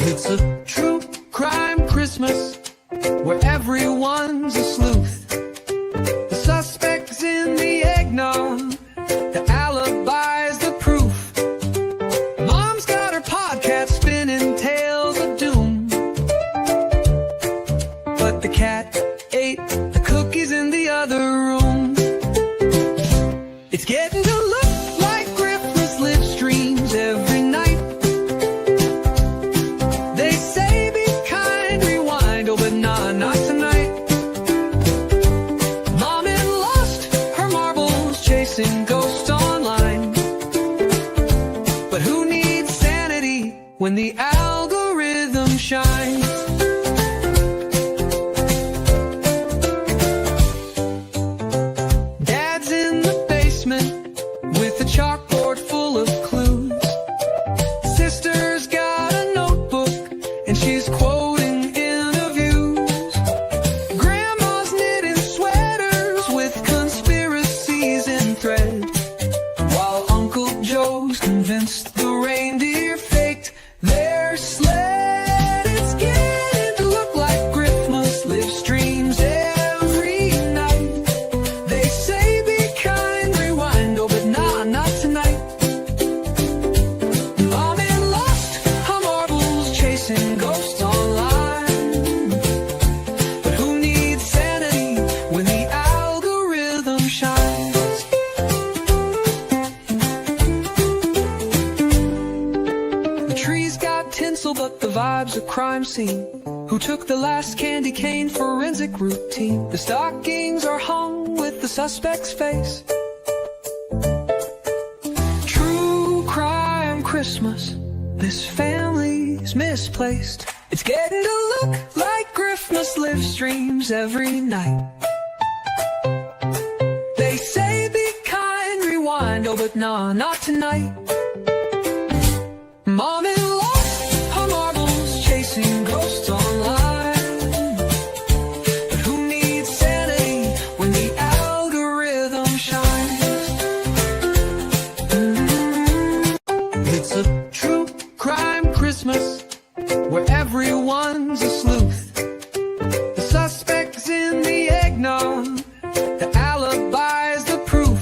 It's a true crime Christmas where everyone's a sleuth. The suspect's in the eggnog, the alibi's the proof. Mom's got her podcast spinning tales of doom, but the cat ate the cookies in the other room. It's getting to look like Griffith's live streams every night. They say be kind, rewind, oh but nah, not tonight. Mom had lost her marbles chasing ghosts online, but who needs sanity when the algorithm shines? Dad's in the basement with a chalkboard full of clues. Sister's got a notebook and she's quoting interviews. Grandma's knitting sweaters with conspiracies in thread, while Uncle Joe's convinced the reindeer faked their sled. It's getting to look like Griffith's live streams every night. They say be kind, rewind, oh but nah, not tonight. Mom had lost her marbles chasing ghosts online, but who needs sanity when the algorithm shines? The trees got tinsel, but the vibe's a crime scene. Who took the last candy cane forensic routine? The stockings are hung with the suspect's face. True crime Christmas, this family's misplaced. It's getting to look like Griffith's live streams every night. They say be kind, rewind, oh but nah, not tonight. Mom had lost her marbles chasing ghosts online, but who needs sanity when the algorithm shines? It's a true crime Christmas where everyone's a sleuth. The suspect's in the eggnog, the alibi's the proof.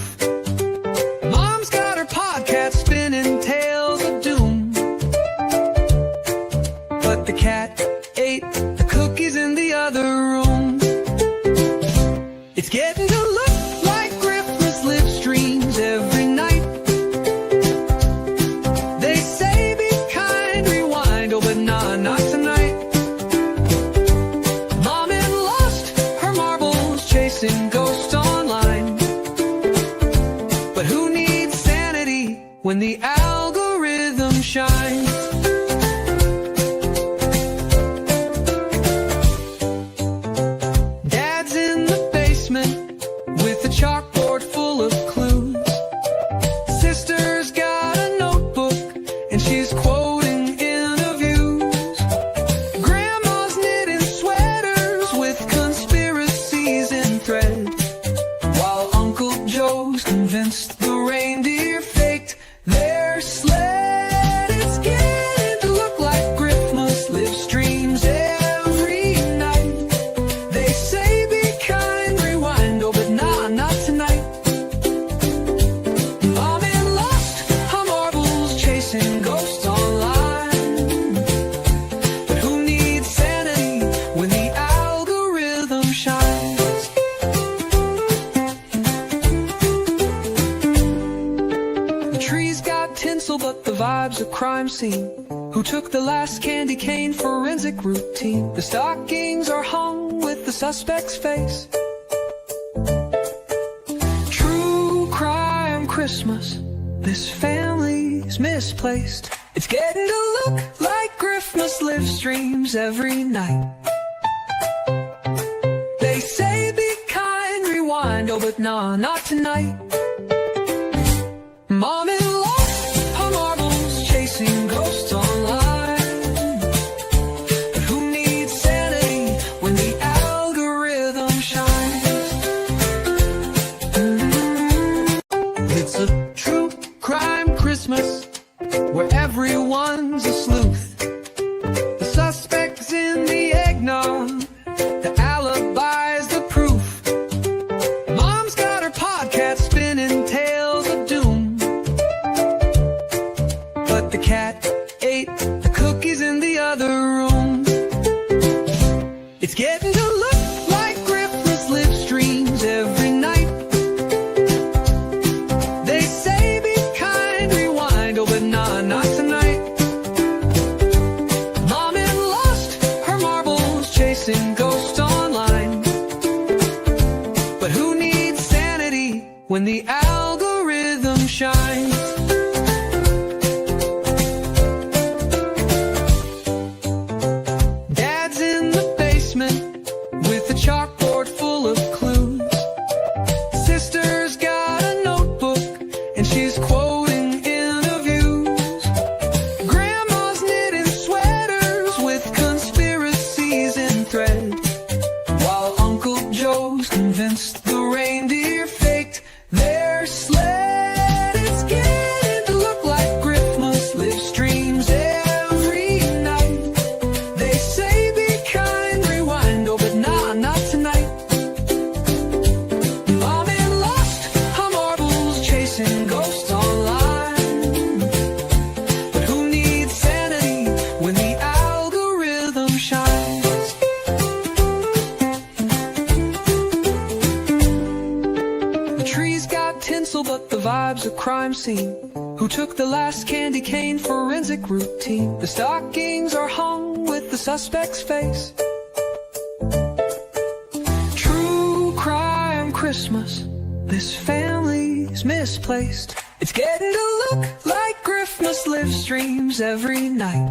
Mom's got her podcast spinning tales of doom, but the cat ate the cookies in the other room. It's getting to look like Griffith's live streams every night. They say be kind, rewind, oh but nah, not tonight. Mom had lost her marbles chasing ghosts online, but who needs sanity when the algorithm shines? Dad's in the basement with a chalkboard full of clues. Sister's got a notebook and she's quoting interviews. Grandma's knitting sweaters with conspiracies in thread, while Uncle Joe's convinced the reindeer faked their sled. It's getting to look like Griffith's live streams every night. They say be kind, rewind, oh but nah, not tonight. Mom had lost her marbles chasing ghosts online, but who needs sanity when the algorithm shines? The trees got tinsel, but the vibe's a crime scene. Who took the last candy cane forensic routine? The stockings are hung with the suspect's face. True crime Christmas, this family's misplaced. It's getting to look like Griffith's live streams every night. They say be kind, rewind, oh but nah, not tonight. Mom had lost her marbles chasing ghosts online, but who needs sanity when the algorithm shines? It's a true crime Christmas where everyone's a sleuth. chasing ghosts online. But who needs sanity when the algorithm shines? Dad's in the basement with a chalkboard full of clues. Sister's got a notebook and she's quoting interviews. Grandma's knitting sweaters with conspiracies in thread, while Uncle Joe's convinced the reindeer faked their sled. It's getting to look like Christmas live streams every night. They say be kind, rewind, oh but nah, not tonight. Mommy lost her marbles chasing ghosts online. But who needs sanity when the algorithm shines? The trees got tinsel, but the vibe's a crime scene. Who took the last candy cane forensic routine? The stockings are hung with the suspect's face. True crime Christmas, this family's misplaced. It's getting to look like Christmas live streams every night.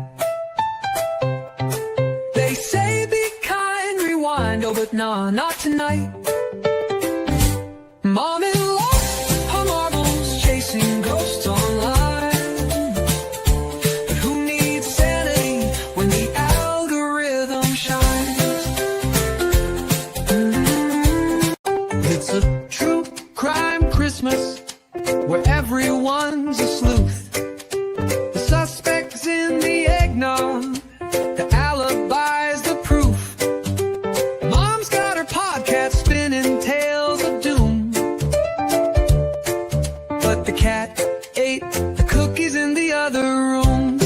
They say be kind, rewind, oh but nah, not tonight. Mommy lost her marbles chasing ghosts online. But who needs sanity when the algorithm shines? It's a true crime Christmas where everyone's a sleuth. The suspect's in the eggnog, the alibi's the proof. Mom's got her podcast spinning tales of doom, but the cat ate the cookies in the other room.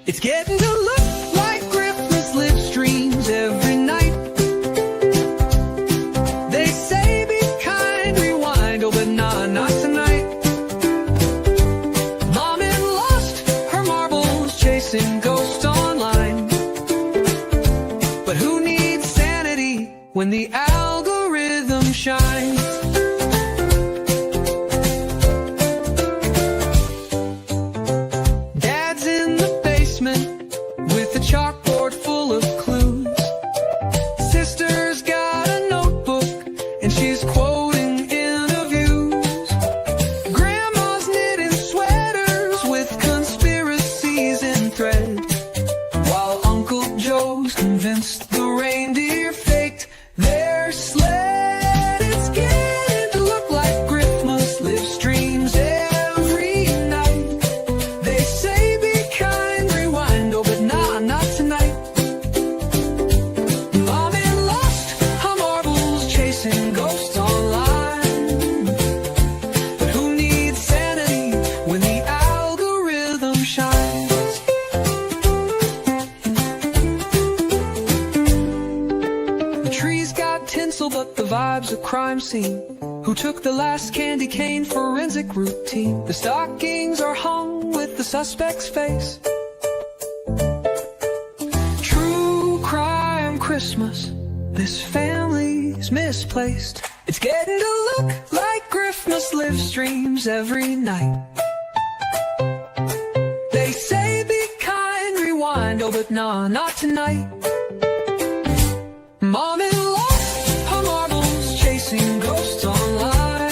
It's getting to look like Christmas live streams every night. They say be kind, rewind, oh but nah, not tonight. Mommy lost her marbles chasing ghosts online. But who needs sanity when the algorithm shines? Dad's in the basement with a chalkboard full of clues. Sister's got a notebook and she's quoting interviews. Grandma's knitting sweaters with conspiracies in thread, while Uncle Joe's convinced the reindeer faked their sled. It's getting to look like Christmas live streams every night. They say be kind, rewind, oh but nah, not tonight. Mommy lost her marbles chasing ghosts online. But who needs sanity when the algorithm shines? The trees got tinsel, but the vibe's a crime scene. Who took the last candy cane forensic routine? The stockings are hung with the suspect's face. True crime Christmas, this family's misplaced. It's getting to look like Christmas live streams every night. They say be kind, rewind, oh but nah, not tonight. Mommy lost her marbles chasing ghosts online.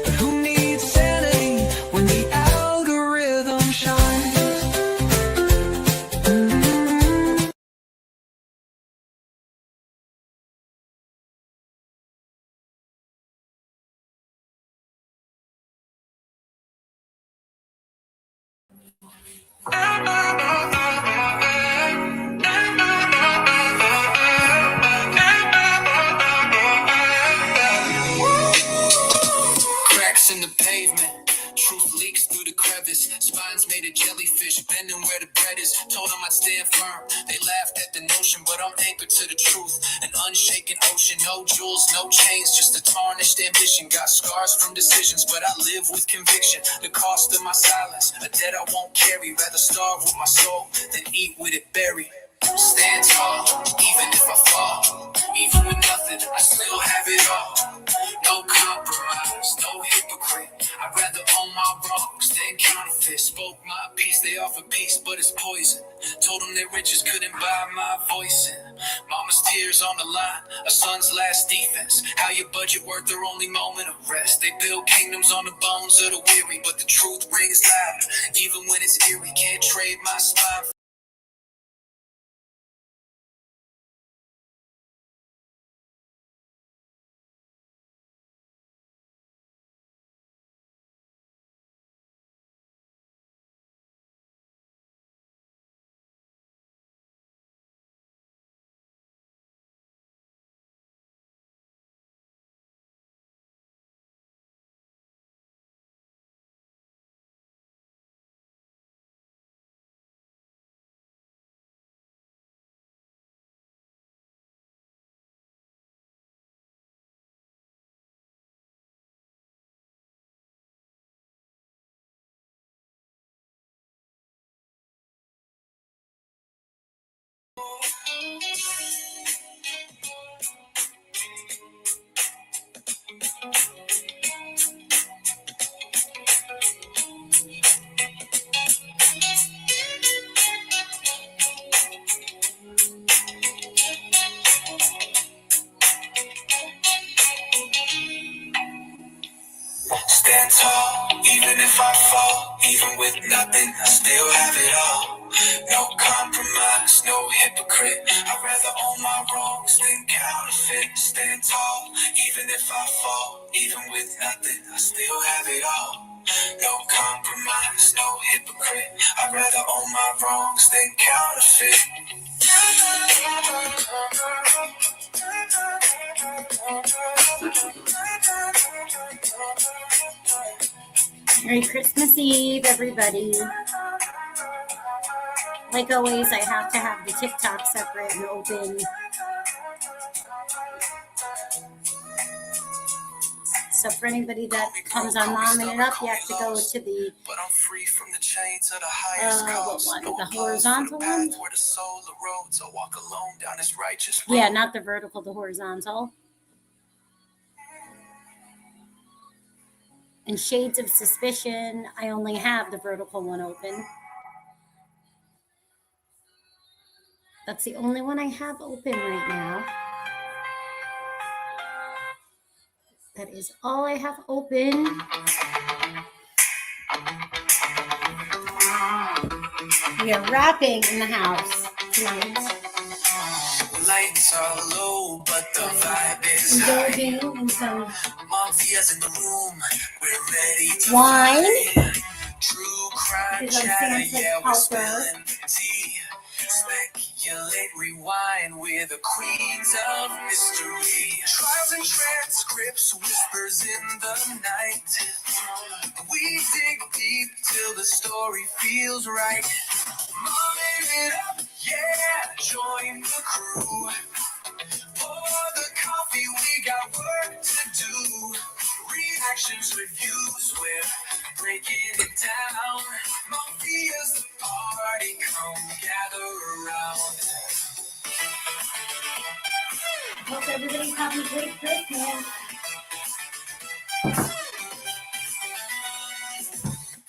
But who needs sanity when the algorithm shines? Cracks in the pavement, truth leaks through the crevice. Spines made of jellyfish, bending where the bread is. Told them I'd stand firm, they laughed at the notion, but I'm anchored to the truth. An unshaken ocean, no jewels, no chains, just a tarnished ambition. Got scars from decisions, but I live with conviction. The cost of my silence, a debt I won't carry. Rather starve with my soul than eat with it buried. Stand tall, even if I fall. Even with nothing, I still have it all. No compromise, no hypocrite. I'd rather own my wrongs than counterfeit. Spoke my peace, they offer peace, but it's poison. Told them their riches couldn't buy my voice. And mama's tears on the line, a son's last defense. How your budget worth their only moment of rest. They build kingdoms on the bones of the weary, but the truth rings loud. Even when it's eerie, can't trade my spine. Stand tall, even if I fall. Even with nothing, I still have it all. No compromise, no hypocrite. I'd rather own my wrongs than counterfeit. Stand tall, even if I fall. Even with nothing, I still have it all. No compromise, no hypocrite. I'd rather own my wrongs than counterfeit. Merry Christmas Eve, everybody. Like always, I have to have the TikTok separate and open. So for anybody that comes on Momming It Up, you have to go to the what one? The horizontal one? Yeah, not the vertical, the horizontal. And Shades of Suspicion, I only have the vertical one open. That's the only one I have open right now. That is all I have open. We are wrapping in the house tonight. Lights are low, but the vibe is high. Mafia's in the room, we're ready to wine. True crime chatter, yeah, we're spilling tea. Speculate, rewind, we're the queens of mystery. Trials and transcripts, whispers in the night. We dig deep till the story feels right. Momming it up, yeah, join the crew. Pour the coffee, we got work to do. Reactions, reviews, we're breaking it down. Mafia's the party, come gather around. Hope everybody's having a great Christmas.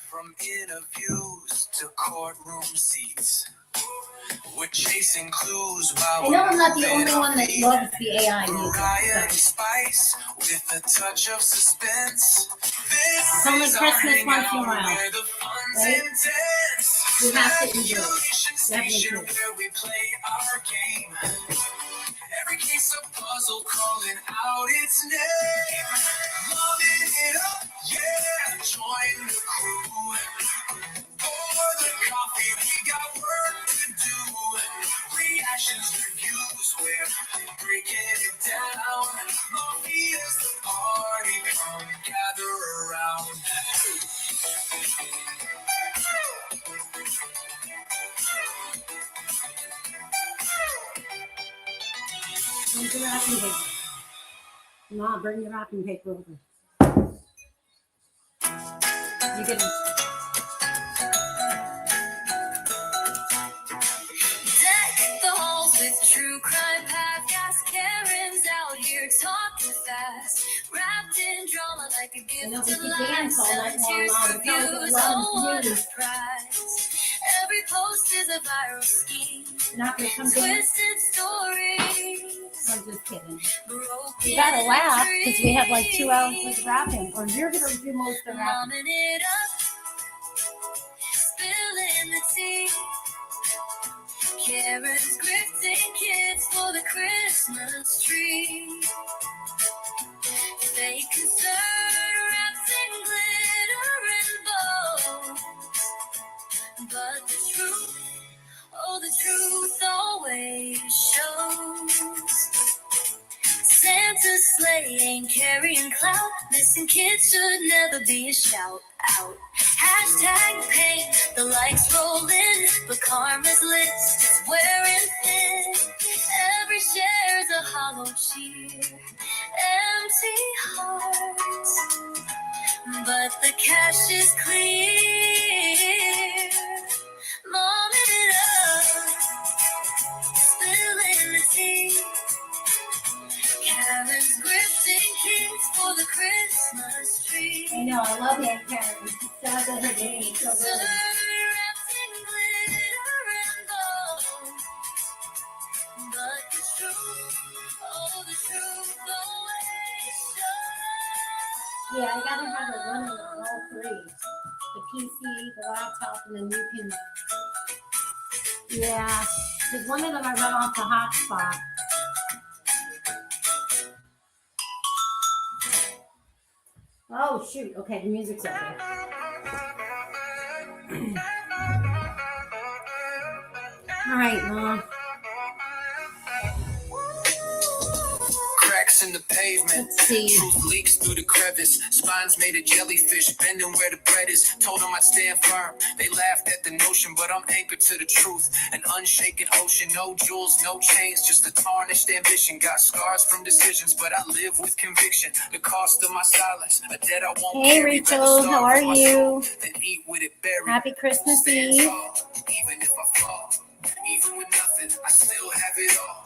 From interviews to courtroom seats, we're chasing clues while I know I'm not the only one that loves the AI music. variety spice with a touch of suspense. This It's only is Christmas our once in a hangout while, where the fun's right? intense. We have to enjoy it. Speculation We have to station enjoy it. where we play our game. Every case a puzzle calling out its name. Loving it up, yeah, join the crew. Pour the coffee, we got work to do. Reactions, reviews, we're breaking it down. Mafia's the party, come gather around. Bring the wrapping paper. No, bring the wrapping paper over. You can. Deck the a gift know, we to could life, dance all night long. selling Mom. for It's always views, at oh, what 11 a prize. Every post is a viral scheme. You're not going to come dance? Twisted stories. I'm just kidding. Broken You got to laugh because we have like 2 hours with rapping. Or you're going to do most of the rapping. Momming it up, spilling the tea. Carrots, grifting kids for the Christmas tree. Fake concern wrapped in glitter and bows. But the truth, oh, the truth always shows. Santa's sleigh ain't carrying clout. Missing kids should never be a shout out. Hashtag paint, the likes roll in, but karma's list is wearing thin. Every share's a hollow cheer, empty hearts, but the cash is clear. Momming it up, spilling the tea. Karen's grifting kids for the Christmas tree. I know, I love that Karen. It's sad that her day ain't so good. Wrapped in glitter and gold. But the truth, oh, the truth always shows. Yeah, I gotta have it running on all three. The PC, the laptop, and then you can. Yeah, because one of them I run off the hotspot. Oh shoot! Okay, the music's over. All right, Mom. Cracks in the pavement. Let's see. Truth leaks through the crevice. Spines made of jellyfish, bending where the bread is. Told them I'd stand firm. They laughed at the notion, but I'm anchored to the truth. An unshaken ocean, no jewels, no chains, just a tarnished ambition. Got scars from decisions, but I live with conviction. The cost of my silence, a debt I won't Hey, carry. Rachel, how are you? Then eat with it buried. Happy Christmas Stand Eve. tall, even if I fall. Even with nothing, I still have it all.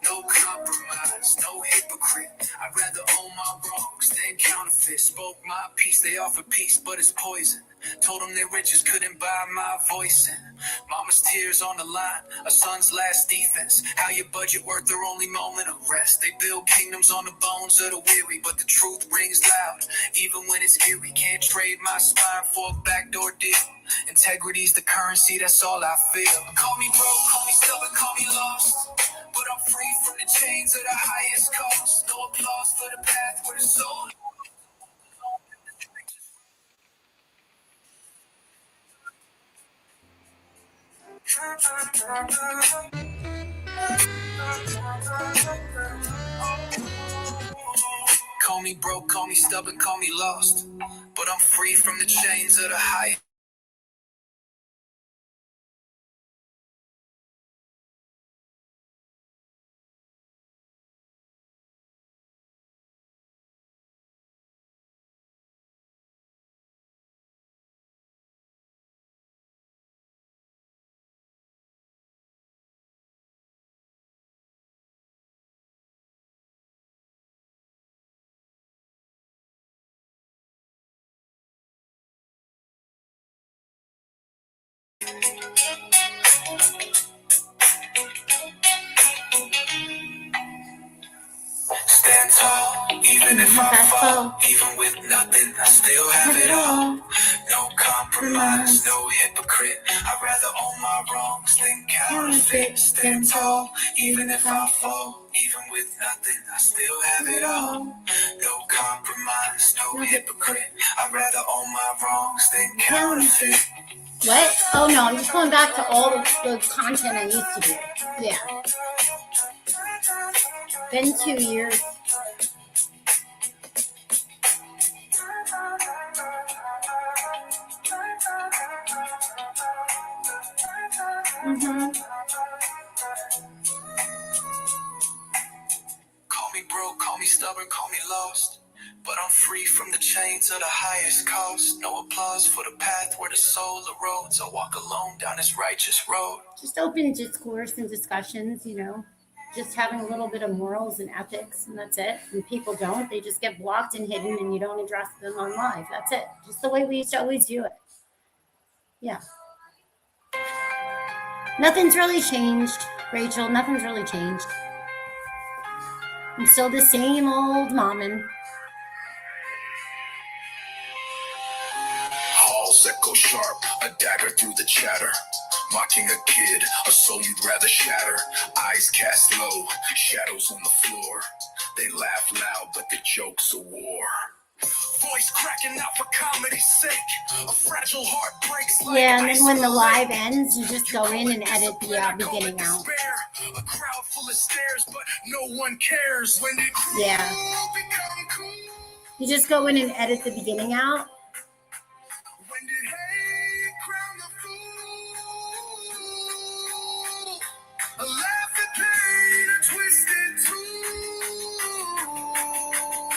No compromise, no hypocrite. I'd rather own my wrongs than counterfeit. Spoke my peace, they offer peace, but it's poison. Told them their riches couldn't buy my voice. And mama's tears on the line, a son's last defense. How your budget worth their only moment of rest. They build kingdoms on the bones of the weary, but the truth rings loud, even when it's eerie. Can't trade my spine for a backdoor deal. Integrity's the currency, that's all I feel. Call me broke, call me stubborn, call me lost, but I'm free from the chains of the highest cost. No applause for the path where the soul. Call me broke, call me stubborn, call me lost, but I'm free from the chains of the highest. Stand tall, even if I fall. Even with nothing, I still have it all. No compromise, no hypocrite. I'd rather own my wrongs than counterfeit. Stand tall, even if I fall. Even with nothing, I still have it all. No compromise, no hypocrite. I'd rather own my wrongs than counterfeit. What? Oh no, I'm just going back to all the content I used to do. Yeah. Been 2 years. Call me broke, call me stubborn, call me lost, but I'm free from the chains of the highest cost. No applause for the path where the soul erodes. I walk alone down this righteous road. Just open discourse and discussions, you know. just having a little bit of morals and ethics, and that's it. And people don't. They just get blocked and hidden, and you don't address them on live. That's it. Just the way we used to always do it. Yeah. Nothing's really changed, Rachel. Nothing's really changed. I'm still the same old mommin'. Halls echo sharp, a dagger through the chatter. Mocking a kid, a soul you'd rather shatter. Eyes cast low, shadows on the floor. They laugh loud, but the joke's a war. Voice cracking out for comedy's sake. A fragile heart breaks like yeah, and then when the live ends, you just go in and edit the beginning out. A crowd full of stares, but no one cares. When did yeah. become cool? You just go in and edit the beginning out. When did hate crown the fool? A laugh at pain, a twisted tool.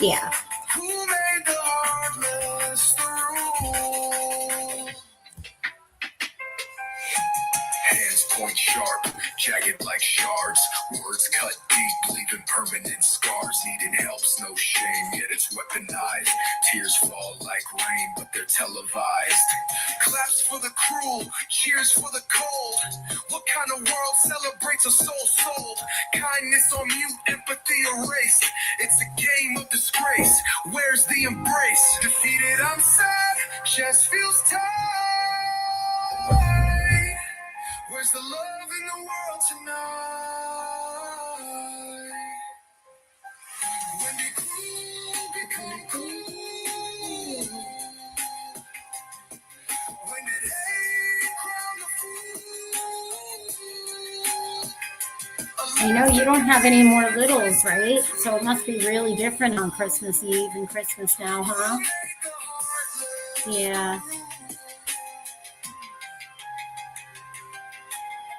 Yeah. Who made the heartless the rule? Hands point sharp, jagged like shards. Words cut deep, leaving permanent scars. Needing help's no shame, yet it's weaponized. Tears fall like rain, but they're televised. Claps for the cruel, cheers for the cold. What kind of world celebrates a soul sold? Kindness on mute, empathy erased. It's a game of disgrace. Where's the embrace? Defeated, I'm sad, chest feels tight. Where's the love in the world tonight? When did cool become cool? When did hate crown the fool? I know you don't have any more littles, right? So it must be really different on Christmas Eve and Christmas now, huh? Yeah.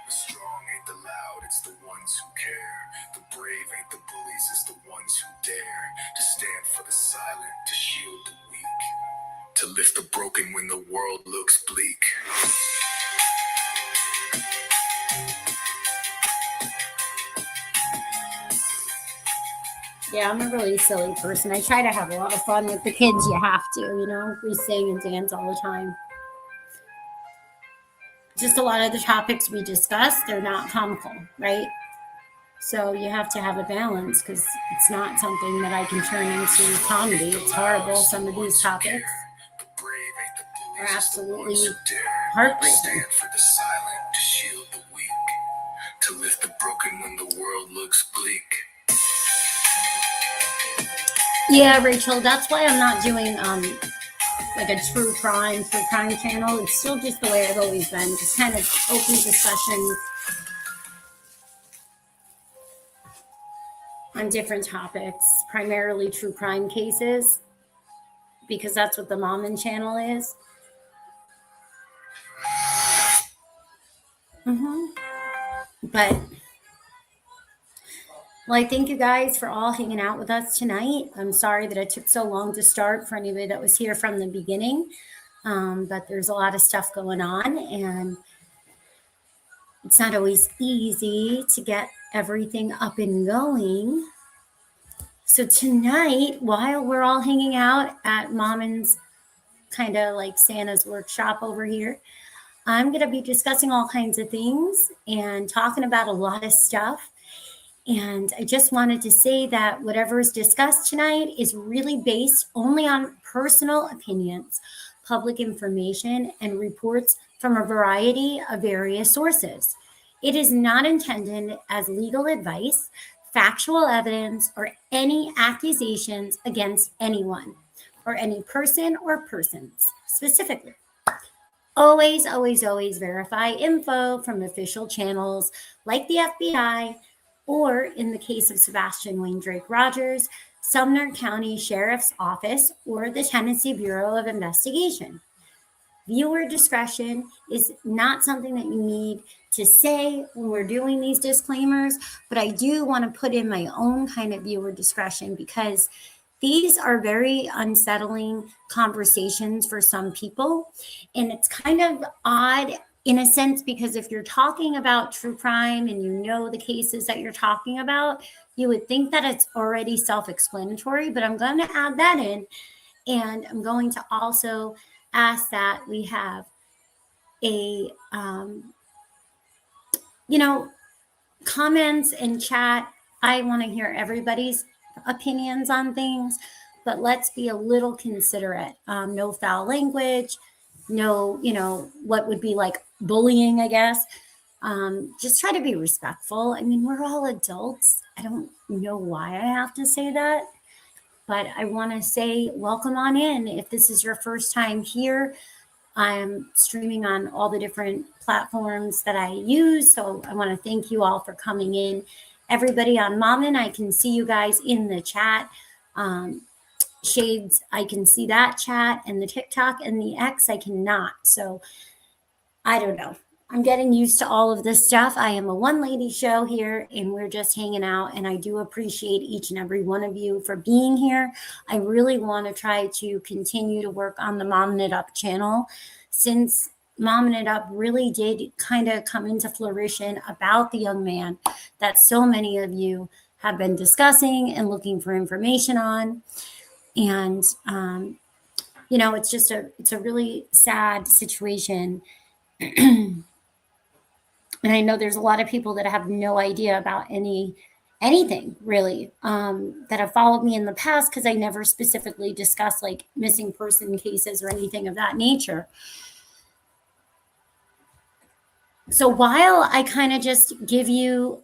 The strong ain't the loud, it's the ones who care. The brave ain't the bullies, it's the ones who dare to stand for the silent, to shield the weak, to lift the broken when the world looks bleak. Yeah, I'm a really silly person. I try to have a lot of fun with the kids. You have to, you know. We sing and dance all the time. Just a lot of the topics we discuss, they're not comical, right? So you have to have a balance because it's not something that I can turn into comedy. It's horrible. Some of these topics are absolutely heartbreaking. Stand for the silent, to shield the weak, to lift the broken when the world looks bleak. Yeah, Rachel, that's why I'm not doing like a true crime channel. It's still just the way I've always been, just kind of open discussions on different topics, primarily true crime cases, because that's what the Mommin channel is. But well, I thank you guys for all hanging out with us tonight. I'm sorry that it took so long to start for anybody that was here from the beginning. But there's a lot of stuff going on, and it's not always easy to get everything up and going. So tonight, while we're all hanging out at Mommin's kind of like Santa's workshop over here, I'm going to be discussing all kinds of things and talking about a lot of stuff. And I just wanted to say that whatever is discussed tonight is really based only on personal opinions, public information, and reports from a variety of various sources. It is not intended as legal advice, factual evidence, or any accusations against anyone or any person or persons specifically. Always, always, always verify info from official channels like the FBI, or in the case of Sebastian Rogers, Sumner County Sheriff's Office, or the Tennessee Bureau of Investigation. Viewer discretion is not something that you need to say when we're doing these disclaimers, but I do want to put in my own kind of viewer discretion because these are very unsettling conversations for some people, and it's kind of odd in a sense, because if you're talking about true crime and you know the cases that you're talking about, you would think that it's already self-explanatory, but I'm going to add that in. And I'm going to also ask that we have a, comments and chat. I want to hear everybody's opinions on things, but let's be a little considerate. No foul language, no, what would be like bullying, I guess. Just try to be respectful. I mean, we're all adults. I don't know why I have to say that, but I want to say welcome on in. If this is your first time here, I'm streaming on all the different platforms that I use. So I want to thank you all for coming in. Everybody on Mammon, I can see you guys in the chat. Shades, I can see that chat, and the TikTok and the X, I cannot. So I don't know. I'm getting used to all of this stuff. I am a one-lady show here, and we're just hanging out, and I do appreciate each and every one of you for being here. I really want to try to continue to work on the Momming It Up channel, since Momming It Up really did kind of come into fruition about the young man that so many of you have been discussing and looking for information on. And, it's a really sad situation. And I know there's a lot of people that have no idea about anything really, that have followed me in the past, because I never specifically discussed like missing person cases or anything of that nature. So while I kind of just give you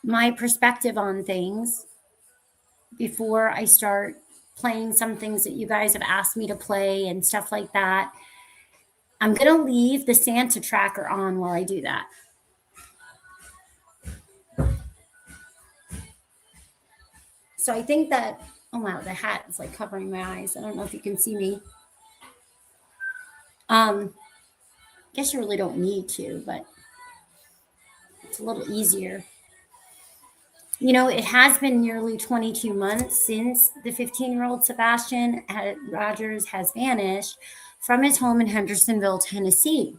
my perspective on things before I start playing some things that you guys have asked me to play and stuff like that, I'm going to leave the Santa tracker on while I do that. So I think that, oh wow, the hat is like covering my eyes. I don't know if you can see me. I guess you really don't need to, but it's a little easier. It has been nearly 22 months since the 15-year-old Sebastian Rogers has vanished from his home in Hendersonville, Tennessee.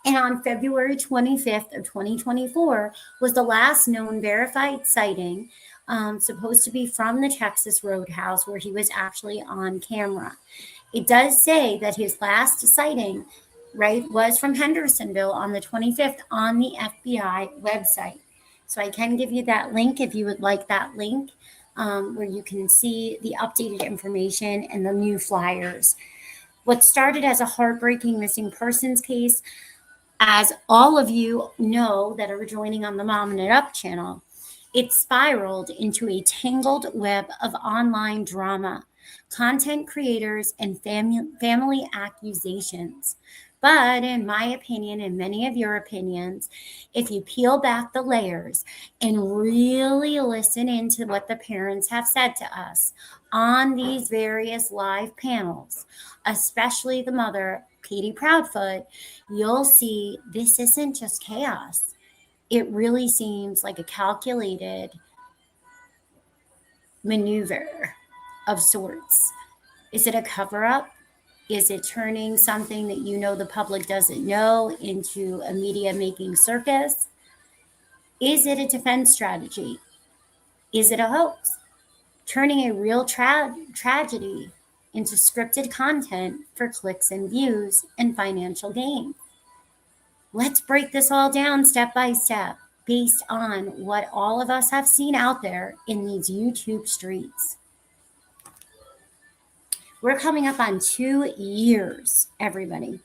And on February 25th of 2024 was the last known verified sighting, supposed to be from the Texas Roadhouse, where he was actually on camera. It does say that his last sighting, was from Hendersonville on the 25th on the FBI website. So I can give you that link if you would like that link, where you can see the updated information and the new flyers. What started as a heartbreaking missing persons case, as all of you know that are joining on the Momming It Up channel, it spiraled into a tangled web of online drama, content creators, and family accusations. But in my opinion, and many of your opinions, if you peel back the layers and really listen into what the parents have said to us on these various live panels, especially the mother, Katie Proudfoot, you'll see this isn't just chaos. It really seems like a calculated maneuver of sorts. Is it a cover-up? Is it turning something that the public doesn't know into a media-making circus? Is it a defense strategy? Is it a hoax? Turning a real tragedy into scripted content for clicks and views and financial gain. Let's break this all down step by step based on what all of us have seen out there in these YouTube streets. We're coming up on 2 years, everybody.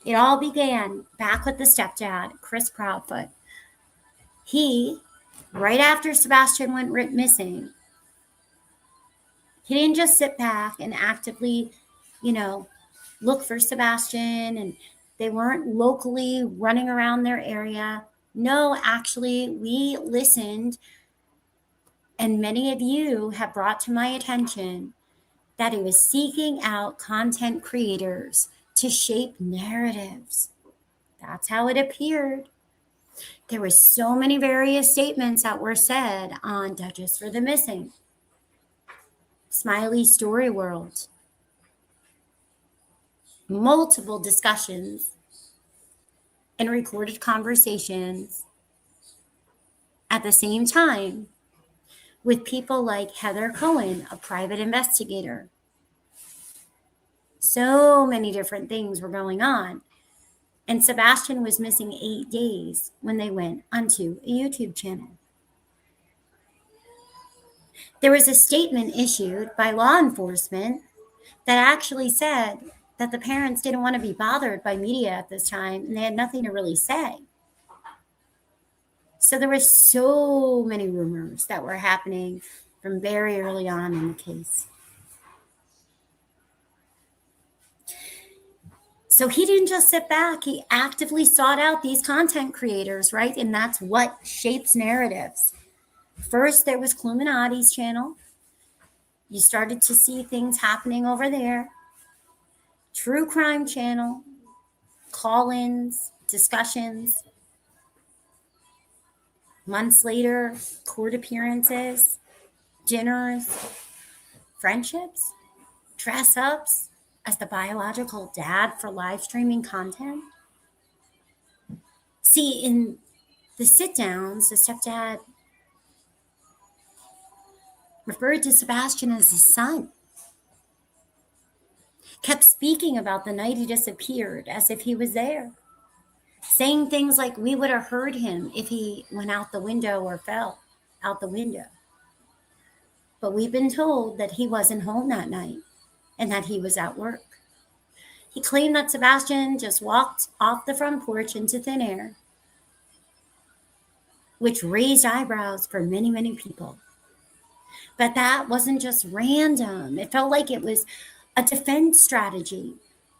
It all began back with the stepdad, Chris Proudfoot. He, right after Sebastian went missing, he didn't just sit back and actively, look for Sebastian, and they weren't locally running around their area. No, actually, we listened, and many of you have brought to my attention that he was seeking out content creators to shape narratives. That's how it appeared. There were so many various statements that were said on Judges for the Missing, Smiley Story World, multiple discussions and recorded conversations at the same time with people like Heather Cohen, a private investigator. So many different things were going on. And Sebastian was missing 8 days when they went onto a YouTube channel. There was a statement issued by law enforcement that actually said that the parents didn't want to be bothered by media at this time and they had nothing to really say. So there were so many rumors that were happening from very early on in the case. So he didn't just sit back, he actively sought out these content creators, right? And that's what shapes narratives. First, there was Cluminati's channel. You started to see things happening over there. True crime channel, call-ins, discussions. Months later, court appearances, dinners, friendships, dress-ups as the biological dad for live streaming content. See, in the sit-downs, the stepdad referred to Sebastian as his son. Kept speaking about the night he disappeared as if he was there. Saying things like we would have heard him if he went out the window or fell out the window. But we've been told that he wasn't home that night and that he was at work. He claimed that Sebastian just walked off the front porch into thin air, which raised eyebrows for many, many people. But that wasn't just random. It felt like it was a defense strategy,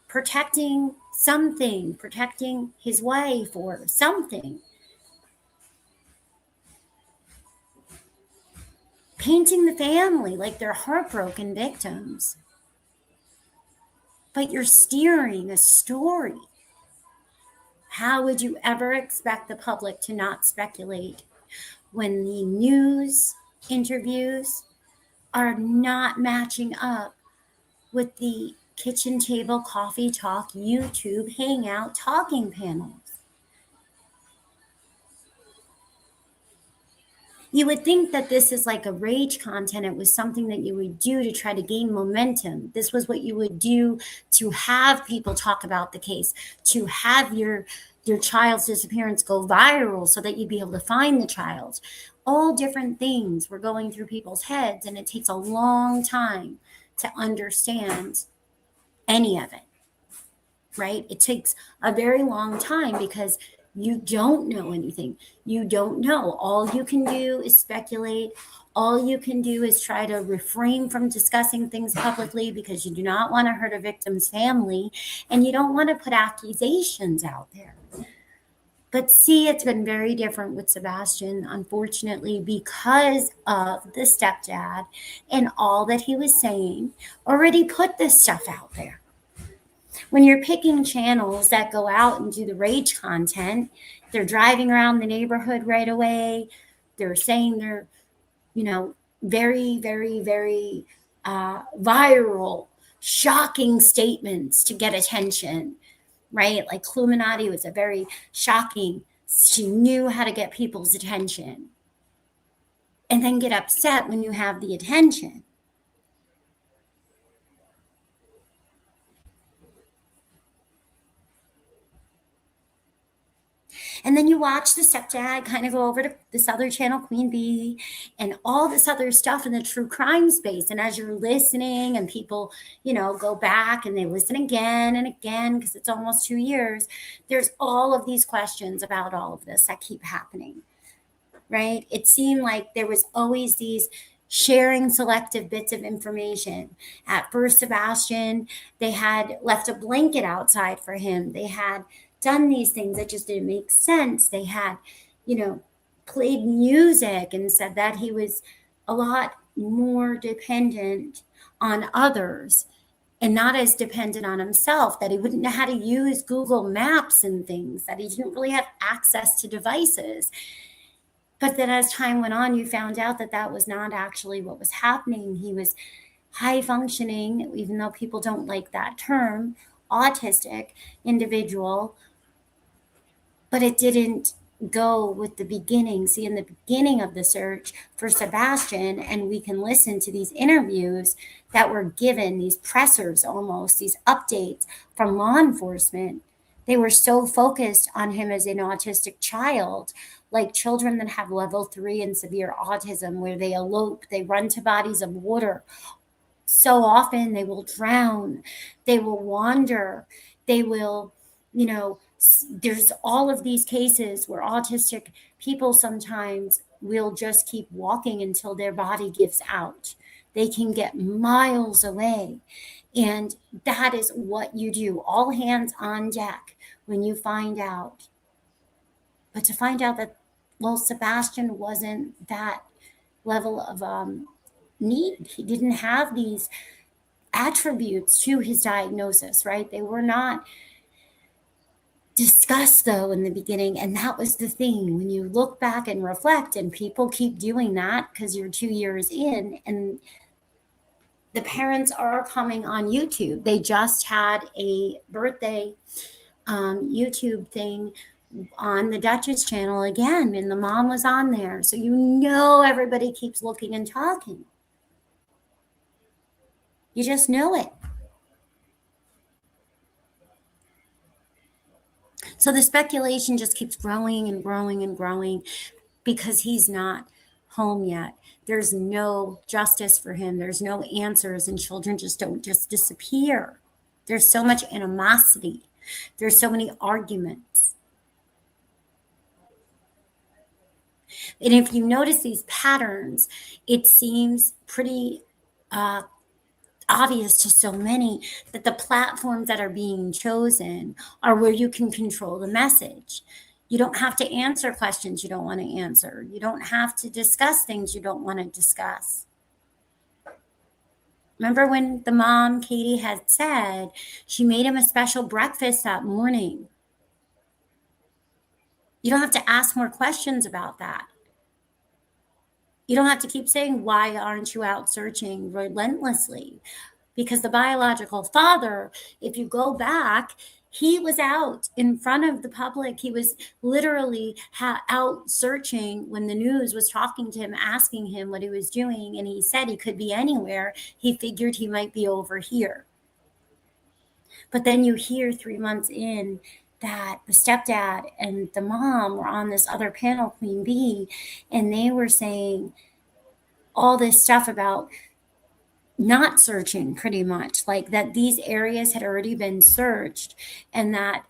protecting something, protecting his wife or something. Painting the family like they're heartbroken victims. But you're steering a story. How would you ever expect the public to not speculate when the news interviews are not matching up with the kitchen table coffee talk, YouTube hangout talking panels? You would think that this is like a rage content. It was something that you would do to try to gain momentum. This was what you would do to have people talk about the case, to have your child's disappearance go viral so that you'd be able to find the child. All different things were going through people's heads, and it takes a long time to understand any of it, right? It takes a very long time because you don't know anything. You don't know. All you can do is speculate. All you can do is try to refrain from discussing things publicly because you do not want to hurt a victim's family and you don't want to put accusations out there. But see, it's been very different with Sebastian, unfortunately, because of the stepdad and all that he was saying already put this stuff out there. When you're picking channels that go out and do the rage content, they're driving around the neighborhood right away. They're saying they're, very, very, very viral, shocking statements to get attention, right? Like Cluminati was a very shocking, she knew how to get people's attention. And then get upset when you have the attention. And then you watch the stepdad kind of go over to this other channel, Queen Bee, and all this other stuff in the true crime space. And as you're listening and people, go back and they listen again and again, because it's almost 2 years, there's all of these questions about all of this that keep happening, right? It seemed like there was always these sharing selective bits of information. At first, Sebastian, they had left a blanket outside for him. They had done these things that just didn't make sense. They had, played music and said that he was a lot more dependent on others and not as dependent on himself, that he wouldn't know how to use Google Maps and things, that he didn't really have access to devices. But then as time went on, you found out that that was not actually what was happening. He was high functioning, even though people don't like that term, autistic individual But it didn't go with the beginning. See, in the beginning of the search for Sebastian, and we can listen to these interviews that were given, these pressers almost, these updates from law enforcement, they were so focused on him as an autistic child, like children that have level 3 and severe autism, where they elope, they run to bodies of water. So often they will drown, they will wander, they will, there's all of these cases where autistic people sometimes will just keep walking until their body gives out. They can get miles away. And that is what you do. All hands on deck when you find out. But to find out that, well, Sebastian wasn't that level of need. He didn't have these attributes to his diagnosis, right? They were not discussed, though, in the beginning. And that was the thing. When you look back and reflect, and people keep doing that because you're 2 years in, and the parents are coming on YouTube. They just had a birthday YouTube thing on the Duchess channel again, and the mom was on there. So everybody keeps looking and talking. You just know it. So the speculation just keeps growing and growing and growing because he's not home yet. There's no justice for him. There's no answers, and children just don't just disappear. There's so much animosity. There's so many arguments. And if you notice these patterns, it seems pretty obvious to so many that the platforms that are being chosen are where you can control the message. You don't have to answer questions you don't want to answer. You don't have to discuss things you don't want to discuss. Remember when the mom, Katie, had said she made him a special breakfast that morning? You don't have to ask more questions about that. You don't have to keep saying, why aren't you out searching relentlessly? Because the biological father, if you go back, he was out in front of the public. He was literally out searching when the news was talking to him, asking him what he was doing. And he said he could be anywhere. He figured he might be over here. But then you hear 3 months in that the stepdad and the mom were on this other panel, Queen Bee, and they were saying all this stuff about not searching, pretty much, like that these areas had already been searched, and that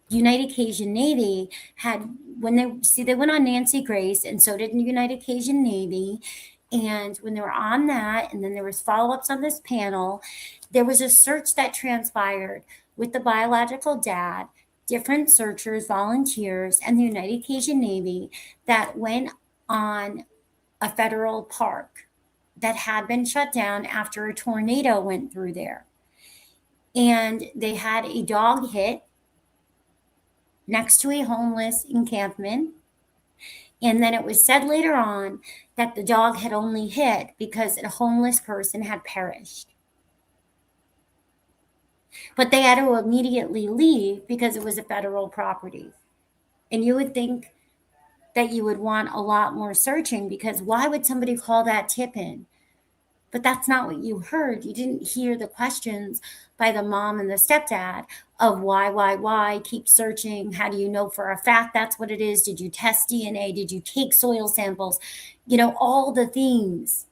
United Cajun Navy had, they went on Nancy Grace, and so did United Cajun Navy. And when they were on that, and then there was follow-ups on this panel, there was a search that transpired with the biological dad, different searchers, volunteers, and the United Cajun Navy that went on a federal park that had been shut down after a tornado went through there. And they had a dog hit next to a homeless encampment. And then it was said later on that the dog had only hit because a homeless person had perished. But they had to immediately leave because it was a federal property. And you would think that you would want a lot more searching, because why would somebody call that tip in? But that's not what you heard. You didn't hear the questions by the mom and the stepdad of why, keep searching. How do you know for a fact that's what it is? Did you test DNA? Did you take soil samples? All the things.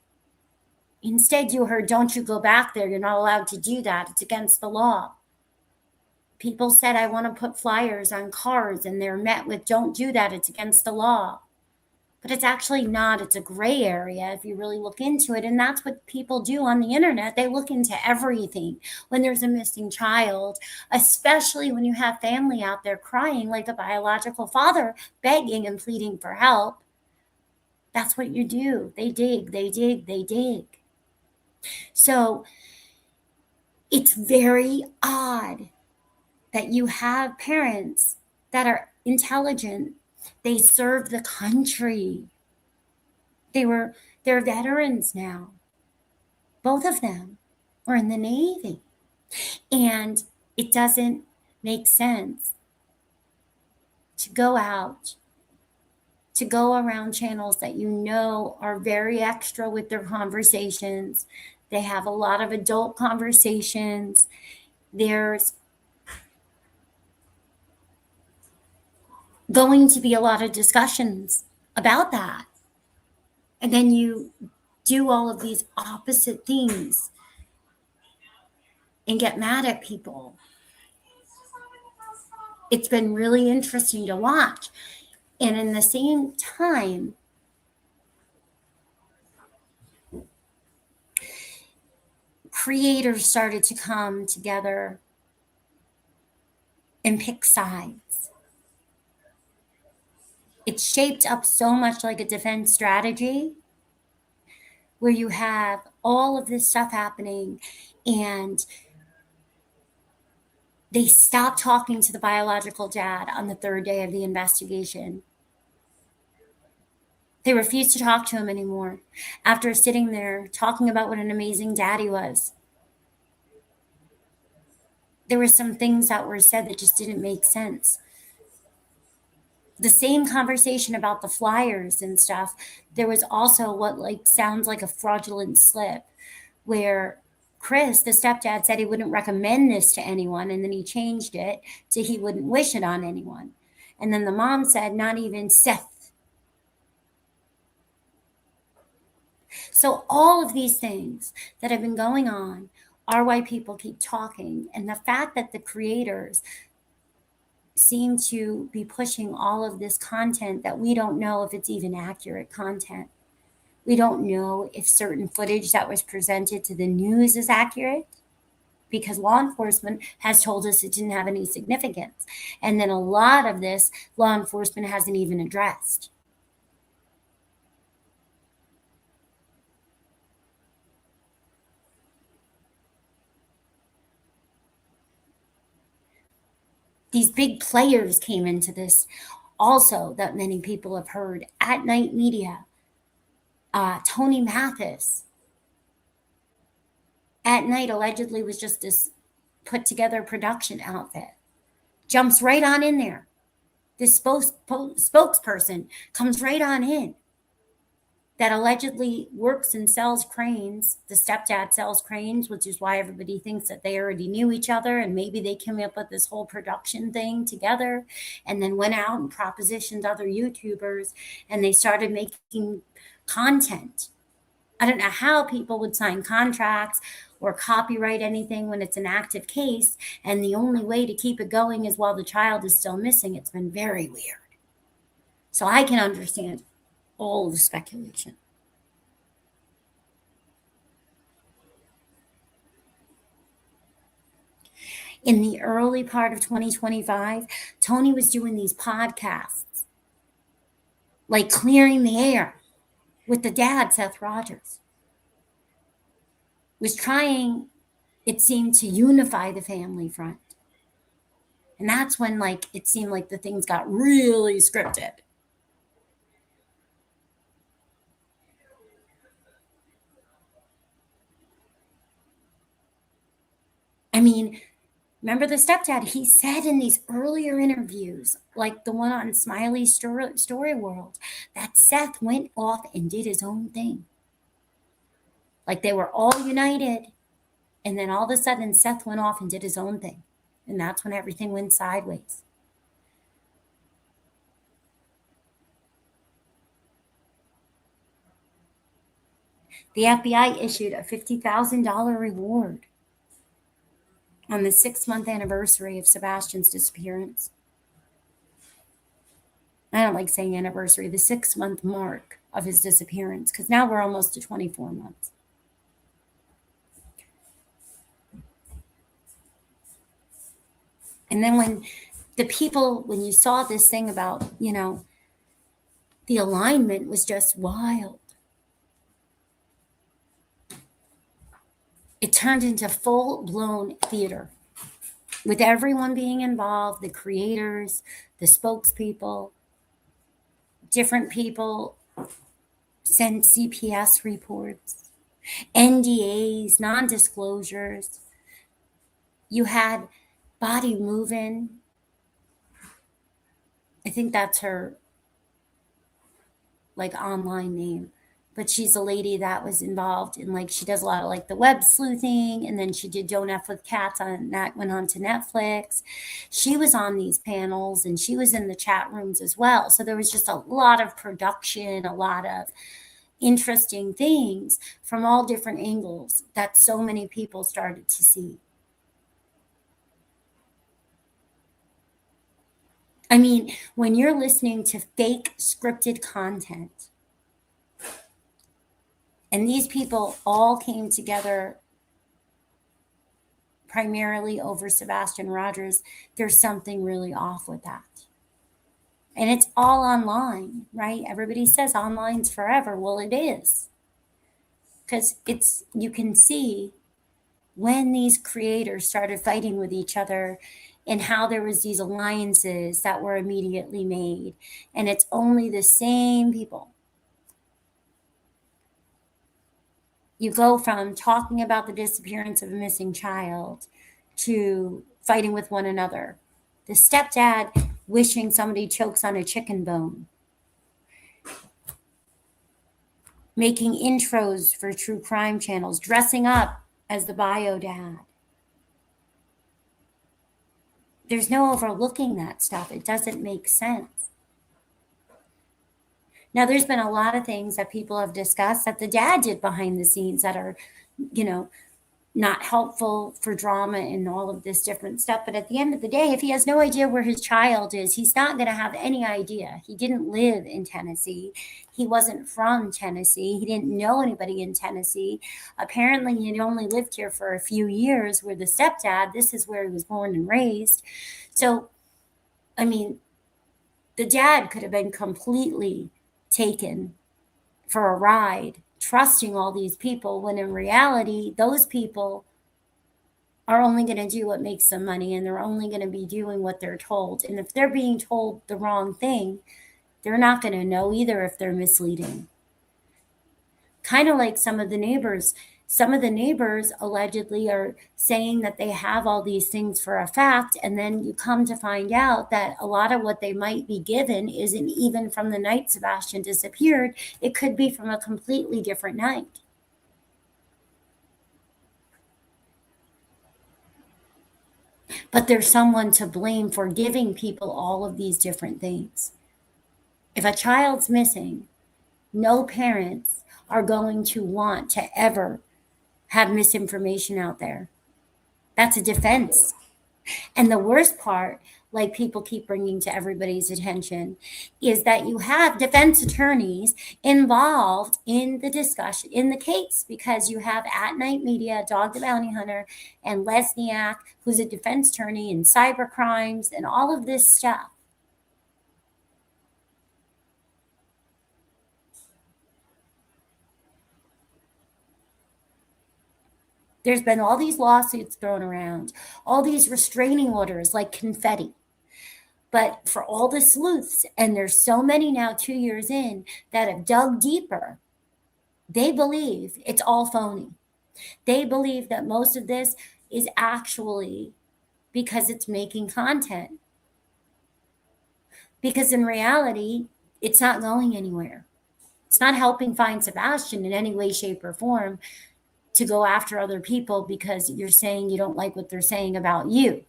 Instead, you heard, don't you go back there. You're not allowed to do that. It's against the law. People said, I want to put flyers on cars, and they're met with, don't do that. It's against the law. But it's actually not. It's a gray area if you really look into it. And that's what people do on the internet. They look into everything when there's a missing child, especially when you have family out there crying like a biological father, begging and pleading for help. That's what you do. They dig, they dig, they dig. So it's very odd that you have parents that are intelligent. They serve the country. They're veterans now. Both of them were in the Navy. And it doesn't make sense to go out, to go around channels that you know are very extra with their conversations. They have a lot of adult conversations. There's going to be a lot of discussions about that. And then you do all of these opposite things and get mad at people. It's been really interesting to watch. And in the same time, creators started to come together and pick sides. It's shaped up so much like a defense strategy where you have all of this stuff happening and they stopped talking to the biological dad on the third day of the investigation. They refused to talk to him anymore after sitting there talking about what an amazing dad he was. There were some things that were said that just didn't make sense. The same conversation about the flyers and stuff, there was also what sounds like a fraudulent slip where Chris, the stepdad, said he wouldn't recommend this to anyone, and then he changed it to he wouldn't wish it on anyone. And then the mom said, not even Seth. So all of these things that have been going on are why people keep talking. And the fact that the creators seem to be pushing all of this content that we don't know if it's even accurate content. We don't know if certain footage that was presented to the news is accurate because law enforcement has told us it didn't have any significance. And then a lot of this law enforcement hasn't even addressed. These big players came into this also that many people have heard. At Night Media, Tony Mathis. At Night allegedly was just this put together production outfit. Jumps right on in there. This spokesperson comes right on in. That allegedly works and sells cranes. The stepdad sells cranes, which is why everybody thinks that they already knew each other and maybe they came up with this whole production thing together and then went out and propositioned other YouTubers and they started making content. I don't know how people would sign contracts or copyright anything when it's an active case and the only way to keep it going is while the child is still missing. It's been very weird. So I can understand all the speculation. In the early part of 2025, Tony was doing these podcasts, like Clearing the Air with the dad, Seth Rogers. Was trying, it seemed, to unify the family front. And that's when it seemed like the things got really scripted. I mean, remember the stepdad, he said in these earlier interviews, like the one on Smiley's Story World, that Seth went off and did his own thing. Like they were all united. And then all of a sudden, Seth went off and did his own thing. And that's when everything went sideways. The FBI issued a $50,000 reward on the 6-month anniversary of Sebastian's disappearance. I don't like saying anniversary, the 6-month mark of his disappearance, because now we're almost to 24 months. And then when you saw this thing about, the alignment was just wild. It turned into full-blown theater with everyone being involved, the creators, the spokespeople, different people sent CPS reports, NDAs, non-disclosures. You had body moving. I think that's her like online name, but she's a lady that was involved in, like, she does a lot of like the web sleuthing, and then she did Don't F with Cats on that, went on to Netflix. She was on these panels and she was in the chat rooms as well. So there was just a lot of production, a lot of interesting things from all different angles that so many people started to see. I mean, when you're listening to fake scripted content, and these people all came together primarily over Sebastian Rogers, there's something really off with that. And it's all online, right? Everybody says online's forever. Well, it is. Because you can see when these creators started fighting with each other and how there was these alliances that were immediately made. And it's only the same people. You go from talking about the disappearance of a missing child to fighting with one another. The stepdad wishing somebody chokes on a chicken bone. Making intros for true crime channels, dressing up as the bio dad. There's no overlooking that stuff. It doesn't make sense. Now, there's been a lot of things that people have discussed that the dad did behind the scenes that are, not helpful for drama and all of this different stuff. But at the end of the day, if he has no idea where his child is, he's not going to have any idea. He didn't live in Tennessee. He wasn't from Tennessee. He didn't know anybody in Tennessee. Apparently, he only lived here for a few years, where the stepdad, this is where he was born and raised. So, I mean, the dad could have been completely taken for a ride, trusting all these people, when in reality, those people are only going to do what makes them money, and they're only going to be doing what they're told. And if they're being told the wrong thing, they're not going to know either if they're misleading. Kind of like some of the neighbors. Some of the neighbors allegedly are saying that they have all these things for a fact, and then you come to find out that a lot of what they might be given isn't even from the night Sebastian disappeared. It could be from a completely different night. But there's someone to blame for giving people all of these different things. If a child's missing, no parents are going to want to ever have misinformation out there. That's a defense. And the worst part, like people keep bringing to everybody's attention, is that you have defense attorneys involved in the discussion, in the case, because you have At Night Media, Dog the Bounty Hunter, and Lesniak, who's a defense attorney in cyber crimes and all of this stuff. There's been all these lawsuits thrown around, all these restraining orders like confetti. But for all the sleuths, and there's so many now 2 years in that have dug deeper, they believe it's all phony. They believe that most of this is actually because it's making content. Because in reality, it's not going anywhere. It's not helping find Sebastian in any way, shape, or form to go after other people because you're saying you don't like what they're saying about you.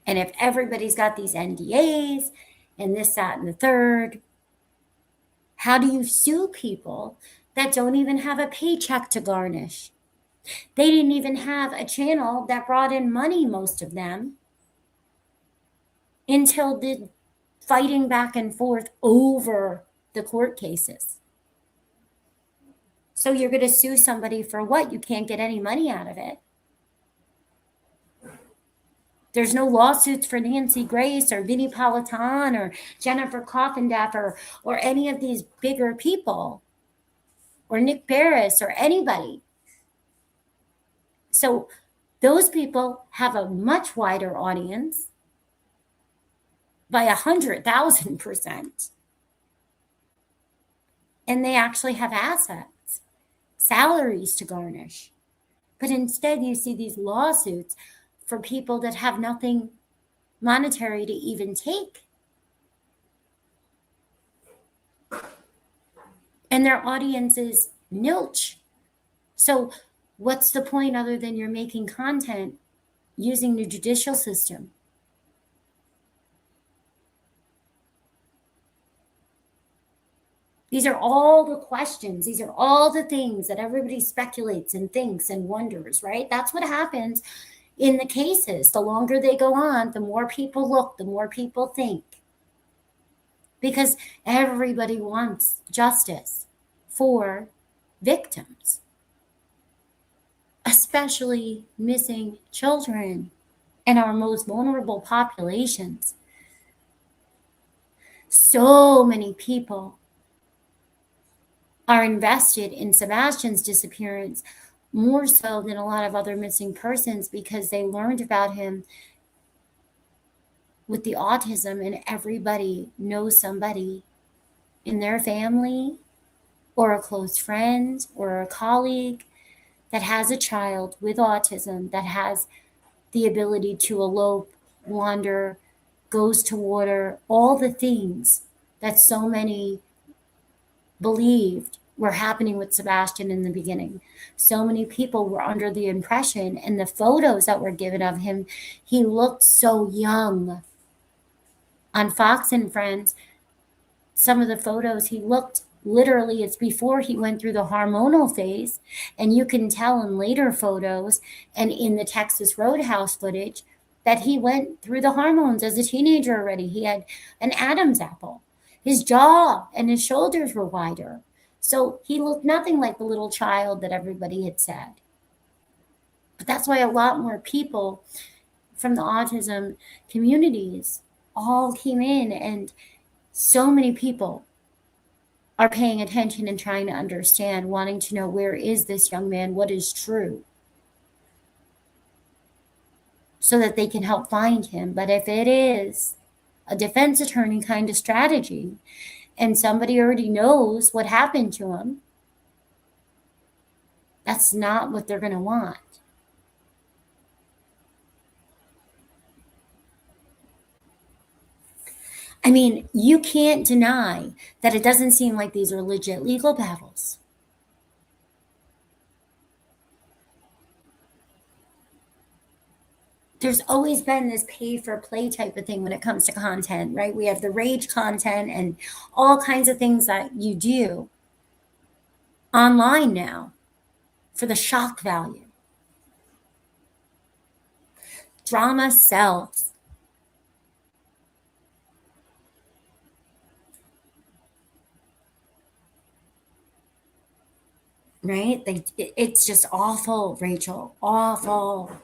And if everybody's got these NDAs and this, that, and the third, how do you sue people that don't even have a paycheck to garnish? They didn't even have a channel that brought in money, most of them, until the fighting back and forth over the court cases. So you're going to sue somebody for what? You can't get any money out of it. There's no lawsuits for Nancy Grace or Vinnie Politan or Jennifer Coffindaffer or any of these bigger people, or Nick Barris or anybody. So those people have a much wider audience by 100,000%. And they actually have assets, salaries to garnish. But instead you see these lawsuits for people that have nothing monetary to even take. And their audience is nilch. So what's the point other than you're making content using the judicial system? These are all the questions. These are all the things that everybody speculates and thinks and wonders, right? That's what happens in the cases. The longer they go on, the more people look, the more people think. Because everybody wants justice for victims, especially missing children and our most vulnerable populations. So many people are invested in Sebastian's disappearance more so than a lot of other missing persons because they learned about him with the autism, and everybody knows somebody in their family or a close friend or a colleague that has a child with autism that has the ability to elope, wander, goes to water, all the things that so many believed were happening with Sebastian in the beginning. So many people were under the impression, and the photos that were given of him, he looked so young. On Fox and Friends, some of the photos, he looked literally, it's before he went through the hormonal phase, and you can tell in later photos and in the Texas Roadhouse footage that he went through the hormones as a teenager already. He had an Adam's apple. His jaw and his shoulders were wider. So he looked nothing like the little child that everybody had said. But that's why a lot more people from the autism communities all came in, and so many people are paying attention and trying to understand, wanting to know, where is this young man? What is true? So that they can help find him. But if it is a defense attorney kind of strategy and somebody already knows what happened to him, that's not what they're going to want. I mean, you can't deny that it doesn't seem like these are legit legal battles. There's always been this pay for play type of thing when it comes to content, right? We have the rage content and all kinds of things that you do online now for the shock value. Drama sells. Right? It's just awful, Rachel. Awful.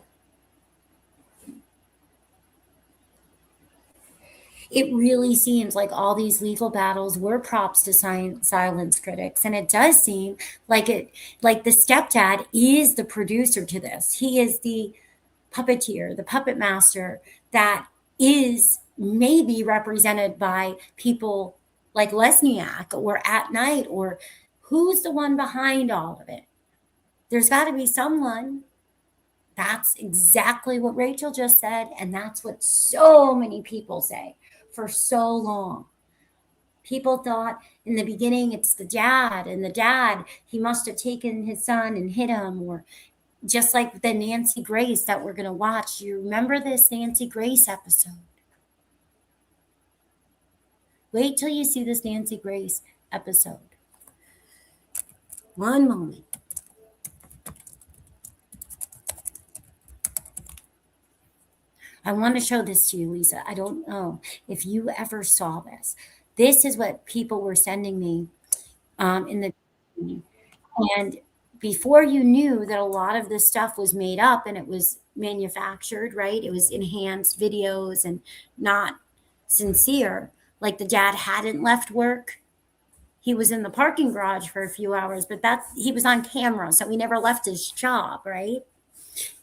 It really seems like all these legal battles were props to silence critics. And it does seem like the stepdad is the producer to this. He is the puppeteer, the puppet master that is maybe represented by people like Lesniak or At Night, or who's the one behind all of it? There's got to be someone. That's exactly what Rachel just said, and that's what so many people say for so long. People thought in the beginning it's the dad, and the dad, he must have taken his son and hit him, or just like the Nancy Grace that we're going to watch. You remember this Nancy Grace episode? Wait till you see this Nancy Grace episode. One moment. I want to show this to you, Lisa. I don't know if you ever saw this. This is what people were sending me in the beginning. And before you knew that a lot of this stuff was made up and it was manufactured, right? It was enhanced videos and not sincere. Like the dad hadn't left work. He was in the parking garage for a few hours, but he was on camera, so he never left his job, right?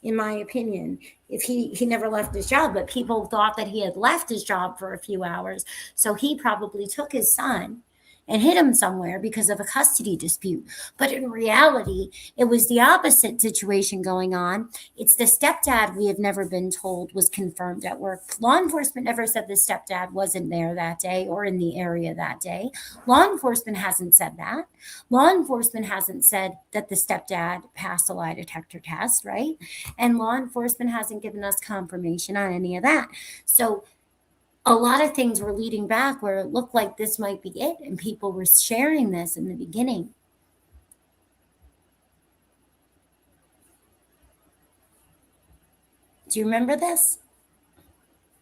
In my opinion, if he never left his job, but people thought that he had left his job for a few hours. So he probably took his son and hid him somewhere because of a custody dispute. But in reality, it was the opposite situation going on. It's the stepdad we have never been told was confirmed at work. Law enforcement never said the stepdad wasn't there that day or in the area that day. Law enforcement hasn't said that. Law enforcement hasn't said that the stepdad passed a lie detector test, right? And law enforcement hasn't given us confirmation on any of that. So a lot of things were leading back where it looked like this might be it, and people were sharing this in the beginning. Do you remember this?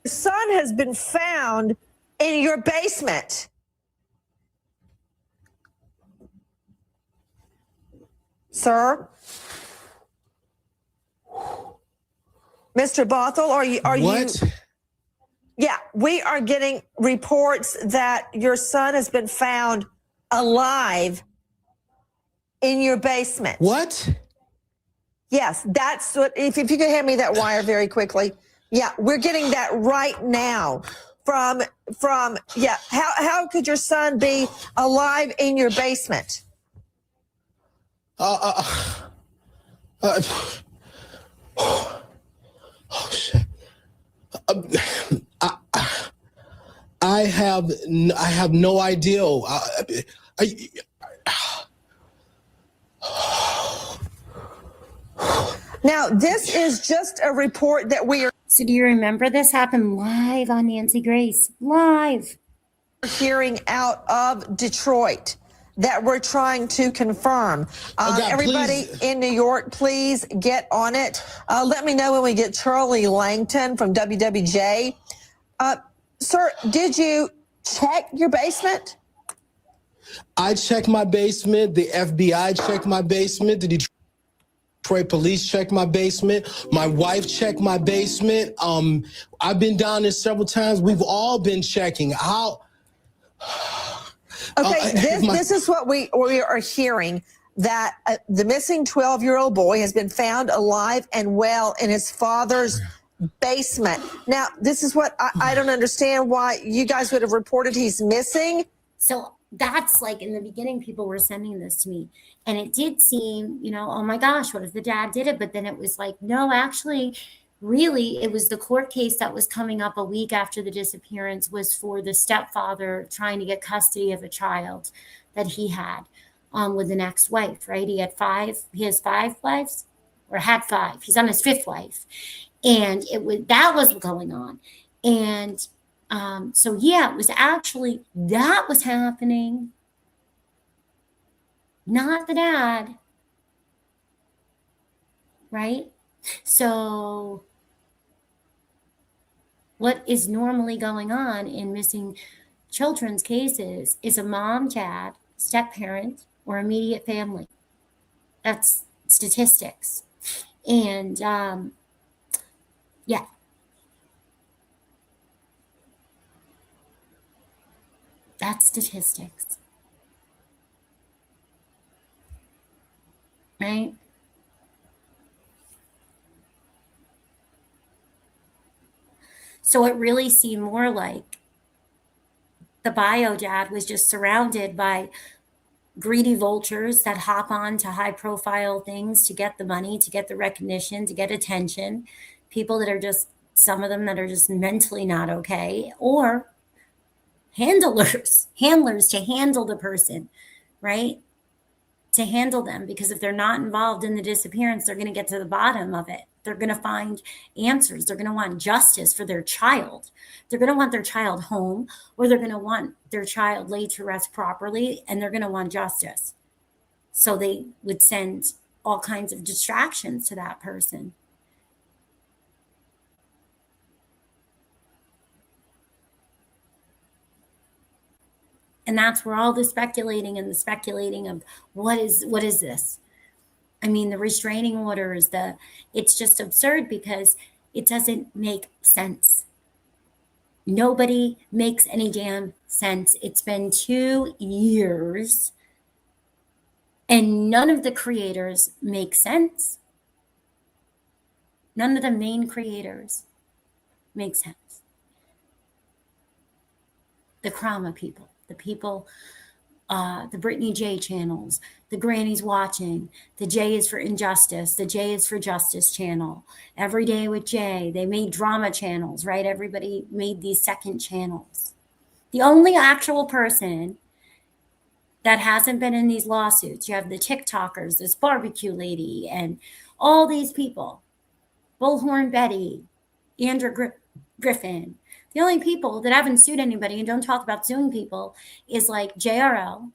The son has been found in your basement. Sir? Mr. Bothell, are you What? Yeah, we are getting reports that your son has been found alive in your basement. What? Yes, that's what, if you could hand me that wire very quickly. Yeah, we're getting that right now from yeah, how could your son be alive in your basement? Oh, shit. I have no idea. Now, this is just a report that we are So do you remember this happened live on Nancy Grace? Live. hearing out of Detroit that we're trying to confirm. God, Everybody please. in New York, please get on it. Let me know when we get Charlie Langton from WWJ. Sir, did you check your basement? I checked my basement. The FBI checked my basement. The Detroit police checked my basement. My wife checked my basement. I've been down there several times. We've all been checking. Okay, this is what we are hearing, that the missing 12-year-old boy has been found alive and well in his father's basement. Now, this is what I don't understand why you guys would have reported he's missing. So that's like in the beginning, people were sending this to me, and it did seem, oh my gosh, what if the dad did it? But then it was like, no, actually, really, it was the court case that was coming up a week after the disappearance was for the stepfather trying to get custody of a child that he had with an ex-wife, right? He has 5 wives, or had 5. He's on his 5th wife. And that was going on. And so, yeah, it was actually, that was happening. Not the dad. Right? So what is normally going on in missing children's cases is a mom, dad, step-parent, or immediate family. That's statistics. And yeah. That's statistics. Right? So it really seemed more like the bio dad was just surrounded by greedy vultures that hop on to high profile things to get the money, to get the recognition, to get attention. People that are just, some of them that are just mentally not okay, or handlers to handle the person, right? To handle them, because if they're not involved in the disappearance, they're going to get to the bottom of it. They're going to find answers. They're going to want justice for their child. They're going to want their child home, or they're going to want their child laid to rest properly, and they're going to want justice. So they would send all kinds of distractions to that person. And that's where all the speculating of what is this? I mean, the restraining orders, it's just absurd because it doesn't make sense. Nobody makes any damn sense. It's been 2 years and none of the creators make sense. None of the main creators make sense. The Krama people, the people the Brittany J channels, the Granny's Watching, the J is for Injustice, the J is for Justice channel, Every Day with J. They made drama channels, right? Everybody made these second channels. The only actual person that hasn't been in these lawsuits, you have the TikTokers, this barbecue lady, and all these people, Bullhorn Betty, Andra Griffin. The only people that haven't sued anybody and don't talk about suing people is like JRL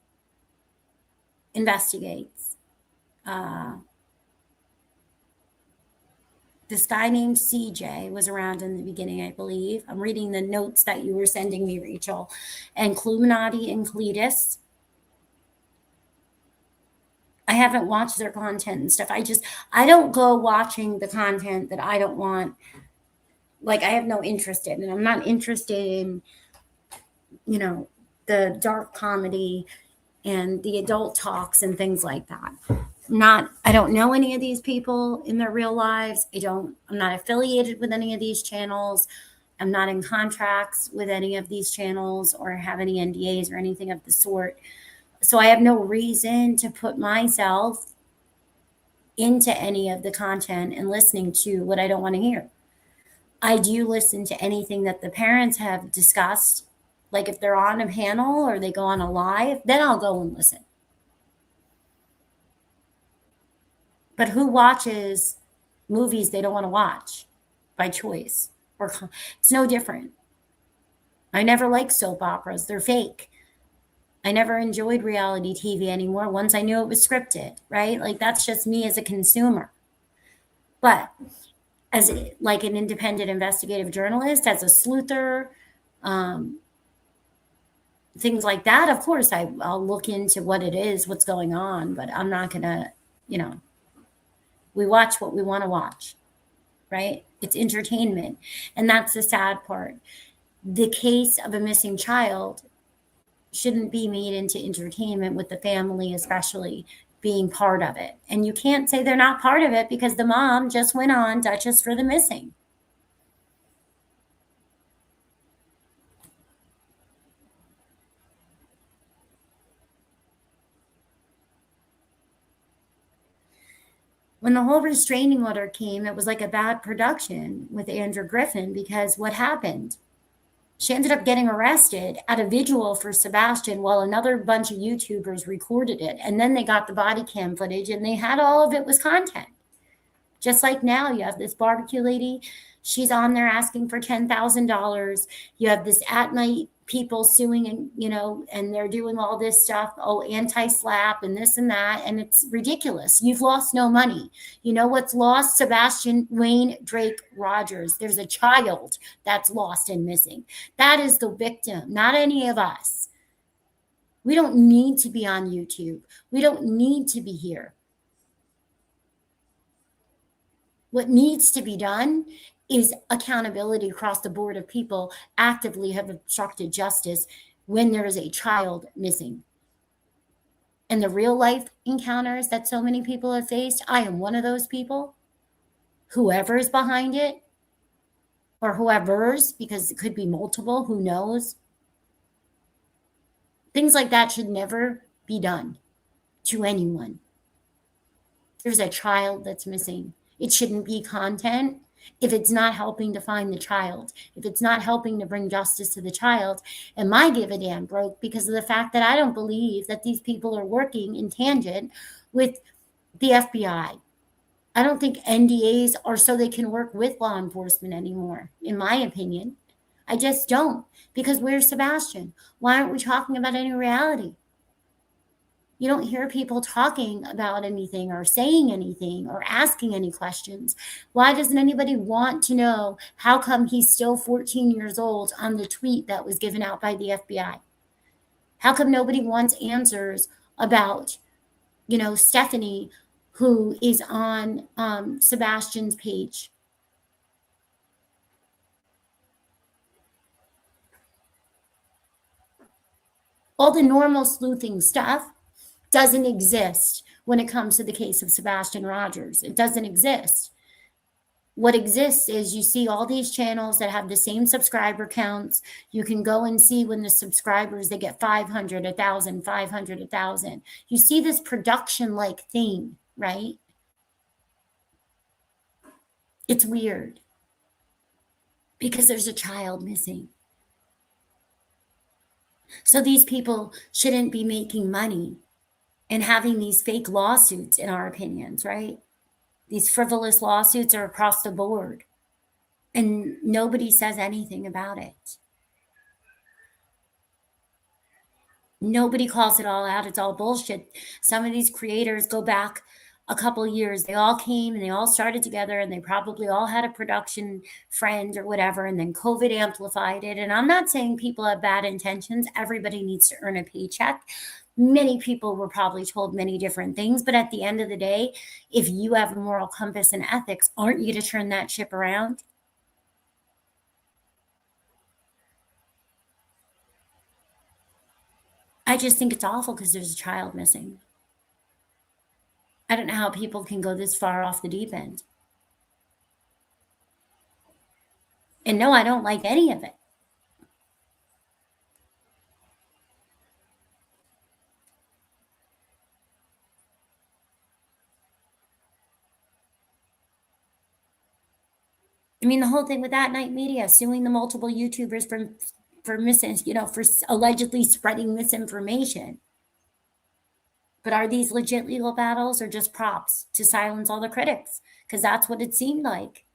investigates. This guy named CJ was around in the beginning, I believe. I'm reading the notes that you were sending me, Rachel. And Cluminati and Cletus. I haven't watched their content and stuff. I don't go watching the content that I don't want. Like, I have no interest in, and I'm not interested in, the dark comedy and the adult talks and things like that. I don't know any of these people in their real lives. I'm not affiliated with any of these channels. I'm not in contracts with any of these channels or have any NDAs or anything of the sort. So I have no reason to put myself into any of the content and listening to what I don't want to hear. I do listen to anything that the parents have discussed. Like if they're on a panel or they go on a live, then I'll go and listen. But who watches movies they don't want to watch by choice? It's no different. I never liked soap operas. They're fake. I never enjoyed reality TV anymore once I knew it was scripted, right? Like that's just me as a consumer. But as like an independent investigative journalist, as a sleuther, things like that, of course, I'll look into what it is, what's going on, but I'm not going to, we watch what we want to watch, right? It's entertainment. And that's the sad part. The case of a missing child shouldn't be made into entertainment with the family, especially being part of it. And you can't say they're not part of it because the mom just went on Duchess for the Missing. When the whole restraining order came, it was like a bad production with Andra Griffin because what happened? She ended up getting arrested at a vigil for Sebastian while another bunch of YouTubers recorded it. And then they got the body cam footage and they had all of it was content. Just like now, you have this barbecue lady. She's on there asking for $10,000. You have this at night people suing and, and they're doing all this stuff. Oh, anti-slap and this and that. And it's ridiculous. You've lost no money. You know what's lost? Sebastian, Wayne, Drake, Rogers. There's a child that's lost and missing. That is the victim, not any of us. We don't need to be on YouTube. We don't need to be here. What needs to be done is accountability across the board of people actively have obstructed justice when there is a child missing. And the real life encounters that so many people have faced, I am one of those people. Whoever is behind it, or whoever's, because it could be multiple, who knows? Things like that should never be done to anyone. There's a child that's missing. It shouldn't be content if it's not helping to find the child, if it's not helping to bring justice to the child. And my give a damn broke because of the fact that I don't believe that these people are working in tangent with the FBI. I don't think NDAs are so they can work with law enforcement anymore, in my opinion. I just don't. Because where's Sebastian? Why aren't we talking about any reality? You don't hear people talking about anything or saying anything or asking any questions. Why doesn't anybody want to know how come he's still 14 years old on the tweet that was given out by the FBI? How come nobody wants answers about, Stephanie, who is on Sebastian's page? All the normal sleuthing stuff doesn't exist when it comes to the case of Sebastian Rogers. It doesn't exist. what exists is you see all these channels that have the same subscriber counts. You can go and see when the subscribers, they get 500, 1,000, 500, 1,000. You see this production-like thing, right? It's weird because there's a child missing. So these people shouldn't be making money and having these fake lawsuits, in our opinions, right? These frivolous lawsuits are across the board, and nobody says anything about it. Nobody calls it all out. It's all bullshit. Some of these creators go back a couple of years. They all came and they all started together, and they probably all had a production friend or whatever, and then COVID amplified it. And I'm not saying people have bad intentions. Everybody needs to earn a paycheck. Many people were probably told many different things, but at the end of the day, if you have a moral compass and ethics, aren't you to turn that ship around? I just think it's awful because there's a child missing. I don't know how people can go this far off the deep end. And no, I don't like any of it. I mean, the whole thing with That Night Media suing the multiple YouTubers for for allegedly spreading misinformation. But are these legit legal battles or just props to silence all the critics? Because that's what it seemed like.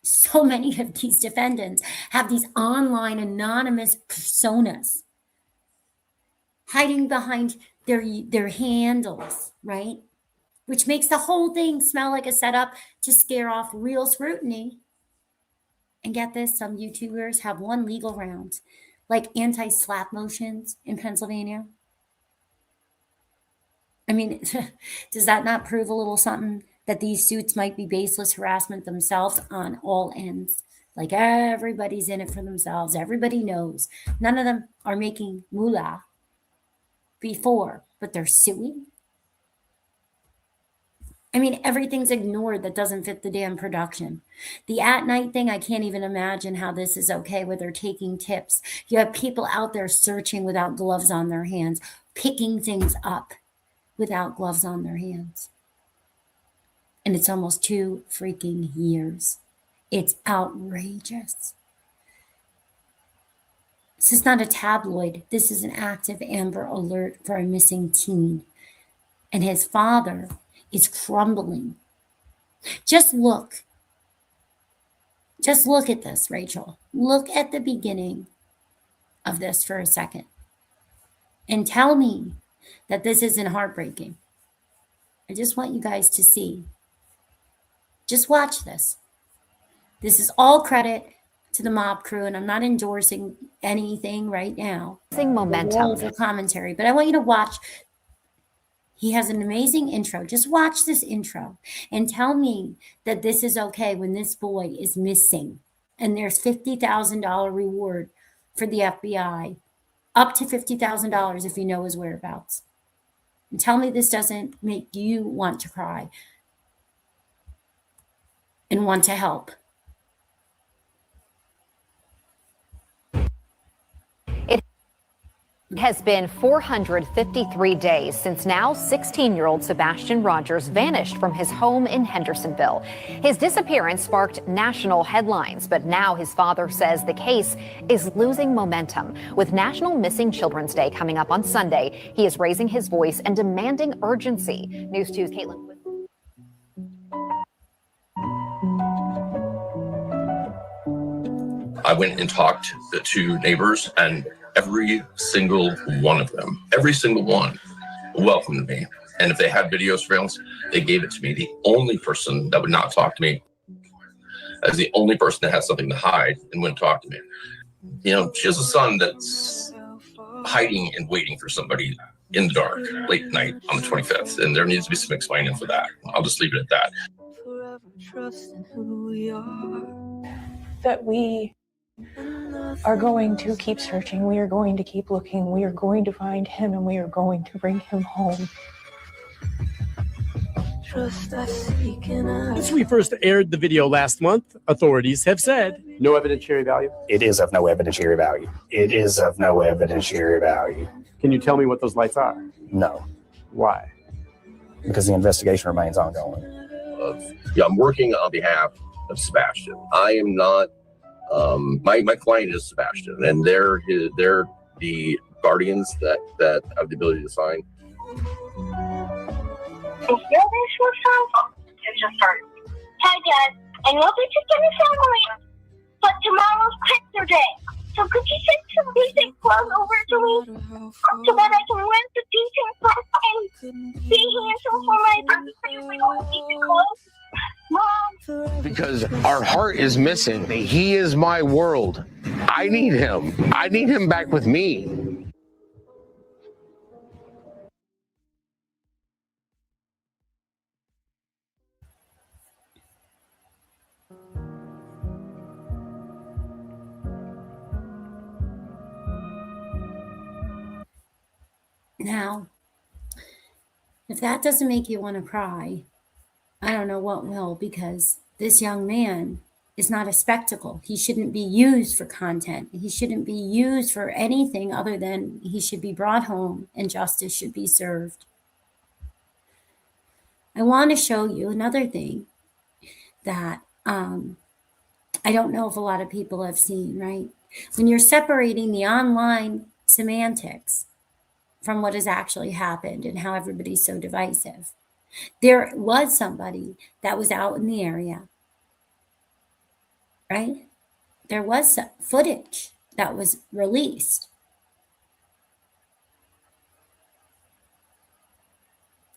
So many of these defendants have these online anonymous personas hiding behind their handles, right? Which makes the whole thing smell like a setup to scare off real scrutiny. And get this, some YouTubers have won legal rounds, like anti-slap motions in Pennsylvania. I mean, does that not prove a little something that these suits might be baseless harassment themselves on all ends? Like everybody's in it for themselves. Everybody knows. None of them are making moolah before, but they're suing. I mean, everything's ignored that doesn't fit the damn production. The at night thing, I can't even imagine how this is okay where they're taking tips. You have people out there searching without gloves on their hands, picking things up without gloves on their hands. And it's almost 2 freaking years. It's outrageous. This is not a tabloid. This is an active Amber Alert for a missing teen. And his father is crumbling. Just look at this, Rachel. Look at the beginning of this for a second. And tell me that this isn't heartbreaking. I just want you guys to see. Just watch this. This is all credit to the mob crew, and I'm not endorsing anything right now. Momentum. For commentary, but I want you to watch. He has an amazing intro. Just watch this intro and tell me that this is okay when this boy is missing and there's $50,000 reward for the FBI, up to $50,000 if you know his whereabouts. And tell me this doesn't make you want to cry and want to help. It has been 453 days since now 16-year-old Sebastian Rogers vanished from his home in Hendersonville. His disappearance sparked national headlines, but now his father says the case is losing momentum. With National Missing Children's Day coming up on Sunday, he is raising his voice and demanding urgency. News 2's Caitlin. I went and talked to neighbors, and every single one of them, every single one welcomed me. And if they had video surveillance, they gave it to me. The only person that would not talk to me as the only person that had something to hide and wouldn't talk to me. You know, she has a son that's hiding and waiting for somebody in the dark, late night on the 25th. And there needs to be some explaining for that. I'll just leave it at that. Forever trusting who we are. That we are going to keep searching. We are going to keep looking. We are going to find him, and we are going to bring him home. Since we first aired the video last month, authorities have said no evidentiary value. It is of no evidentiary value. It is of no evidentiary value. Can you tell me what those lights are? No. Why? Because the investigation remains ongoing. I'm working on behalf of Sebastian. I am not. My client is Sebastian, and they're the guardians that have the ability to sign. To hear this was time, it just started. Hi, Dad. I know that you're going to family, but tomorrow's picture day. So could you send some basic clothes over to me so that I can rent the decent clothes and be handsome for my decent clothes? Mom. Because our heart is missing. He is my world. I need him. I need him back with me. Now, if that doesn't make you want to cry, I don't know what will, because this young man is not a spectacle. He shouldn't be used for content. He shouldn't be used for anything other than he should be brought home and justice should be served. I want to show you another thing that I don't know if a lot of people have seen, right? When you're separating the online semantics from what has actually happened and how everybody's so divisive. There was somebody that was out in the area, right? There was some footage that was released.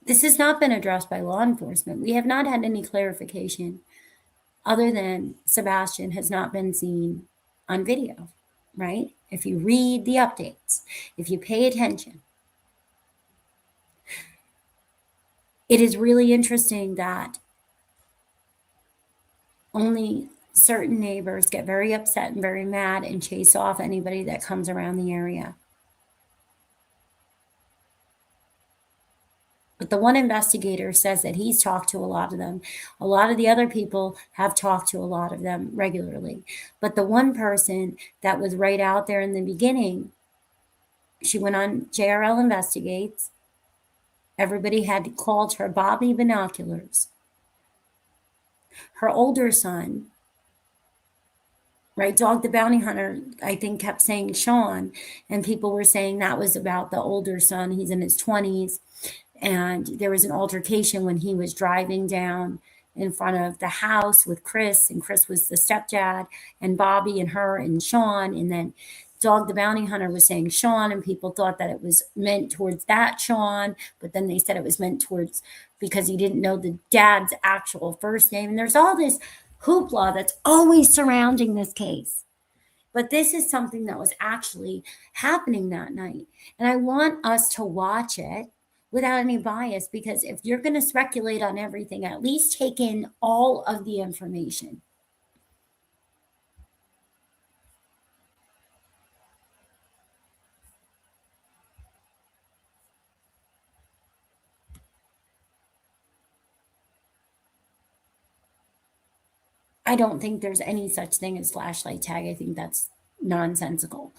This has not been addressed by law enforcement. We have not had any clarification other than Sebastian has not been seen on video, right? If you read the updates, if you pay attention, it is really interesting that only certain neighbors get very upset and very mad and chase off anybody that comes around the area. But the one investigator says that he's talked to a lot of them. A lot of the other people have talked to a lot of them regularly. But the one person that was right out there in the beginning, she went on JRL Investigates. Everybody had called her Bobby Binoculars. Her older son, right, Dog the Bounty Hunter, I think kept saying Sean, and people were saying that was about the older son. He's in his 20s, and there was an altercation when he was driving down in front of the house with Chris, and Chris was the stepdad, and Bobby and her and Sean, and then Dog the Bounty Hunter was saying Sean, and people thought that it was meant towards that Sean, but then they said it was meant towards because he didn't know the dad's actual first name. And there's all this hoopla that's always surrounding this case. But this is something that was actually happening that night. And I want us to watch it without any bias, because if you're going to speculate on everything, at least take in all of the information. I don't think there's any such thing as flashlight tag. I think that's nonsensical.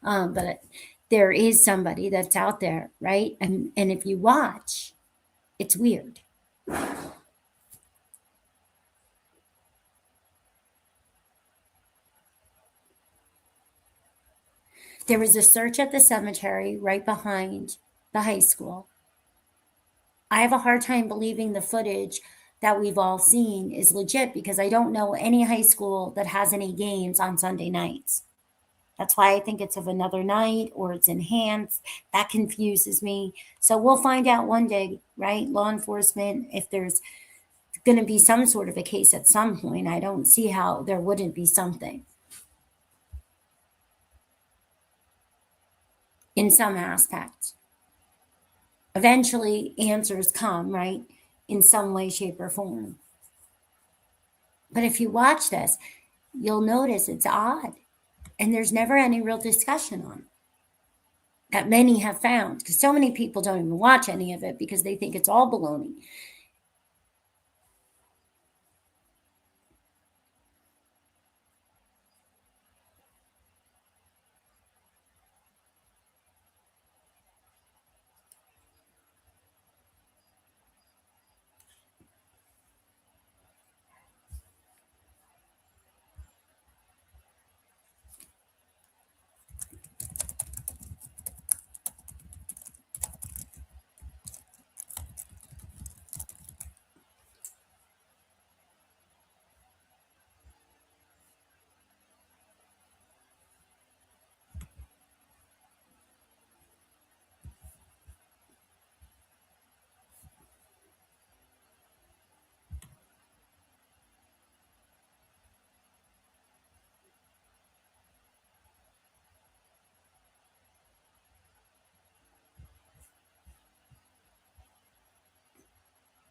But there is somebody that's out there, right? And if you watch, it's weird. There was a search at the cemetery right behind the high school. I have a hard time believing the footage that we've all seen is legit, because I don't know any high school that has any games on Sunday nights. That's why I think it's of another night or it's enhanced. That confuses me. So we'll find out one day, right? Law enforcement, if there's going to be some sort of a case at some point. I don't see how there wouldn't be something in some aspect. Eventually answers come, right? In some way, shape, or form. But if you watch this, you'll notice it's odd. And there's never any real discussion on it that many have found, because so many people don't even watch any of it because they think it's all baloney.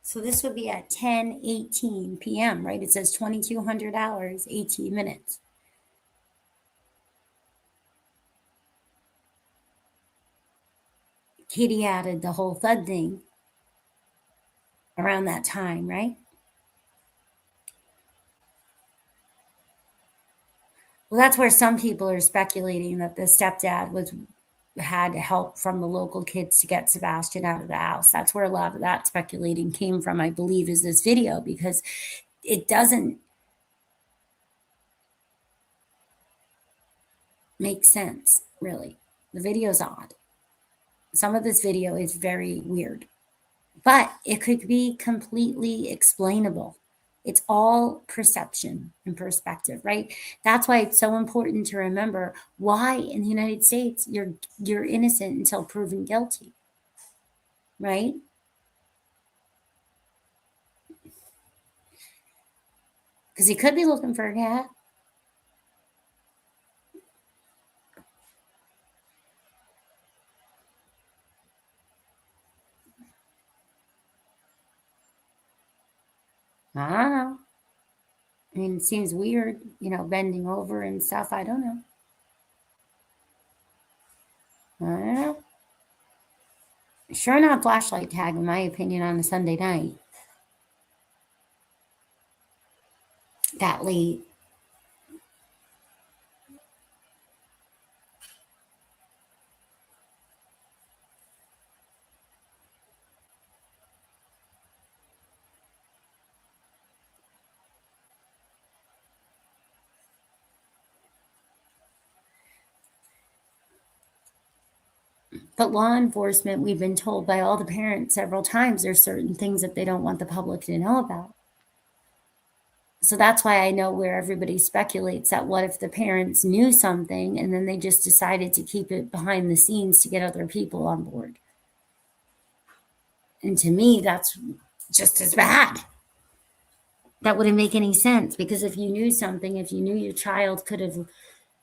So this would be at 10:18 p.m., right? It says 2,200 hours, 18 minutes. Katie added the whole thud thing around that time, right? Well, that's where some people are speculating that the stepdad had help from the local kids to get Sebastian out of the house. That's where a lot of that speculating came from, I believe, is this video, because it doesn't make sense, really. The video's odd. Some of this video is very weird, but it could be completely explainable. It's all perception and perspective, right? That's why it's so important to remember why in the United States you're innocent until proven guilty, right? Because he could be looking for a cat. I don't know. I mean, it seems weird, bending over and stuff. I don't know. I don't know. Sure not flashlight tag, in my opinion, on a Sunday night. That late. But law enforcement, we've been told by all the parents several times, there's certain things that they don't want the public to know about. So that's why I know where everybody speculates that what if the parents knew something and then they just decided to keep it behind the scenes to get other people on board. And to me, that's just as bad. That wouldn't make any sense, because if you knew something, if you knew your child could have,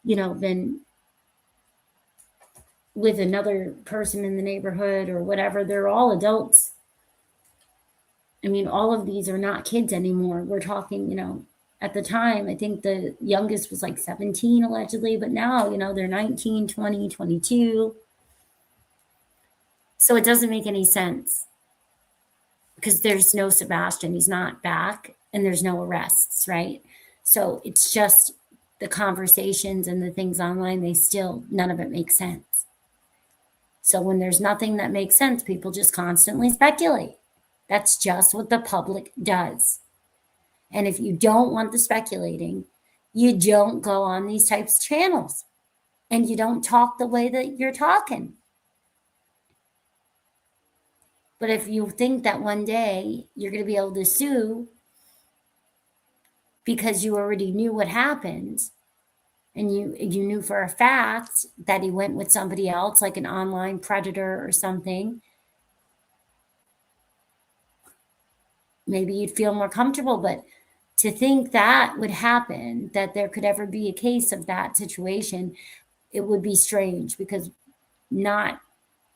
been with another person in the neighborhood or whatever, they're all adults. I mean, all of these are not kids anymore. We're talking, at the time, I think the youngest was like 17 allegedly, but now, they're 19, 20, 22. So it doesn't make any sense, because there's no Sebastian. He's not back, and there's no arrests, right? So it's just the conversations and the things online, none of it makes sense. So when there's nothing that makes sense, people just constantly speculate. That's just what the public does. And if you don't want the speculating, you don't go on these types of channels, and you don't talk the way that you're talking. But if you think that one day you're going to be able to sue because you already knew what happened, and you knew for a fact that he went with somebody else, like an online predator or something, maybe you'd feel more comfortable. But to think that would happen, that there could ever be a case of that situation, it would be strange, because not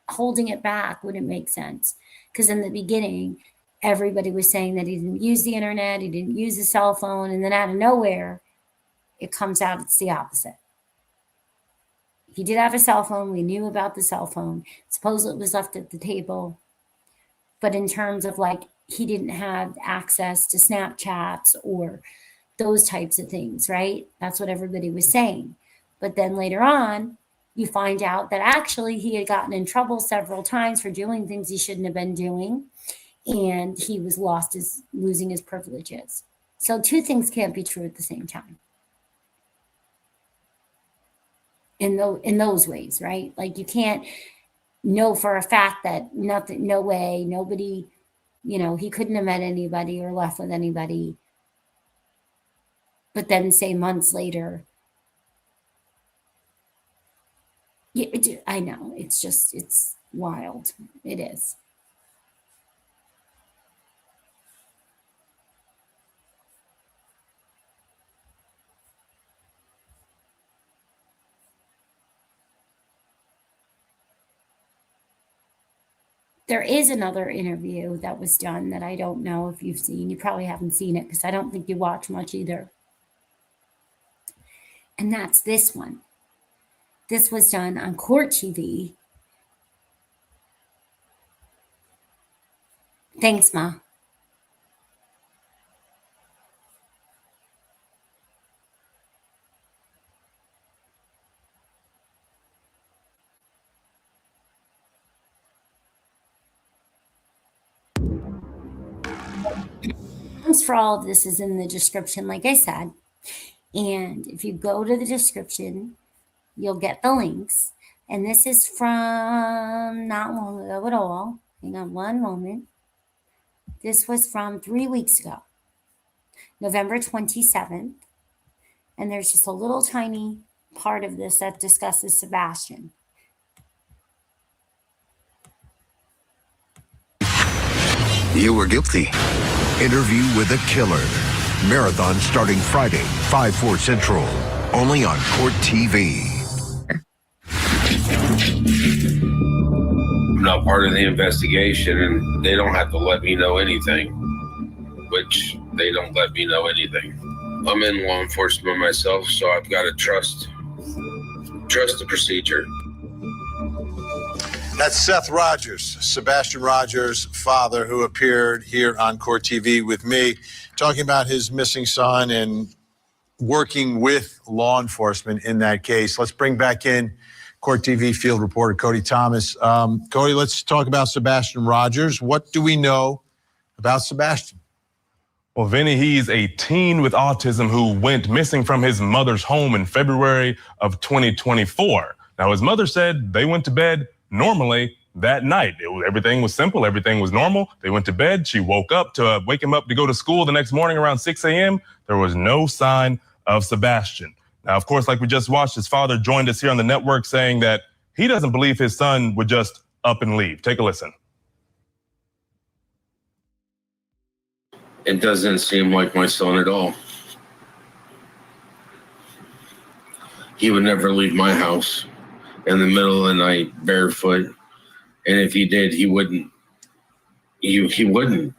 holding it back wouldn't make sense. Because in the beginning, everybody was saying that he didn't use the internet, he didn't use a cell phone, and then out of nowhere, it comes out it's the opposite. he did have a cell phone. We knew about the cell phone. Supposedly it was left at the table. But in terms of like, he didn't have access to Snapchats or those types of things, right? That's what everybody was saying. But then later on, you find out that actually he had gotten in trouble several times for doing things he shouldn't have been doing. And he was losing his privileges. So two things can't be true at the same time. In those ways, right? Like you can't know for a fact that nothing, no way, nobody, he couldn't have met anybody or left with anybody. But then say months later, yeah, I know, it's wild. It is. There is another interview that was done that I don't know if you've seen. You probably haven't seen it because I don't think you watch much either. And that's this one. This was done on Court TV. Thanks, Ma. For all of this is in the description, like I said. And if you go to the description, you'll get the links. And this is from not long ago at all. Hang on one moment. This was from 3 weeks ago, November 27th. And there's just a little tiny part of this that discusses Sebastian. You were guilty. Interview with a Killer. Marathon starting Friday, 5/4 Central. Only on Court TV. I'm not part of the investigation, and they don't have to let me know anything. Which they don't let me know anything. I'm in law enforcement myself, so I've got to trust the procedure. That's Seth Rogers, Sebastian Rogers' father, who appeared here on Court TV with me, talking about his missing son and working with law enforcement in that case. Let's bring back in Court TV field reporter Cody Thomas. Cody, let's talk about Sebastian Rogers. What do we know about Sebastian? Well, Vinny, he's a teen with autism who went missing from his mother's home in February of 2024. Now, his mother said they went to bed normally that night. Everything was simple. Everything was normal. They went to bed. She woke up to wake him up to go to school the next morning around 6 a.m. There was no sign of Sebastian. Now, of course, like we just watched, his father joined us here on the network saying that he doesn't believe his son would just up and leave. Take a listen. It doesn't seem like my son at all. He would never leave my house in the middle of the night barefoot. And if he did, he wouldn't. He wouldn't.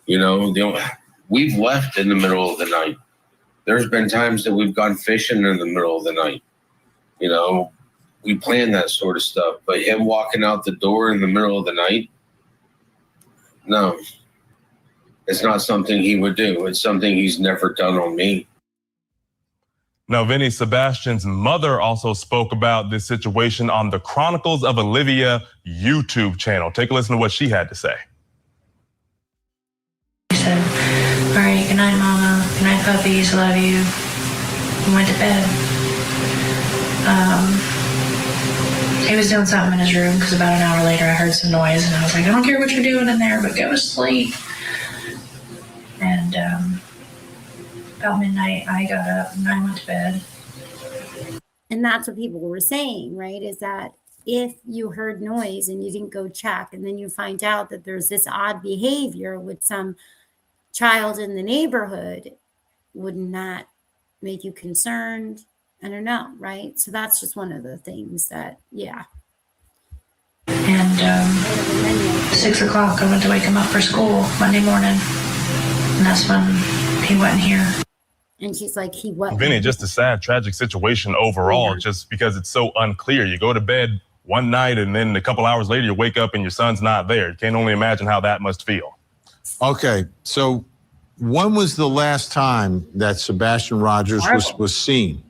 We've left in the middle of the night. There's been times that we've gone fishing in the middle of the night. We plan that sort of stuff. But him walking out the door in the middle of the night, no. It's not something he would do. It's something he's never done on me. Now, Vinny, Sebastian's mother also spoke about this situation on the Chronicles of Olivia YouTube channel. Take a listen to what she had to say. He said, all right, good night, Mama. Good night, puppies. Love you. And went to bed. He was doing something in his room because about an hour later I heard some noise and I was like, I don't care what you're doing in there, but go to sleep. And about midnight, I got up and I went to bed. And that's what people were saying, right? Is that if you heard noise and you didn't go check, and then you find out that there's this odd behavior with some child in the neighborhood, wouldn't that make you concerned? I don't know, right? So that's just one of the things that, yeah. And 6 o'clock, I went to wake him up for school Monday morning. And that's when he wasn't here. And she's like, he what? Vinny, just a sad, tragic situation overall, just because it's so unclear. You go to bed one night and then a couple hours later you wake up and your son's not there. You can only imagine how that must feel. Okay, so when was the last time that Sebastian Rogers was seen?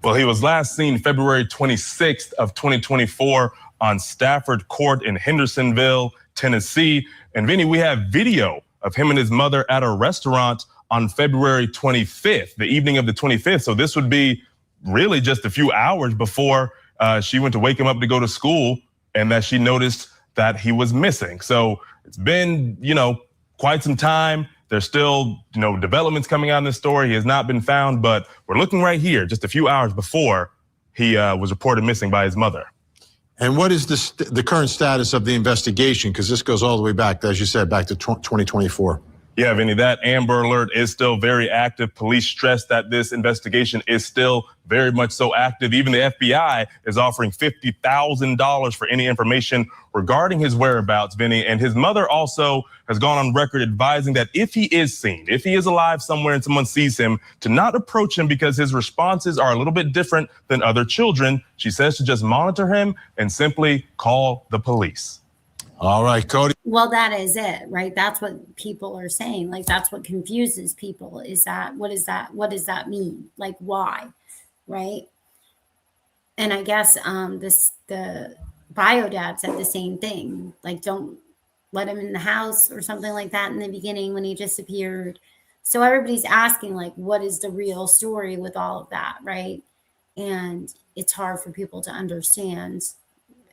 Well, he was last seen February 26th of 2024 on Stafford Court in Hendersonville, Tennessee. And Vinny, we have video of him and his mother at a restaurant on February 25th, the evening of the 25th. So this would be really just a few hours before she went to wake him up to go to school, and that she noticed that he was missing. So it's been, quite some time. There's still, developments coming out in this story. He has not been found, but we're looking right here, just a few hours before he was reported missing by his mother. And what is the current status of the investigation? Because this goes all the way back, as you said, back to 2024. Yeah, Vinny, that Amber Alert is still very active. Police stress that this investigation is still very much so active. Even the FBI is offering $50,000 for any information regarding his whereabouts, Vinny. And his mother also has gone on record advising that if he is seen, if he is alive somewhere and someone sees him, to not approach him because his responses are a little bit different than other children. She says to just monitor him and simply call the police. All right, Cody. Well, that is it, right? That's what people are saying. Like, that's what confuses people, is that, what does that mean? Like, why, right? And I guess the bio dad said the same thing. Like, don't let him in the house or something like that in the beginning when he disappeared. So everybody's asking, like, what is the real story with all of that, right? And it's hard for people to understand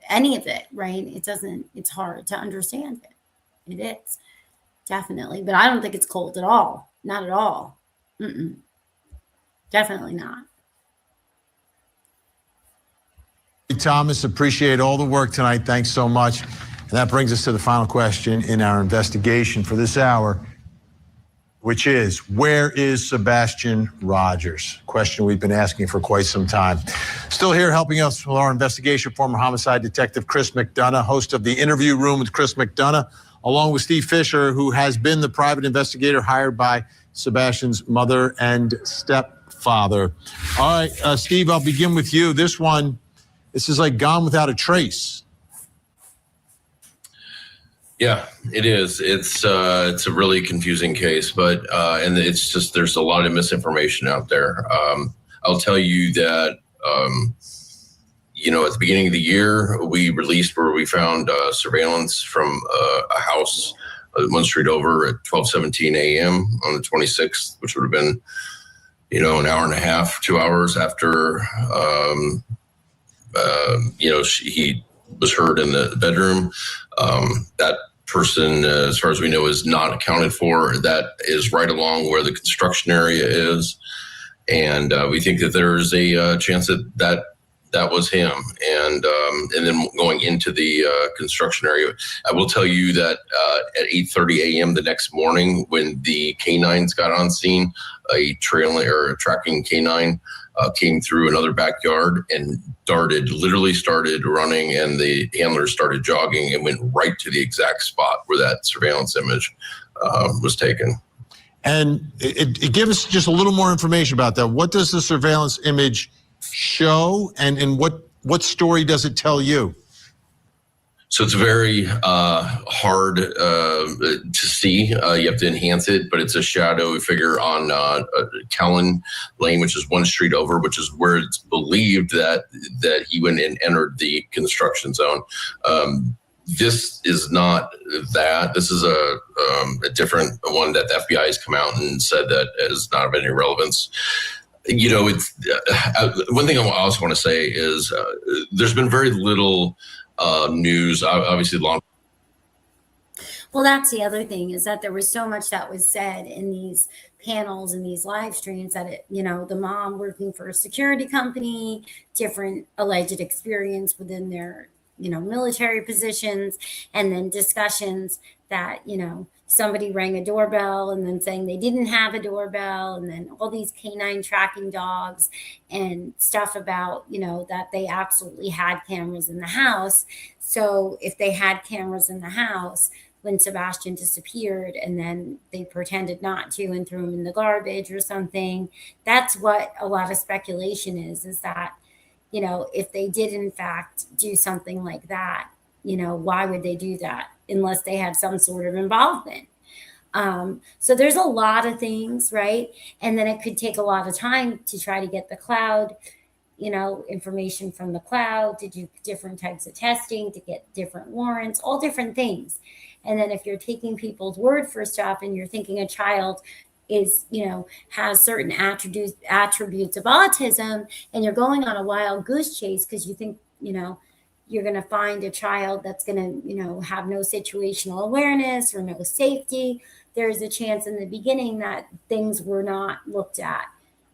any of it, right? It's hard to understand it. It is, definitely. But I don't think it's cold at all. Not at all. Definitely not. Thomas, appreciate all the work tonight. Thanks so much. And that brings us to the final question in our investigation for this hour, which is, where is Sebastian Rogers? Question we've been asking for quite some time. Still here helping us with our investigation, former homicide detective Chris McDonough, host of the Interview Room with Chris McDonough, along with Steve Fisher, who has been the private investigator hired by Sebastian's mother and stepfather. All right, Steve, I'll begin with you. This is like Gone Without a Trace. Yeah, it is. It's a really confusing case, but and it's just, there's a lot of misinformation out there. I'll tell you that at the beginning of the year, we released where we found surveillance from a house one street over at 12:17 a.m. on the 26th, which would have been an hour and a half, 2 hours after he was heard in the bedroom. That person, as far as we know, is not accounted for. That is right along where the construction area is. And we think that there's a chance that was him. And then going into the construction area, I will tell you that at 8:30 a.m. the next morning, when the canines got on scene, a tracking canine came through another backyard and literally started running, and the handlers started jogging and went right to the exact spot where that surveillance image was taken. And it gives us just a little more information about that. What does the surveillance image show, and what story does it tell you? So it's very hard to see. You have to enhance it, but it's a shadow figure on Callan Lane, which is one street over, which is where it's believed that he went and entered the construction zone. This is not that. This is a different one that the FBI has come out and said that is not of any relevance. It's one thing I also want to say is there's been very little news, obviously long. Well, that's the other thing, is that there was so much that was said in these panels and these live streams that the mom working for a security company, different alleged experience within their military positions, and then discussions that somebody rang a doorbell and then saying they didn't have a doorbell, and then all these canine tracking dogs and stuff about, that they absolutely had cameras in the house. So if they had cameras in the house, when Sebastian disappeared and then they pretended not to and threw him in the garbage or something. That's what a lot of speculation is that, you know, if they did in fact do something like that, you know, why would they do that unless they had some sort of involvement? So there's a lot of things, right? And then it could take a lot of time to try to get the cloud, you know, information from the cloud, to do different types of testing, to get different warrants, all different things. And then if you're taking people's word for stuff and you're thinking a child is, you know, has certain attributes of autism, and you're going on a wild goose chase because you think, you know, you're going to find a child that's going to, you know, have no situational awareness or no safety, there's a chance in the beginning that things were not looked at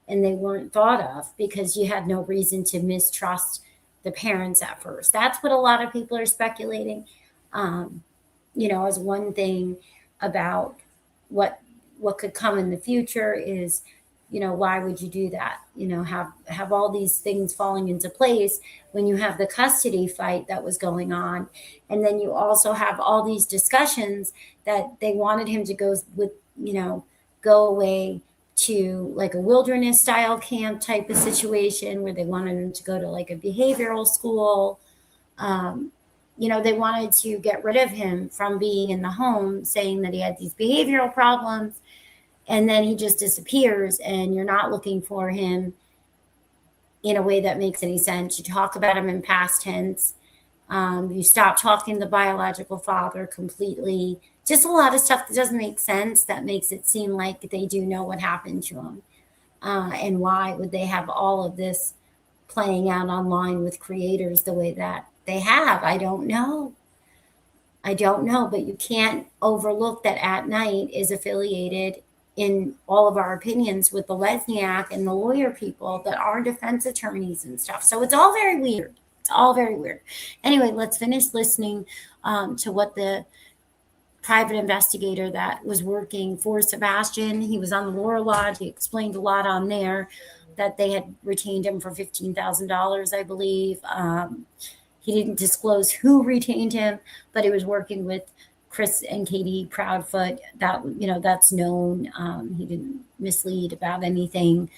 and they weren't thought of because you had no reason to mistrust the parents at first. That's what a lot of people are speculating, you know, as one thing about what could come in the future is, you know, why would you do that? You know, have all these things falling into place when you have the custody fight that was going on. And then you also have all these discussions that they wanted him to go with, you know, go away to like a wilderness style camp type of situation where they wanted him to go to like a behavioral school. You know, they wanted to get rid of him from being in the home, saying that he had these behavioral problems. And then he just disappears and you're not looking for him in a way that makes any sense. You talk about him in past tense. You stop talking to the biological father completely. Just a lot of stuff that doesn't make sense, that makes it seem like they do know what happened to him. And why would they have all of this playing out online with creators the way that they have? I don't know. But you can't overlook that At Night is affiliated in all of our opinions with the Lesniak and the lawyer people that are defense attorneys and stuff. So it's all very weird. Anyway, let's finish listening to what the private investigator that was working for Sebastian, he was on the Laura Lodge. He explained a lot on there that they had retained him for $15,000, I believe. He didn't disclose who retained him, but he was working with Chris and Katie Proudfoot. That, you know, that's known. He didn't mislead about anything.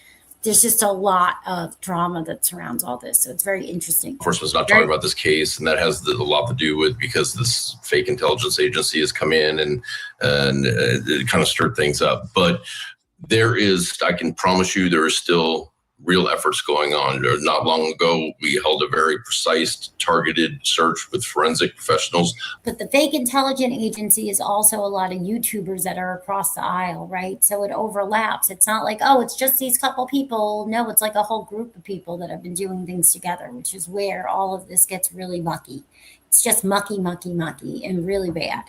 There's just a lot of drama that surrounds all this. So it's very interesting. Of course, was not talking about this case, and that has a lot to do with because this fake intelligence agency has come in and it kind of stirred things up. But there is, I can promise you, there is still real efforts going on. Not long ago, we held a very precise, targeted search with forensic professionals. But the fake intelligence agency is also a lot of YouTubers that are across the aisle, right? So it overlaps. It's not like, oh, it's just these couple people. No, it's like a whole group of people that have been doing things together, which is where all of this gets really mucky. It's just mucky, and really bad.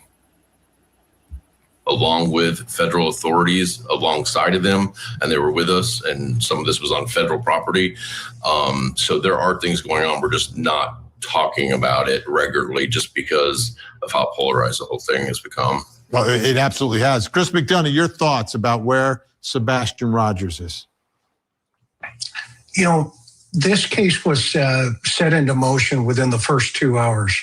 Along with federal authorities alongside of them, and they were with us, and some of this was on federal property. So there are things going on. We're just not talking about it regularly just because of how polarized the whole thing has become. Well, it absolutely has. Chris McDonough, your thoughts about where Sebastian Rogers is? You know, this case was set into motion within the first 2 hours.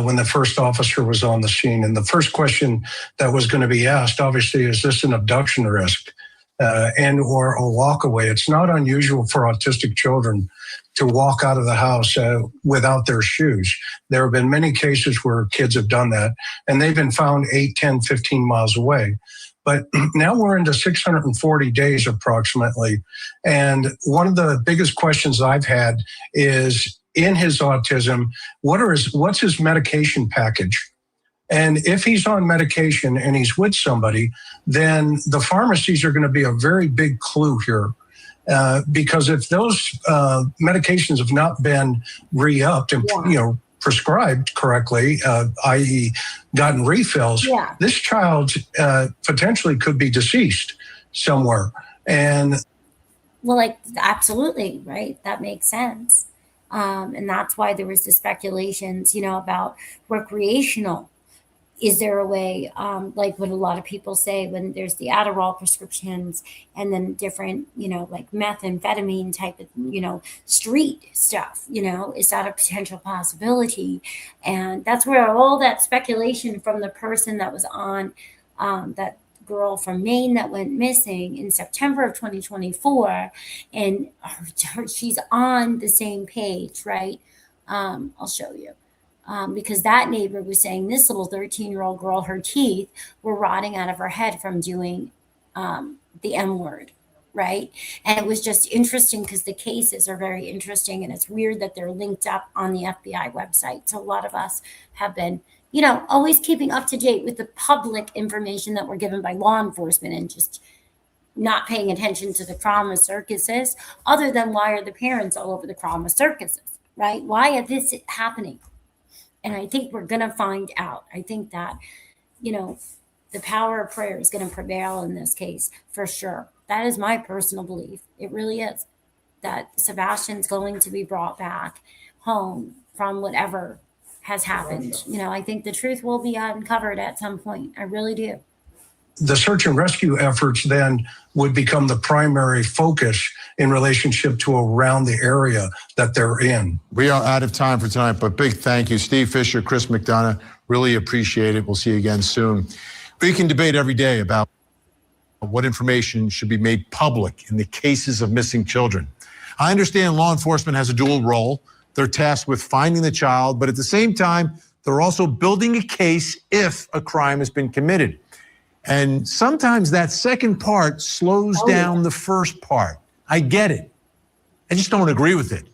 When the first officer was on the scene. And the first question that was going to be asked, obviously, is this an abduction risk and or a walk away? It's not unusual for autistic children to walk out of the house without their shoes. There have been many cases where kids have done that, and they've been found 8, 10, 15 miles away. But now we're into 640 days approximately. And one of the biggest questions I've had is, in his autism, what's his medication package? And if he's on medication and he's with somebody, then the pharmacies are going to be a very big clue here. Because if those medications have not been re-upped and prescribed correctly, i.e. gotten refills, this child potentially could be deceased somewhere. And well, like, absolutely, right? That makes sense. And that's why there was the speculations, about recreational is there a way, like what a lot of people say when there's the Adderall prescriptions and then different, like methamphetamine type of, street stuff, is that a potential possibility? And that's where all that speculation from the person that was on that girl from Maine that went missing in September of 2024, and she's on the same page, right? I'll show you. Because that neighbor was saying this little 13-year-old girl, her teeth were rotting out of her head from doing the M word, right? And it was just interesting because the cases are very interesting, and it's weird that they're linked up on the FBI website. So a lot of us have been, always keeping up to date with the public information that we're given by law enforcement and just not paying attention to the trauma circuses, other than why are the parents all over the trauma circuses, right? Why is this happening? And I think we're going to find out. I think that, the power of prayer is going to prevail in this case for sure. That is my personal belief. It really is, that Sebastian's going to be brought back home from whatever has happened. I think the truth will be uncovered at some point. I really do. The search and rescue efforts then would become the primary focus in relationship to around the area that they're in. We are out of time for tonight, but big thank you. Steve Fisher, Chris McDonough, really appreciate it. We'll see you again soon. We can debate every day about what information should be made public in the cases of missing children. I understand law enforcement has a dual role. They're tasked with finding the child, but at the same time, they're also building a case if a crime has been committed. And sometimes that second part slows down the first part. I get it. I just don't agree with it.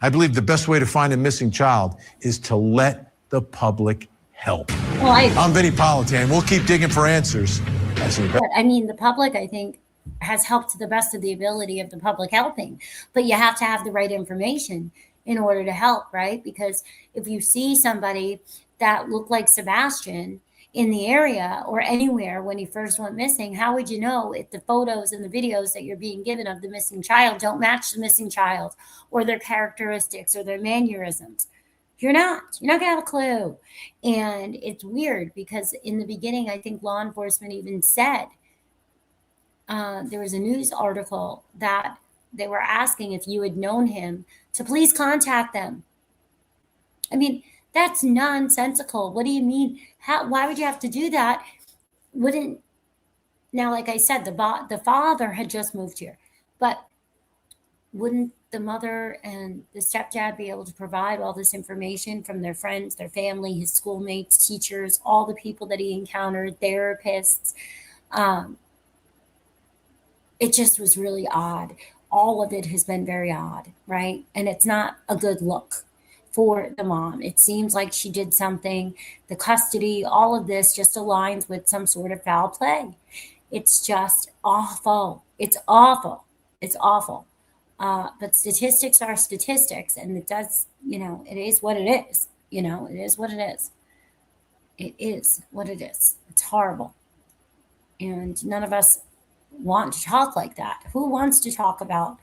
I believe the best way to find a missing child is to let the public help. Well, I'm Vinny Politan. We'll keep digging for answers. The public, I think, has helped to the best of the ability of the public helping. But you have to have the right information in order to help, right? Because if you see somebody that looked like Sebastian in the area or anywhere when he first went missing, how would you know if the photos and the videos that you're being given of the missing child don't match the missing child or their characteristics or their mannerisms? You're not gonna have a clue. And it's weird because in the beginning, I think law enforcement even said, there was a news article that they were asking if you had known him to please contact them. I mean, that's nonsensical. What do you mean? Why would you have to do that? Now, like I said, the father had just moved here, but wouldn't the mother and the stepdad be able to provide all this information from their friends, their family, his schoolmates, teachers, all the people that he encountered, therapists? It just was really odd. All of it has been very odd, right? And it's not a good look for the mom. It seems like she did something. The custody, all of this just aligns with some sort of foul play. It's just awful. It's awful. It's awful. But statistics are statistics, and it does, it is what it is. It is what it is. It is what it is. It's horrible. And none of us want to talk like that. Who wants to talk about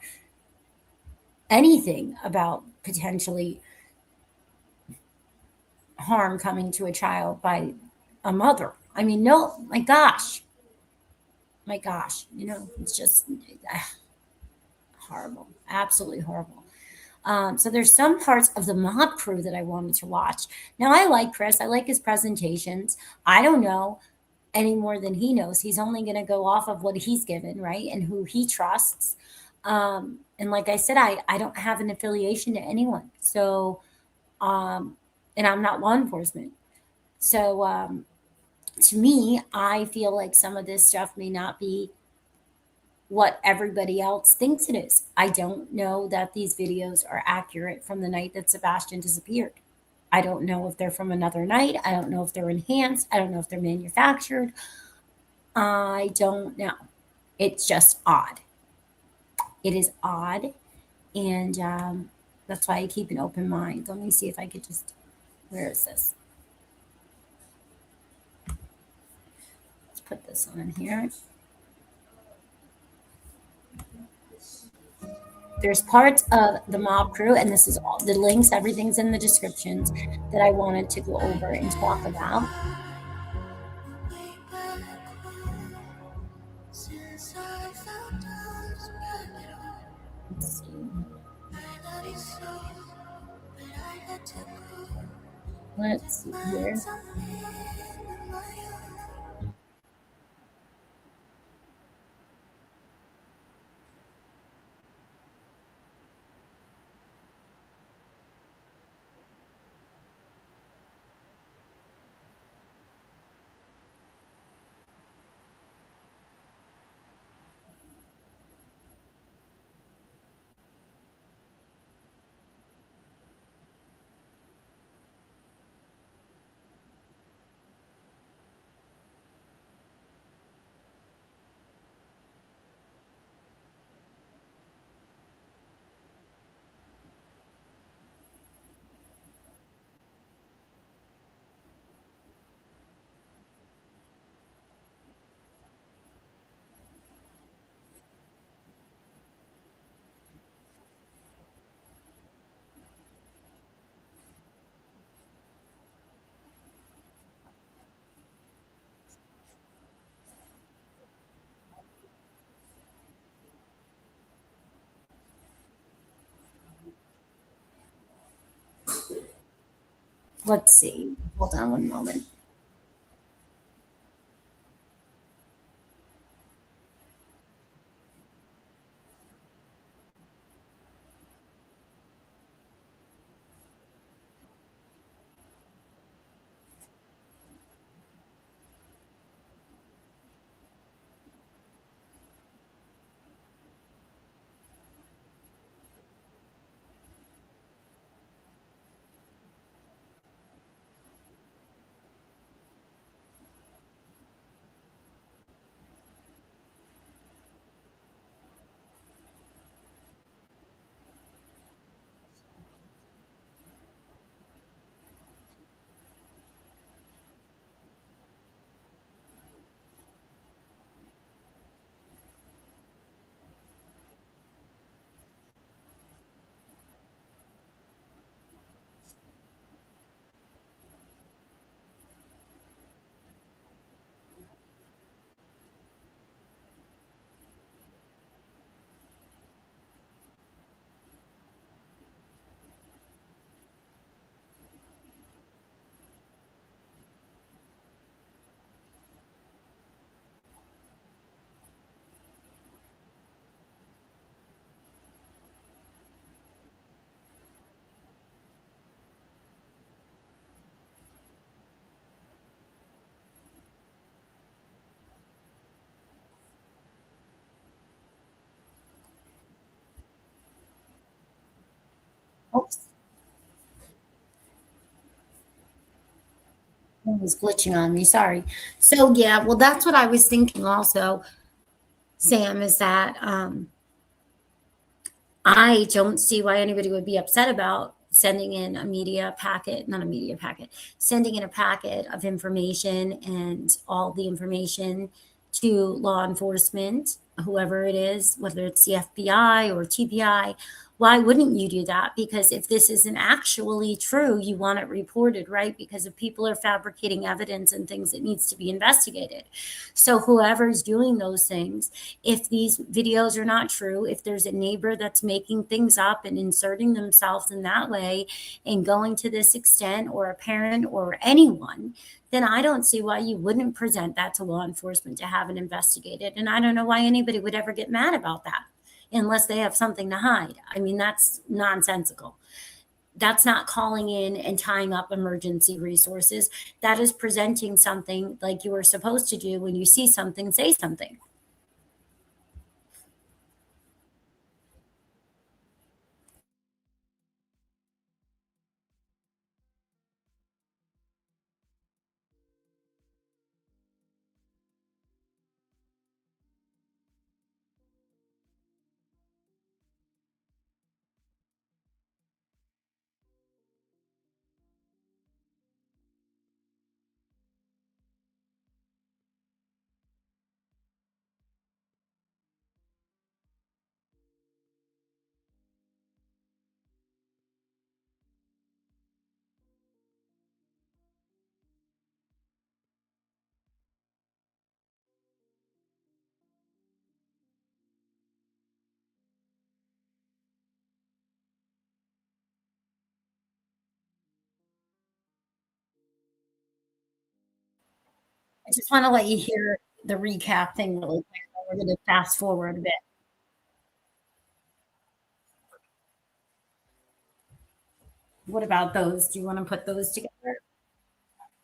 anything about potentially harm coming to a child by a mother? I mean, no, my gosh, it's just horrible, absolutely horrible. So there's some parts of the mob crew that I wanted to watch. Now, I like Chris. I like his presentations. I don't know any more than he knows. He's only going to go off of what he's given, right, and who he trusts. And like I said, I don't have an affiliation to anyone. So, and I'm not law enforcement. So to me, I feel like some of this stuff may not be what everybody else thinks it is. I don't know that these videos are accurate from the night that Sebastian disappeared. I don't know if they're from another night. I don't know if they're enhanced. I don't know if they're manufactured. I don't know. It's just odd. It is odd. And that's why I keep an open mind. Let me see if I could just, where is this? Let's put this on here. There's parts of the mob crew, and this is all the links, everything's in the descriptions that I wanted to go over and talk about. Let's see here. Let's see. Hold on one moment. Oops. It was glitching on me. Sorry. So yeah, well, that's what I was thinking also, Sam, is that I don't see why anybody would be upset about sending in a media packet, not a media packet, sending in a packet of information and all the information to law enforcement, whoever it is, whether it's the FBI or TPI. Why wouldn't you do that? Because if this isn't actually true, you want it reported, right? Because if people are fabricating evidence and things, it needs to be investigated. So whoever's doing those things, if these videos are not true, if there's a neighbor that's making things up and inserting themselves in that way and going to this extent, or a parent or anyone, then I don't see why you wouldn't present that to law enforcement to have it investigated. And I don't know why anybody would ever get mad about that unless they have something to hide. I mean, that's nonsensical. That's not calling in and tying up emergency resources. That is presenting something like you were supposed to do. When you see something, say something. I just want to let you hear the recap thing really quick. We're going to fast forward a bit. What about those? Do you want to put those together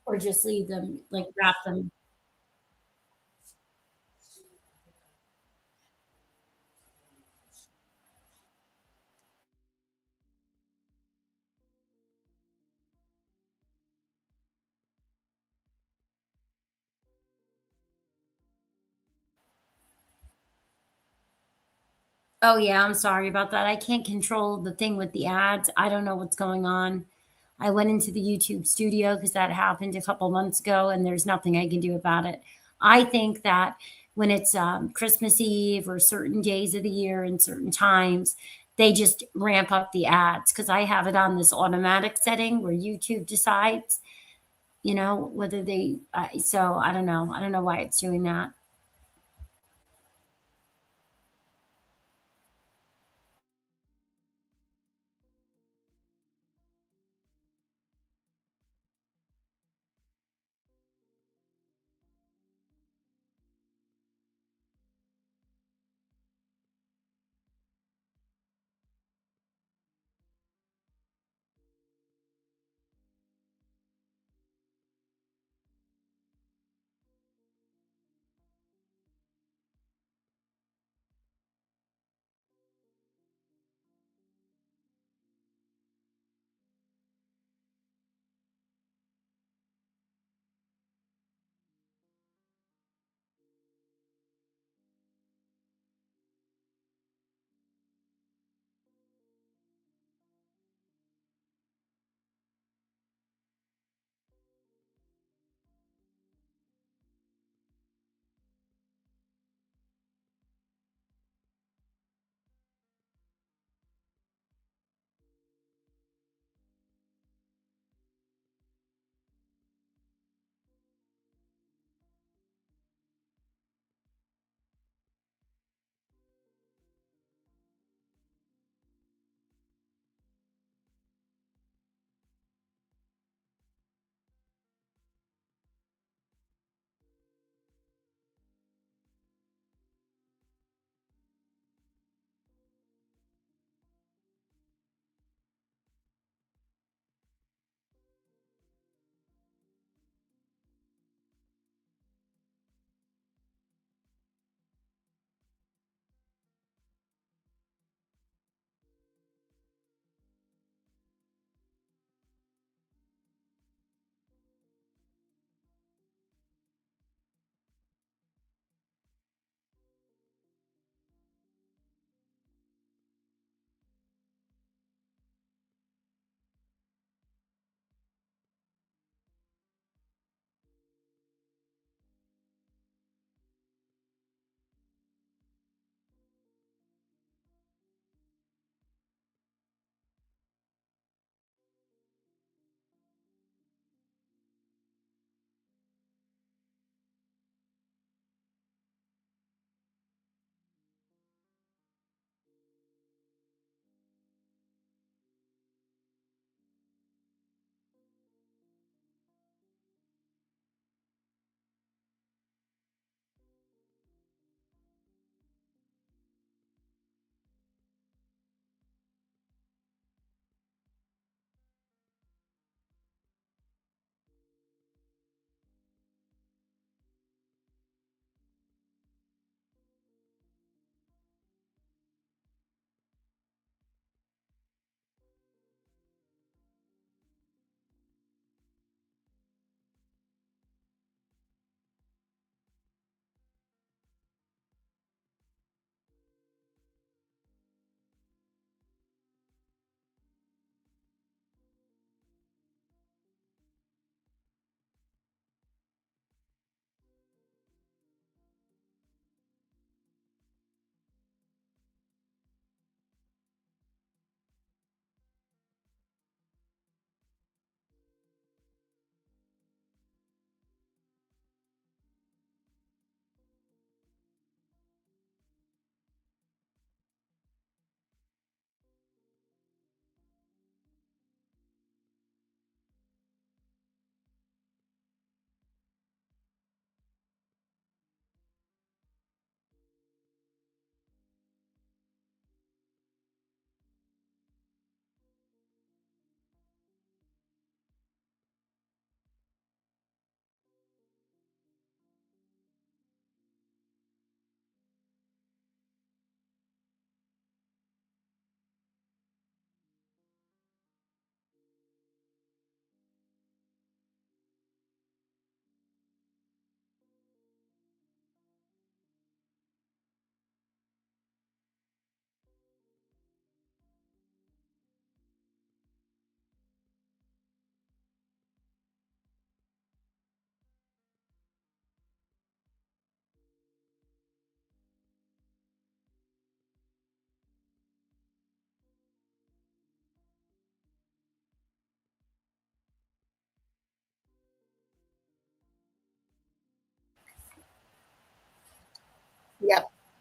or just leave them, like wrap them? Oh, yeah, I'm sorry about that. I can't control the thing with the ads. I don't know what's going on. I went into the YouTube studio because that happened a couple months ago, and there's nothing I can do about it. I think that when it's Christmas Eve or certain days of the year and certain times, they just ramp up the ads because I have it on this automatic setting where YouTube decides, whether they, so I don't know. I don't know why it's doing that.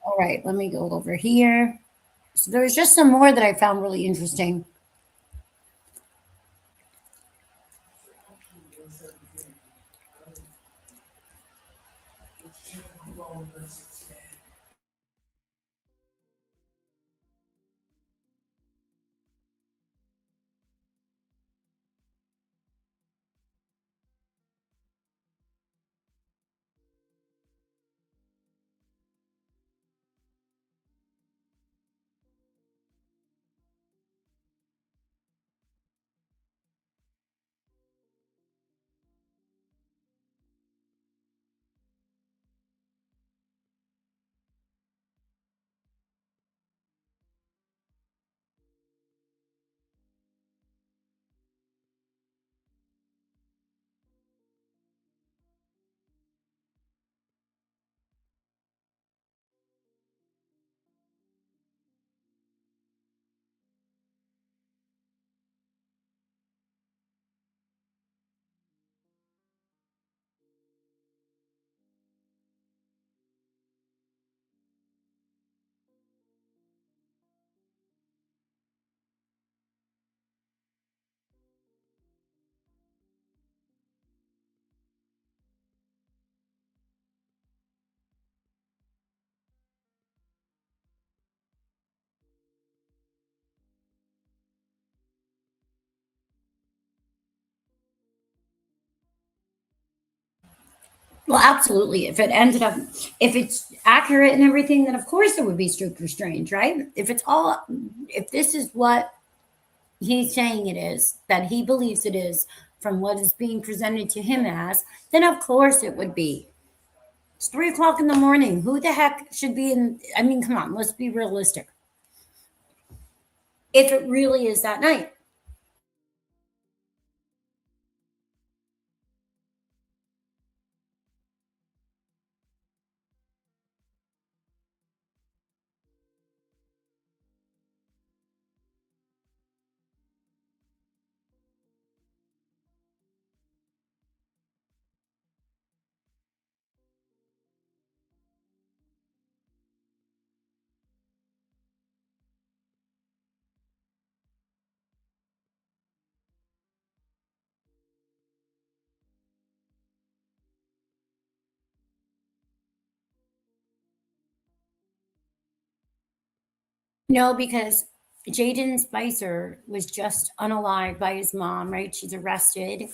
All right, let me go over here. So there's just some more that I found really interesting. Well, absolutely. If it's accurate and everything, then of course it would be strict restraint, right? If this is what he's saying it is, that he believes it is from what is being presented to him as, then of course it would be. It's 3 o'clock in the morning. Who the heck should be in? I mean, come on, let's be realistic. If it really is that night. No, because Jaden Spicer was just unalived by his mom, right? She's arrested.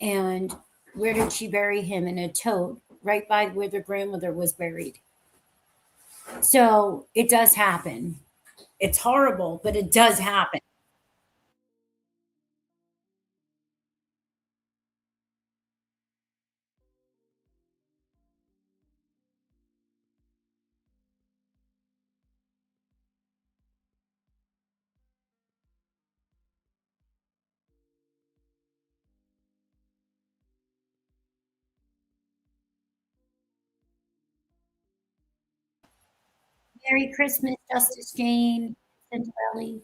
And where did she bury him? In a tote right by where their grandmother was buried. So it does happen. It's horrible, but it does happen. Merry Christmas, Justice Jane, Cinderella.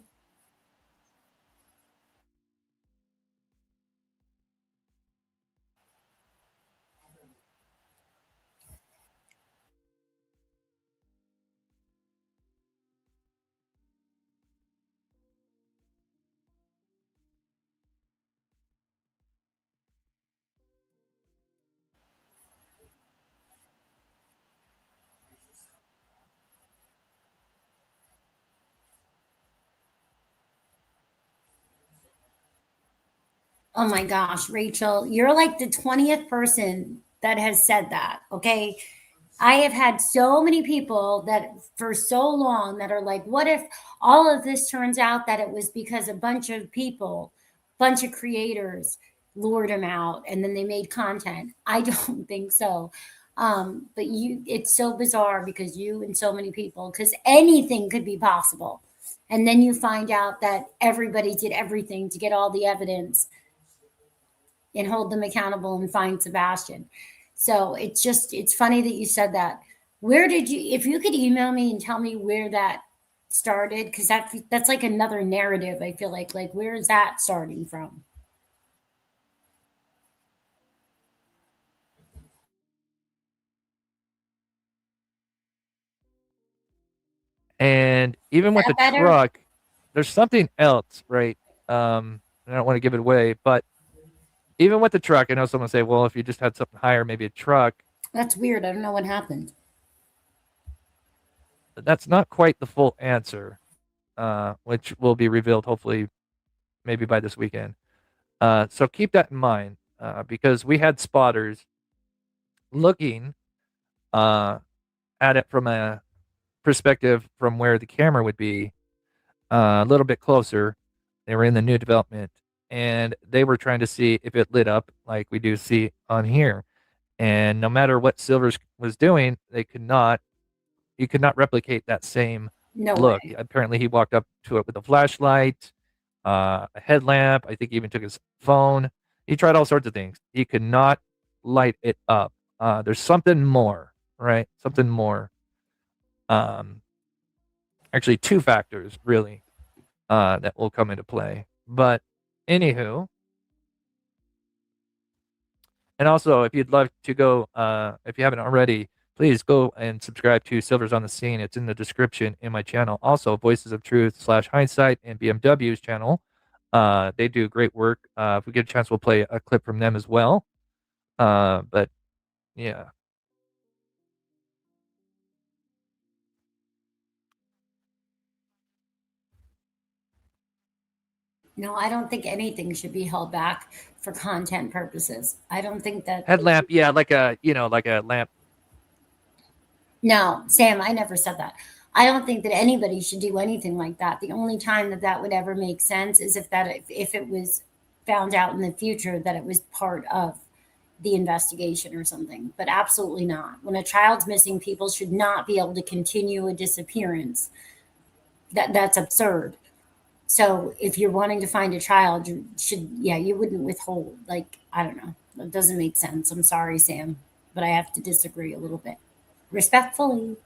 Oh my gosh, Rachel, you're like the 20th person that has said that. Okay. I have had so many people that for so long that are like, what if all of this turns out that it was because a bunch of people, bunch of creators lured him out and then they made content? I don't think so. But it's so bizarre because you and so many people, because anything could be possible. And then you find out that everybody did everything to get all the evidence and hold them accountable and find Sebastian. So it's funny that you said that. Where did you, if you could email me and tell me where that started, because that's like another narrative, I feel like where is that starting from? And even with the that better? truck, there's something else, right? I don't want to give it away, but even with the truck, I know someone say, well, if you just had something higher, maybe a truck. That's weird. I don't know what happened. That's not quite the full answer, which will be revealed hopefully maybe by this weekend. So keep that in mind, because we had spotters looking at it from a perspective from where the camera would be, a little bit closer. They were in the new development, and they were trying to see if it lit up like we do see on here. And no matter what Silvers was doing, you could not replicate that same look. way. Apparently, he walked up to it with a flashlight, a headlamp. I think he even took his phone. He tried all sorts of things. He could not light it up. There's something more, right? Something more. Actually, two factors really that will come into play. But anywho, and also if you'd love to go, if you haven't already, please go and subscribe to Silvers on the Scene. It's in the description in my channel. Also, Voices of Truth / Hindsight and BMW's channel. They do great work. If we get a chance, we'll play a clip from them as well. But yeah. No, I don't think anything should be held back for content purposes. I don't think that Headlamp, yeah, like a lamp. No, Sam, I never said that. I don't think that anybody should do anything like that. The only time that that would ever make sense is if it was found out in the future that it was part of the investigation or something, but absolutely not. When a child's missing, people should not be able to continue a disappearance. That's absurd. So if you're wanting to find a child, you wouldn't withhold. Like, I don't know. That doesn't make sense. I'm sorry, Sam, but I have to disagree a little bit. Respectfully.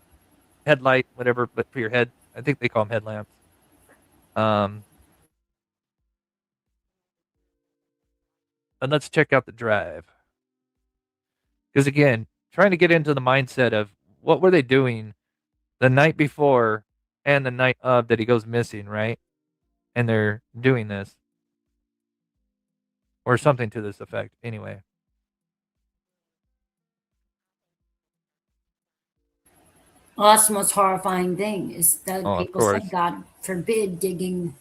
Headlight, whatever, but for your head. I think they call them headlamps. And let's check out the drive. Because again, trying to get into the mindset of what were they doing the night before and the night of that he goes missing, right? And they're doing this. Or something to this effect, anyway. Well, that's the most horrifying thing is that people say, course. God forbid digging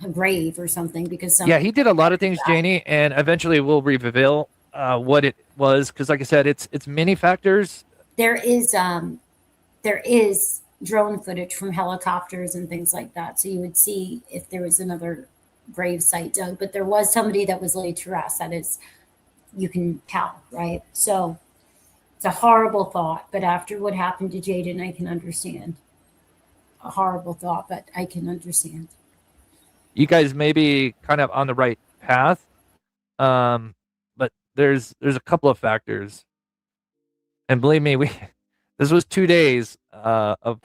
a grave or something because Yeah, he did a lot of things, Janie, and eventually we'll reveal what it was. Because like I said, it's many factors. There is drone footage from helicopters and things like that. So you would see if there was another grave site dug, but there was somebody that was laid to rest. That is, you can tell, right? So it's a horrible thought, but after what happened to Jaden, I can understand. A horrible thought, but I can understand. You guys may be kind of on the right path, but there's a couple of factors, and believe me, this was 2 days of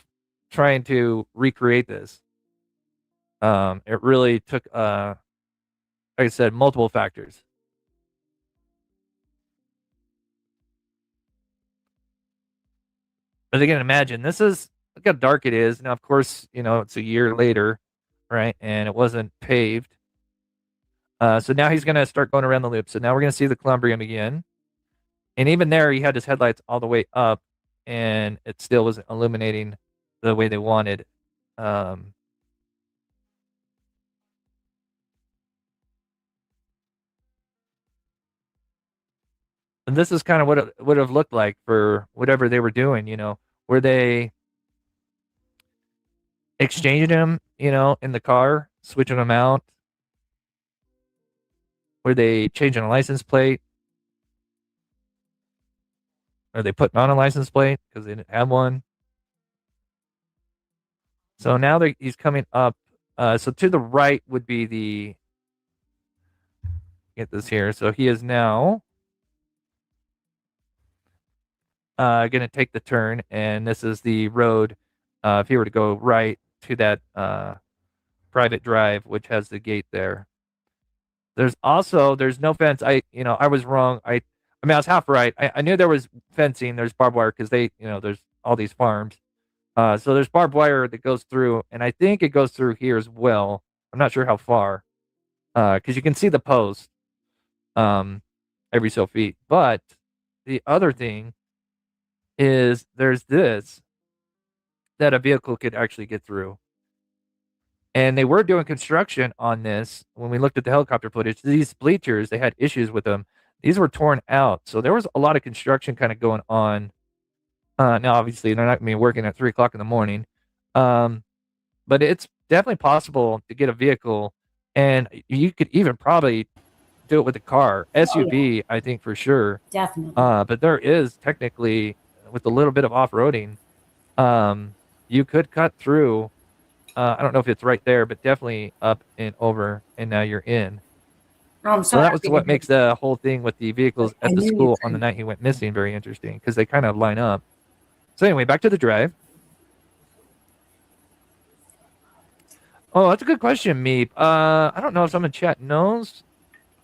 trying to recreate this. It really took, like I said, multiple factors. But again, imagine this is look how dark it is. Now, of course, it's a year later, right? And it wasn't paved. So now he's going to start going around the loop. So now we're going to see the Columbrium again. And even there, he had his headlights all the way up, and it still wasn't illuminating the way they wanted. And this is kind of what it would have looked like for whatever they were doing, were they exchanging him, in the car, switching him out? Were they changing a license plate? Are they putting on a license plate because they didn't have one? So now he's coming up. So to the right would be get this here. So he is now going to take the turn, and this is the road. If he were to go right to that private drive, which has the gate there. There's no fence. I was wrong. I was half right. I knew there was fencing. There's barbed wire because there's all these farms. So there's barbed wire that goes through, and I think it goes through here as well. I'm not sure how far, because you can see the post every so feet. But the other thing is there's this that a vehicle could actually get through. And they were doing construction on this when we looked at the helicopter footage. These bleachers, they had issues with them. These were torn out. So there was a lot of construction kind of going on. Now, obviously, they're not going to be working at 3 o'clock in the morning. But it's definitely possible to get a vehicle. And you could even probably do it with a car. SUV, I think, for sure. Definitely. But there is technically, with a little bit of off-roading, you could cut through. I don't know if it's right there, but definitely up and over, and now you're in. I'm So sorry. that was what makes the whole thing with the vehicles at the school on the night he went missing very interesting, because they kind of line up. So anyway, back to the drive. Oh, that's a good question, Meep. I don't know if someone in chat knows.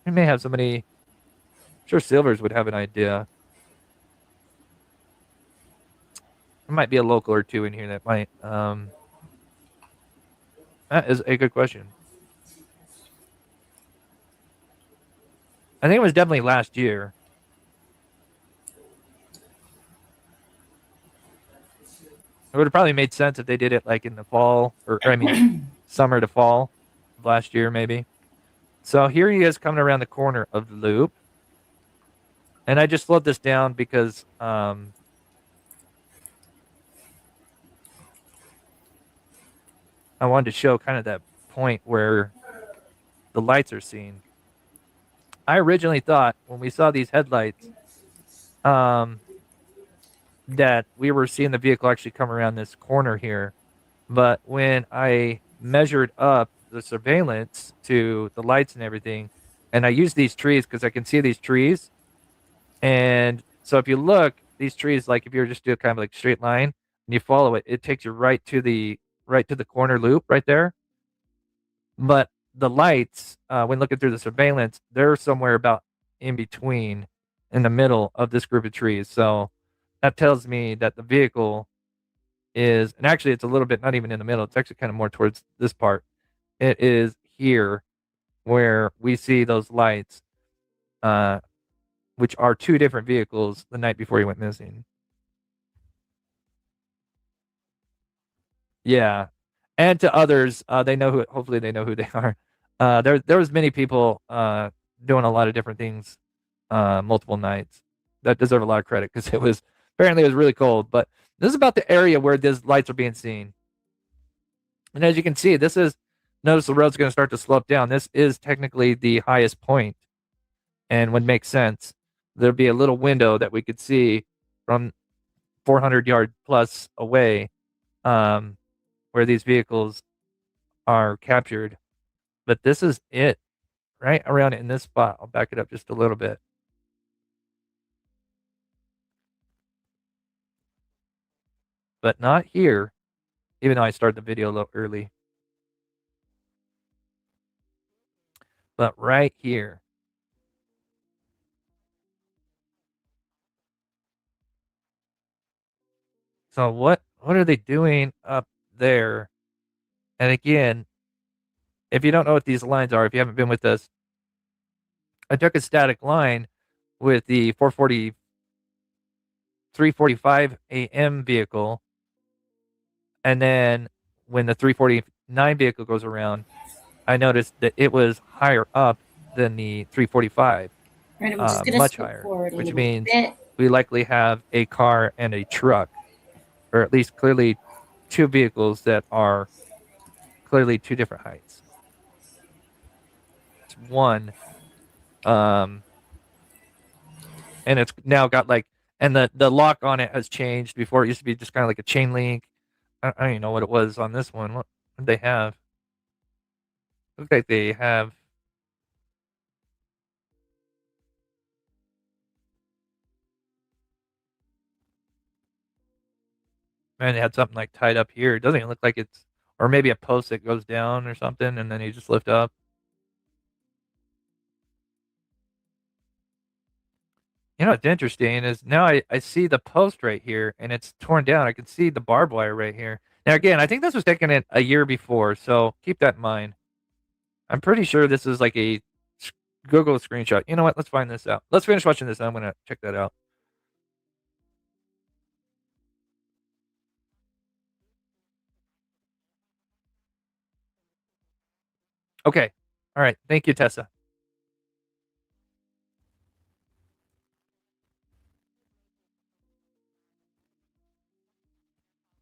We may have somebody. I'm sure Silvers would have an idea. There might be a local or two in here that might. That is a good question. I think it was definitely last year. It would have probably made sense if they did it like in the fall, or I mean, summer to fall of last year, maybe. So here he is coming around the corner of the loop. And I just slowed this down because I wanted to show kind of that point where the lights are seen. I originally thought when we saw these headlights that we were seeing the vehicle actually come around this corner here. But when I measured up the surveillance to the lights and everything, and I used these trees because I can see these trees. And so if you look, these trees, like if you were just doing kind of like straight line and you follow it, it takes you right to the corner loop right there. But the lights, when looking through the surveillance, they're somewhere about in between, in the middle of this group of trees. So that tells me that the vehicle is, and actually it's a little bit, not even in the middle, it's actually kind of more towards this part. It is here where we see those lights, which are two different vehicles the night before he went missing. Yeah. And to others, they know who, hopefully they know who they are. There was many people doing a lot of different things multiple nights that deserve a lot of credit because apparently it was really cold. But this is about the area where these lights are being seen. And as you can see, notice the road's going to start to slope down. This is technically the highest point and would make sense. There'd be a little window that we could see from 400 yards plus away where these vehicles are captured. But this is it, right around in this spot. I'll back it up just a little bit. But not here, even though I started the video a little early. But right here. So what are they doing up there? And again, if you don't know what these lines are, if you haven't been with us, I took a static line with the 345 AM vehicle. And then when the 349 vehicle goes around, I noticed that it was higher up than the 345, Right, I'm just gonna much skip higher, forward a which little means bit. we likely have a car and a truck, or at least clearly two vehicles that are clearly two different heights. It's one, and it's now got like, and the lock on it has changed. Before it used to be just kind of like a chain link. I don't even know what it was on this one. What did they have? Looks like they have. Man, they had something like tied up here. It doesn't even look like it's, or maybe a post that goes down or something, and then you just lift up. You know what's interesting is now I see the post right here, and it's torn down. I can see the barbed wire right here. Now, again, I think this was taken in a year before, so keep that in mind. I'm pretty sure this is like a Google screenshot. You know what? Let's find this out. Let's finish watching this, and I'm going to check that out. Okay. All right. Thank you, Tessa.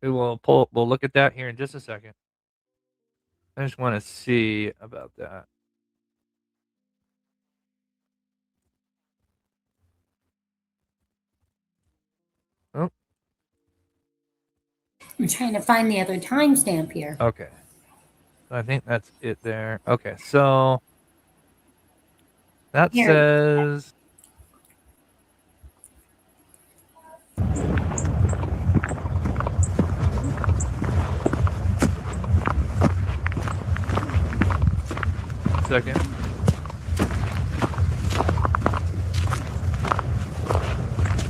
We'll look at that here in just a second. I just want to see about that. Oh. I'm trying to find the other timestamp here. Okay. I think that's it there. Okay, so that Here. says second.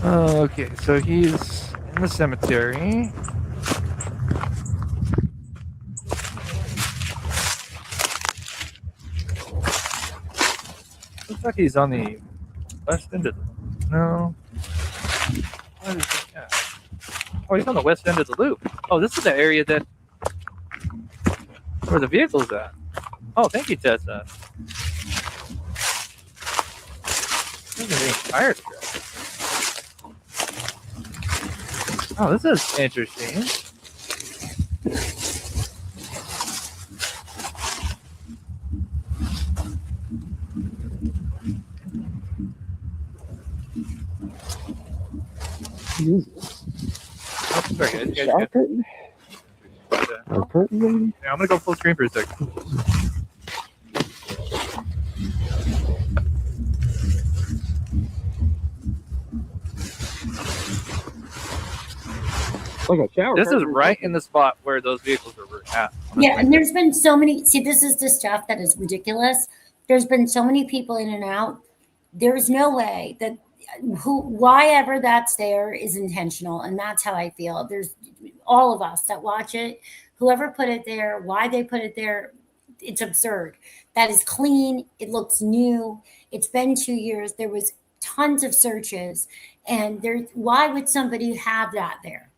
Okay, so he's in the cemetery. Looks like he's on the west end of the... No. What is it? Yeah. Oh, he's on the west end of the loop. Oh, this is the area that... where the vehicle's at. Oh, thank you, Tessa. This is the entire trip. Oh, this is interesting. Oh, sorry, guys. Shower curtain? Or curtain, maybe? Yeah, I'm gonna go full screen for a second. Like a shower This is curtain. right in the spot where those vehicles were at. Yeah, and there's been so many. See, this is the stuff that is ridiculous. There's been so many people in and out. There's no way that why ever that's there is intentional, and that's how I feel. There's all of us that watch it. Whoever put it there, why they put it there, it's absurd. That is clean. It looks new. It's been 2 years. There was tons of searches, and why would somebody have that there?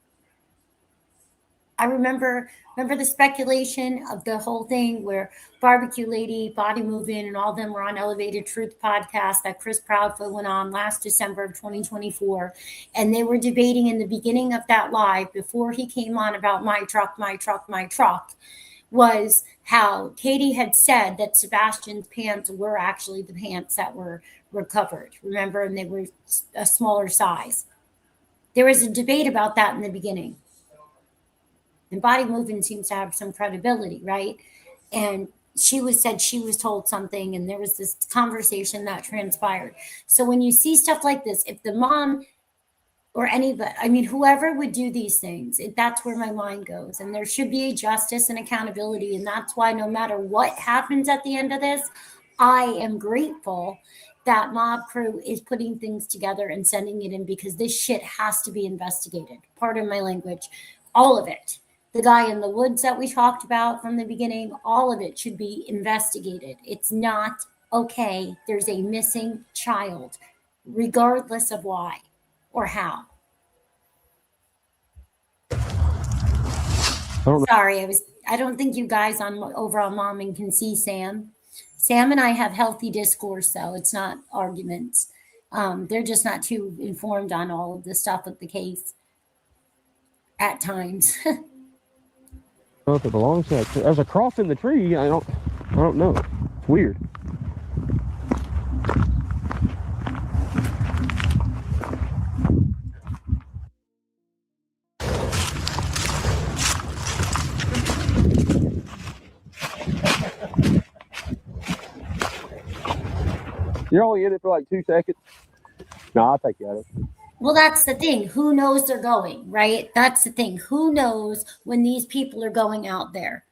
I remember the speculation of the whole thing where Barbecue Lady, Body Moving, and all of them were on Elevated Truth podcast that Chris Proudfoot went on last December of 2024. And they were debating in the beginning of that live before he came on about my truck, was how Katie had said that Sebastian's pants were actually the pants that were recovered. Remember? And they were a smaller size. There was a debate about that in the beginning. And Body Moving seems to have some credibility, right? And she said she was told something, and there was this conversation that transpired. So when you see stuff like this, if the mom or anybody, I mean, whoever would do these things, that's where my mind goes. And there should be justice and accountability. And that's why no matter what happens at the end of this, I am grateful that Mob Crew is putting things together and sending it in, because this shit has to be investigated. Pardon my language. All of it. The guy in the woods that we talked about from the beginning, all of it should be investigated. It's not okay. There's a missing child, regardless of why or how. Sorry, I don't think you guys on Overall Momming can see Sam. Sam and I have healthy discourse, though. It's not arguments. They're just not too informed on all of the stuff with the case at times. I don't know if it belongs to that. There's a cross in the tree. I don't know. It's weird. You're only in it for like 2 seconds. No, I'll take you out of it. Well, that's the thing. Who knows they're going, right? That's the thing. Who knows when these people are going out there?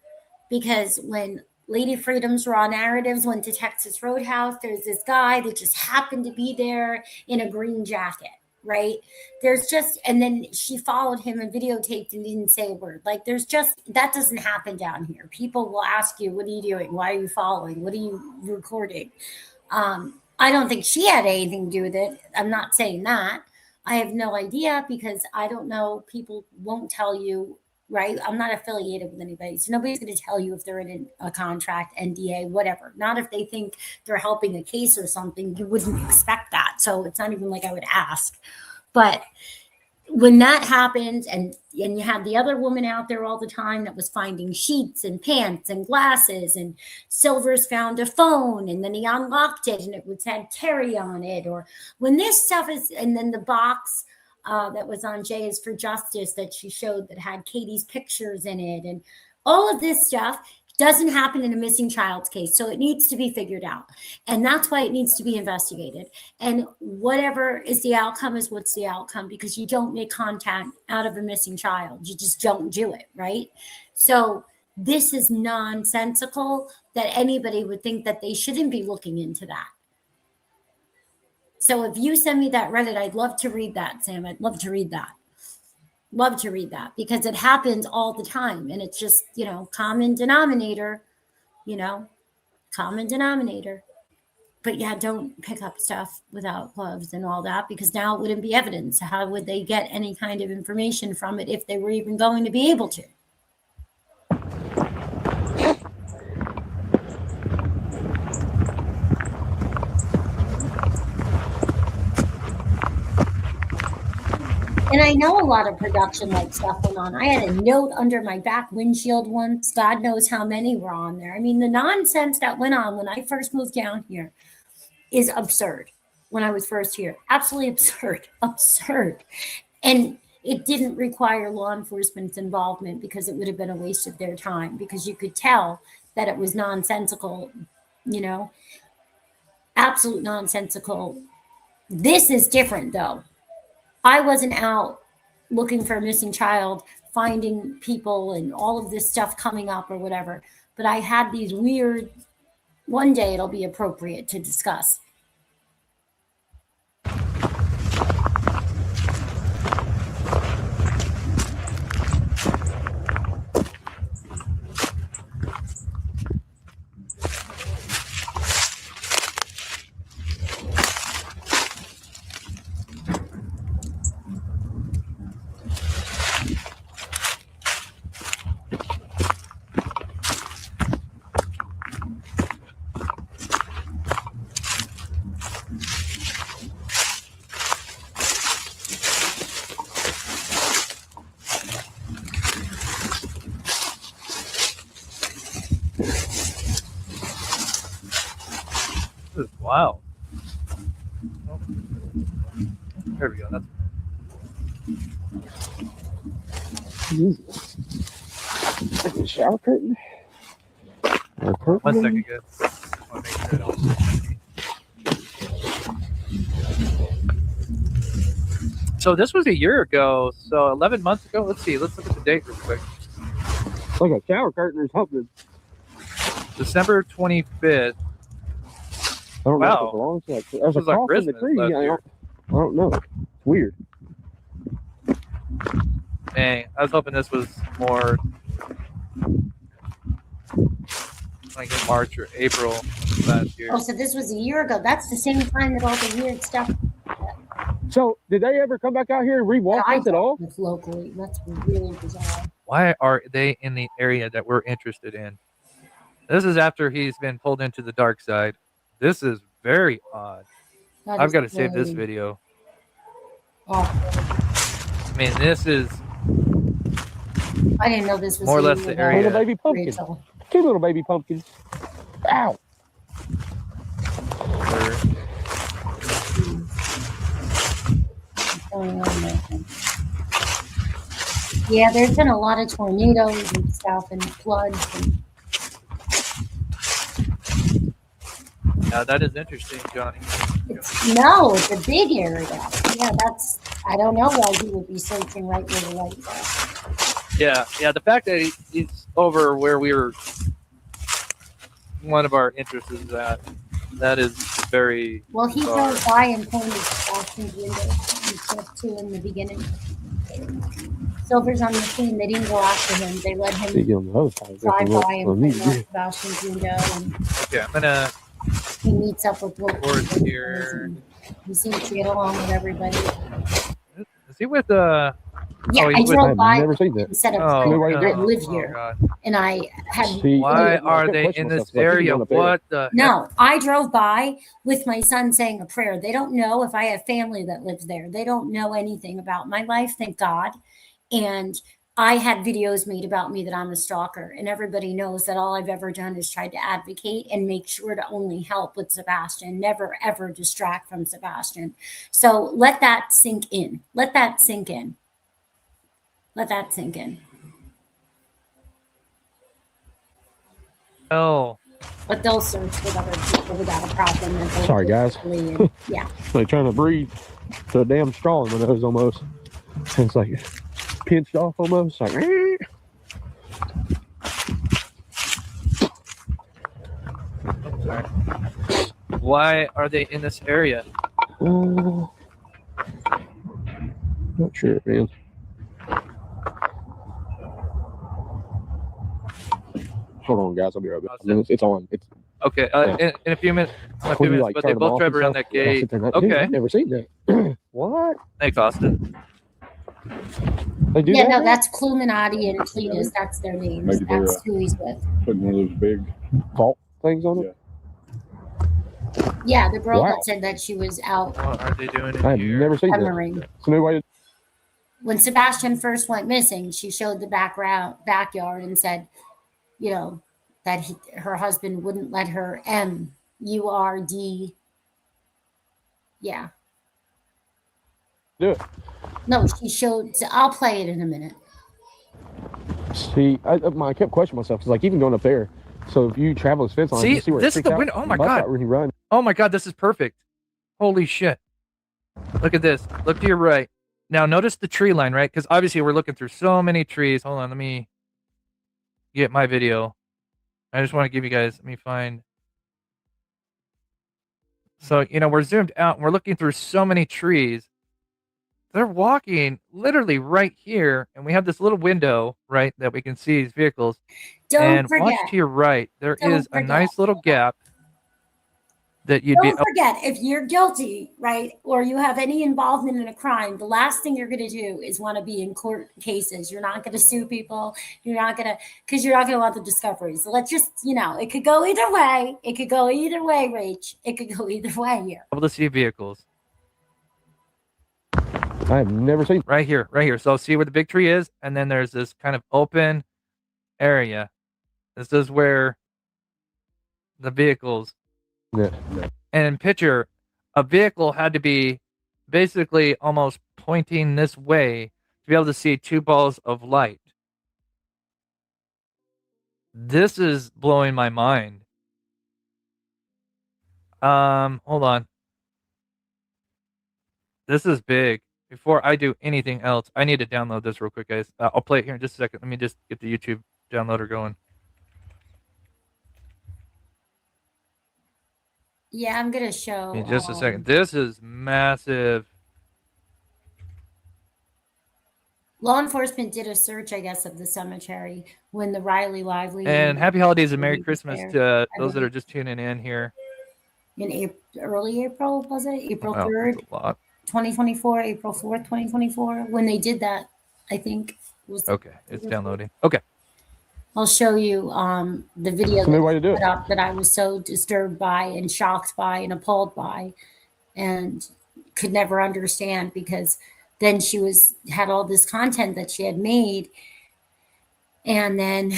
Because when Lady Freedom's Raw Narratives went to Texas Roadhouse. There's this guy that just happened to be there in a green jacket, right? There's just, and then she followed him and videotaped and didn't say a word. Like, there's just, that doesn't happen down here. People will ask you, what are you doing? Why are you following? What are you recording? I don't think she had anything to do with it. I'm not saying that. I have no idea because I don't know. People won't tell you, right? I'm not affiliated with anybody. So nobody's going to tell you if they're in a contract, NDA, whatever. Not if they think they're helping a case or something. You wouldn't expect that. So it's not even like I would ask. But when that happens, and you had the other woman out there all the time that was finding sheets and pants and glasses, and Silvers found a phone and then he unlocked it and it had Terry on it, or when this stuff is, and then the box that was on Jay is for Justice that she showed that had Katie's pictures in it, and all of this stuff doesn't happen in a missing child's case. So it needs to be figured out. And that's why it needs to be investigated. And whatever is the outcome is what's the outcome, because you don't make contact out of a missing child. You just don't do it, right? So this is nonsensical that anybody would think that they shouldn't be looking into that. So if you send me that Reddit, I'd love to read that, Sam. I'd love to read that. Love to read that because it happens all the time. And it's just, common denominator, common denominator. But yeah, don't pick up stuff without gloves and all that, because now it wouldn't be evidence. How would they get any kind of information from it if they were even going to be able to? And I know a lot of production like stuff went on. I had a note under my back windshield once. God knows how many were on there. I mean, the nonsense that went on when I first moved down here is absurd. When I was first here, absolutely absurd. And it didn't require law enforcement's involvement because it would have been a waste of their time, because you could tell that it was nonsensical, absolute nonsensical. This is different though. I wasn't out looking for a missing child, finding people and all of this stuff coming up or whatever. But I had these weird, one day it'll be appropriate to discuss. Wow. Oh. There we go. That's like a shower curtain. 1 second, good. I want to make sure it all. So this was a year ago. So 11 months ago. Let's see. Let's look at the date real quick. It's like a shower curtain or something. December 25th. I don't know Wow. if it belongs to that. There's a This was like cross in the Christmas tree. last I year. don't know. It's weird. Dang, I was hoping this was more like in March or April last year. Oh, so this was a year ago. That's the same time that all the weird stuff. So, did they ever come back out here and rewalk this at all? Locally, that's really bizarre. Why are they in the area that we're interested in? This is after he's been pulled into the dark side. This is very odd. That I've is got to save this very video. awful. I mean, this is I didn't know this was more or a less year the ago. area. Little baby pumpkin. Rachel. 2 little baby pumpkins. Ow. What's going on there? Yeah, there's been a lot of tornadoes and stuff and floods. And Now that is interesting, Johnny. it's a big area. Yeah, I don't know why he would be searching right where the lights are. Yeah. The fact that he's over where we were one of our interests is that. That is very. Well, he bizarre. drove by and pointed Sebastian's window and stuff too in the beginning. Silver's on the scene. They didn't go after him. They let him drive by and point out Sebastian's window. And Okay, I'm gonna he meets up with record here. He seems to get along with everybody. Is he with Yeah, oh, I he's with- drove by I've never seen that. instead of Oh, I no. live Oh, here, God. and I had. Why are they in this area? What the? No, I drove by with my son saying a prayer. They don't know if I have family that lives there. They don't know anything about my life, thank God. And I had videos made about me that I'm a stalker, and everybody knows that all I've ever done is tried to advocate and make sure to only help with Sebastian, never ever distract from Sebastian. So let that sink in. Let that sink in. Let that sink in. Oh. But they'll search with other people without a problem. And they'll Sorry, guys. and- yeah. Like trying to breathe to a damn straw in my nose almost. It's like pinched off almost. Like, Why are they in this area? not sure, man. Hold on, guys. I'll be right back. I mean, it's on. It's Okay, in a few minutes, When you, like, but turn they them both off drive and around stuff, that I'll gate. sit there and like, dude, Okay. I've never seen that. What? Thanks, Austin. They do Yeah, that no, now? that's Cluminati and Cletus. That's their names. Maybe they're, That's who he's with. Putting one of those big vault things on it. Yeah, the girl Wow. that said that she was out What are they doing I've never seen hammering. that. It's a new way to. When Sebastian first went missing, she showed the backyard and said, you know, that her husband wouldn't let her MURD. Yeah. Do it. No, she showed. I'll play it in a minute. See, I kept questioning myself. It's like even going up there. So if you travel this fence line, See, you see where this it is the sticks out. window. Oh my Bust God. out when you run. Oh my God, this is perfect. Holy shit. Look at this. Look to your right. Now notice the tree line, right? Because obviously we're looking through so many trees. Hold on, let me get my video. I just want to give you guys, let me find. So, you know, we're zoomed out and we're looking through so many trees. They're walking literally right here, and we have this little window, right, that we can see these vehicles. Don't and forget. watch to your right. There Don't is a forget. nice little gap that you'd be. Don't forget, if you're guilty, right, or you have any involvement in a crime, the last thing you're going to do is want to be in court cases. You're not going to sue people. You're not going to, because you're not going to want the discovery. So let's just, you know, it could go either way. It could go either way, Rach. It could go either way here. Able to see vehicles. I've never seen. Right here, right here. So see where the big tree is, and then there's this kind of open area. This is where the vehicles. Yeah. And picture, a vehicle had to be basically almost pointing this way to be able to see two balls of light. This is blowing my mind. Hold on. This is big. Before I do anything else, I need to download this real quick, guys. I'll play it here in just a second. Let me just get the YouTube downloader going. Yeah, I'm going to show. In just a second. This is massive. Law enforcement did a search, I guess, of the cemetery when the Riley Lively. And happy holidays and Merry was Christmas there. to I those that believe are just tuning in here. in early April, was it? April Wow, 3rd, that's a lot. 2024, April 4th, 2024. When they did that, I think was. Okay, it's downloading. Okay. I'll show you the video It's a new way to do put it. up that I was so disturbed by and shocked by and appalled by and could never understand, because then she had all this content that she had made, and then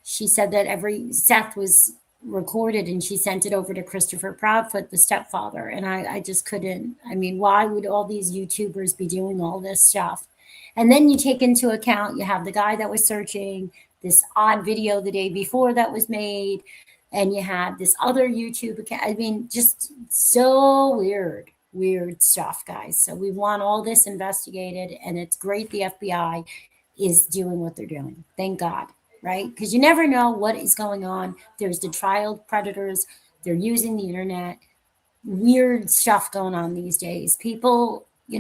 she said that Seth was recorded and she sent it over to Christopher Proudfoot, the stepfather, and I just couldn't. I mean, why would all these YouTubers be doing all this stuff? And then you take into account, you have the guy that was searching, this odd video the day before that was made, and you have this other YouTube account. I mean, just so weird stuff, guys. So we want all this investigated, and it's great the FBI is doing what they're doing. Thank God. right? Because you never know what is going on. There's the child predators. They're using the internet. Weird stuff going on these days. People, you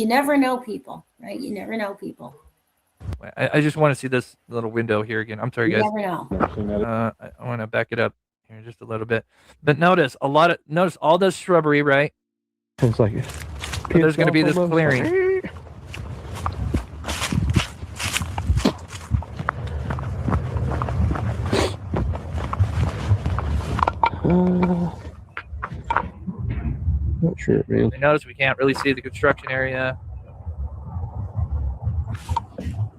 never know people, right? You never know people. I just want to see this little window here again. I'm sorry, You guys. never know. I want to back it up here just a little bit. But notice all this shrubbery, right? It's like But there's going to be this clearing. Not sure, man. And notice we can't really see the construction area.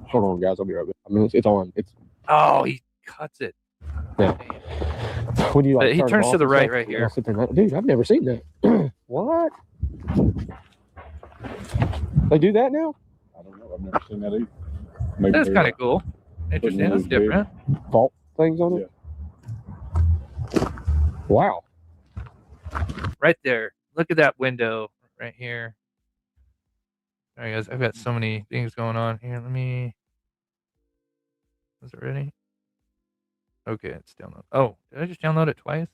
Hold on, guys. I'll be right back. I mean, it's on. Oh, he cuts it. Yeah. When you But he turn it turns to off the and right stuff, right here. I'll sit there and dude, I've never seen that. What? They do that now? I don't know. I've never seen that either. Maybe That's they're kind of cool. Interesting. That's different. Vault things on it? Wow. Right there. Look at that window right here. All right, guys. I've got so many things going on here. Let me. Is it ready? Okay, it's download. Oh, did I just download it twice?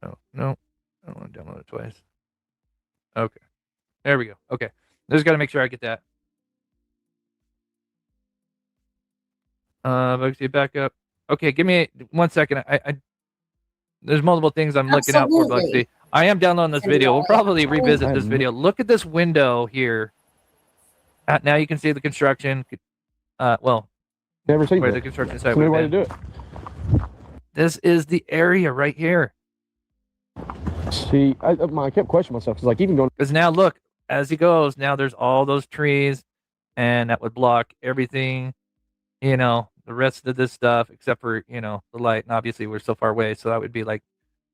Oh, no. I don't want to download it twice. Okay. There we go. Okay. Just got to make sure I get that. Bugsy, back up. Okay, give me 1 second. I there's multiple things I'm looking out for, Bugsy. I am downloading this video. We'll probably revisit this video. Look at this window here. Now you can see the construction. Well, never seen where that. the construction site It's a new would way have to been. do it. This is the area right here. See, I kept questioning myself because, like, even going. Because now look, as he goes, now there's all those trees, and that would block everything. The rest of this stuff, except for the light. And obviously, we're so far away, so that would be like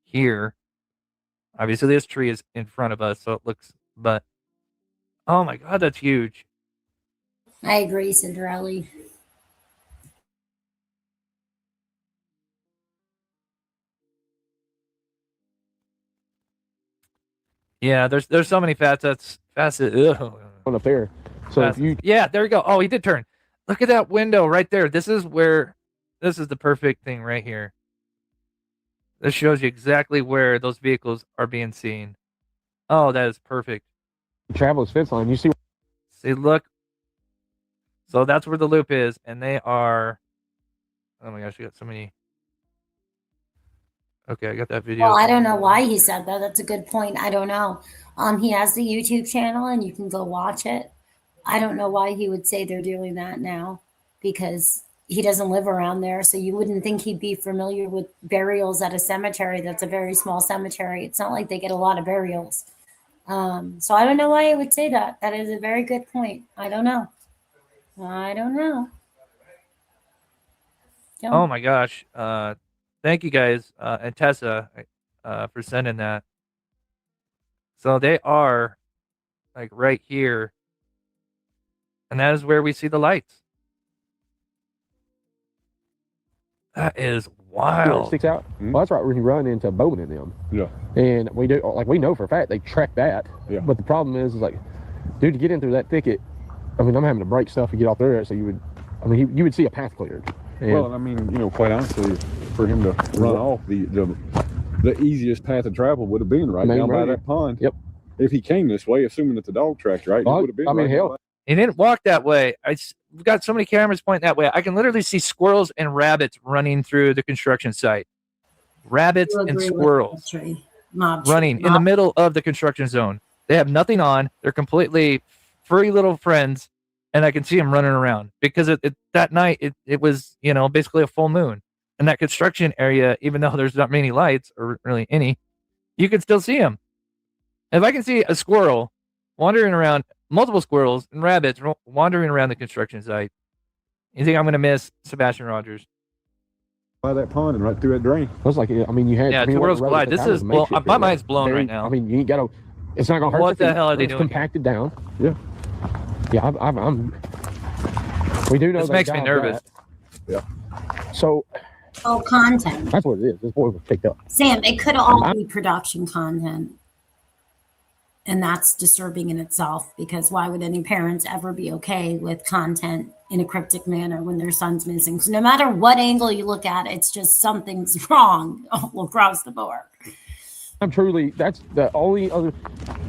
here. Obviously, this tree is in front of us, so it looks. But oh my God, that's huge. I agree, Cinderella. Yeah, there's so many facets. Ugh. On up there. So if you. Yeah, there we go. Oh, he did turn. Look at that window right there. This is the perfect thing right here. This shows you exactly where those vehicles are being seen. Oh, that is perfect. Travelers fence line. You see. See, look. So that's where the loop is, and they are. Oh my gosh, we got so many. Okay, I got that video. Well, I don't know why he said that. That's a good point. I don't know. He has the YouTube channel, and you can go watch it. I don't know why he would say they're doing that now, because he doesn't live around there. So you wouldn't think he'd be familiar with burials at a cemetery. That's a very small cemetery. It's not like they get a lot of burials. So I don't know why he would say that. That is a very good point. I don't know. Oh my gosh. Thank you guys, and Tessa, for sending that. So they are like right here. And that is where we see the lights. That is wild. It sticks out. Well, that's right when you run into Bowman and them. Yeah. And we know for a fact they track that. Yeah. But the problem is like, dude, to get in through that thicket, I mean, I'm having to break stuff to get out there. So you would see a path cleared. And Well, I mean, quite honestly, for him to run off, the easiest path of travel would have been right Main down by road. that pond. Yep. If he came this way, assuming it's a dog track, right? It would have been. I mean, right hell. down He didn't walk that way. We've got so many cameras pointing that way. I can literally see squirrels and rabbits running through the construction site. Rabbits and squirrels running in the middle of the construction zone. They have nothing on. They're completely furry little friends, and I can see them running around because that night it was basically a full moon. And that construction area, even though there's not many lights or really any, you can still see them. If I can see a squirrel wandering around, multiple squirrels and rabbits wandering around the construction site, you think I'm going to miss Sebastian Rogers? by that pond and right through that drain. Looks like it. I mean, you had. Yeah, two worlds collide. This is well. My mind's blown right now. I mean, you ain't got to. It's not gonna hurt. What the hell are they doing? Compacted down. Yeah. Yeah, I'm. We do know. This makes me nervous. Yeah. So. Oh, content. That's what it is. This boy was picked up. Sam, it could all be production content. And that's disturbing in itself, because why would any parents ever be okay with content in a cryptic manner when their son's missing? So no matter what angle you look at, it's just something's wrong all across the board. I'm truly, that's the only other.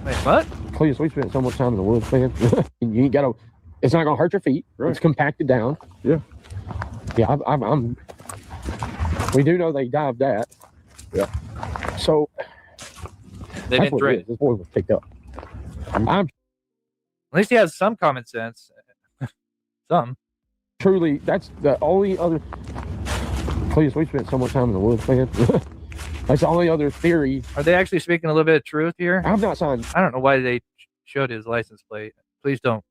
Wait, what? Please, we spent so much time in the woods, man. You ain't got to, it's not going to hurt your feet. Right. It's compacted down. Yeah. Yeah, we do know they dived that. Yeah. So, They didn't drink. This boy was picked up. At least he has some common sense. Some. Truly, that's the only other. Please, we spent so much time in the woods, man. That's the only other theory. Are they actually speaking a little bit of truth here? I've not signed. I don't know why they showed his license plate. Please don't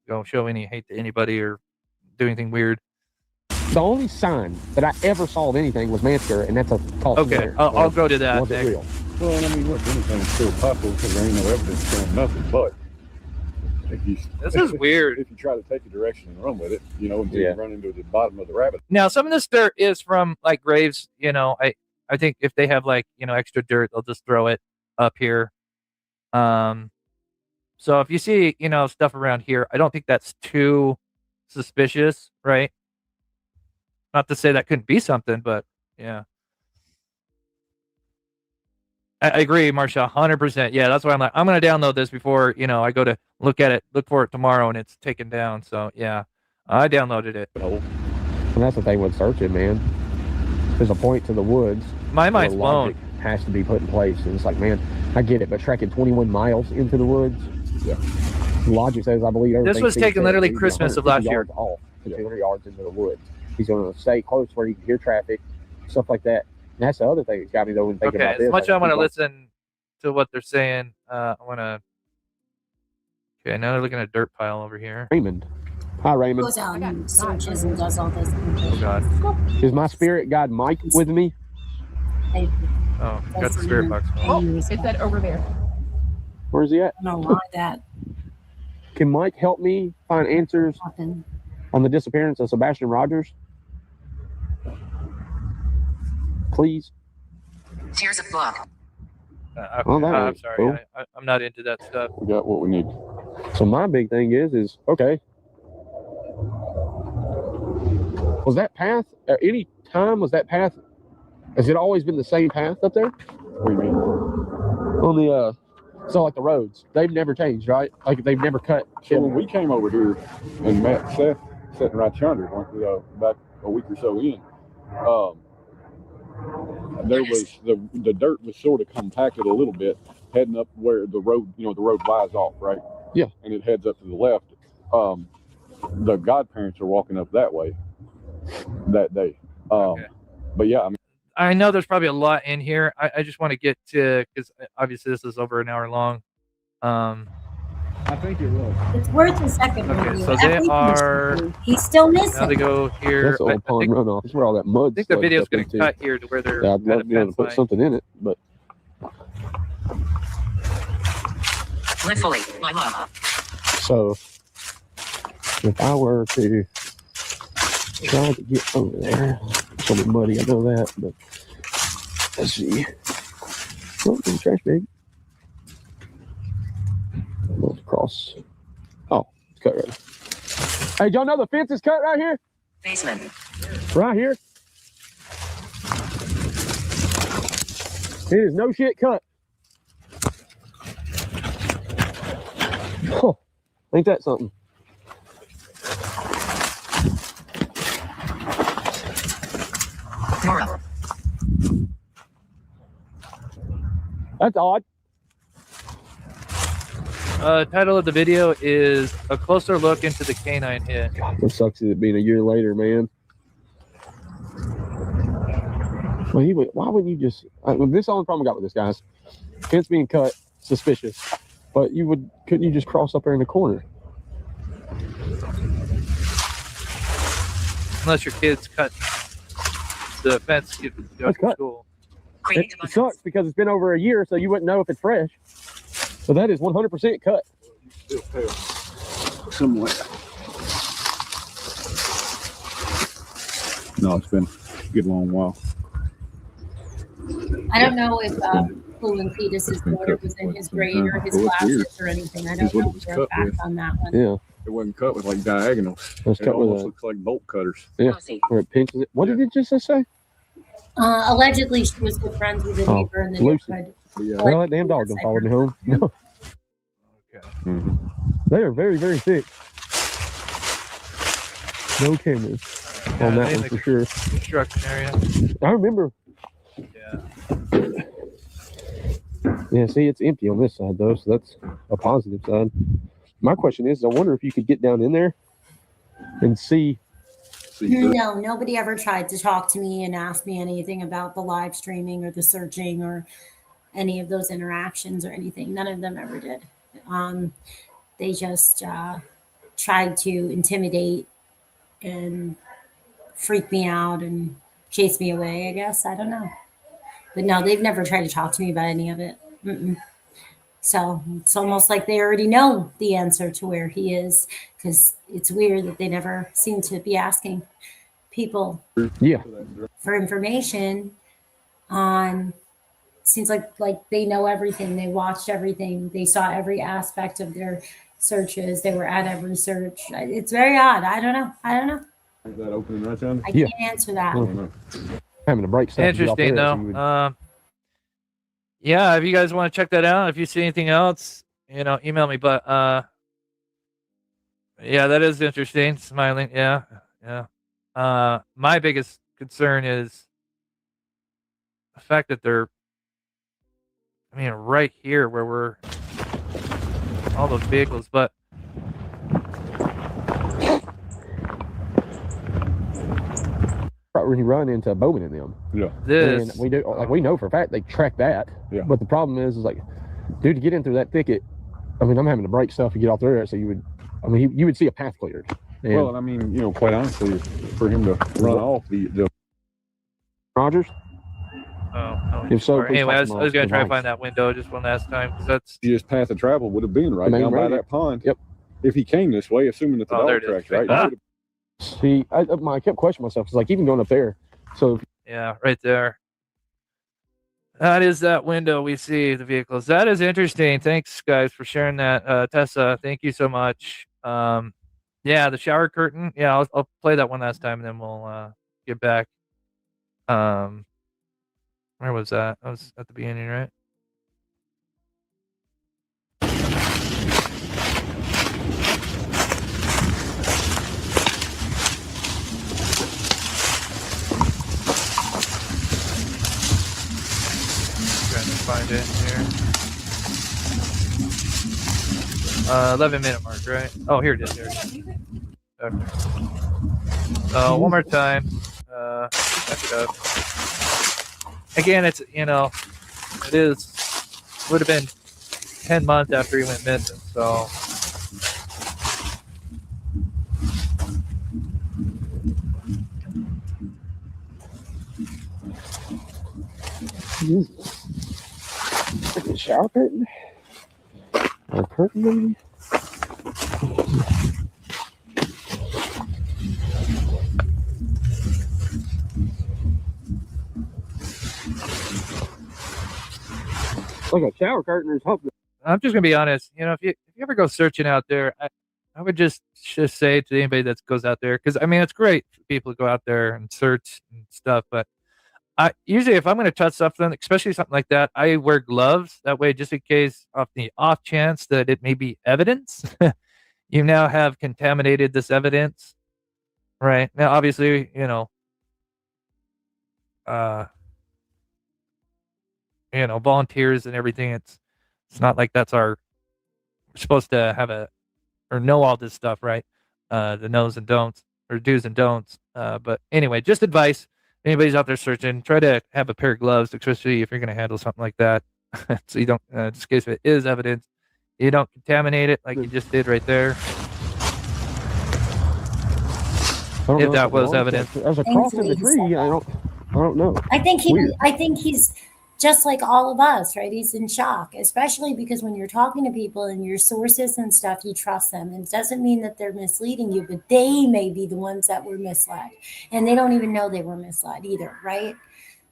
go show any hate to anybody or do anything weird. The only sign that I ever saw of anything was Mansker, and that's a false. Okay, I'll go to that. Was it real? Well, I mean, look, anything's still possible because there ain't no evidence showing nothing. But this is weird. If you try to take a direction and run with it, until you run into the bottom of the rabbit. Now, some of this dirt is from like graves. I think if they have extra dirt, they'll just throw it up here. So if you see stuff around here, I don't think that's too suspicious, right? Not to say that couldn't be something, but yeah. I agree, Marsha, 100%. Yeah, that's why I'm like, I'm going to download this before, I go to look for it tomorrow and it's taken down. So, yeah, I downloaded it. And that's the thing with searching, man. There's a point to the woods. My mind's blown. Has to be put in place. And it's like, man, I get it, but trekking 21 miles into the woods, logic says, I believe this was taken literally Christmas of last year. Off, 200 yards into the woods. He's going to stay close where he can hear traffic, stuff like that. And that's the other thing that's got me though when thinking about this. As much as I want to listen to what they're saying, I want to. Okay, now they're looking at a dirt pile over here. Raymond. Hi, Raymond. Goes out and searches and does all this. Oh, God. Is my spirit guide Mike with me? Oh, got the spirit box. It's that over there. Where's he at? I don't know why that. Can Mike help me find answers on the disappearance of Sebastian Rogers? Please. Here's a book. I'm sorry. Cool. I'm not into that stuff. We got what we need. So my big thing is okay. Was that path at any time? Was that path? Has it always been the same path up there? What do you mean? On the so like the roads, they've never changed, right? Like they've never cut. So when we came over here and met Seth sitting right yonder, back a week or so in, there was the dirt was sort of compacted a little bit, heading up where the road, the road lies off, right? Yeah. And it heads up to the left. The godparents are walking up that way that day. But yeah, I know there's probably a lot in here. I just want to get to, because obviously this is over an hour long. I think it was. It's worth a second. Okay, so they are. He's still missing. Now they go here. That's Old Pond Runoff. That's where all that mud. I think the video's going to cut here to where they're. Yeah, I'd love to be able to put something in it, but. Live fully, my love. So, if I were to try to get over there, it's gonna be muddy. I know that, but let's see. Oh, there's a trash bag. Let's cross. Oh, it's cut right. Hey, y'all know the fence is cut right here? Basement. Right here. It is no shit cut. Oh, ain't that something? Nora. That's odd. Title of the video is A Closer Look into the Canine Hit. God, that sucks it being a year later, man. Well, why wouldn't you just... this is the only problem I got with this, guys. Fence being cut, suspicious. But couldn't you just cross up there in the corner? Unless your kids cut the fence to go to school. It sucks because it's been over a year, so you wouldn't know if it's fresh. So that is 100% cut. Still pale somewhere. No, it's been a good long while. I don't know if pulling Cletus's daughter was in his grade or his Well, that's weird. classes or anything. I don't What know it was for a cut fact with. on that one. Yeah. It wasn't cut with like diagonal. It's It cut with almost a, looks like bolt cutters. yeah, where it pinches it. What did it just say? Allegedly, she was good friends with a Oh, neighbor in the Lucy. neighborhood. Yeah. Well, that damn dog don't follow me home. No. Okay. They are very, very thick. No cameras on that in one the for sure. construction area. I remember. Yeah. Yeah, see, it's empty on this side though, so that's a positive side. My question is, I wonder if you could get down in there and see. No, nobody ever tried to talk to me and ask me anything about the live streaming or the searching or any of those interactions or anything. None of them ever did. They just tried to intimidate and freak me out and chase me away, I guess. I don't know. But no, they've never tried to talk to me about any of it. Mm-mm. So it's almost like they already know the answer to where he is, because it's weird that they never seem to be asking people for information on. Seems like they know everything. They watched everything. They saw every aspect of their searches. They were at every search. It's very odd. I don't know. Is that opening right down? I can't answer that. Having a break. Interesting though. Yeah, if you guys want to check that out, if you see anything else, email me. But yeah, that is interesting. Smiling. Yeah. My biggest concern is the fact that they're, right here where we're all those vehicles, but when you run into Bowman and them. Yeah. And we know for a fact they track that. Yeah. But the problem is like, dude, to get in through that thicket, I'm having to break stuff to get out there. So you would see a path cleared. And well, quite honestly, for him to run off the Rogers. Oh, if so, anyway, I was going to try to find that window just one last time, because that's easiest path of travel would have been right down by that pond. Yep. If he came this way, assuming that the dog tracks right. See, I kept questioning myself. It's like even going up there. So yeah, right there. That is that window we see the vehicles. That is interesting. Thanks, guys, for sharing that. Tessa, thank you so much. Yeah, the shower curtain. Yeah, I'll play that one last time, and then we'll get back. Where was that? I was at the beginning, right? Trying to find it here. 11-minute mark, right? Oh, here it is. Okay. One more time. Back it up. Again, it's, would have been 10 months after he went missing, so. a shower curtain? Or a curtain maybe? Like a shower curtain or something. I'm just gonna be honest. If you ever go searching out there, I would just say to anybody that goes out there, because it's great for people to go out there and search and stuff, but usually if I'm going to touch something, especially something like that, I wear gloves that way, just in case, off the off chance that it may be evidence. You now have contaminated this evidence, right? Now, obviously, volunteers and everything. It's not like we're supposed to have or know all this stuff, right? The knows and don'ts, or do's and don'ts. But anyway, just advice. Anybody's out there searching, try to have a pair of gloves, especially if you're going to handle something like that. So you don't, just in case it is evidence, you don't contaminate it like you just did right there. If that was evidence. There's a cross in the tree. I don't know. I think he's just like all of us, right? He's in shock, especially because when you're talking to people and your sources and stuff, you trust them. And it doesn't mean that they're misleading you, but they may be the ones that were misled. And they don't even know they were misled either, right?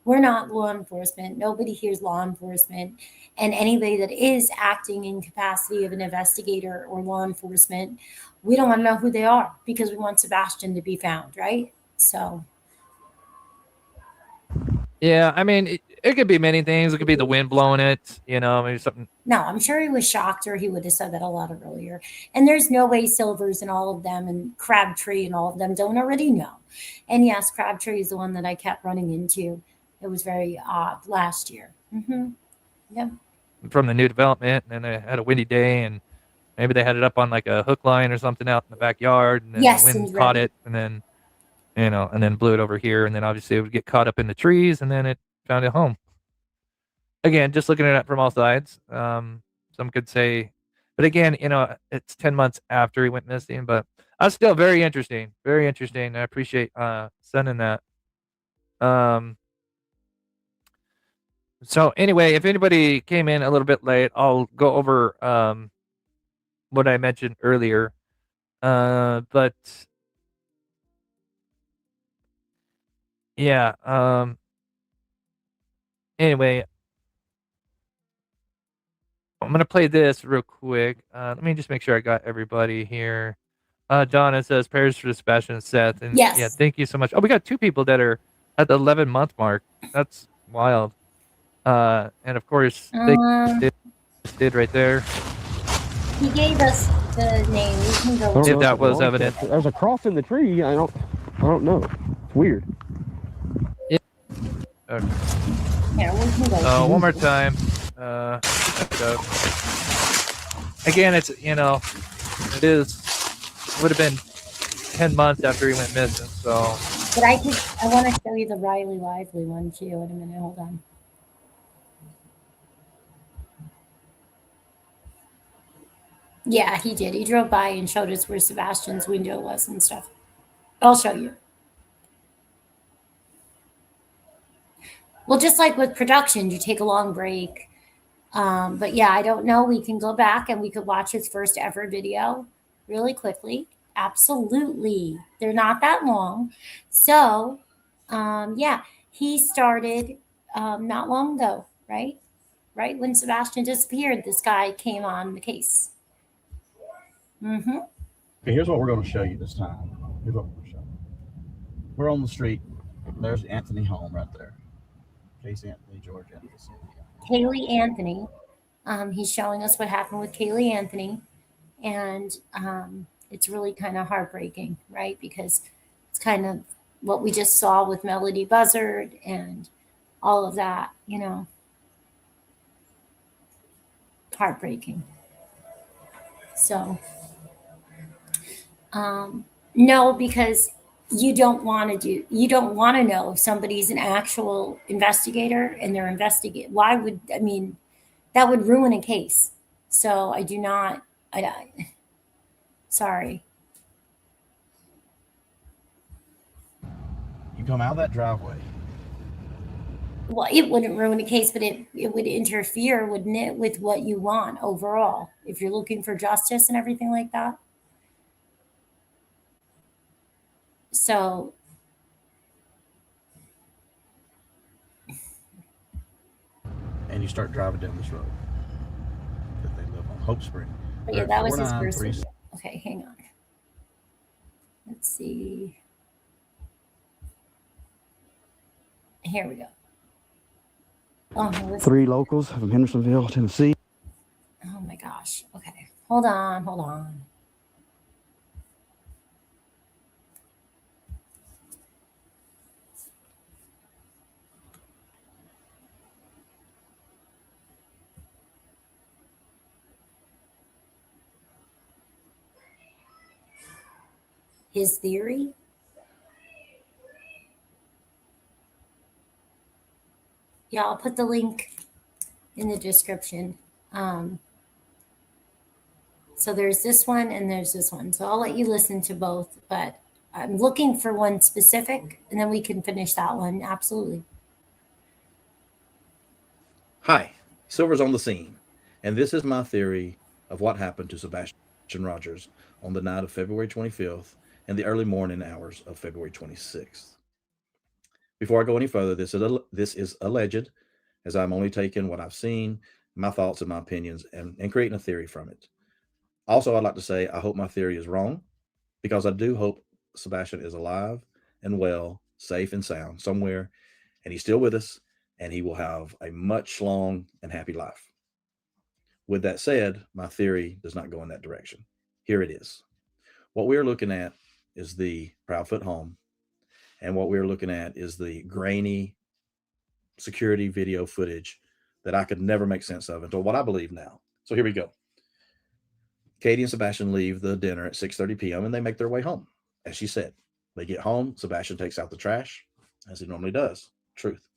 We're not law enforcement. Nobody here is law enforcement. And anybody that is acting in capacity of an investigator or law enforcement, we don't want to know who they are because we want Sebastian to be found, right? So Yeah, I mean, it could be many things. It could be the wind blowing it, maybe something. no, I'm sure he was shocked, or he would have said that a lot earlier. And there's no way Silvers and all of them and Crabtree and all of them don't already know. And yes, Crabtree is the one that I kept running into. It was very odd last year. Yep. From the new development, and then they had a windy day, and maybe they had it up on like a hook line or something out in the backyard, and then Yes, the wind and caught right. it, and then and then blew it over here, and then obviously it would get caught up in the trees, and then it found a home. Again, just looking at it from all sides. Some could say, but again, it's 10 months after he went missing, but that's still very interesting. Very interesting. I appreciate sending that. So anyway, if anybody came in a little bit late, I'll go over what I mentioned earlier. But yeah, anyway, I'm gonna play this real quick. Let me just make sure I got everybody here. Donna says prayers for Sebastian and Seth, and Yes. yeah, thank you so much. Oh, we got 2 people that are at the 11-month mark. That's wild. And of course, they did right there. He gave us the name. We can go. If that was evident. There's a cross in the tree. I don't know. It's weird. Yeah. Okay. Yeah, we can go. One more time. Again, it's would have been 10 months after he went missing. So. But I want to show you the Riley Lively one too. In a minute, hold on. Yeah, he did. He drove by and showed us where Sebastian's window was and stuff. I'll show you. Well, just like with production, you take a long break. But yeah, I don't know. We can go back and we could watch his first ever video really quickly. Absolutely. They're not that long. So, yeah, he started not long ago, right? Right when Sebastian disappeared, this guy came on the case. Okay, here's what we're going to show you this time. Here's what we're going to show you. We're on the street. There's Anthony home right there. Case Anthony, Georgia. Kaylee Anthony. He's showing us what happened with Kaylee Anthony. And it's really kind of heartbreaking, right? Because it's kind of what we just saw with Melody Buzzard and all of that, heartbreaking. So, no, because you don't want to know if somebody's an actual investigator and they're investigating. That would ruin a case. So I do not, sorry. You come out of that driveway. Well, it wouldn't ruin a case, but it would interfere, wouldn't it, with what you want overall, if you're looking for justice and everything like that. So And you start driving down this road that they live on, Hope Spring. yeah, that was his first video. Okay, hang on. Let's see. Here we go. Oh, 3 locals from Hendersonville, Tennessee. Oh my gosh. Okay. Hold on. His theory? Yeah, I'll put the link in the description. So there's this one and there's this one. So I'll let you listen to both, but I'm looking for one specific and then we can finish that one. Absolutely. Hi, Silver's on the scene, and this is my theory of what happened to Sebastian Rogers on the night of February 25th and the early morning hours of February 26th. Before I go any further, this is alleged, as I'm only taking what I've seen, my thoughts and my opinions, and creating a theory from it. Also, I'd like to say I hope my theory is wrong, because I do hope Sebastian is alive and well, safe and sound somewhere, and he's still with us, and he will have a much long and happy life. With that said, my theory does not go in that direction. Here it is. What we are looking at is the Proudfoot home, and what we're looking at is the grainy security video footage that I could never make sense of until what I believe now. So here we go. Katie and Sebastian leave the dinner at 6:30 p.m. and they make their way home. As she said, they get home. Sebastian takes out the trash, as he normally does. Truth.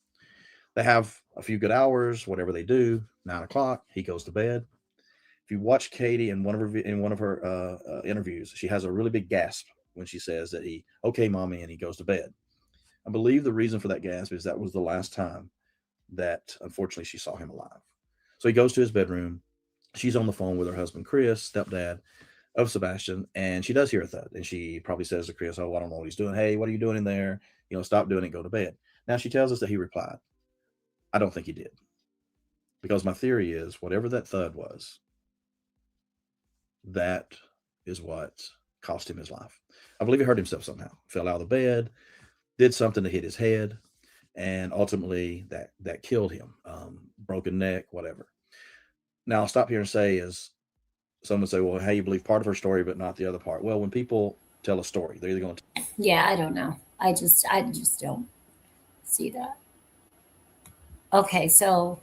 They have a few good hours, whatever they do. 9 o'clock, he goes to bed. If you watch Katie in one of her interviews, she has a really big gasp when she says that okay, mommy, and he goes to bed. I believe the reason for that gasp is that was the last time that, unfortunately, she saw him alive. So he goes to his bedroom. She's on the phone with her husband, Chris, stepdad of Sebastian, and she does hear a thud. And she probably says to Chris, oh, I don't know what he's doing. Hey, what are you doing in there? Stop doing it, go to bed. Now, she tells us that he replied. I don't think he did. Because my theory is whatever that thud was, that is what cost him his life. I believe he hurt himself somehow. Fell out of the bed, did something to hit his head, and ultimately that killed him. Broken neck, whatever. Now, I'll stop here and say is, someone say, well, hey, you believe part of her story, but not the other part. Well, when people tell a story, they're either going to... Yeah, I don't know. I just don't see that. Okay, so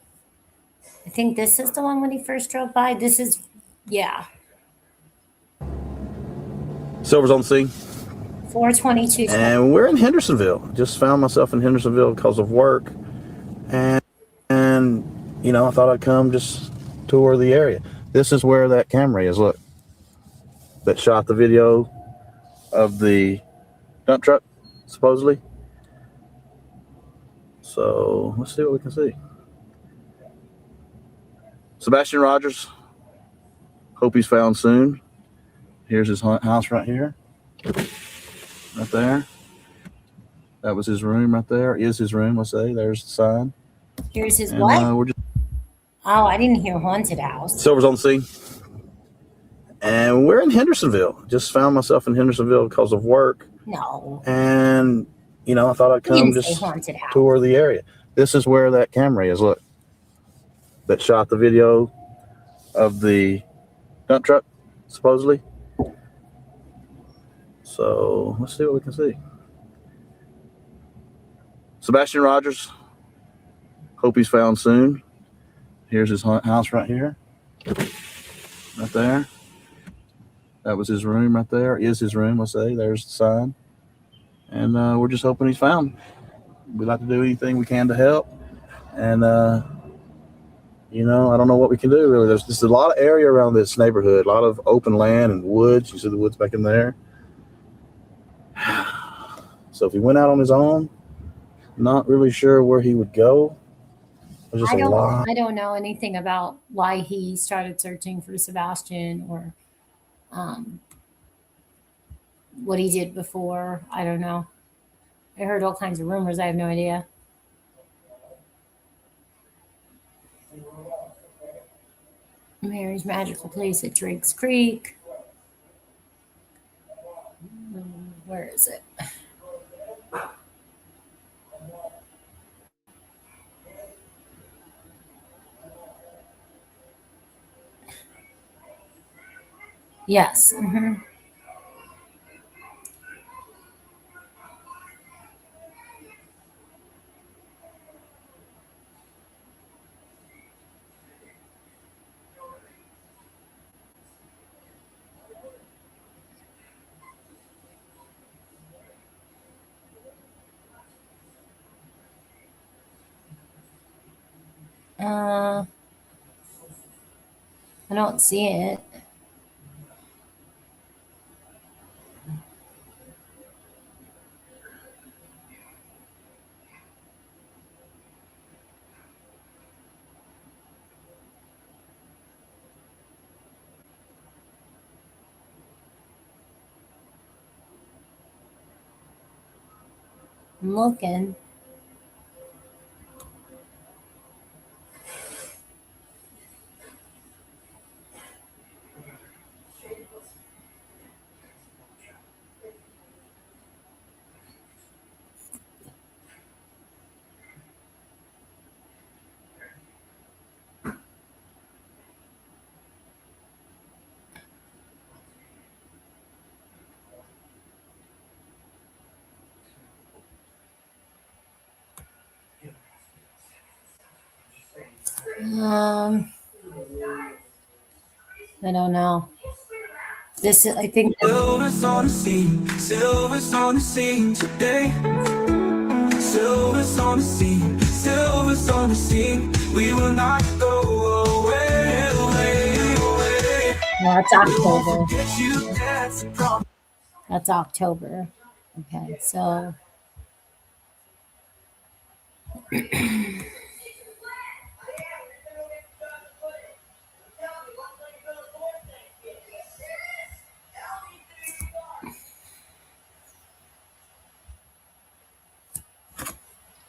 I think this is the one when he first drove by. This is, yeah. Silver's on the scene. 422. And we're in Hendersonville. Just found myself in Hendersonville because of work. And I thought I'd come just tour the area. This is where that camera is, look. That shot the video of the dump truck, supposedly. So, let's see what we can see. Sebastian Rogers. Hope he's found soon. Here's his house right here. Right there. That was his room right there. Is his room, let's say. There's the sign. Here's his what? Oh, I didn't hear haunted house. Silver's on the scene. And we're in Hendersonville. Just found myself in Hendersonville because of work. No. And, I thought I'd come just tour the area. This is where that camera is, look. That shot the video of the dump truck, supposedly. So, let's see what we can see. Sebastian Rogers. Hope he's found soon. Here's his house right here. Right there. That was his room right there. Is his room, let's say. There's the sign. And we're just hoping he's found. We'd like to do anything we can to help. And, I don't know what we can do, really. There's just a lot of area around this neighborhood. A lot of open land and woods. You see the woods back in there. So if he went out on his own, not really sure where he would go. There's just I don't know anything about why he started searching for Sebastian or what he did before. I don't know. I heard all kinds of rumors. I have no idea. Mary's magical place at Drake's Creek. Where is it? Yes. Mm-hmm. I don't see it. I'm looking. I don't know. This is, I think. Silver's on the scene. Silver's on the scene today. Silver's on the scene. Silver's on the scene. We will not go away. No, it's October. That's October. Okay, so.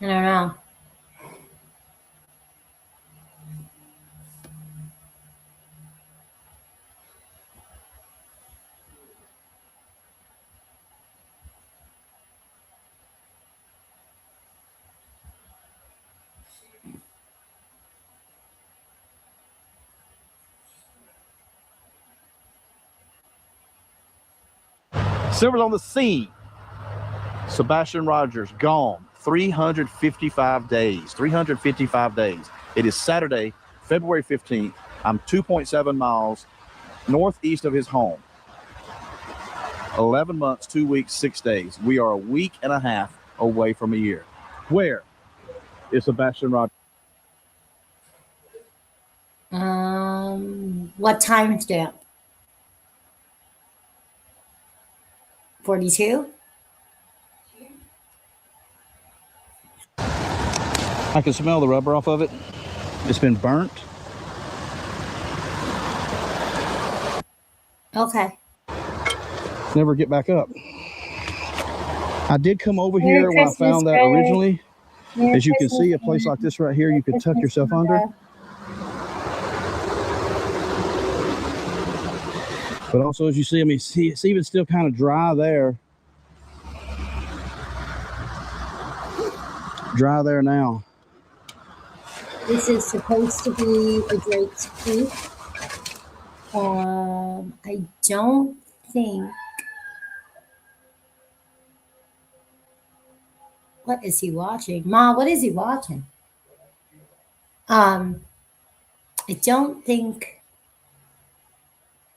I don't know. Silver's on the scene. Sebastian Rogers gone 355 days. 355 days. It is Saturday, February 15th. I'm 2.7 miles northeast of his home. 11 months, 2 weeks, 6 days. We are a week and a half away from a year. Where is Sebastian Rogers? What time stamp? 42? I can smell the rubber off of it. It's been burnt. Okay. Never get back up. I did come over Merry here when I Christmas, found that Ray. originally. Merry As you can Christmas, see, a place like this right here, you can tuck yourself under. But also, as you see, I mean, see, it's even still kind of dry there. Dry there now. This is supposed to be the Drake's Creek. I don't think. What is he watching? Ma, what is he watching? I don't think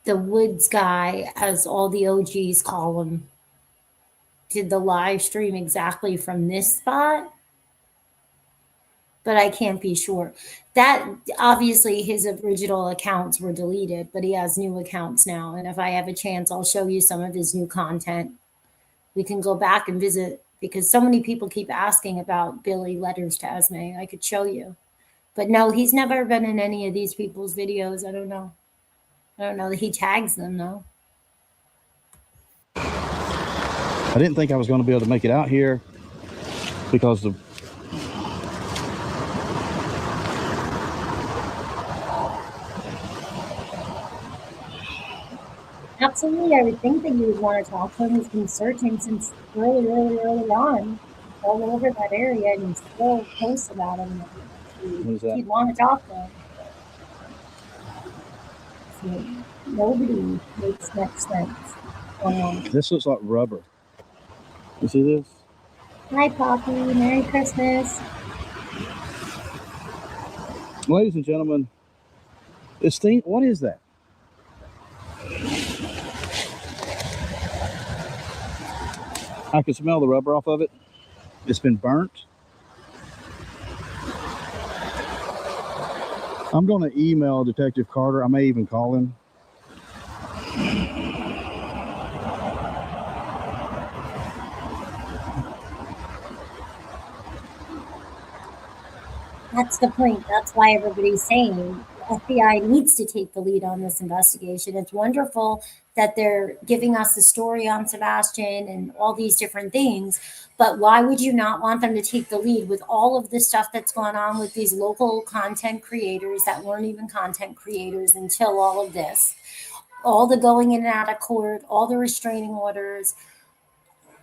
the Woods guy, as all the OGs call him, did the live stream exactly from this spot. But I can't be sure. That obviously his original accounts were deleted, but he has new accounts now. And if I have a chance, I'll show you some of his new content. We can go back and visit because so many people keep asking about Billy Letters to Esme. I could show you. But no, he's never been in any of these people's videos. I don't know. I don't know that he tags them though. I didn't think I was going to be able to make it out here because the Absolutely, I would think that you would want to talk to him. He's been searching since early on, all over that area, and he still posts about him. What is that? You'd want to talk to him. So nobody makes much sense. This looks like rubber. You see this? Hi, Poppy. Merry Christmas. Ladies and gentlemen, this thing, what is that? I can smell the rubber off of it. It's been burnt. I'm going to email Detective Carter. I may even call him. That's the point. That's why everybody's saying FBI needs to take the lead on this investigation. It's wonderful that they're giving us the story on Sebastian and all these different things, but why would you not want them to take the lead with all of the stuff that's gone on with these local content creators that weren't even content creators until all of this, all the going in and out of court, all the restraining orders,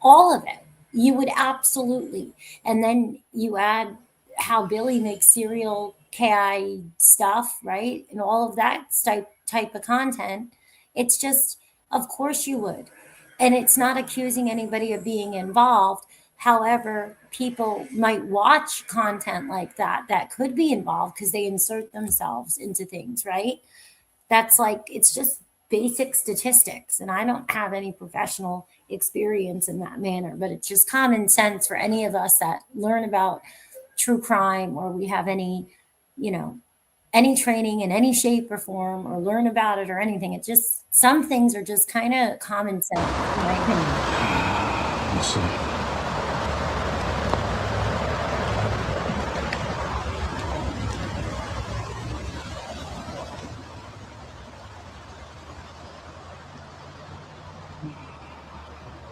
all of it. You would absolutely. And then you add how Billy makes serial KI stuff, right? And all of that type of content. It's just, of course you would. And it's not accusing anybody of being involved, However, people might watch content like that could be involved because they insert themselves into things, right? That's like, it's just basic statistics. And I don't have any professional experience in that manner, but it's just common sense for any of us that learn about true crime, or we have any, any training in any shape or form, or learn about it or anything. It just, some things are just kind of common sense, in my opinion. Let's see.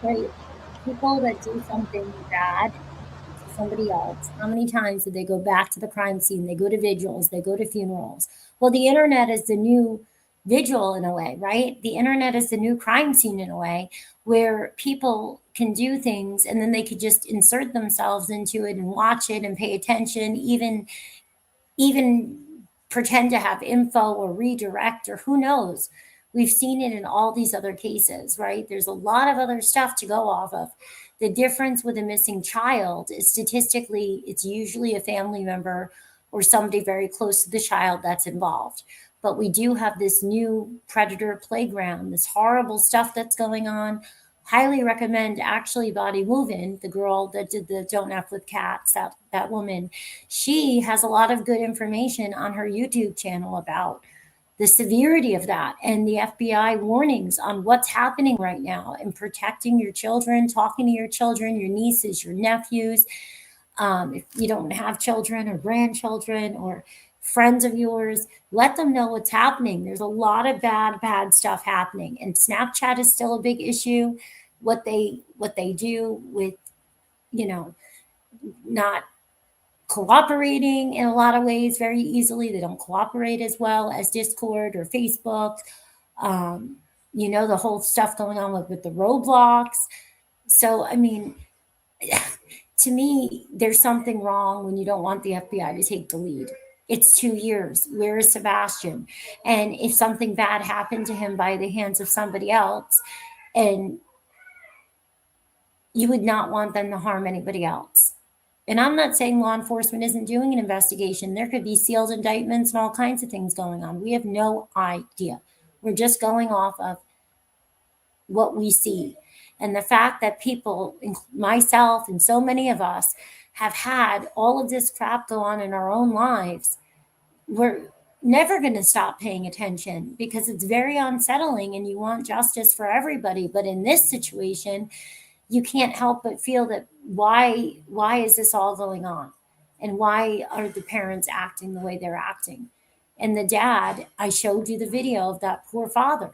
Right? People that do something bad to somebody else, how many times did they go back to the crime scene? They go to vigils, they go to funerals. Well, the internet is the new vigil in a way, right? The internet is the new crime scene in a way, where people can do things and then they could just insert themselves into it and watch it and pay attention, even pretend to have info or redirect, or who knows. We've seen it in all these other cases, right? There's a lot of other stuff to go off of. The difference with a missing child is statistically, it's usually a family member or somebody very close to the child that's involved. But we do have this new predator playground, this horrible stuff that's going on. Highly recommend actually Body Movin', the girl that did the Don't F with Cats, that woman. She has a lot of good information on her YouTube channel about the severity of that and the FBI warnings on what's happening right now, and protecting your children, talking to your children, your nieces, your nephews. If you don't have children or grandchildren or friends of yours, let them know what's happening. There's a lot of bad stuff happening, and Snapchat is still a big issue. What they do with, not cooperating in a lot of ways very easily. They don't cooperate as well as Discord or Facebook. The whole stuff going on with the Roblox. So, I mean, to me, there's something wrong when you don't want the FBI to take the lead. It's 2 years. Where is Sebastian? And if something bad happened to him by the hands of somebody else, and you would not want them to harm anybody else. And I'm not saying law enforcement isn't doing an investigation. There could be sealed indictments and all kinds of things going on. We have no idea. We're just going off of what we see. And the fact that people, myself and so many of us, have had all of this crap go on in our own lives, we're never going to stop paying attention, because it's very unsettling and you want justice for everybody. But in this situation, you can't help but feel that why is this all going on? And why are the parents acting the way they're acting? And the dad, I showed you the video of that poor father.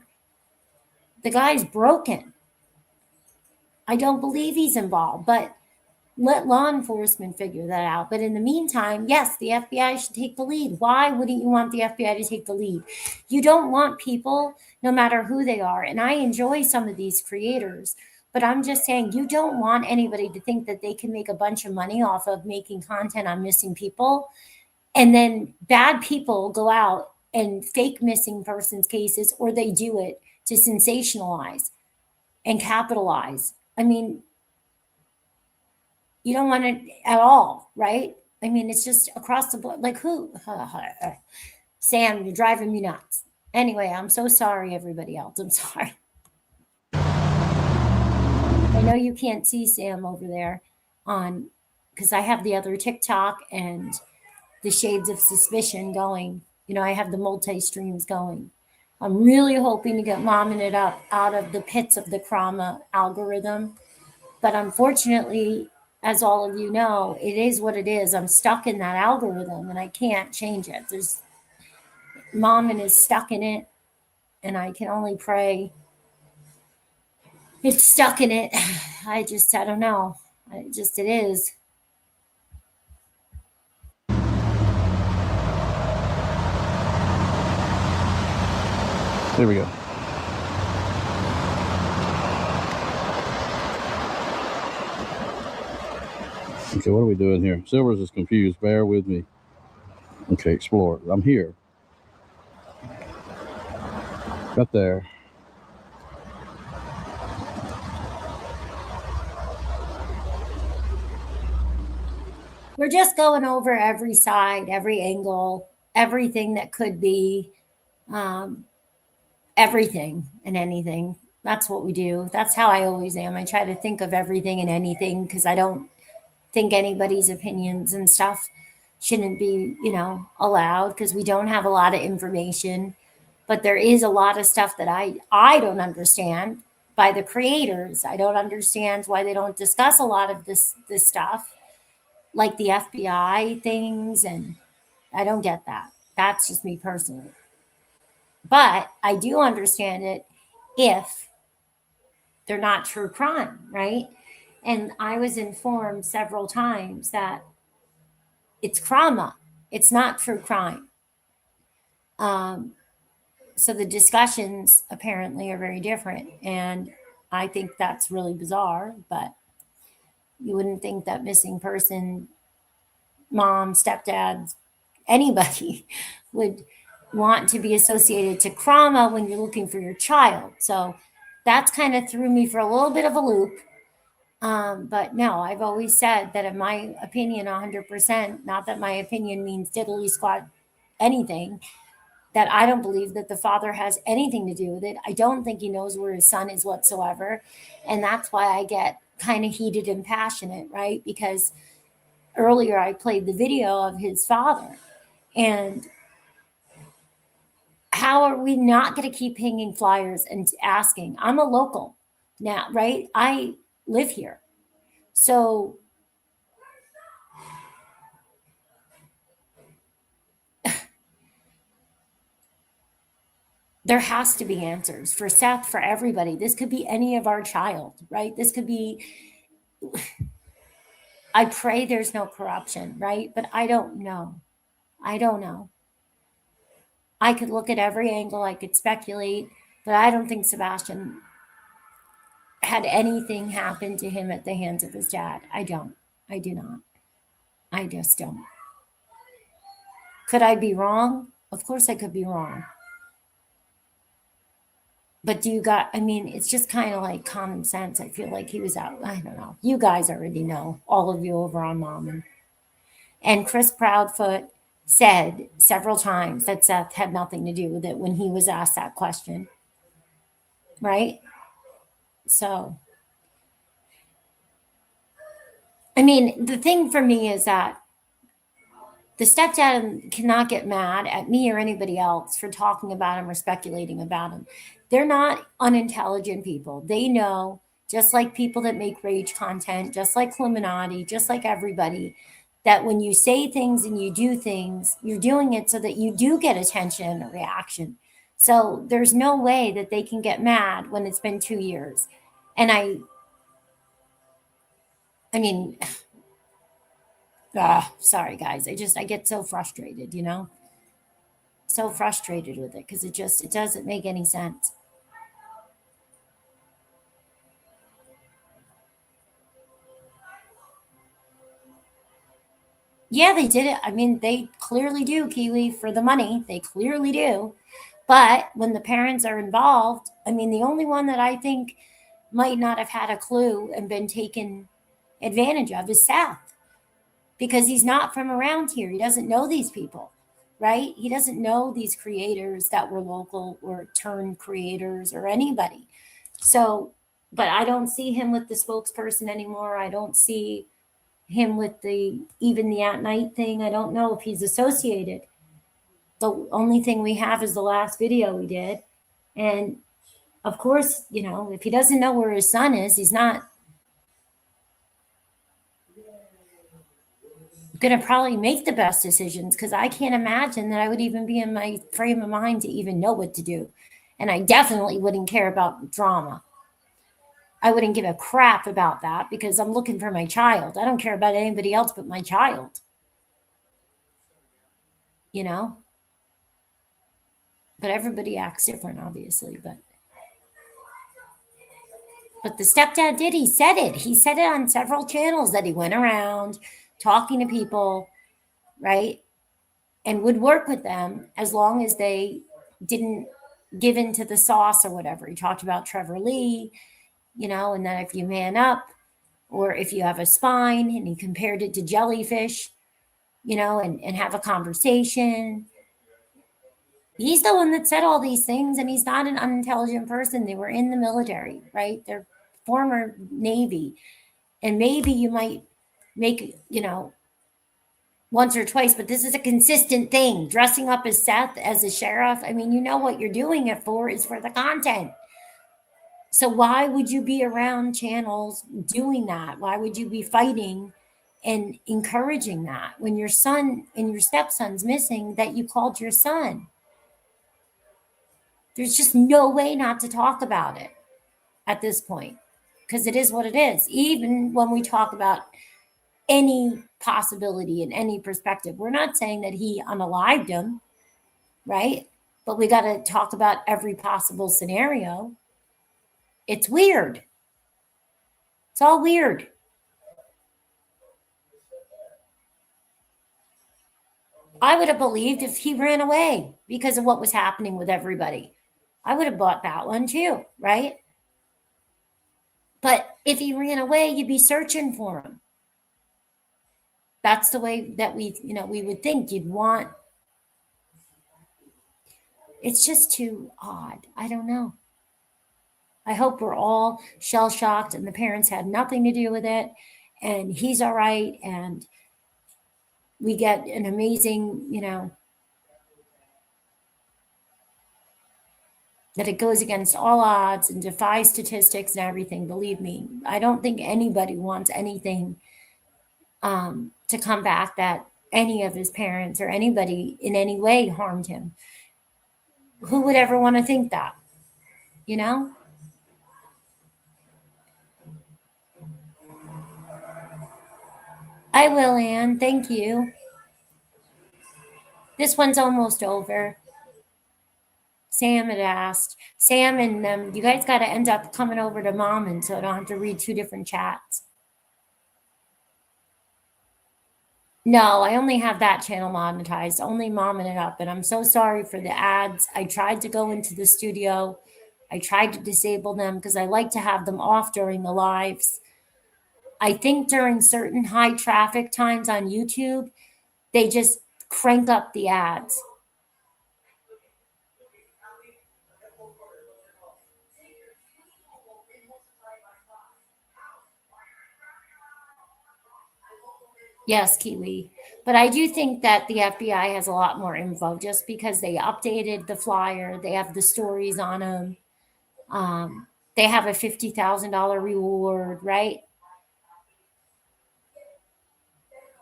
The guy's broken. I don't believe he's involved, but let law enforcement figure that out. But in the meantime, yes, the FBI should take the lead. Why wouldn't you want the FBI to take the lead? You don't want people, no matter who they are. And I enjoy some of these creators, but I'm just saying, you don't want anybody to think that they can make a bunch of money off of making content on missing people. And then bad people go out and fake missing persons cases, or they do it to sensationalize and capitalize. I mean, you don't want it at all, right? I mean, it's just across the board. Like who? Sam, you're driving me nuts. Anyway, I'm so sorry, everybody else. I'm sorry. I know you can't see Sam over there because I have the other TikTok and the Shades of Suspicion going. I have the multi-streams going. I'm really hoping to get Momming It Up out of the pits of the Krama algorithm. But unfortunately, as all of you know, it is what it is. I'm stuck in that algorithm and I can't change it. Momming is stuck in it, and I can only pray it's stuck in it. I don't know. It is. There we go. Okay, what are we doing here? Silvers is confused. Bear with me. Okay, explore. I'm here. Got there. we're just going over every side, every angle, everything that could be, everything and anything. That's what we do. That's how I always am. I try to think of everything and anything because I don't think anybody's opinions and stuff shouldn't be, allowed because we don't have a lot of information. But there is a lot of stuff that I don't understand by the creators. I don't understand why they don't discuss a lot of this stuff, like the FBI things, and I don't get that. That's just me personally. But I do understand it if they're not true crime, right? And I was informed several times that it's trauma. It's not true crime. So the discussions apparently are very different. And I think that's really bizarre, but you wouldn't think that missing person, mom, stepdad, anybody would want to be associated to trauma when you're looking for your child. So that's kind of threw me for a little bit of a loop. But no, I've always said that in my opinion, 100%, not that my opinion means diddly squat anything, that I don't believe that the father has anything to do with it. I don't think he knows where his son is whatsoever. And that's why I get kind of heated and passionate, right? Because earlier I played the video of his father. And how are we not going to keep hanging flyers and asking? I'm a local now, right? I live here. So there has to be answers for Seth, for everybody. This could be any of our child, right? This could be, I pray there's no corruption, right? But I don't know. I don't know. I could look at every angle, I could speculate, but I don't think Sebastian had anything happen to him at the hands of his dad. I don't. I do not. I just don't. Could I be wrong? Of course I could be wrong. But it's just kind of like common sense. I feel like he was out. I don't know. You guys already know, all of you over on Mom. And Chris Proudfoot said several times that Seth had nothing to do with it when he was asked that question. Right? So, the thing for me is that the stepdad cannot get mad at me or anybody else for talking about him or speculating about him. They're not unintelligent people. They know, just like people that make rage content, just like Illuminati, just like everybody, that when you say things and you do things, you're doing it so that you do get attention or reaction. So there's no way that they can get mad when it's been 2 years. And sorry guys, I get so frustrated, so frustrated with it because it doesn't make any sense. Yeah, they did it. They clearly do, Kiwi, for the money. They clearly do. But when the parents are involved, the only one that I think might not have had a clue and been taken advantage of is Seth, because he's not from around here. He doesn't know these people, right? He doesn't know these creators that were local or turned creators or anybody. So, but I don't see him with the spokesperson anymore. I don't see him with even the at night thing. I don't know if he's associated. The only thing we have is the last video we did. And of course, if he doesn't know where his son is, he's not going to probably make the best decisions, because I can't imagine that I would even be in my frame of mind to even know what to do. And I definitely wouldn't care about drama. I wouldn't give a crap about that because I'm looking for my child. I don't care about anybody else but my child. But everybody acts different, obviously. But the stepdad did. He said it. He said it on several channels that he went around talking to people, right? And would work with them as long as they didn't give in to the sauce or whatever. He talked about Trevor Lee, and that if you man up, or if you have a spine, and he compared it to jellyfish, you know, and have a conversation. He's the one that said all these things, and he's not an unintelligent person. They were in the military, right? They're former Navy. And maybe you might make, you know, once or twice, but this is a consistent thing. Dressing up as Seth, as a sheriff. I mean, you know what you're doing it for is for the content. So why would you be around channels doing that? Why would you be fighting and encouraging that when your son and your stepson's missing that you called your son? There's just no way not to talk about it at this point, because it is what it is. Even when we talk about any possibility in any perspective, we're not saying that he unalived him, right? But we got to talk about every possible scenario. It's weird. It's all weird. I would have believed if he ran away because of what was happening with everybody. I would have bought that one too, right? But if he ran away, you'd be searching for him. That's the way that we would think you'd want. It's just too odd. I don't know. I hope we're all shell-shocked and the parents had nothing to do with it, and he's all right, and we get an amazing, that it goes against all odds and defies statistics and everything. Believe me, I don't think anybody wants anything to come back that any of his parents or anybody in any way harmed him. Who would ever want to think that? I will, Anne. Thank you. This one's almost over. Sam had asked. Sam and you guys got to end up coming over to Mom, and so I don't have to read two different chats. No, I only have that channel monetized, only Momming It Up, and I'm so sorry for the ads. I tried to go into the studio. I tried to disable them because I like to have them off during the lives. I think during certain high traffic times on YouTube, they just crank up the ads. Yes, Kiwi. But I do think that the FBI has a lot more info just because they updated the flyer. They have the stories on them. They have a $50,000 reward, right?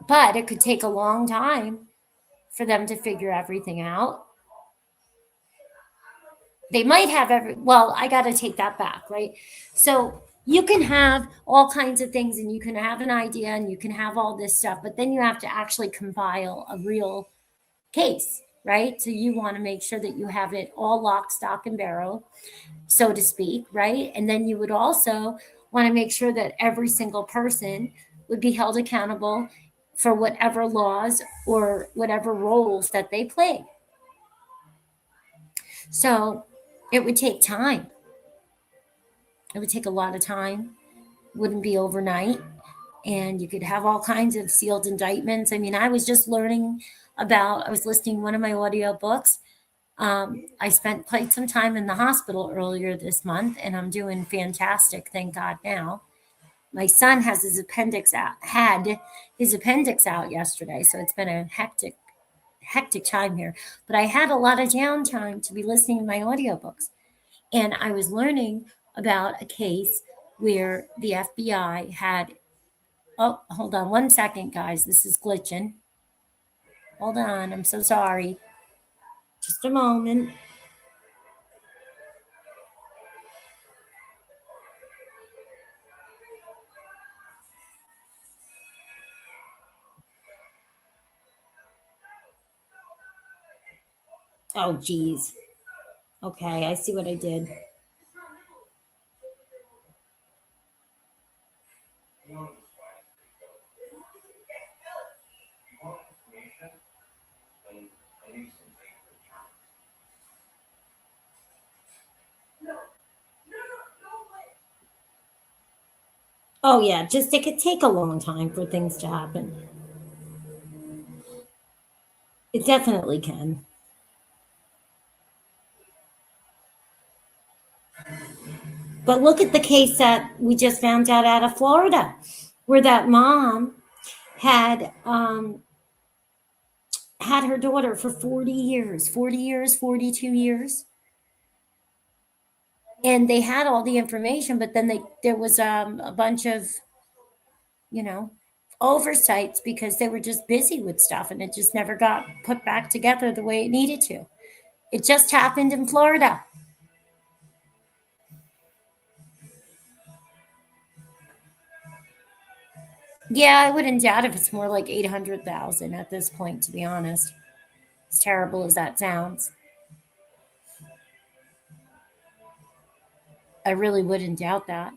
But it could take a long time for them to figure everything out. They might have I got to take that back, right? So you can have all kinds of things and you can have an idea and you can have all this stuff, but then you have to actually compile a real case, right? So you want to make sure that you have it all lock, stock, and barrel, so to speak, right? And then you would also want to make sure that every single person would be held accountable for whatever laws or whatever roles that they play. So it would take time. It would take a lot of time. Wouldn't be overnight. And you could have all kinds of sealed indictments. I mean, I was just learning I was listening to one of my audio books. I spent quite some time in the hospital earlier this month, and I'm doing fantastic, thank God now. My son has had his appendix out yesterday, so it's been a hectic time here. But I had a lot of downtime to be listening to my audiobooks. And I was learning about a case where the FBI had, oh, hold on one second, guys. This is glitching. Hold on. I'm so sorry. Just a moment. Oh, geez. Okay, I see what I did. Oh, yeah. Just it could take a long time for things to happen. It definitely can. But look at the case that we just found out of Florida, where that mom had had her daughter for 40 years, 42 years. And they had all the information, but then there was a bunch of, oversights because they were just busy with stuff and it just never got put back together the way it needed to. It just happened in Florida. Yeah, I wouldn't doubt if it's more like 800,000 at this point, to be honest. As terrible as that sounds. I really wouldn't doubt that.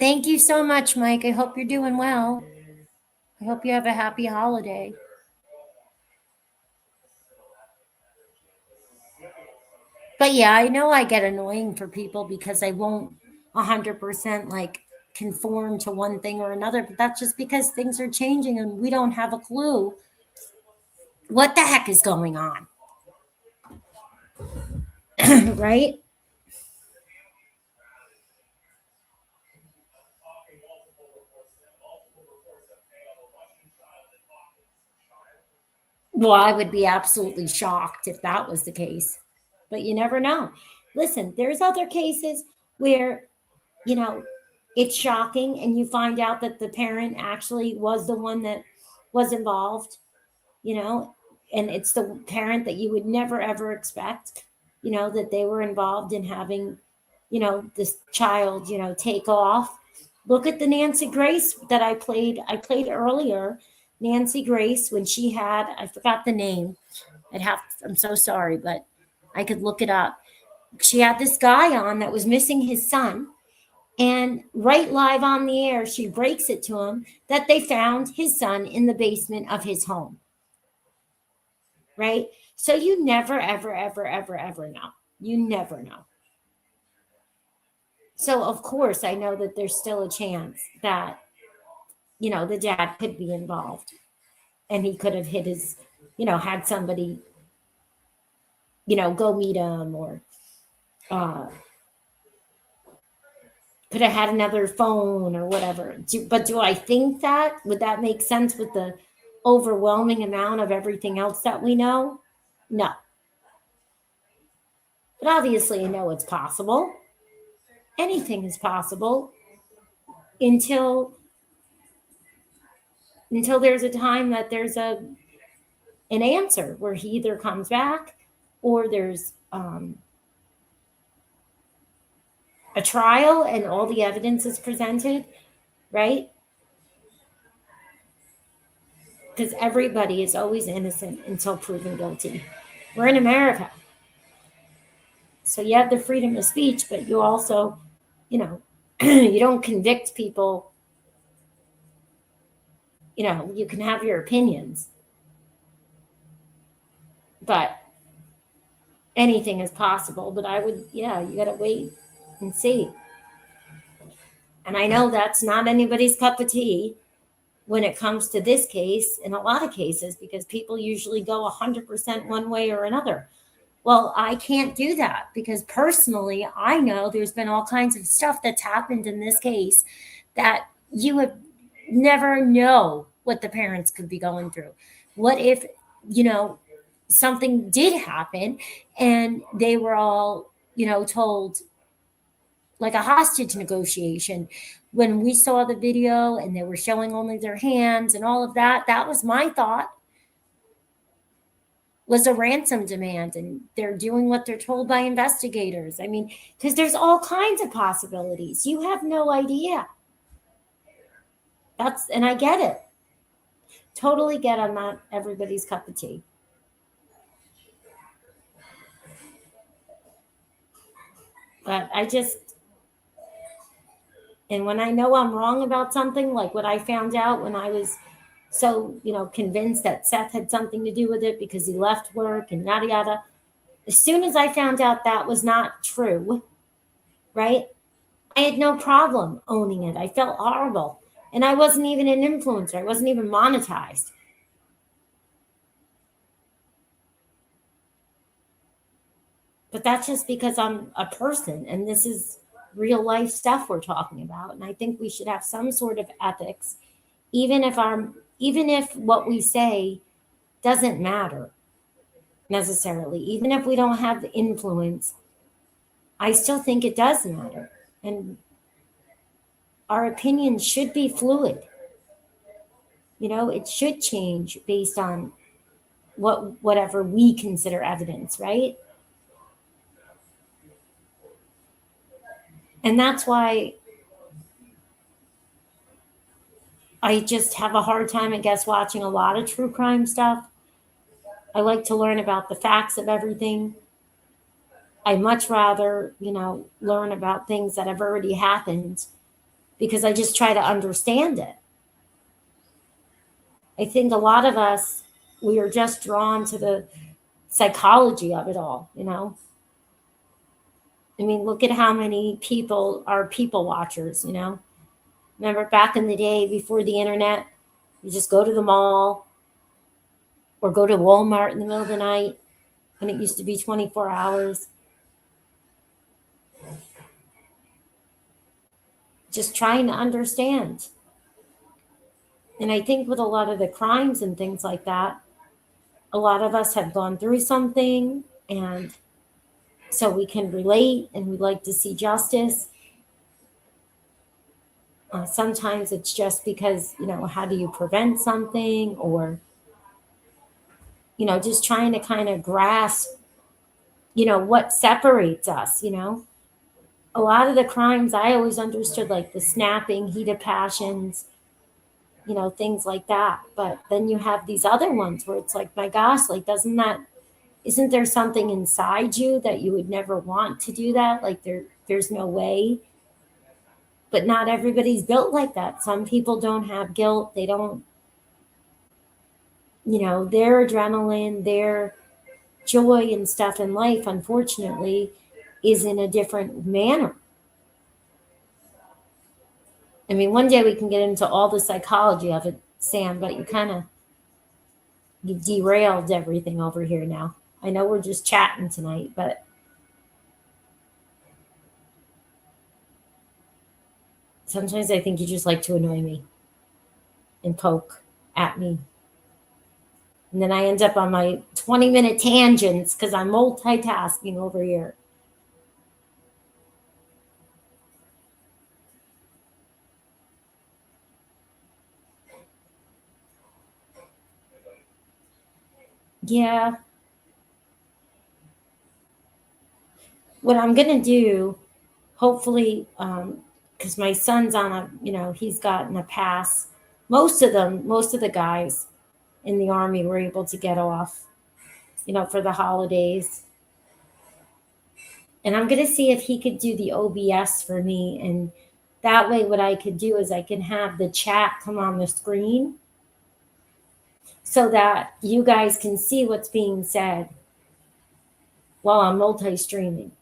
Thank you so much, Mike. I hope you're doing well. I hope you have a happy holiday. But yeah, I know I get annoying for people because I won't 100% like conform to one thing or another, but that's just because things are changing and we don't have a clue what the heck is going on. Right? Well, I would be absolutely shocked if that was the case, but you never know. Listen, there's other cases where, it's shocking and you find out that the parent actually was the one that was involved, and it's the parent that you would never ever expect, that they were involved in having, this child, take off. Look at the Nancy Grace that I played earlier. Nancy Grace, when she had, I forgot the name. I'm so sorry, but I could look it up. She had this guy on that was missing his son. And right live on the air, she breaks it to him that they found his son in the basement of his home. Right? So you never, ever, ever, ever, ever know. You never know. So, of course, I know that there's still a chance that, the dad could be involved. And he could have hit his, had somebody, go meet him or could have had another phone or whatever. But do I think that? Would that make sense with the overwhelming amount of everything else that we know? No. But obviously, I know it's possible. Anything is possible until there's a time that there's an answer where he either comes back or there's a trial and all the evidence is presented, right? Because everybody is always innocent until proven guilty. We're in America. So you have the freedom of speech, but you also, you don't convict people. You can have your opinions. But anything is possible. But you got to wait and see. And I know that's not anybody's cup of tea when it comes to this case, in a lot of cases, because people usually go 100% one way or another. Well, I can't do that because personally, I know there's been all kinds of stuff that's happened in this case that you would never know what the parents could be going through. What if, something did happen and they were all, told like a hostage negotiation. When we saw the video and they were showing only their hands and all of that, that was my thought. Was a ransom demand, and they're doing what they're told by investigators. I mean, because there's all kinds of possibilities. You have no idea. And I get it. Totally get I'm not everybody's cup of tea. But and when I know I'm wrong about something, like what I found out when I was so, convinced that Seth had something to do with it because he left work and yada, yada. As soon as I found out that was not true, right? I had no problem owning it. I felt horrible. And I wasn't even an influencer. I wasn't even monetized. But that's just because I'm a person and this is real life stuff we're talking about. And I think we should have some sort of ethics, even if what we say doesn't matter necessarily, even if we don't have the influence, I still think it does matter. And our opinions should be fluid. It should change based on whatever we consider evidence, right? And that's why I just have a hard time, I guess, watching a lot of true crime stuff. I like to learn about the facts of everything. I much rather, learn about things that have already happened because I just try to understand it. I think a lot of us, we are just drawn to the psychology of it all, I mean, look at how many people are people watchers, Remember back in the day before the internet, you just go to the mall or go to Walmart in the middle of the night when it used to be 24 hours. Just trying to understand. And I think with a lot of the crimes and things like that, a lot of us have gone through something, and so we can relate and we'd like to see justice. Sometimes it's just because, how do you prevent something, or, just trying to kind of grasp, what separates us, A lot of the crimes I always understood, like the snapping, heat of passions, things like that. But then you have these other ones where it's like, my gosh, like, isn't there something inside you that you would never want to do that? Like there's no way. But not everybody's built like that. Some people don't have guilt. They don't, their adrenaline, their joy and stuff in life, unfortunately, is in a different manner. I mean, one day we can get into all the psychology of it, Sam, but you derailed everything over here now. I know we're just chatting tonight, but sometimes I think you just like to annoy me and poke at me. And then I end up on my 20-minute tangents because I'm multitasking over here. Yeah. What I'm going to do, hopefully, because my son's on he's gotten a pass. Most of the guys in the Army were able to get off, for the holidays. And I'm going to see if he could do the OBS for me. And that way, what I could do is I can have the chat come on the screen so that you guys can see what's being said while I'm multi-streaming.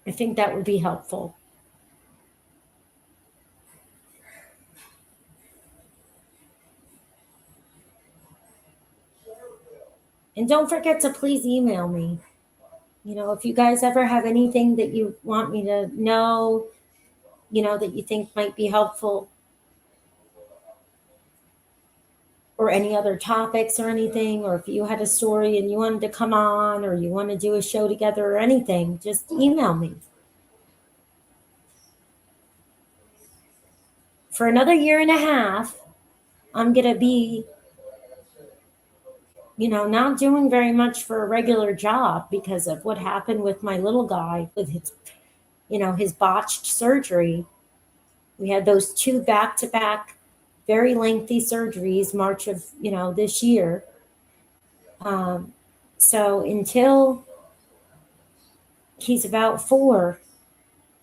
I think that would be helpful. And don't forget to please email me. If you guys ever have anything that you want me to know, that you think might be helpful, or any other topics or anything, or if you had a story and you wanted to come on, or you want to do a show together or anything, just email me. For another year and a half, I'm going to be, not doing very much for a regular job because of what happened with my little guy with his botched surgery. We had those 2 back-to-back, very lengthy surgeries, March of, this year. So until he's about 4,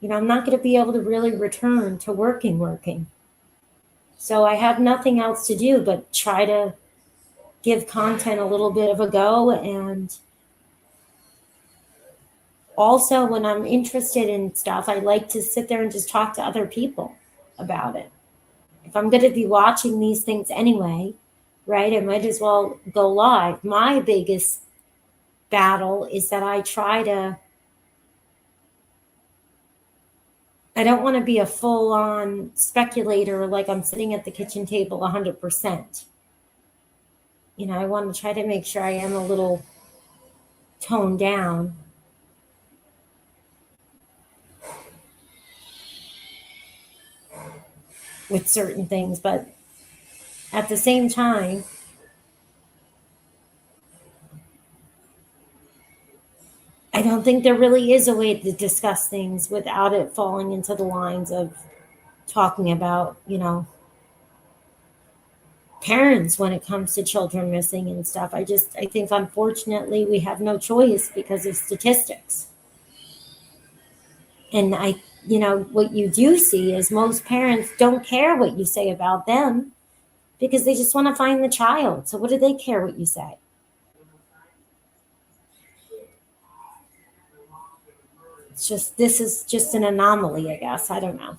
You know, I'm not going to be able to really return to working. So I have nothing else to do but try to give content a little bit of a go. And also when I'm interested in stuff, I like to sit there and just talk to other people about it. If I'm going to be watching these things anyway, right, I might as well go live. My biggest battle is that I don't want to be a full-on speculator, like I'm sitting at the kitchen table 100%. You know, I want to try to make sure I am a little toned down. With certain things, but at the same time, I don't think there really is a way to discuss things without it falling into the lines of talking about, you know, parents when it comes to children missing and stuff. I think unfortunately we have no choice because of statistics. And you know, what you do see is most parents don't care what you say about them because they just want to find the child. So what do they care what you say? This is just an anomaly, I guess. I don't know.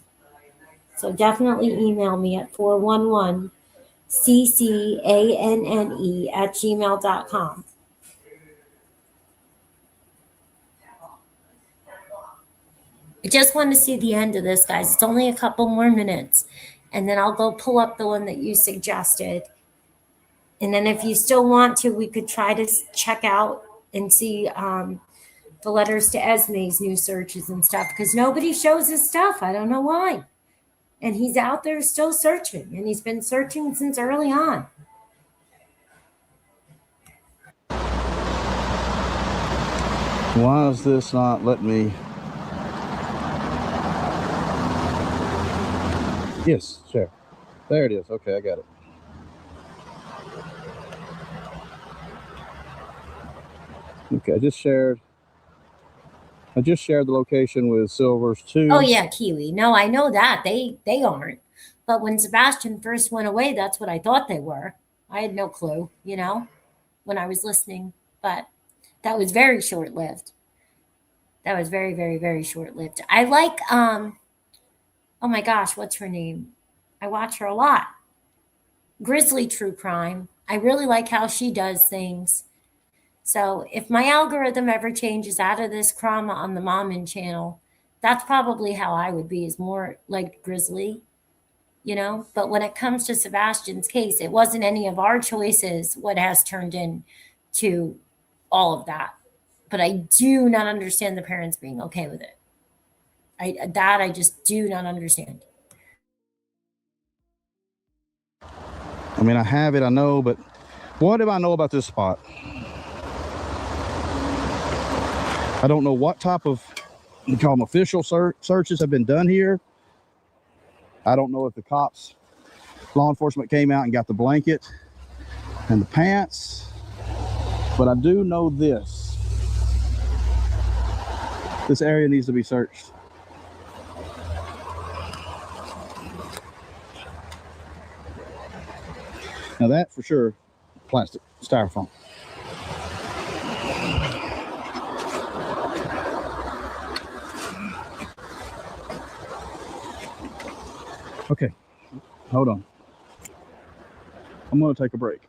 So definitely email me at 411ccanne@gmail.com. I just want to see the end of this, guys. It's only a couple more minutes. And then I'll go pull up the one that you suggested. And then if you still want to, we could try to check out and see the letters to Esme's new searches and stuff, because nobody shows his stuff. I don't know why. And he's out there still searching, and he's been searching since early on. Why is this not letting me? Yes, sure. There it is. Okay, I got it. Okay, I just shared the location with Silver's too. Oh yeah, Kiwi. No, I know that. They aren't. But when Sebastian first went away, that's what I thought they were. I had no clue, you know, when I was listening. But that was very short-lived. That was very, very, very short-lived. I like oh my gosh, what's her name? I watch her a lot. Grizzly True Crime. I really like how she does things. So if my algorithm ever changes out of this drama on the Mommin channel, that's probably how I would be, is more like Grizzly, you know? But when it comes to Sebastian's case, it wasn't any of our choices what has turned into all of that. But I do not understand the parents being okay with it. I just do not understand. I mean, I have it, I know, but what do I know about this spot? I don't know what type of, we call them official searches have been done here. I don't know if the cops, law enforcement came out and got the blanket and the pants, but I do know this. This area needs to be searched. Now that for sure, plastic, styrofoam. Okay, hold on. I'm gonna take a break.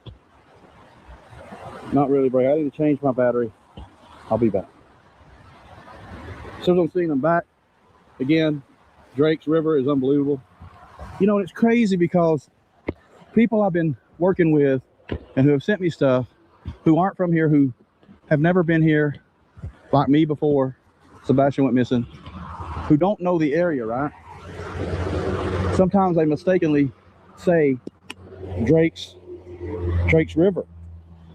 Not really a break, I need to change my battery. I'll be back. So as I'm seeing them back, again, Drake's River is unbelievable. You know, it's crazy because people I've been working with and who have sent me stuff who aren't from here, who have never been here like me before Sebastian went missing, who don't know the area, right? Sometimes they mistakenly say Drake's River.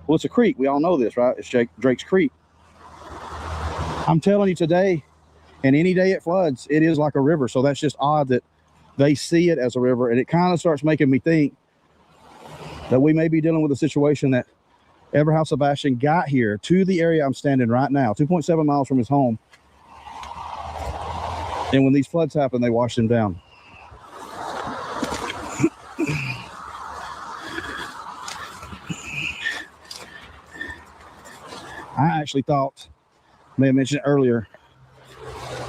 Well, it's a creek. We all know this, right? It's Drake's Creek. I'm telling you today, and any day it floods, it is like a river. So that's just odd that they see it as a river. And it kind of starts making me think that we may be dealing with a situation that ever how Sebastian got here to the area I'm standing right now, 2.7 miles from his home, And when these floods happen, they wash them down. I actually thought, may have mentioned earlier,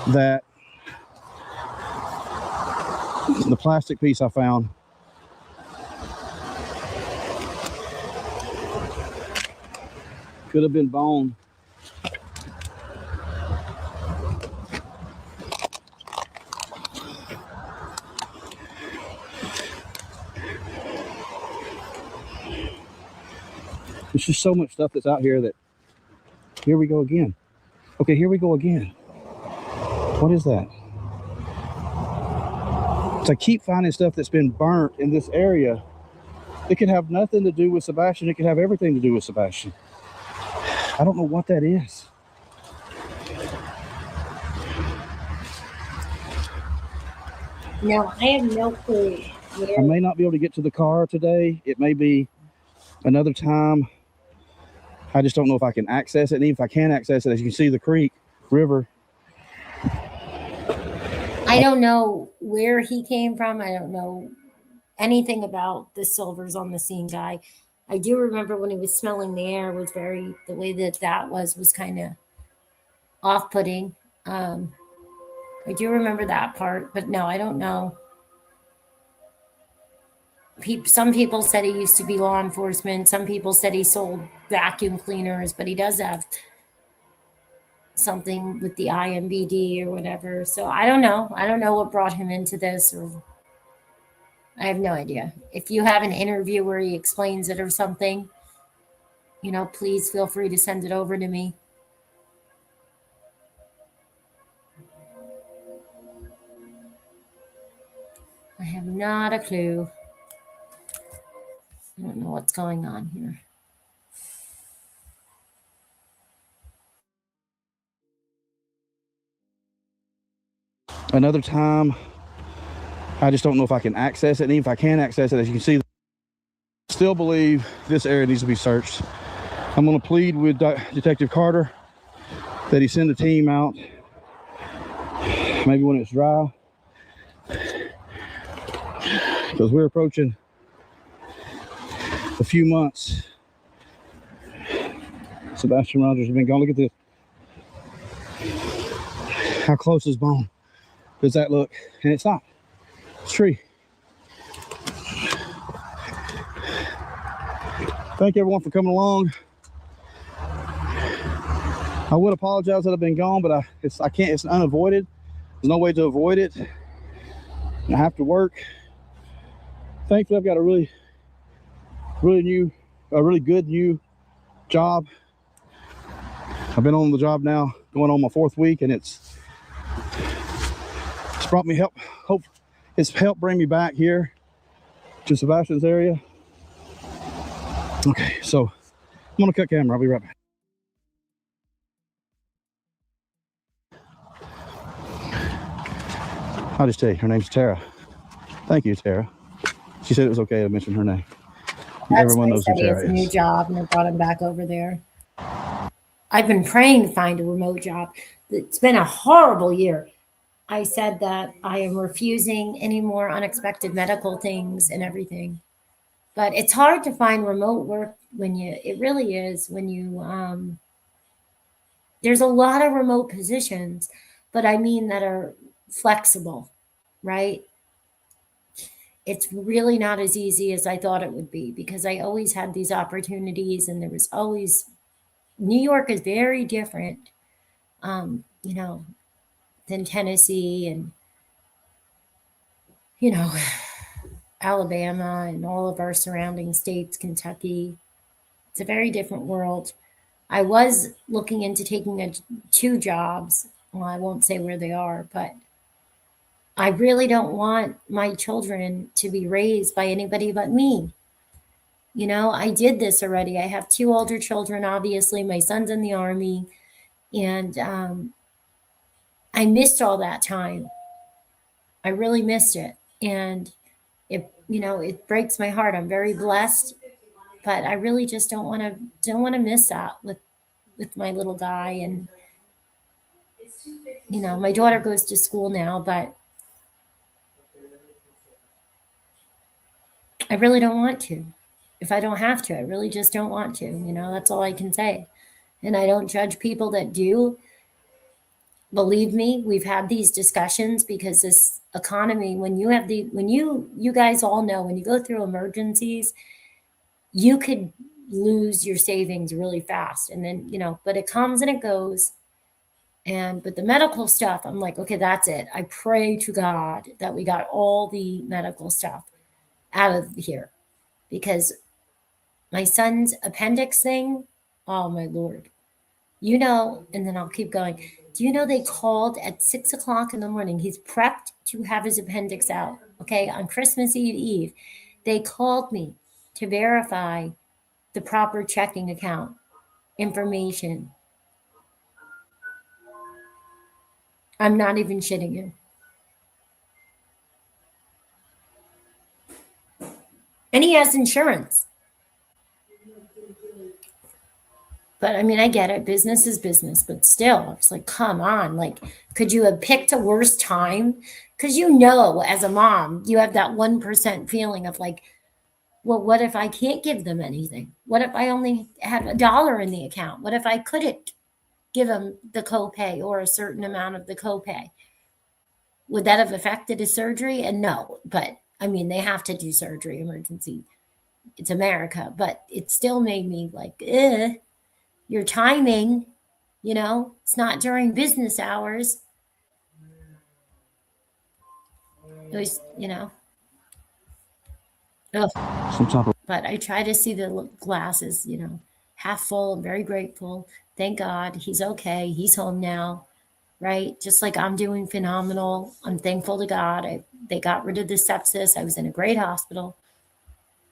that the plastic piece I found could have been bone. There's just so much stuff that's out here that, here we go again. Okay, here we go again. What is that? So I keep finding stuff that's been burnt in this area. It could have nothing to do with Sebastian. It could have everything to do with Sebastian. I don't know what that is. No, I have no clue. I may not be able to get to the car today. It may be another time. I just don't know if I can access it. And even if I can access it, as you can see, the creek, river. I don't know where he came from. I don't know anything about the Silvers on the Scene guy. I do remember when he was smelling the air was the way that was kind of off-putting. I do remember that part, but no, I don't know. Some people said he used to be law enforcement. Some people said he sold vacuum cleaners, but he does have something with the IMBD or whatever. So I don't know. I don't know what brought him into this, or I have no idea. If you have an interview where he explains it or something, please feel free to send it over to me. I have not a clue. I don't know what's going on here. Another time, I just don't know if I can access it. And even if I can access it, as you can see, still believe this area needs to be searched. I'm going to plead with Detective Carter that he send a team out, maybe when it's dry, because we're approaching a few months. Sebastian Rogers has been gone. Look at this. How close is bone? Does that look? And it's not. It's a tree. Thank everyone for coming along. I would apologize that I've been gone, but I can't. It's unavoided. There's no way to avoid it. I have to work. Thankfully, I've got a really good new job. I've been on the job now, going on my 4th week, and it's brought me hope. It's helped bring me back here to Sebastian's area. Okay, so I'm gonna cut camera. I'll be right back. I'll just tell you, her name's Tara. Thank you, Tara. She said it was okay to mention her name. Everyone knows who Tara is. A new job, and I brought him back over there. I've been praying to find a remote job. It's been a horrible year. I said that I am refusing any more unexpected medical things and everything. But it's hard to find remote work it really is when you, there's a lot of remote positions, but I mean that are flexible, right? It's really not as easy as I thought it would be, because I always had these opportunities, and there was always, New York is very different, than Tennessee and, Alabama and all of our surrounding states, Kentucky. It's a very different world. I was looking into taking 2 jobs. Well, I won't say where they are, but I really don't want my children to be raised by anybody but me. I did this already. I have 2 older children, obviously. My son's in the Army, and I missed all that time. I really missed it. And it breaks my heart. I'm very blessed, but I really just don't want to miss that with my little guy. And you know, my daughter goes to school now, but I really don't want to. If I don't have to, I really just don't want to. You know, that's all I can say. And I don't judge people that do. Believe me, we've had these discussions because this economy, when you guys all know, when you go through emergencies, you could lose your savings really fast. And then, you know, but it comes and it goes. And but the medical stuff, I'm like, okay, that's it. I pray to God that we got all the medical stuff out of here, because my son's appendix thing, oh my Lord. You know, and then I'll keep going. Do you know they called at 6 o'clock in the morning? He's prepped to have his appendix out. Okay, on Christmas Eve, they called me to verify the proper checking account information. I'm not even shitting you. And he has insurance. But I mean, I get it. Business is business, but still, it's like, come on. Like, could you have picked a worse time? Because you know, as a mom, you have that 1% feeling of like, well, what if I can't give them anything? What if I only had $1 in the account? What if I couldn't give them the copay or a certain amount of the copay? Would that have affected his surgery? And no, but I mean, they have to do surgery, emergency. It's America, but it still made me like, your timing, you know, it's not during business hours. It was, you know. Ugh. But I try to see the glasses, you know, half full. I'm very grateful. Thank God he's okay. He's home now, right? Just like I'm doing phenomenal. I'm thankful to God. They got rid of the sepsis. I was in a great hospital.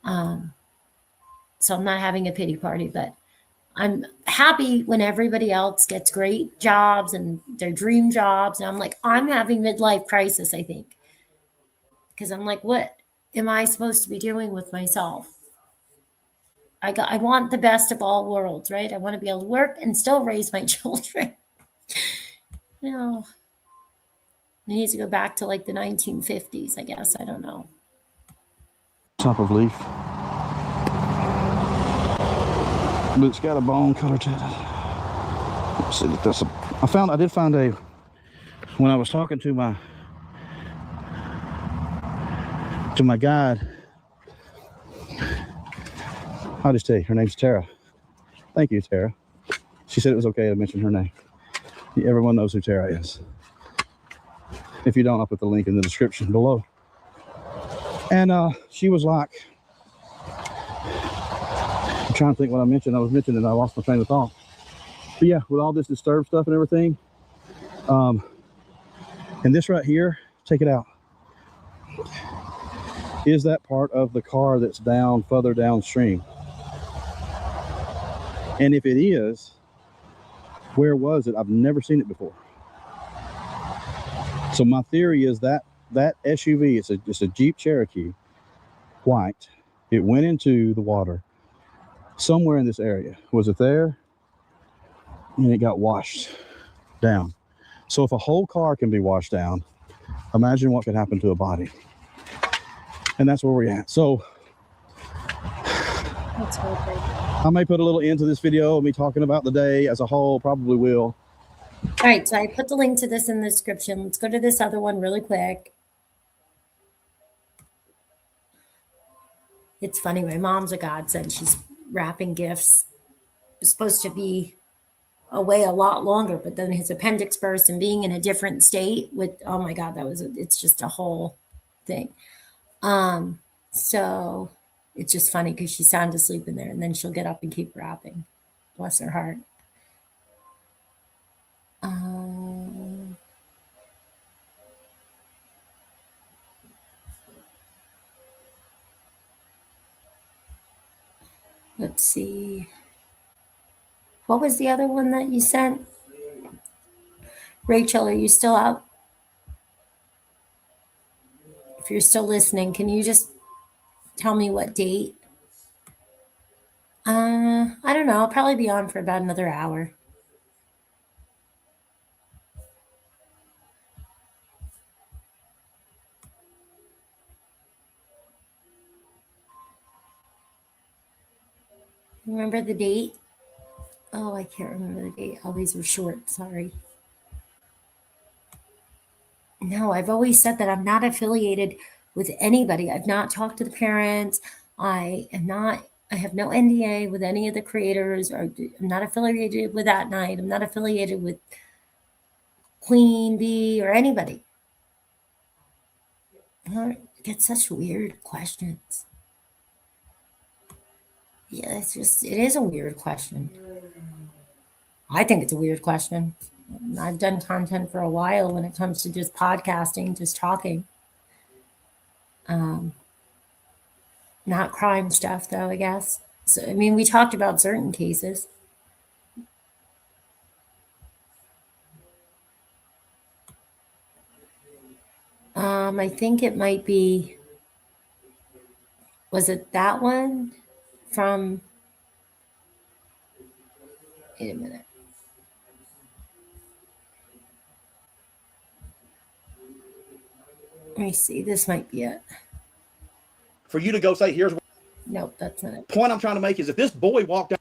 So I'm not having a pity party, but I'm happy when everybody else gets great jobs and their dream jobs. And I'm like, I'm having midlife crisis, I think. Because I'm like, what am I supposed to be doing with myself? I want the best of all worlds, right? I want to be able to work and still raise my children. You know, it needs to go back to like the 1950s, I guess. I don't know. Top of leaf. But it's got a bone color to it. Let's see if that's a. I did find a. When I was talking to my guide, I'll just tell you, her name's Tara. Thank you, Tara. She said it was okay to mention her name. Everyone knows who Tara is. If you don't, I'll put the link in the description below. And she was like, I'm trying to think what I mentioned. I was mentioning and I lost my train of thought. But yeah, with all this disturbed stuff and everything, and this right here, take it out. Is that part of the car that's down further downstream? And if it is, where was it? I've never seen it before. So my theory is that SUV, it's a Jeep Cherokee, white. It went into the water somewhere in this area. Was it there? And it got washed down. So if a whole car can be washed down, imagine what could happen to a body. And that's where we're at. So That's okay. I may put a little end to this video of me talking about the day as a whole, probably will. All right, so I put the link to this in the description. Let's go to this other one really quick. It's funny, my mom's a godsend. She's wrapping gifts. It's supposed to be away a lot longer, but then his appendix burst and being in a different state with, oh my God, it's just a whole thing. So it's just funny because she's sound asleep in there and then she'll get up and keep wrapping. Bless her heart. Let's see. What was the other one that you sent? Rachel, are you still out? If you're still listening, can you just tell me what date? I don't know. I'll probably be on for about another hour. Remember the date? Oh, I can't remember the date. Oh, these were short. Sorry. No, I've always said that I'm not affiliated with anybody. I've not talked to the parents. I have no NDA with any of the creators, or I'm not affiliated with That Night. I'm not affiliated with Queen Bee or anybody. I get such weird questions. Yeah, it is a weird question. I think it's a weird question. I've done content for a while when it comes to just podcasting, just talking. Not crime stuff, though, I guess. So, I mean, we talked about certain cases. I think it might be, was it that one from, wait a minute. Let me see, this might be it. For you to go say, here's Nope, that's not it. point I'm trying to make is if this boy walked out.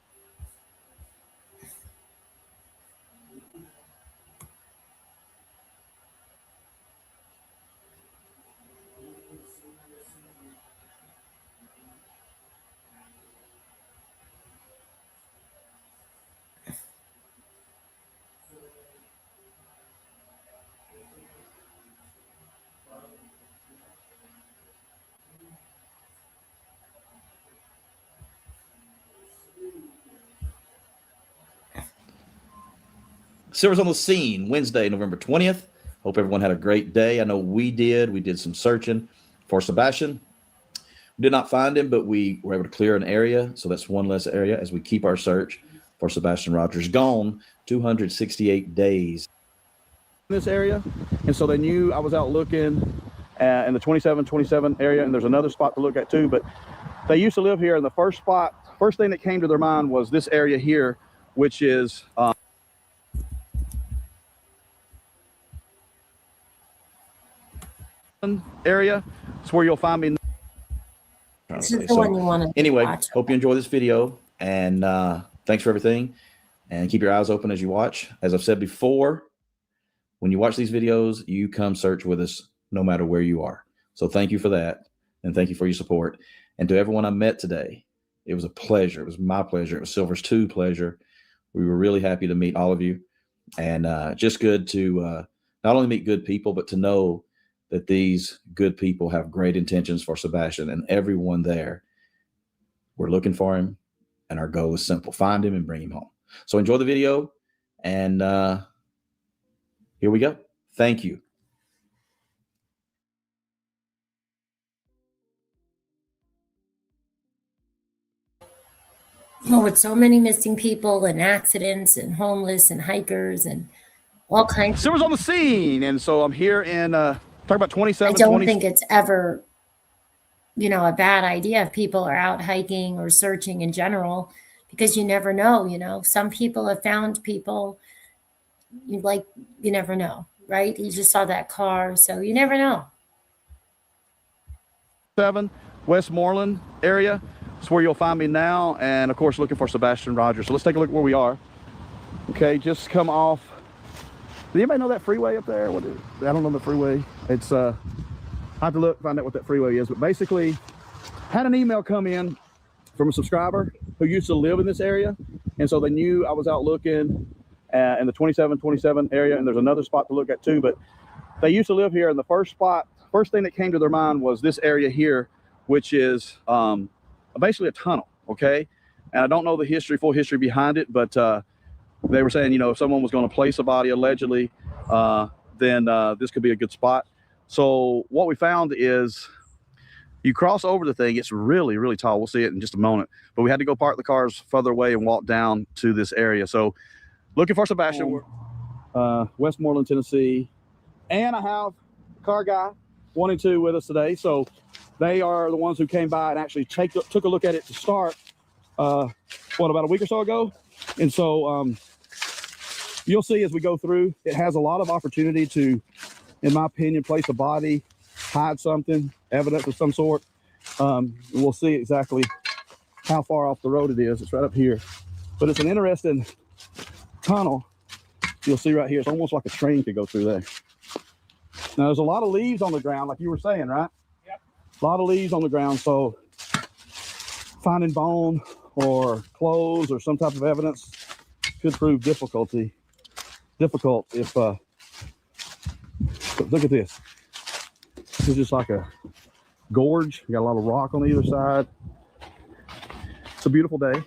Silver's on the Scene, Wednesday, November 20th. Hope everyone had a great day. I know we did. We did some searching for Sebastian. We did not find him, but we were able to clear an area. So that's one less area as we keep our search for Sebastian Rogers. Gone 268 days. In this area, and so they knew I was out looking in the 27 area, and there's another spot to look at too, but they used to live here, and the first thing that came to their mind was this area here, which is area. It's where you'll find me. This is the one you want to anyway, watch. hope you enjoy this video, and thanks for everything, and keep your eyes open as you watch. As I've said before, when you watch these videos, you come search with us no matter where you are. So thank you for that, and thank you for your support. And to everyone I met today, it was a pleasure. It was my pleasure. It was Silver's too pleasure. We were really happy to meet all of you, and just good to not only meet good people, but to know that these good people have great intentions for Sebastian, and everyone there, we're looking for him, and our goal is simple: find him and bring him home. So enjoy the video, and here we go. Thank you. Oh, with so many missing people and accidents and homeless and hikers and all kinds. Silver's on the Scene, and so I'm here in talk about 27. I don't think it's ever, a bad idea if people are out hiking or searching in general, because you never know. Some people have found people. You never know, right? You just saw that car, so you never know. 7 Westmoreland area. It's where you'll find me now, and of course looking for Sebastian Rogers. So let's take a look at where we are. Okay, just come off. Does anybody know that freeway up there? What is it? I don't know the freeway. It's I have to look, find out what that freeway is. But basically, had an email come in from a subscriber who used to live in this area, and so they knew I was out looking in the 27 area, and there's another spot to look at too. But they used to live here, and the first thing that came to their mind was this area here, which is basically a tunnel. Okay, and I don't know the full history behind it, but they were saying, if someone was going to place a body allegedly, then this could be a good spot. So what we found is you cross over the thing. It's really, really tall. We'll see it in just a moment. But we had to go park the cars further away and walk down to this area. So looking for Sebastian, Westmoreland, Tennessee. And I have car guy 1 and 2 with us today. So they are the ones who came by and actually took a look at it to start, about a week or so ago. And so you'll see as we go through, it has a lot of opportunity to, in my opinion, place a body, hide something, evidence of some sort. We'll see exactly how far off the road it is. It's right up here. But it's an interesting tunnel. You'll see right here, it's almost like a train could go through there. Now, there's a lot of leaves on the ground, like you were saying, right? Yep. A lot of leaves on the ground, so finding bone or clothes or some type of evidence could prove difficult if, but look at this. This is just like a gorge. You got a lot of rock on either side. It's a beautiful day.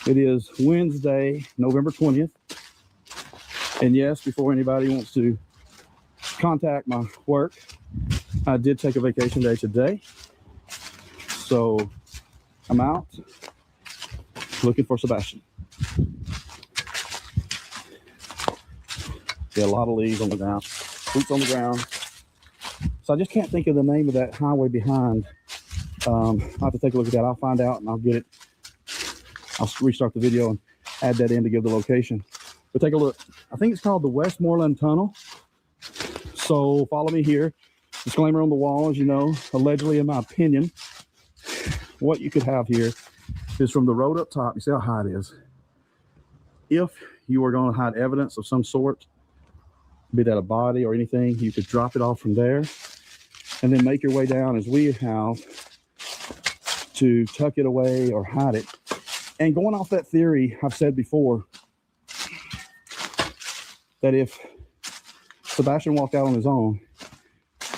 It is Wednesday, November 20th. And yes, before anybody wants to contact my work, I did take a vacation day today. So I'm out looking for Sebastian. Yeah, a lot of leaves on the ground, boots on the ground. So I just can't think of the name of that highway behind. I'll have to take a look at that. I'll find out and I'll get it. I'll restart the video and add that in to give the location. But take a look. I think it's called the Westmoreland Tunnel. So follow me here. Disclaimer on the wall, as you know, allegedly, in my opinion, what you could have here is from the road up top. You see how high it is. If you were going to hide evidence of some sort, be that a body or anything, you could drop it off from there and then make your way down as we have to tuck it away or hide it. And going off that theory, I've said before that if Sebastian walked out on his own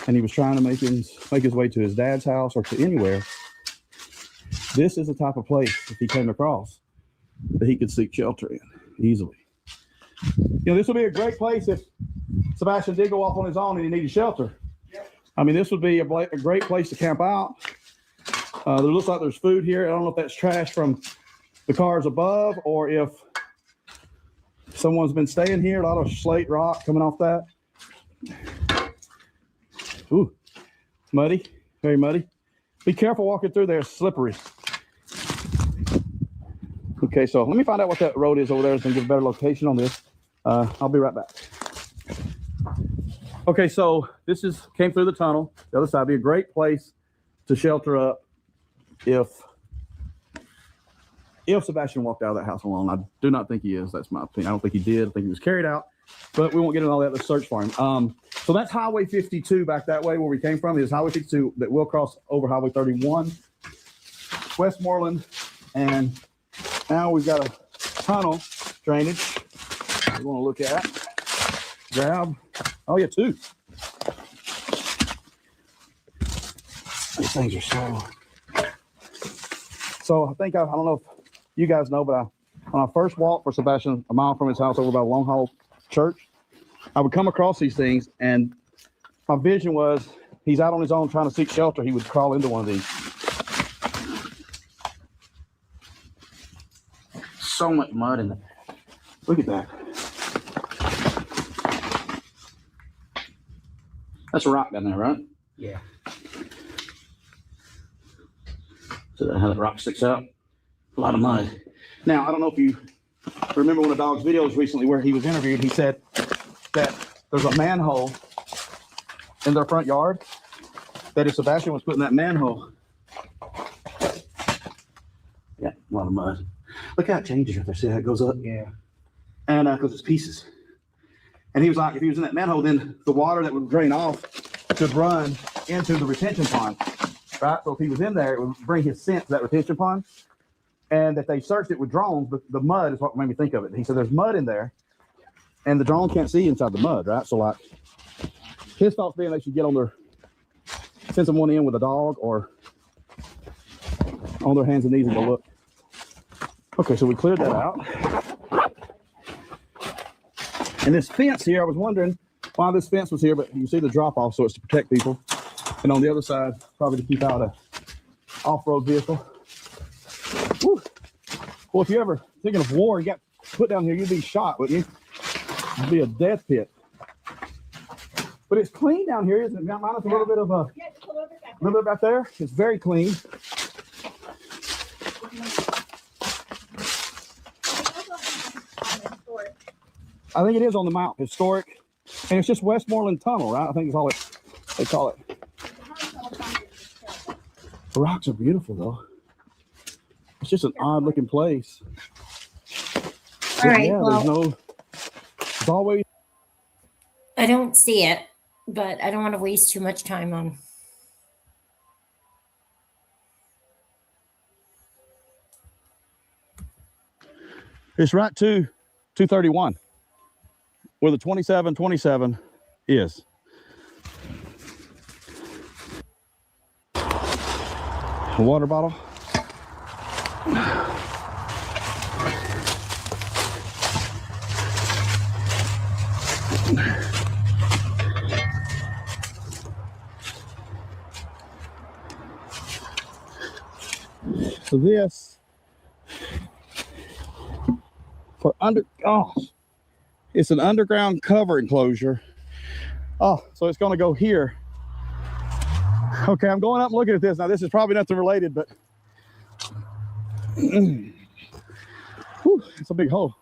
and he was trying to make his way to his dad's house or to anywhere, this is the type of place, if he came across, that he could seek shelter in easily. You know, this would be a great place if Sebastian did go off on his own and he needed shelter. I mean, this would be a great place to camp out. There looks like there's food here. I don't know if that's trash from the cars above or if someone's been staying here. A lot of slate rock coming off that. Ooh, muddy, very muddy. Be careful walking through there, it's slippery. Okay, so let me find out what that road is over there so I can get a better location on this. I'll be right back. Okay, so this came through the tunnel. The other side would be a great place to shelter up if Sebastian walked out of that house alone. I do not think he is. That's my opinion. I don't think he did. I think he was carried out, but we won't get into all that. Let's search for him. So that's Highway 52 back that way where we came from. It is Highway 52 that will cross over Highway 31, Westmoreland, and now we've got a tunnel drainage we want to look at. Grab. Oh, yeah, two. These things are slow. So I think, I don't know if you guys know, but when I first walked for Sebastian a mile from his house over by Long Haul Church, I would come across these things, and my vision was he's out on his own trying to seek shelter. He would crawl into one of these. So much mud in there. Look at that. That's a rock down there, right? Yeah. So how that rock sticks out. A lot of mud. Now, I don't know if you remember one of Dog's videos recently where he was interviewed. He said that there's a manhole in their front yard, that if Sebastian was put in that manhole. Yeah, a lot of mud. Look how it changes right there. See how it goes up? Yeah. And because it's pieces. And he was like, if he was in that manhole, then the water that would drain off could run into the retention pond, right? So if he was in there, it would bring his scent to that retention pond. And that they searched it with drones, but the mud is what made me think of it. He said there's mud in there, and the drone can't see inside the mud, right? So like, his thoughts being they should get on their, send someone in with a dog or on their hands and knees and go look. Okay, so we cleared that out. And this fence here, I was wondering why this fence was here, but you see the drop off, so it's to protect people. And on the other side, probably to keep out a off-road vehicle. Woo. Well, if you ever thinking of war, you got put down here, you'd be shot, wouldn't you? It'd be a death pit. But it's clean down here, isn't it? Minus a little bit of a little bit back there. It's very clean. I think it is on the map, historic, and it's just Westmoreland Tunnel, right? I think it's all they call it. The rocks are beautiful, though. It's just an odd-looking place. All right, yeah, well, there's always. I don't see it, but I don't want to waste too much time on. It's right to 231, where the 2727 is. A water bottle. So this for it's an underground cover enclosure. Oh, so it's going to go here. Okay, I'm going up and looking at this. Now, this is probably nothing related, but whew, it's a big hole.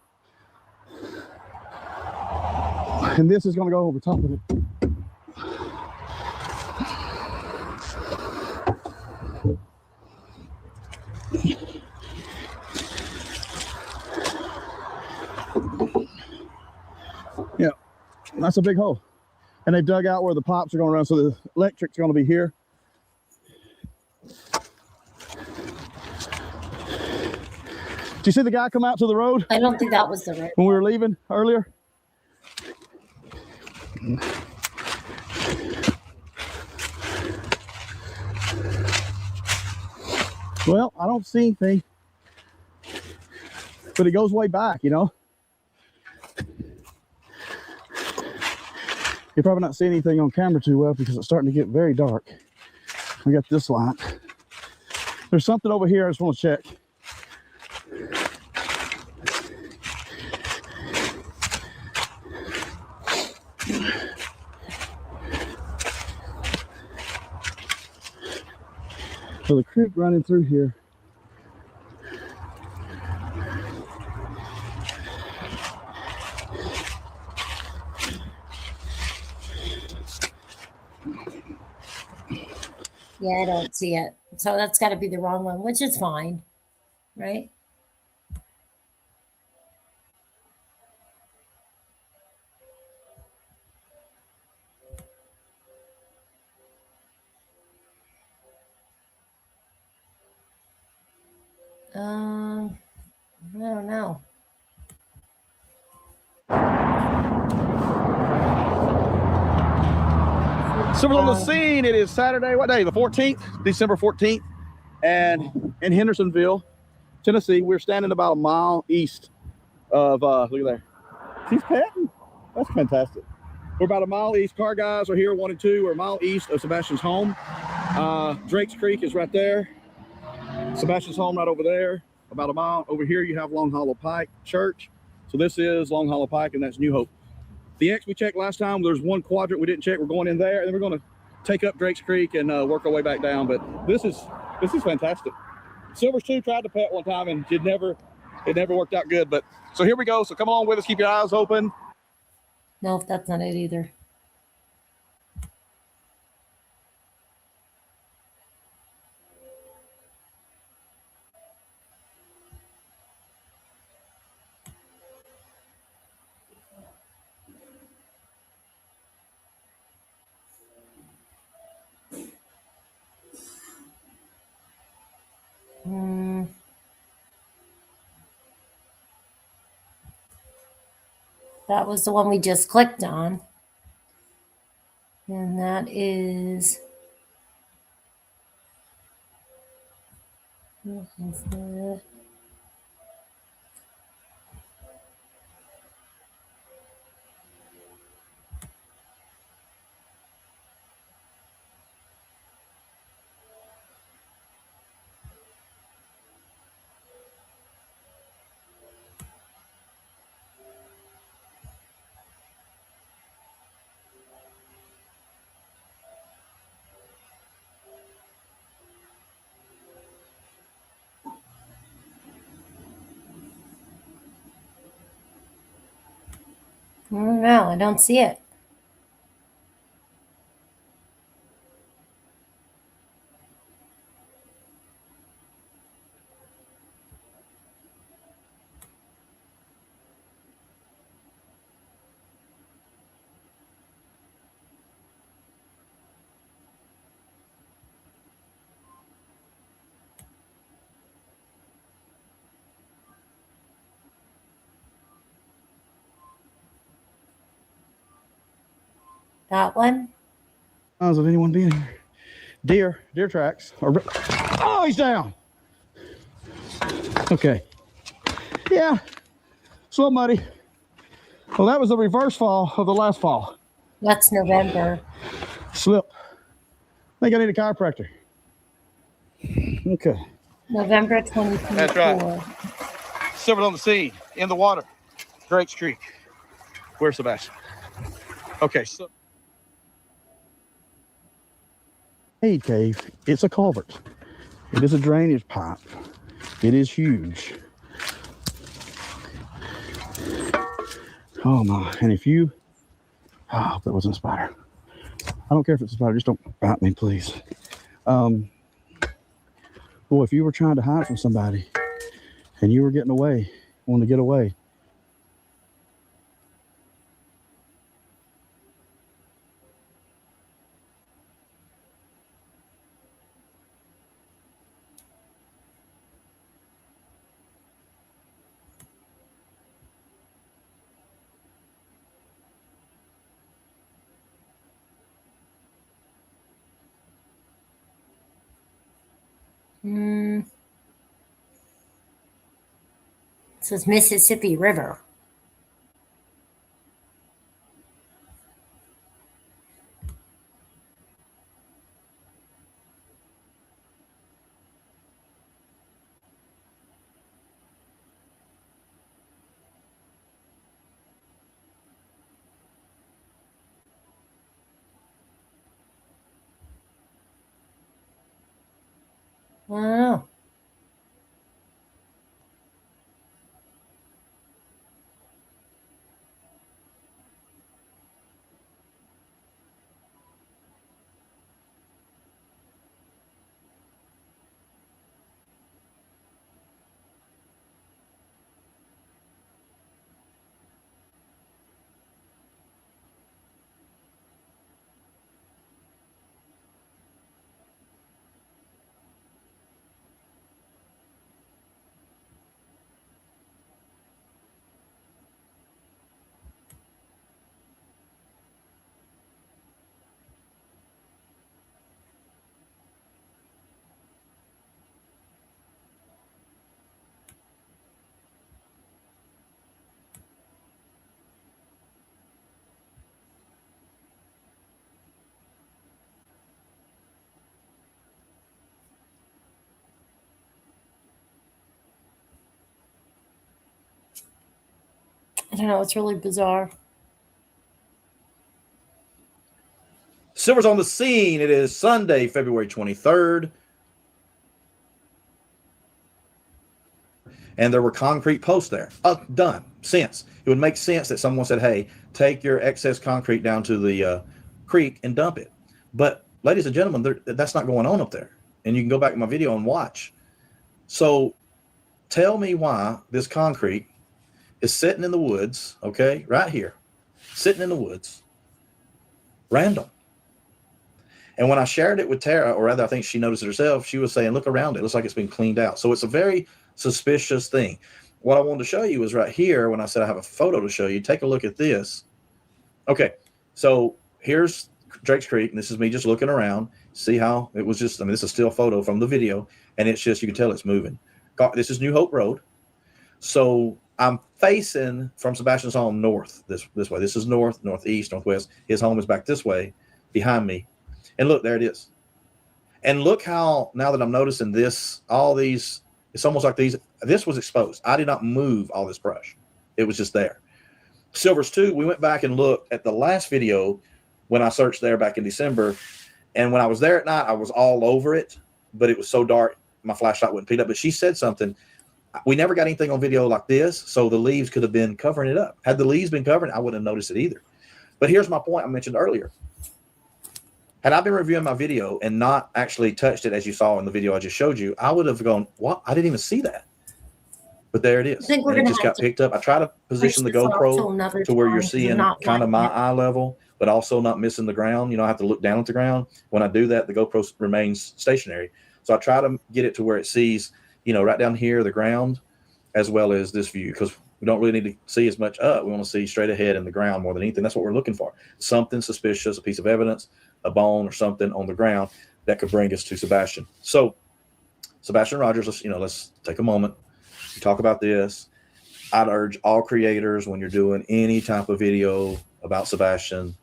And this is going to go over top of it. Yeah, that's a big hole. And they've dug out where the pipes are going to run, so the electric's going to be here. Did you see the guy come out to the road? I don't think that was the road. When we were leaving earlier? Well, I don't see anything. But it goes way back, you know? You're probably not seeing anything on camera too well because it's starting to get very dark. We got this light. There's something over here I just want to check. So the creek running through here. Yeah, I don't see it. So that's got to be the wrong one, which is fine, right? I don't know. So we're on the scene. It is Saturday, what day? The 14th, December 14th. And in Hendersonville, Tennessee, we're standing about a mile east of, look at there. She's petting. That's fantastic. We're about a mile east. Car guys are here, 1 and 2. We're a mile east of Sebastian's home. Drake's Creek is right there. Sebastian's home right over there. About a mile over here, you have Long Hollow Pike Church. So this is Long Hollow Pike, and that's New Hope. The X we checked last time, there's one quadrant we didn't check. We're going in there, and then we're going to take up Drake's Creek and work our way back down. But this is fantastic. Silver's 2 tried to pet one time, and it never worked out good. But so here we go. So come along with us. Keep your eyes open. No, that's not it either. That was the one we just clicked on. And that is... I don't know. I don't see it. That one? Signs of anyone being here. Deer tracks. Oh, he's down. Okay. Yeah. Slow muddy. Well, that was the reverse fall of the last fall. That's November. Slip. I think I need a chiropractor. Okay. November 2024. That's right. Silver on the sea, in the water. Drake's Creek. Where's Sebastian? Okay, so. Hey, cave. It's a culvert. It is a drainage pipe. It is huge. Oh my, and if you, oh, that wasn't a spider. I don't care if it's a spider, just don't bite me, please. Boy, if you were trying to hide from somebody and you were getting away, wanting to get away. It says Mississippi River. I don't know. I don't know. It's really bizarre. Silver's on the scene. It is Sunday, February 23rd. And there were concrete posts there. Done. Sense. It would make sense that someone said, hey, take your excess concrete down to the creek and dump it. But, ladies and gentlemen, that's not going on up there. And you can go back to my video and watch. So, tell me why this concrete is sitting in the woods, okay, right here, sitting in the woods, random. And when I shared it with Tara, or rather I think she noticed it herself, she was saying, look around it. It looks like it's been cleaned out. So it's a very suspicious thing. What I wanted to show you is right here when I said I have a photo to show you. Take a look at this. Okay, so here's Drake's Creek, and this is me just looking around. See how it was just, I mean, this is still a photo from the video, and it's just, you can tell it's moving. This is New Hope Road. So I'm facing from Sebastian's home north this way. This is north, northeast, northwest. His home is back this way behind me. And look, there it is. And look how, now that I'm noticing this, all these, it's almost like this was exposed. I did not move all this brush. It was just there. Silvers too, we went back and looked at the last video when I searched there back in December. And when I was there at night, I was all over it, but it was so dark, my flashlight wouldn't pick up. But she said something. We never got anything on video like this, so the leaves could have been covering it up. Had the leaves been covering it, I wouldn't have noticed it either. But here's my point I mentioned earlier. Had I been reviewing my video and not actually touched it as you saw in the video I just showed you, I would have gone, what? I didn't even see that. But there it is. I think we're and it gonna just have got picked up. I try to position the GoPro to where you're seeing kind of my eye level, but also not missing the ground. You know, I have to look down at the ground. When I do that, the GoPro remains stationary. So I try to get it to where it sees, you know, right down here, the ground. as well as this view, because we don't really need to see as much up. We want to see straight ahead in the ground more than anything. That's what we're looking for. Something suspicious, a piece of evidence, a bone or something on the ground that could bring us to Sebastian. So Sebastian Rogers, let's take a moment to talk about this. I'd urge all creators, when you're doing any type of video about Sebastian,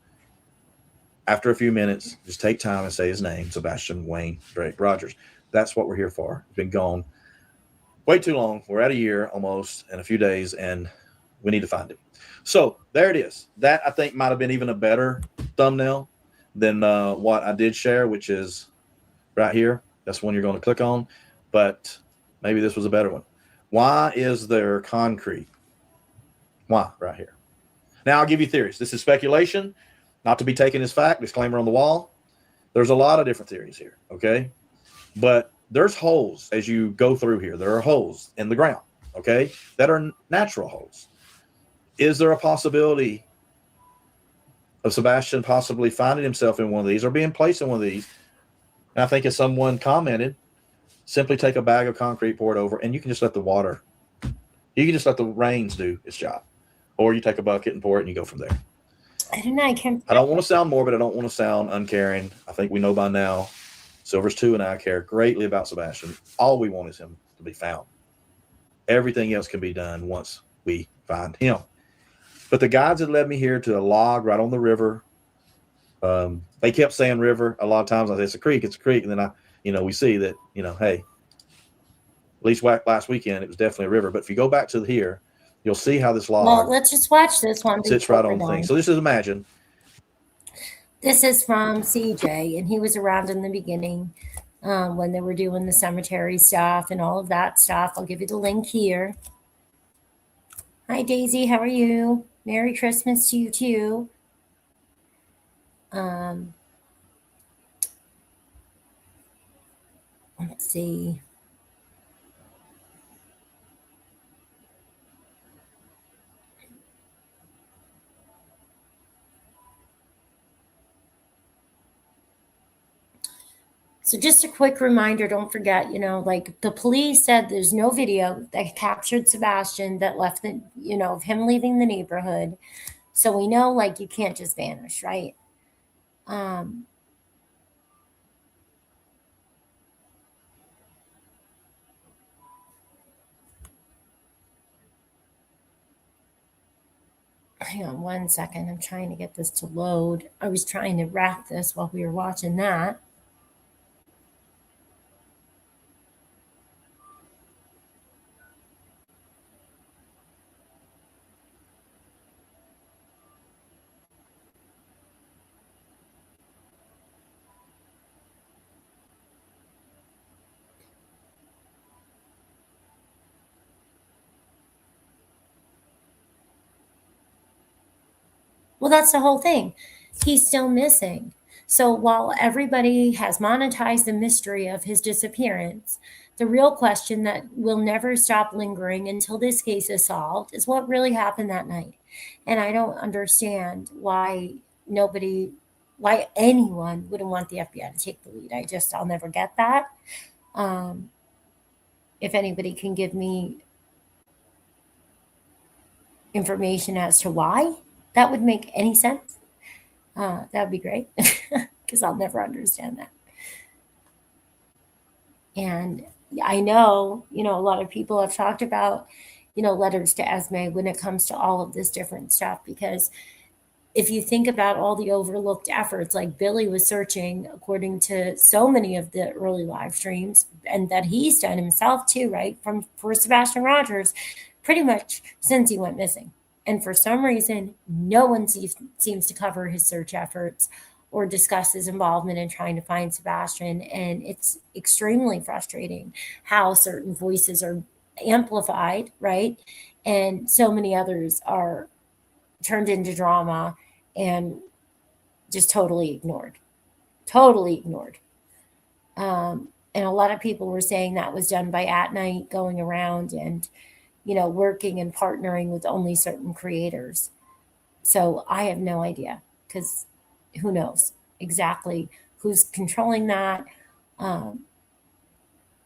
after a few minutes, just take time and say his name, Sebastian Wayne Drake Rogers. That's what we're here for. He's been gone way too long. We're at a year almost in a few days, and we need to find him. So there it is. That, I think, might have been even a better thumbnail than what I did share, which is right here. That's one you're going to click on, but maybe this was a better one. Why is there concrete? Why? Right here. Now, I'll give you theories. This is speculation, not to be taken as fact. Disclaimer on the wall. There's a lot of different theories here, okay? But there's holes as you go through here. There are holes in the ground, okay, that are natural holes. Is there a possibility of Sebastian possibly finding himself in one of these or being placed in one of these? And I think as someone commented, simply take a bag of concrete, pour it over, and you can just let the water, you can just let the rains do its job. Or you take a bucket and pour it and you go from there. I don't know. I don't want to sound morbid. I don't want to sound uncaring. I think we know by now, Silvers 2 and I care greatly about Sebastian. All we want is him to be found. Everything else can be done once we find him. But the guides had led me here to a log right on the river. They kept saying river. A lot of times I say it's a creek, it's a creek. And then we see that, hey, at least last weekend, it was definitely a river. But if you go back to here, you'll see how this log. Well, let's just watch this one. Sits right on the thing. So this is imagine. This is from CJ, and he was around in the beginning when they were doing the cemetery stuff and all of that stuff. I'll give you the link here. Hi, Daisy. How are you? Merry Christmas to you, too. Let's see. So just a quick reminder, don't forget, like the police said there's no video that captured Sebastian that left of him leaving the neighborhood. So we know, like, you can't just vanish, right? Hang on one second. I'm trying to get this to load. I was trying to wrap this while we were watching that. Well, that's the whole thing. He's still missing. So while everybody has monetized the mystery of his disappearance, the real question that will never stop lingering until this case is solved is what really happened that night. And I don't understand why anyone wouldn't want the FBI to take the lead. I'll never get that. If anybody can give me information as to why that would make any sense, that would be great, because I'll never understand that. And I know, a lot of people have talked about, letters to Esme when it comes to all of this different stuff, because if you think about all the overlooked efforts, like Billy was searching, according to so many of the early live streams, and that he's done himself too, right, for Sebastian Rogers, pretty much since he went missing. And for some reason, no one seems to cover his search efforts or discuss his involvement in trying to find Sebastian. And it's extremely frustrating how certain voices are amplified, right? And so many others are turned into drama and just totally ignored. Totally ignored. And a lot of people were saying that was done by At Night going around and working and partnering with only certain creators. So I have no idea, because who knows exactly who's controlling that.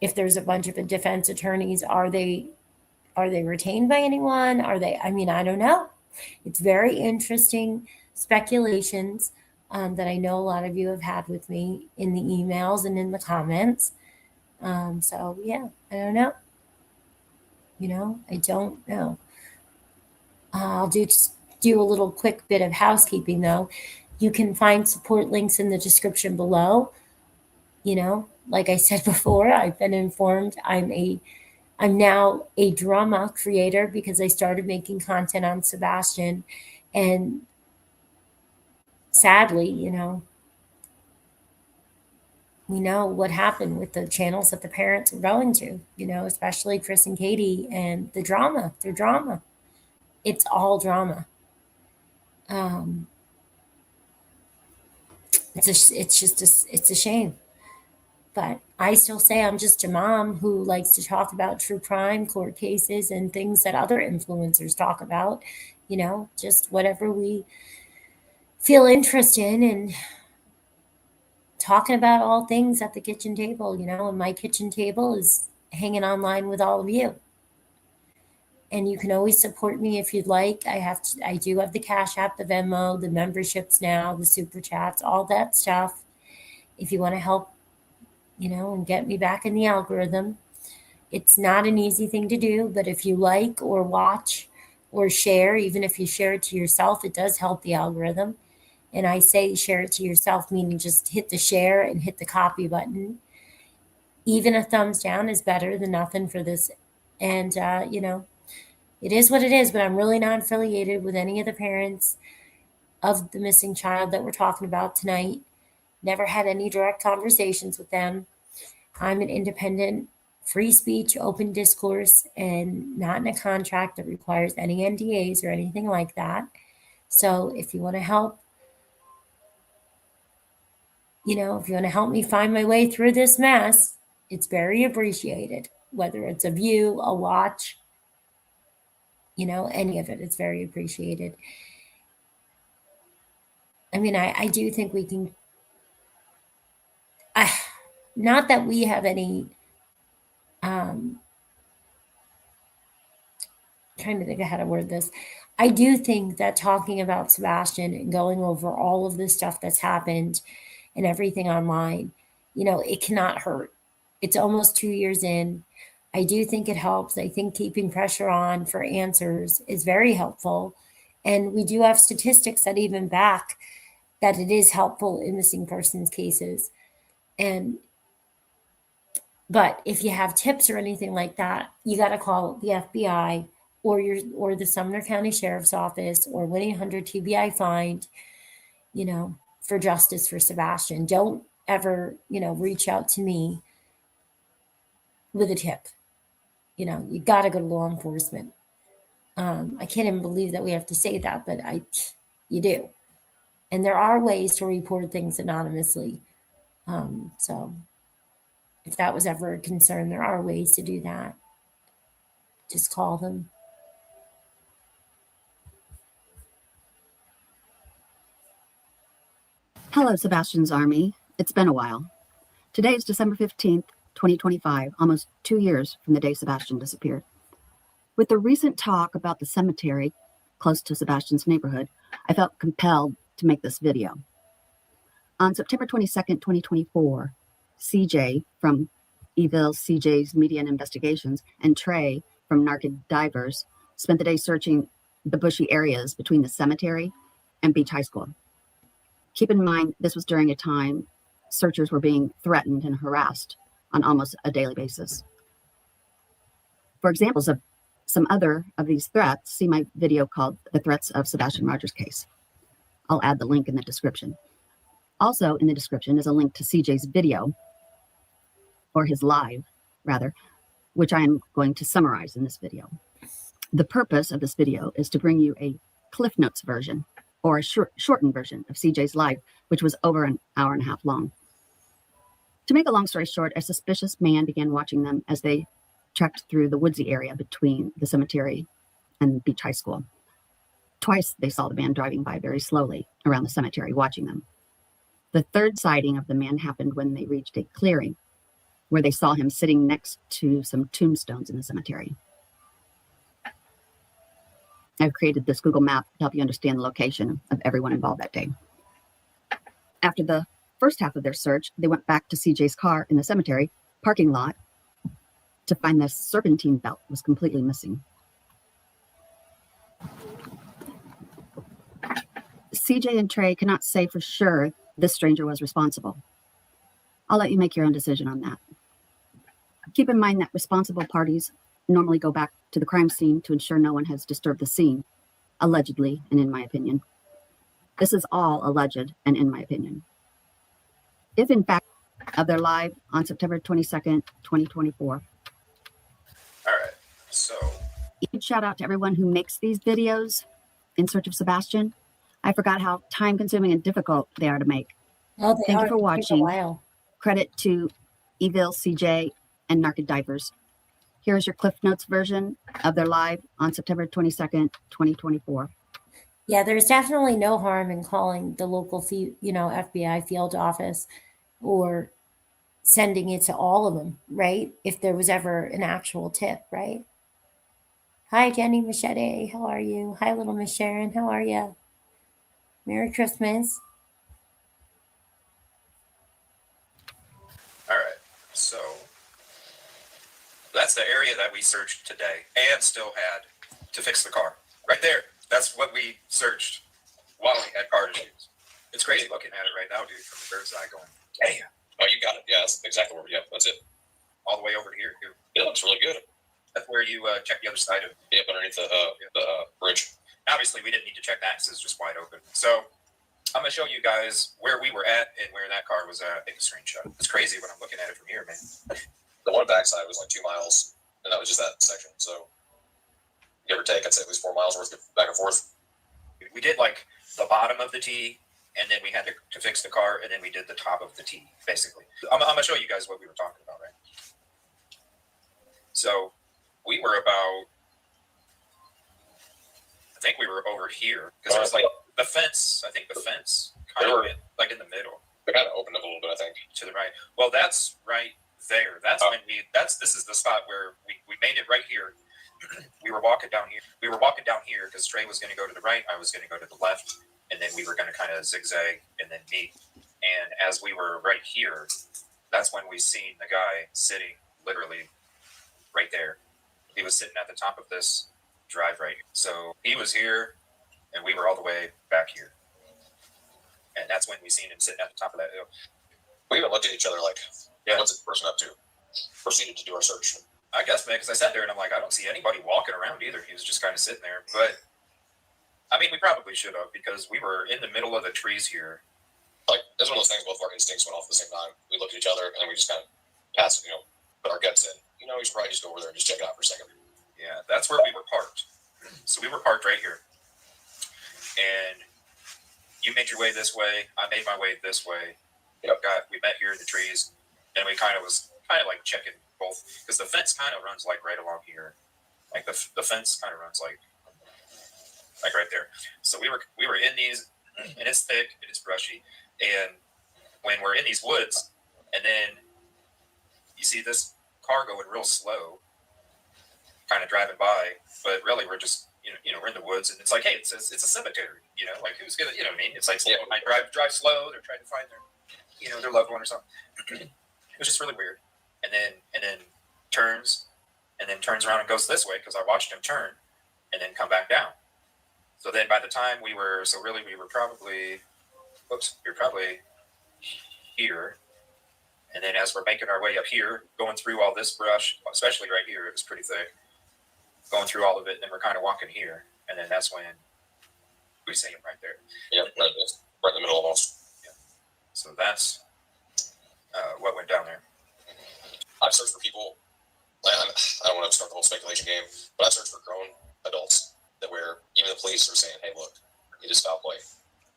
If there's a bunch of defense attorneys, are they Are they retained by anyone? Are they, I mean, I don't know. It's very interesting speculations that I know a lot of you have had with me in the emails and in the comments. So yeah, I don't know. I don't know. I'll just do a little quick bit of housekeeping though. You can find support links in the description below. Like I said before, I've been informed I'm now a drama creator because I started making content on Sebastian, and sadly, we know what happened with the channels that the parents were going to, especially Chris and Katie, and the drama, their drama. It's all drama. It's a shame. But I still say I'm just a mom who likes to talk about true crime, court cases, and things that other influencers talk about, just whatever we feel interest in, and talking about all things at the kitchen table, and my kitchen table is hanging online with all of you. And you can always support me if you'd like. I do have the Cash App, the Venmo, the memberships now, the Super Chats, all that stuff. If you want to help, and get me back in the algorithm. It's not an easy thing to do, but if you like or watch or share, even if you share it to yourself, it does help the algorithm. And I say share it to yourself, meaning just hit the share and hit the copy button. Even a thumbs down is better than nothing for this. And, it is what it is, but I'm really not affiliated with any of the parents of the missing child that we're talking about tonight. Never had any direct conversations with them. I'm an independent, free speech, open discourse, and not in a contract that requires any NDAs or anything like that. So if you want to help, if you want to help me find my way through this mess, it's very appreciated. Whether it's a view, a watch, any of it, it's very appreciated. I mean, I do think we can. Not that we have any, trying to think of how to word this. I do think that talking about Sebastian and going over all of this stuff that's happened and everything online, it cannot hurt. It's almost 2 years in. I do think it helps. I think keeping pressure on for answers is very helpful. And we do have statistics that even back that it is helpful in missing persons cases. But if you have tips or anything like that, you got to call the FBI or the Sumner County Sheriff's Office or 1-800-TBI find, for justice for Sebastian. Don't ever, reach out to me with a tip. You got to go to law enforcement. I can't even believe that we have to say that, but you do. And there are ways to report things anonymously. So if that was ever a concern, there are ways to do that. Just call them. Hello, Sebastian's Army. It's been a while. Today is December 15th, 2025, almost 2 years from the day Sebastian disappeared. With the recent talk about the cemetery close to Sebastian's neighborhood, I felt compelled to make this video. On September 22nd, 2024, CJ from Evil CJ's Media and Investigations and Trey from Narked Divers spent the day searching the bushy areas between the cemetery and Beach High School. Keep in mind, this was during a time searchers were being threatened and harassed on almost a daily basis. For examples of some other of these threats, see my video called The Threats of Sebastian Rogers Case. I'll add the link in the description. Also in the description is a link to CJ's video, or his live, rather, which I am going to summarize in this video. The purpose of this video is to bring you a Cliff Notes version, or a shortened version of CJ's live, which was over an hour and a half long. To make a long story short, a suspicious man began watching them as they trekked through the woodsy area between the cemetery and Beach High School. Twice they saw the man driving by very slowly around the cemetery, watching them. The third sighting of the man happened when they reached a clearing where they saw him sitting next to some tombstones in the cemetery. I've created this Google map to help you understand the location of everyone involved that day. After the first half of their search, they went back to CJ's car in the cemetery parking lot to find the serpentine belt was completely missing. CJ and Trey cannot say for sure this stranger was responsible. I'll let you make your own decision on that. Keep in mind that responsible parties normally go back to the crime scene to ensure no one has disturbed the scene, allegedly, and in my opinion. This is all alleged and in my opinion. If in fact of their live on September 22nd, 2024. All right, so. Huge shout out to everyone who makes these videos in search of Sebastian. I forgot how time consuming and difficult they are to make. Oh, they Thank are. you for It takes a watching. while. Credit to Evil, CJ, and Narked Divers. Here's your Cliff Notes version of their live on September 22nd, 2024. Yeah, there's definitely no harm in calling the local, FBI field office or sending it to all of them, right? If there was ever an actual tip, right? Hi, Jenny Machete. How are you? Hi, little Miss Sharon. How are you? Merry Christmas. All right, so that's the area that we searched today and still had to fix the car. Right there. That's what we searched while we had car issues. It's crazy looking at it right now, dude, from the bird's eye going, damn. Oh, you got it. Yeah, that's exactly where. Yeah, that's it. All the way over here, dude. It looks really good. That's where you check the other side of it. Yep, underneath the bridge. Obviously, we didn't need to check that because it's just wide open. So I'm going to show you guys where we were at and where that car was at. Take a screenshot. It's crazy when I'm looking at it from here, man. The one backside was like 2 miles, and that was just that section. So, give or take, I'd say at least 4 miles worth of back and forth. We did like the bottom of the T, and then we had to fix the car, and then we did the top of the T, basically. I'm going to show you guys what we were talking about, right? So we were about, I think we were over here, because it was like the fence, I think the fence kind of like in the middle. They kind of opened up a little bit, I think. To the right. Well, that's right there. That's when this is the spot where we made it right here. We were walking down here. We were walking down here because Trey was going to go to the right. I was going to go to the left. And then we were going to kind of zigzag and then meet. And as we were right here, that's when we seen the guy sitting literally right there. He was sitting at the top of this drive right here. So he was here and we were all the way back here. And that's when we seen him sitting at the top of that hill. We even looked at each other like, what's this person up to? Proceeded to do our search. I guess, man, because I sat there and I'm like, I don't see anybody walking around either. He was just kind of sitting there. But, I mean, we probably should have because we were in the middle of the trees here. Like, it's one of those things, both of our instincts went off at the same time. We looked at each other and then we just kind of passed, put our guts in. We should probably just go over there and just check it out for a second. Yeah, that's where we were parked. So we were parked right here. And you made your way this way. I made my way this way. Yep. We met here in the trees. And we kind of like checking both, because the fence kind of runs like right along here. Like the fence kind of runs like right there. So we were in these, and it's thick and it's brushy. And when we're in these woods, and then you see this car going real slow, kind of driving by, but really we're just we're in the woods, and it's like, hey, it's a cemetery, like who's gonna, what I mean? It's like I drive slow. They're trying to find their loved one or something. It was just really weird. And then turns around and goes this way because I watched him turn and then come back down. So then by the time we were probably here. And then as we're making our way up here, going through all this brush, especially right here, it was pretty thick, going through all of it, and then we're kind of walking here. And then that's when we see him right there. Yeah, right in the middle almost. Yeah. So that's what went down there. I've searched for people. I don't want to start the whole speculation game, but I've searched for grown adults that where even the police are saying, "Hey, look, it is foul play,"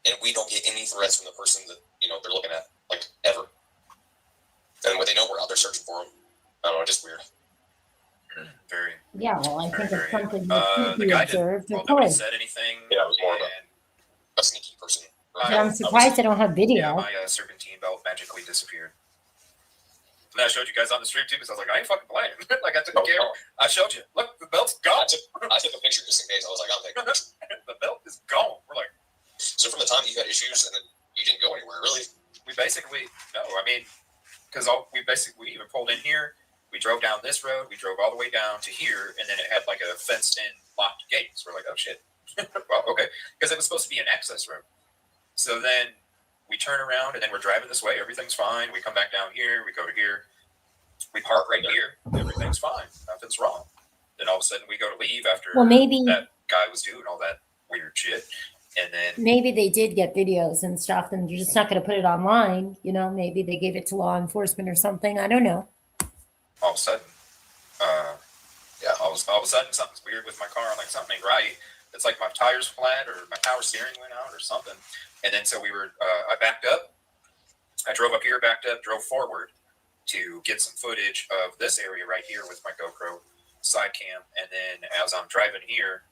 and we don't get any threats from the person that they're looking at, like ever. And when they know we're out there searching for them, I don't know, just weird. Very. Yeah, well, I think it's something The that should be guy observed. nobody said anything. Yeah, it was more of a sneaky person. I'm surprised I don't have video. Yeah, my serpentine belt magically disappeared. And I showed you guys on the stream too because I was like, I ain't fucking playing. Like I took a camera. I showed you. Look, the belt's gone. I took a picture just in case. I was like, I'm taking a picture. pulled in here. We drove down this road. We drove all the way down to here, and then it had like a fenced-in locked gate. So we're like, oh shit. Well, okay, because it was supposed to be an access road. So then we turn around, and then we're driving this way. Everything's fine. We come back down here. We go to here. We park right here. Everything's fine. Nothing's wrong. Then all of a sudden we go to leave after maybe that guy was doing all that weird shit. And then maybe they did get videos and stuff, and they're just not going to put it online. You know, maybe they gave it to law enforcement or something. I don't know. All of a sudden, all of a sudden something's weird with my car. I'm like, something ain't right. It's like my tires flat or my power steering went out or something. And then so we were, I backed up. I drove up here, backed up, drove forward to get some footage of this area right here with my GoPro side cam. And then as I'm driving here,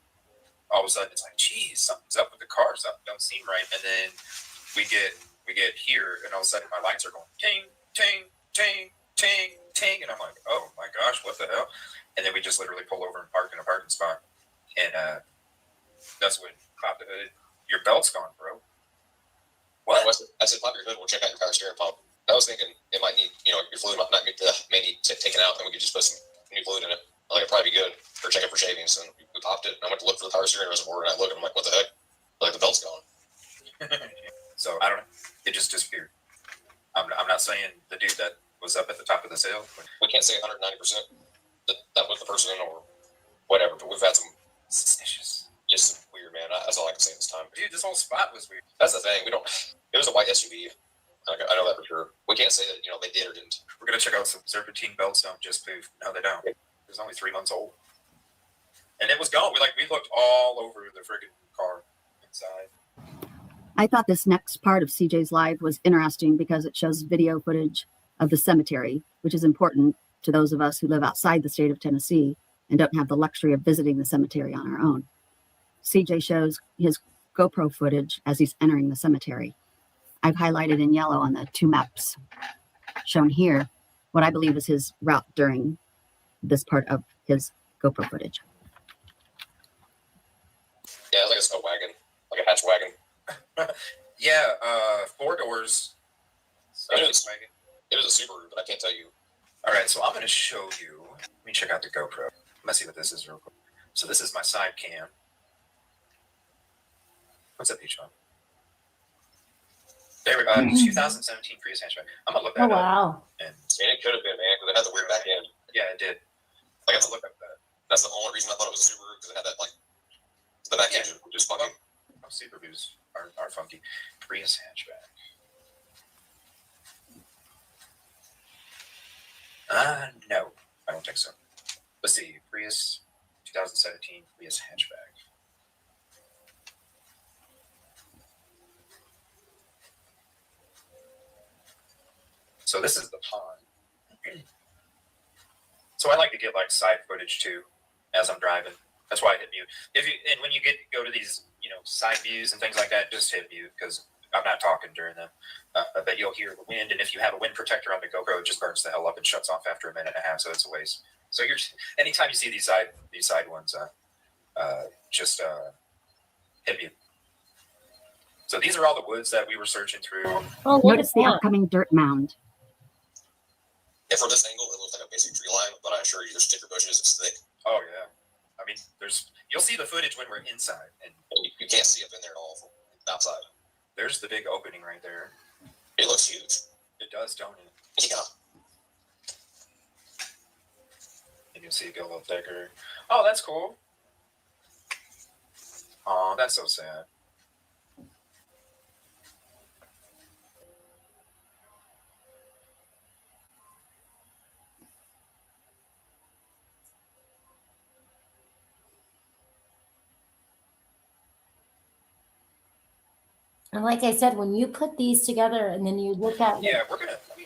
all of a sudden it's like, geez, something's up with the car. Something don't seem right. And then we get here, and all of a sudden my lights are going ting, ting, ting, ting, ting. And I'm like, oh my gosh, what the hell? And then we just literally pull over and park in a parking spot. And that's when popped the hood. Your belt's gone, bro. What? I said, pop your hood. We'll check out your power steering pump. I was thinking it might need, your fluid may need taken out, and we could just put some new fluid in it. Like, it'd probably be good for checking for shavings. And we popped it, and I went to look for the power steering reservoir, and I looked, and I'm like, what the heck? Like, the belt's gone. So I don't know. It just disappeared. I'm not saying the dude that was up at the top of this hill. We can't say 190% that was the person or whatever, but we've had some suspicious, just weird, man. That's all I can say this time. Dude, this whole spot was weird. That's the thing. It was a white SUV. I know that for sure. We can't say that, they did or didn't. We're going to check out some serpentine belts. Don't just poof. No, they don't. It was only 3 months old. And it was gone. We looked all over the friggin' car inside. I thought this next part of CJ's live was interesting because it shows video footage of the cemetery, which is important to those of us who live outside the state of Tennessee and don't have the luxury of visiting the cemetery on our own. CJ shows his GoPro footage as he's entering the cemetery. I've highlighted in yellow on the 2 maps shown here what I believe is his route during this part of his GoPro footage. Yeah, it was like a wagon, like a hatch wagon. Yeah, 4 doors. It was a Subaru, but I can't tell you. All right, so I'm going to show you. Let me check out the GoPro. Let's see what this is real quick. So this is my side cam. What's up, Peach? There we go. 2017 Prius hatchback. I'm going to look that up. Wow. And it could have been, man, because it had the weird back end. Yeah, it did. Like, I have to look up that. That's the only reason I thought it was a Subaru, because it had that, the back engine, which is funky. Subarus are funky. Prius hatchback. No, I don't think so. Let's see. Prius 2017 Prius hatchback. So this is the pond. So I like to get side footage too as I'm driving. That's why I hit mute. When you go to these, side views and things like that, just hit mute because I'm not talking during them. But you'll hear the wind, and if you have a wind protector on the GoPro, it just burns the hell up and shuts off after a minute and a half, so it's a waste. So anytime you see these side ones, just hit mute. So these are all the woods that we were searching through. Notice the upcoming dirt mound. Yeah, from this angle, it looks like a basic tree line, but I assure you there's thicker bushes. It's thick. Oh, yeah. I mean, you'll see the footage when we're inside. And you can't see up in there at all from outside. There's the big opening right there. It looks huge. It does, don't it? Yeah. And you'll see it get a little thicker. Oh, that's cool. Oh, that's so sad. And like I said, when you put these together and then you look at we're gonna let me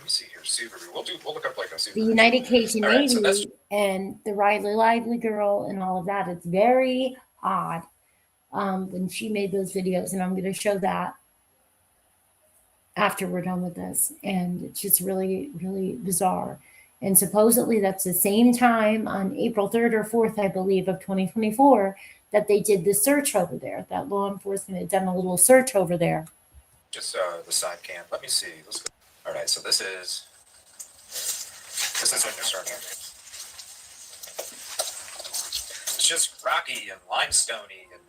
see here. Subaru. We'll look up a Subaru. The United Cajun All right, Navy and the Riley Lively girl and all of that. It's very odd when she made those videos, and I'm going to show that after we're done with this. And it's just really, really bizarre. And supposedly that's the same time on April 3rd or 4th, I believe, of 2024, that they did the search over there, that law enforcement had done a little search over there. Just the side cam. Let me see. Let's go. All right, so this is This is when you're starting. It's just rocky and limestoney and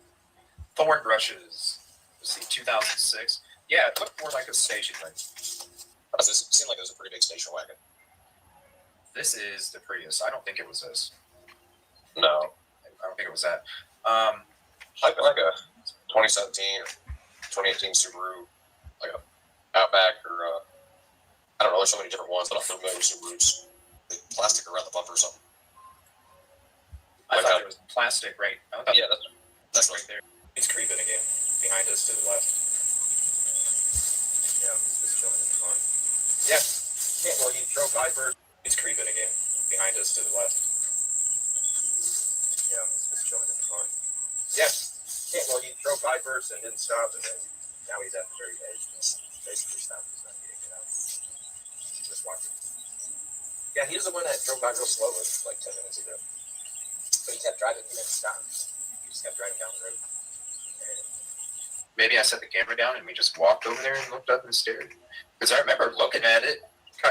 thorn brushes. Let's see, 2006. Yeah, it looked more like a station wagon. It seemed like it was a pretty big station wagon. This is the Prius. I don't think it was this. No. I don't think it was that. Like a 2017 or 2018 Subaru, like a Outback or I don't know. There's so many different ones, but I'm familiar with Subarus. The plastic around the bumper or something. I thought there was plastic, right? Yeah, that's right there. He's creeping again. Behind us to the left. Yeah, he's just chilling in the car. Yeah. Yeah, well, he drove by first. He's creeping again. Behind us to the left. Yeah, he's just chilling in the car. Yeah. Yeah, well, he drove by first and didn't stop, and then now he's at the very edge. Basically stopped. He's not getting it out. He's just watching. Yeah, he was the one that drove by real slow like 10 minutes ago. But he kept driving. He didn't stop. He just kept driving down the road. Maybe I set the camera down and we just walked over there and looked up and stared. Because I remember looking at it,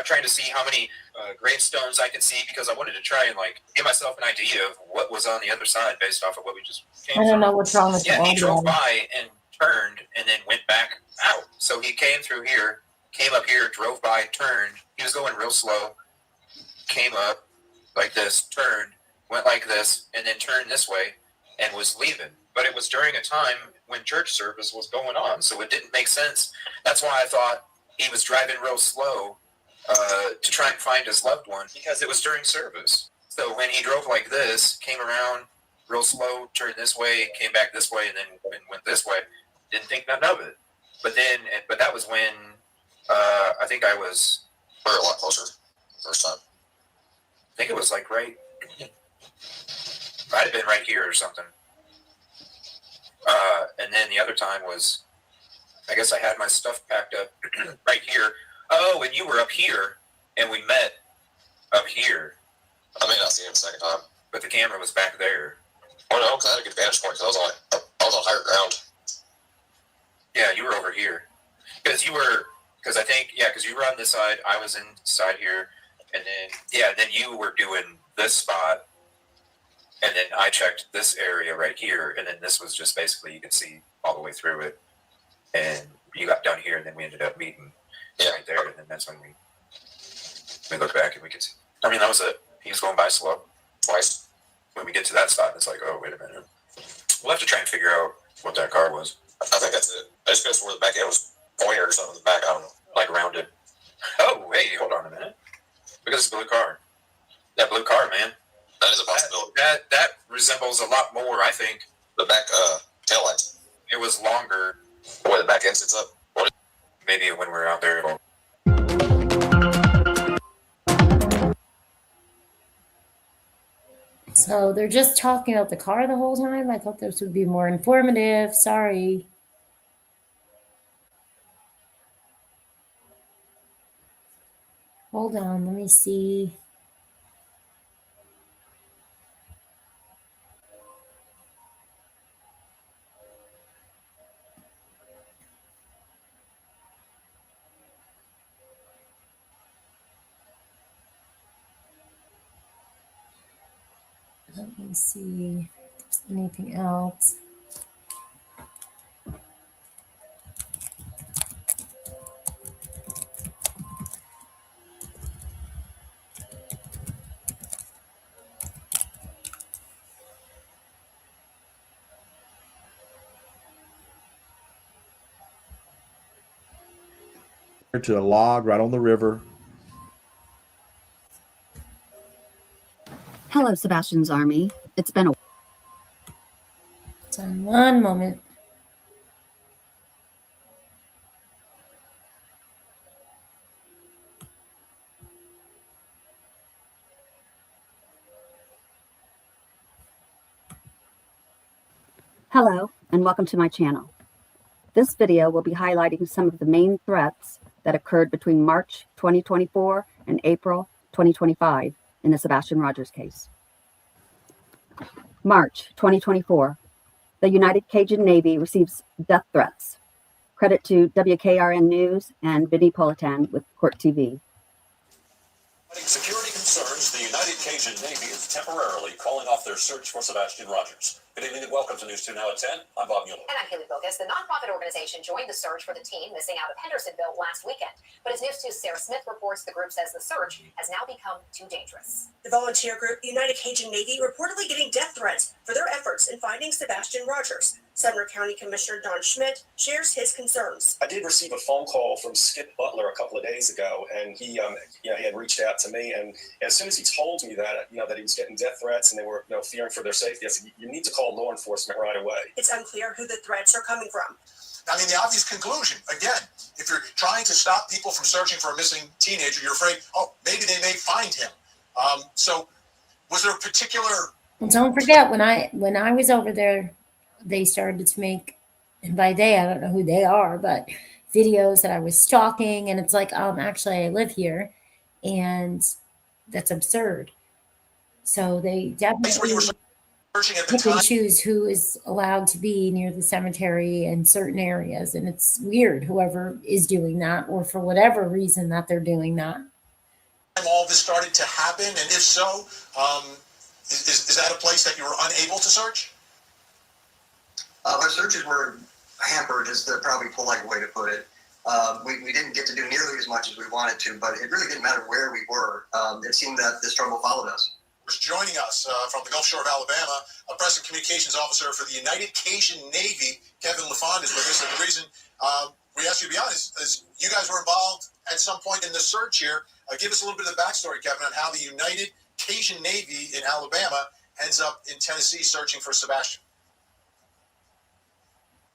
trying to see how many gravestones I could see, because I wanted to try and like give myself an idea of what was on the other side based off of what we just came I don't from. know what's wrong with the Yeah, he drove audio. by and turned and then went back out. So he came through here, came up here, drove by, turned. He was going real slow, came up like this, turned, went like this, and then turned this way and was leaving. But it was during a time when church service was going on, so it didn't make sense. That's why I thought he was driving real slow to try and find his loved one, because it was during service. So when he drove like this, came around real slow, turned this way, came back this way, and then went this way, didn't think nothing of it. But that was when I think I was... We were a lot closer the first time. I think it was like right... Might have been right here or something. And then the other time was, I guess I had my stuff packed up right here. Oh, and you were up here, and we met up here. I may not see him the second time. But the camera was back there. Oh no, because I had a good vantage point, because I was on higher ground. Yeah, you were over here. Because you were on this side, I was inside here, and then you were doing this spot. And then I checked this area right here, and then this was just basically, you could see all the way through it. And you got down here, and then we ended up meeting right there, and then that's when we looked back and we could see. I mean, that was it. He was going by slow twice. When we get to that spot, it's like, oh, wait a minute. We'll have to try and figure out what that car was. I think that's it. I just guess where the back end was pointed or something in the back. I don't know. Like rounded. Oh, wait, hold on a minute. Look at this blue car. That blue car, man. That is a possibility. That resembles a lot more, I think. The back tail lights. It was longer. Boy, the back end sits up. Maybe when we're out there, it'll... So they're just talking about the car the whole time? I thought this would be more informative. Sorry. Hold on, let me see. Let me see if there's anything else. To a log right on the river. Hello, Sebastian's Army. It's been a Time, one moment. Hello, and welcome to my channel. This video will be highlighting some of the main threats that occurred between March 2024 and April 2025 in the Sebastian Rogers case. March 2024, the United Cajun Navy receives death threats. Credit to WKRN News and Vinny Politan with Court TV. Security concerns temporarily calling off their search for Sebastian Rogers. Good evening and welcome to News 2 Now at 10. I'm Bob Mueller. And I'm Haley Focus. The nonprofit organization joined the search for the teen missing out of Hendersonville last weekend. But as News 2's Sarah Smith reports, the group says the search has now become too dangerous. The volunteer group United Cajun Navy reportedly getting death threats for their efforts in finding Sebastian Rogers. Sumner County Commissioner Don Schmidt shares his concerns. I did receive a phone call from Skip Butler a couple of days ago, and he had reached out to me. And as soon as he told me that, that he was getting death threats and they were, fearing for their safety, I said, you need to call law enforcement right away. It's unclear who the threats are coming from. I mean, the obvious conclusion, again, if you're trying to stop people from searching for a missing teenager, you're afraid, maybe they may find him. So was there a particular... Well, don't forget, when I was over there, they started to make, and by they, I don't know who they are, but videos that I was stalking, and it's like, actually I live here, and that's absurd. So they definitely pick and choose who is allowed to be near the cemetery in certain areas, and it's weird, whoever is doing that, or for whatever reason that they're doing that. All this started to happen, and if so, is that a place that you were unable to search? Our searches were hampered, is the probably polite way to put it. We didn't get to do nearly as much as we wanted to, but it really didn't matter where we were. It seemed that this trouble followed us. Joining us from the Gulf Shore of Alabama, a press and communications officer for the United Cajun Navy, Kevin LaFond, is with us. And the reason we asked you to be honest is you guys were involved at some point in the search here. Give us a little bit of the backstory, Kevin, on how the United Cajun Navy in Alabama ends up in Tennessee searching for Sebastian.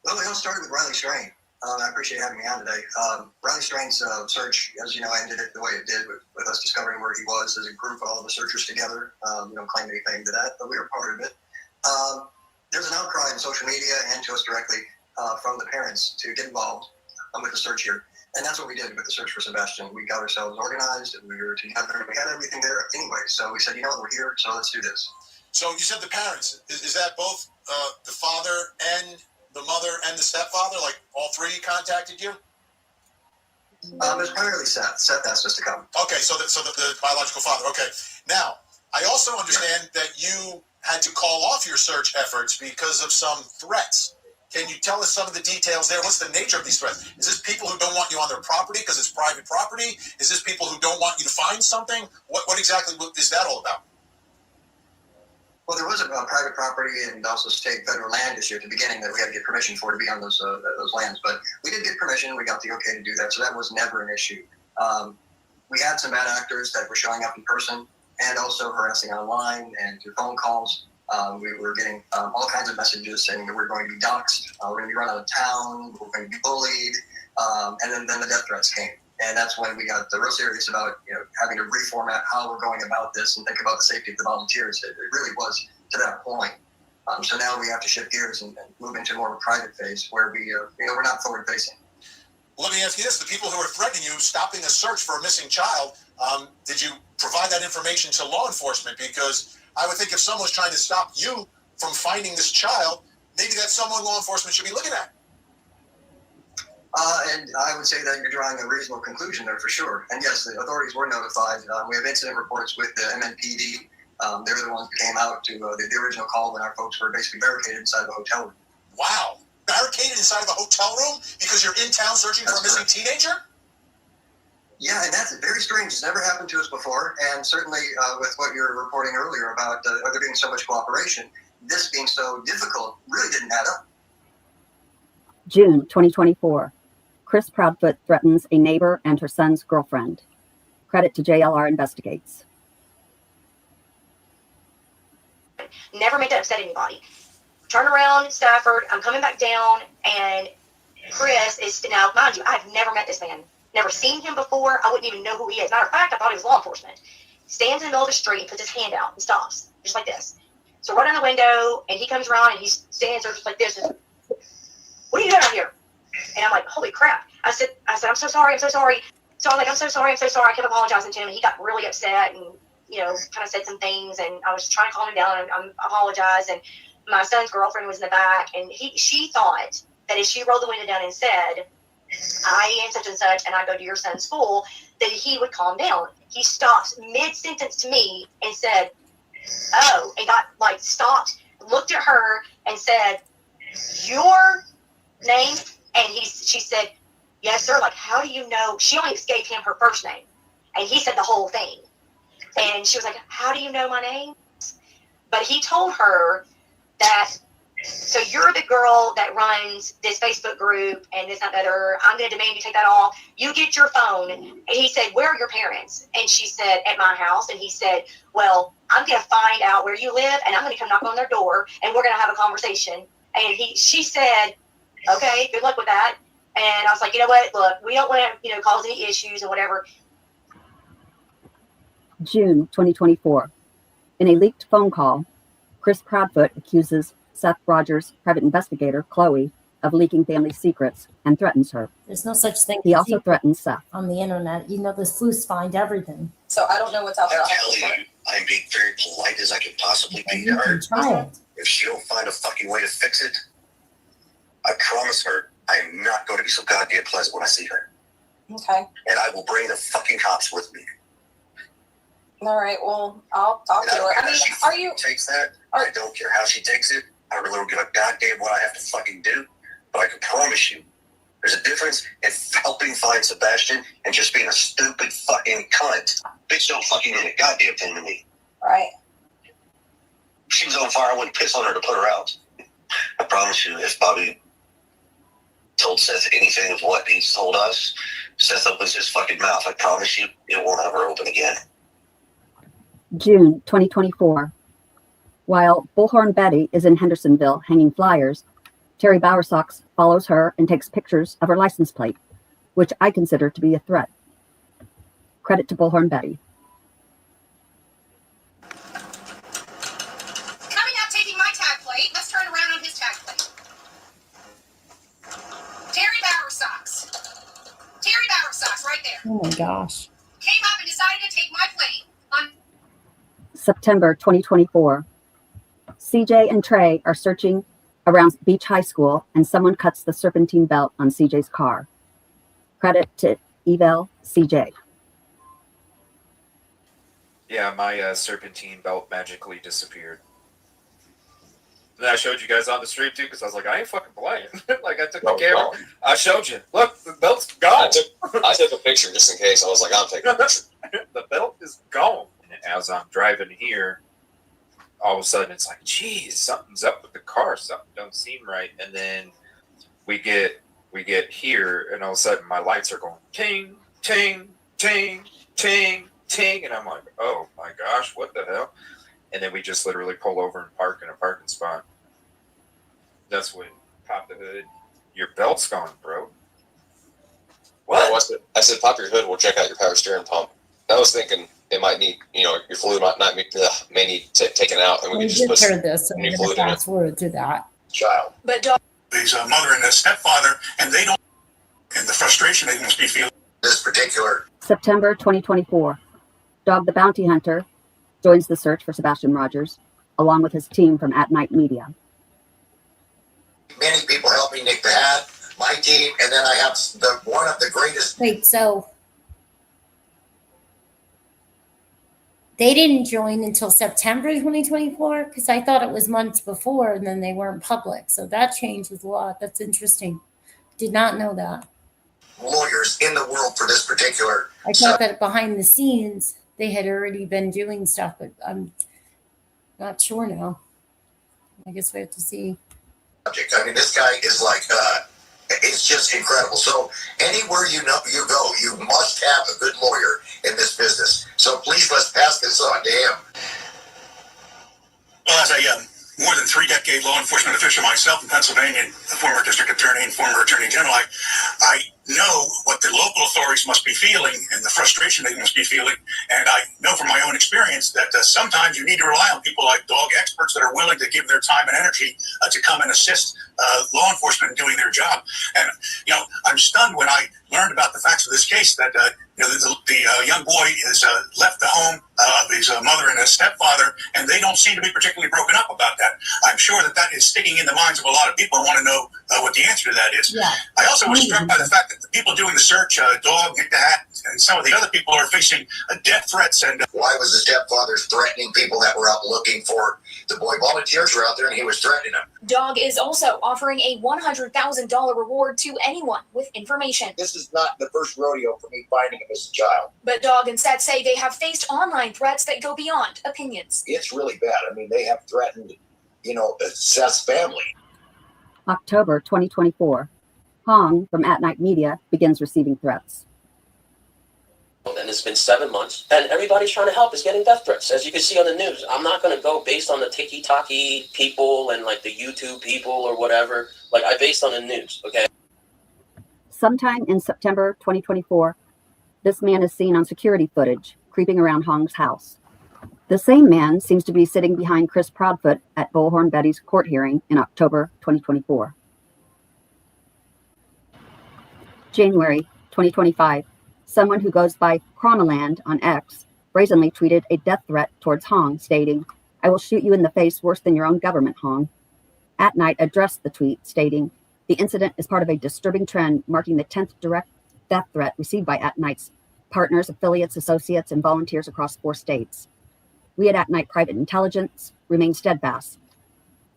Well, it all started with Riley Strain. I appreciate having me on today. Riley Strain's search, as you know, ended it the way it did with us discovering where he was as a group, all of the searchers together. We don't claim anything to that, but we were part of it. There's an outcry in social media and to us directly from the parents to get involved with the search here. And that's what we did with the search for Sebastian. We got ourselves organized, and we were together. We had everything there anyway. So we said, we're here, so let's do this. So you said the parents. Is that both the father and the mother and the stepfather, like all three contacted you? It's primarily Seth. Seth asked us to come. Okay, so the biological father. Okay. Now, I also understand that you had to call off your search efforts because of some threats. Can you tell us some of the details there? What's the nature of these threats? Is this people who don't want you on their property because it's private property? Is this people who don't want you to find something? What exactly is that all about? Well, there was a private property and also state federal land issue at the beginning that we had to get permission for to be on those lands. But we did get permission. We got the okay to do that. So that was never an issue. We had some bad actors that were showing up in person and also harassing online and through phone calls. We were getting all kinds of messages saying that we're going to be doxxed, we're going to be run out of town, we're going to be bullied. And then the death threats came. And that's when we got real serious about having to reformat how we're going about this and think about the safety of the volunteers. It really was to that point. So now we have to shift gears and move into more of a private phase where we're not forward facing. Let me ask you this: the people who are threatening you, stopping a search for a missing child, did you provide that information to law enforcement? Because I would think if someone's trying to stop you from finding this child, maybe that's someone law enforcement should be looking at. And I would say that you're drawing a reasonable conclusion there for sure. And yes, the authorities were notified. We have incident reports with the MNPD. They're the ones that came out to the original call when our folks were basically barricaded inside of a hotel room. Wow. Barricaded inside of a hotel room because you're in town searching for a missing teenager? Yeah, and that's very strange. It's never happened to us before. And certainly with what you were reporting earlier about there being so much cooperation, this being so difficult really didn't add up. June 2024. Chris Proudfoot threatens a neighbor and her son's girlfriend. Credit to JLR Investigates. Never made that upset anybody. Turn around, Stafford. I'm coming back down, and Chris is now, mind you, I've never met this man, never seen him before. I wouldn't even know who he is. Matter of fact, I thought he was law enforcement. Stands in the middle of the street, puts his hand out, and stops, just like this. So right on the window, and he comes around, and he stands there just like this. Just, what are you doing out here? And I'm like, holy crap. I said, I'm so sorry. So I'm like, I'm so sorry. I kept apologizing to him, and he got really upset and, kind of said some things, and I was trying to calm him down, and I apologized, and my son's girlfriend was in the back, and she thought that if she rolled the window down and said, I am such and such, and I go to your son's school, that he would calm down. He stops mid-sentence to me and said, oh, and got like stopped, looked at her and said, your name? And she said, yes, sir. Like, how do you know? She only gave him her first name. And he said the whole thing. And she was like, how do you know my name? But he told her that, so you're the girl that runs this Facebook group and this, that, and other. I'm going to demand you take that off. You get your phone. And he said, where are your parents? And she said, at my house. And he said, well, I'm going to find out where you live, and I'm going to come knock on their door, and we're going to have a conversation. And she said, okay, good luck with that. And I was like, you know what? Look, we don't want to, cause any issues and whatever. June 2024. In a leaked phone call, Chris Proudfoot accuses Seth Rogers' private investigator, Chloe, of leaking family secrets and threatens her. There's no such thing. He also threatens Seth. On the internet, the sleuths find everything. So I don't know what's out there. I'm telling you, I'm being very polite as I can possibly be to her. Try it. If she don't find a fucking way to fix it, I promise her I am not going to be so goddamn pleasant when I see her. Okay. And I will bring the fucking cops with me. All right. Well, I'll talk to her. I mean, are you? Takes that. I don't care how she takes it. I really don't give a goddamn what I have to fucking do. But I can promise you, there's a difference in helping find Sebastian and just being a stupid fucking cunt. Bitch don't fucking mean a goddamn thing to me. Right. If she was on fire, I wouldn't piss on her to put her out. I promise you, if Bobby told Seth anything of what he's told us, Seth opens his fucking mouth. I promise you, it won't ever open again. June 2024. While Bullhorn Betty is in Hendersonville hanging flyers, Terry Bowersox follows her and takes pictures of her license plate, which I consider to be a threat. Credit to Bullhorn Betty. Coming up, taking my tag plate. Let's turn around on his tag plate. Terry Bowersox. Terry Bowersox, right there. Oh my gosh. Came up and decided to take my plate on September 2024. CJ and Trey are searching around Beach High School, and someone cuts the serpentine belt on CJ's car. Credit to Evel CJ. Yeah, my serpentine belt magically disappeared. And I showed you guys on the stream too, because I was like, I ain't fucking playing. Like, I took the camera. I showed you. Look, the belt's gone. I took a picture just in case. I was like, I'm taking a picture. The belt is gone. And as I'm driving here, all of a sudden it's like, geez, something's up with the car. Something don't seem right. And then we get here, and all of a sudden my lights are going ting, ting, ting, ting, ting. And I'm like, oh my gosh, what the hell? And then we just literally pull over and park in a parking spot. That's when pop the hood. Your belt's gone, bro. What? I said, pop your hood. We'll check out your power steering pump. I was thinking it might need, your fluid may need taken out, and we can just put heard this, and new I'm fluid gonna in it. fast forward to that. Child. But His mother and his stepfather, and they don't, and the frustration they must be feeling. This particular September 2024. Dog the Bounty Hunter joins the search for Sebastian Rogers, along with his team from At Night Media. many people help me, Nick Bad, my team, and then I have one of the greatest. Wait, so they didn't join until September 2024? Because I thought it was months before, and then they weren't public. So that changes a lot. That's interesting. Did not know that. Lawyers in the world for this particular. I thought that behind the scenes they had already been doing stuff, but I'm not sure now. I guess we have to see. Subject. I mean, this guy is like, it's just incredible. So anywhere you go, you must have a good lawyer in this business. So please, let's pass this on to him. Well, as a more than 3-decade law enforcement official myself in Pennsylvania, a former district attorney and former attorney general, I know what the local authorities must be feeling and the frustration they must be feeling. And I know from my own experience that sometimes you need to rely on people like dog experts that are willing to give their time and energy to come and assist law enforcement in doing their job. And, I'm stunned when I learned about the facts of this case that, the young boy has left the home of his mother and his stepfather, and they don't seem to be particularly broken up about that. I'm sure that is sticking in the minds of a lot of people and want to know what the answer to that is. Yeah. I also was struck by the fact that the people doing the search, Dog, Nick the Hat, and some of the other people are facing death threats. And why was the stepfather threatening people that were out looking for the boy? Volunteers were out there and he was threatening them. Dog is also offering a $100,000 reward to anyone with information. This is not the first rodeo for me finding a missing child. But Dog and Seth say they have faced online threats that go beyond opinions. It's really bad. I mean, they have threatened, Seth's family. October 2024, Hong from At Night Media begins receiving threats. And it's been 7 months, and everybody's trying to help is getting death threats, as you can see on the news. I'm not going to go based on the tiki-taki people and like the YouTube people or whatever. Like, I based on the news, okay? Sometime in September 2024, this man is seen on security footage creeping around Hong's house. The same man seems to be sitting behind Chris Proudfoot at Bullhorn Betty's court hearing in October 2024. January 2025, someone who goes by Chronoland on X brazenly tweeted a death threat towards Hong, stating, "I will shoot you in the face worse than your own government, Hong." At Night addressed the tweet, stating, "The incident is part of a disturbing trend marking the 10th direct death threat received by At Night's partners, affiliates, associates, and volunteers across 4 states. We at Night Private Intelligence remain steadfast.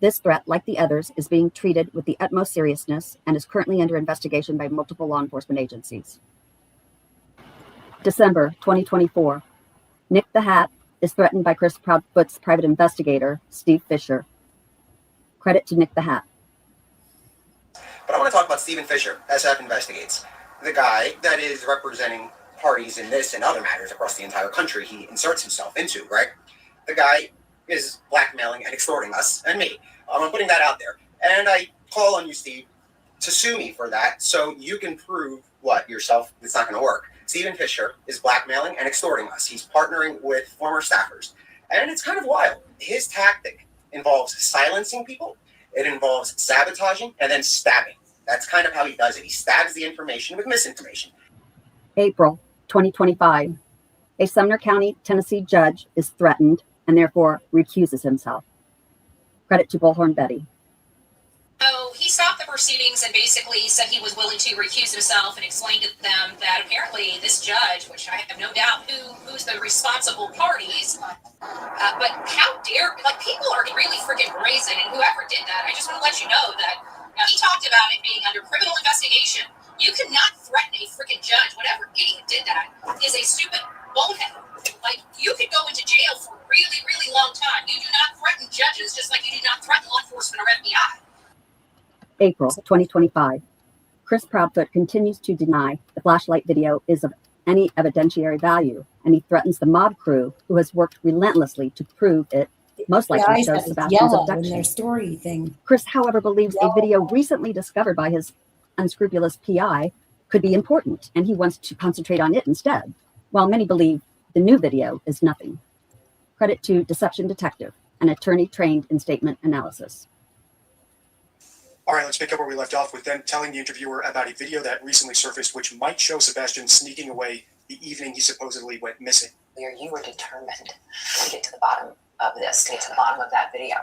This threat, like the others, is being treated with the utmost seriousness and is currently under investigation by multiple law enforcement agencies." December 2024, Nick the Hat is threatened by Chris Proudfoot's private investigator, Steve Fisher. Credit to Nick the Hat. But I want to talk about Stephen Fisher, SF Investigates, the guy that is representing parties in this and other matters across the entire country he inserts himself into, right? The guy is blackmailing and extorting us and me. I'm putting that out there. And I call on you, Steve, to sue me for that so you can prove what yourself. It's not going to work. Stephen Fisher is blackmailing and extorting us. He's partnering with former staffers. And it's kind of wild. His tactic involves silencing people. It involves sabotaging and then stabbing. That's kind of how he does it. He stabs the information with misinformation. April 2025, a Sumner County, Tennessee judge is threatened and therefore recuses himself. Credit to Bullhorn Betty. So he stopped the proceedings and basically said he was willing to recuse himself and explained to them that apparently this judge, which I have no doubt who's the responsible parties, but how dare, people are really freaking brazen, and whoever did that, I just want to let you know that he talked about it being under criminal investigation. You cannot threaten a freaking judge. Whatever idiot did that is a stupid bonehead. You could go into jail for a really, really long time. You do not threaten judges just like you do not threaten law enforcement or FBI. April 2025, Chris Proudfoot continues to deny the flashlight video is of any evidentiary value, and he threatens the mob crew who has worked relentlessly to prove it most likely shows Sebastian's abduction. Their story thing. Chris, however, believes a video recently discovered by his unscrupulous PI could be important, and he wants to concentrate on it instead, while many believe the new video is nothing. Credit to Deception Detective, an attorney trained in statement analysis. All right, let's pick up where we left off with them telling the interviewer about a video that recently surfaced which might show Sebastian sneaking away the evening he supposedly went missing. You were determined to get to the bottom of this, to get to the bottom of that video.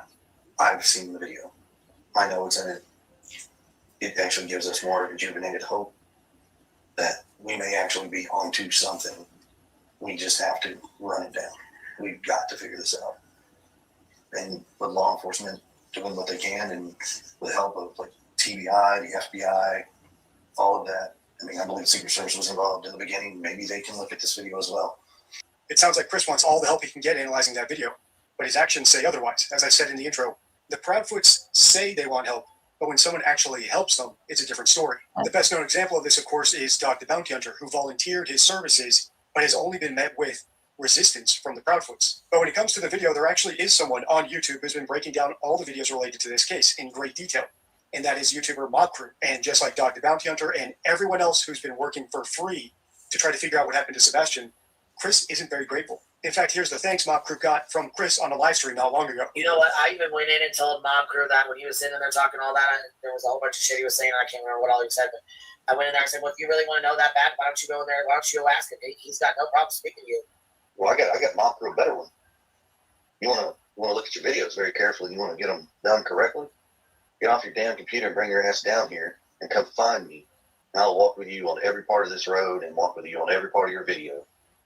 I've seen the video. I know what's in it. It actually gives us more rejuvenated hope that we may actually be onto something. We just have to run it down. We've got to figure this out. And with law enforcement doing what they can, and with help of TBI, the FBI, all of that. I mean, I believe Secret Service was involved in the beginning. Maybe they can look at this video as well. It sounds like Chris wants all the help he can get analyzing that video, but his actions say otherwise. As I said in the intro, the Proudfoots say they want help, but when someone actually helps them, it's a different story. The best known example of this, of course, is Dog the Bounty Hunter, who volunteered his services, but has only been met with resistance from the Proudfoots. But when it comes to the video, there actually is someone on YouTube who's been breaking down all the videos related to this case in great detail, and that is YouTuber Mob Crew. And just like Dog the Bounty Hunter and everyone else who's been working for free to try to figure out what happened to Sebastian, Chris isn't very grateful. In fact, here's the thanks Mob Crew got from Chris on a live stream not long ago. You know what? I even went in and told Mob Crew that when he was sitting there talking all that, there was a whole bunch of shit he was saying. I can't remember what all he said, but I went in there and said, well, if you really want to know that bad, why don't you go in there? Why don't you go ask him? He's got no problem speaking to you. Well, I got Mob Crew a better one. You want to look at your videos very carefully. You want to get them done correctly. Get off your damn computer and bring your ass down here and come find me. And I'll walk with you on every part of this road and walk with you on every part of your video.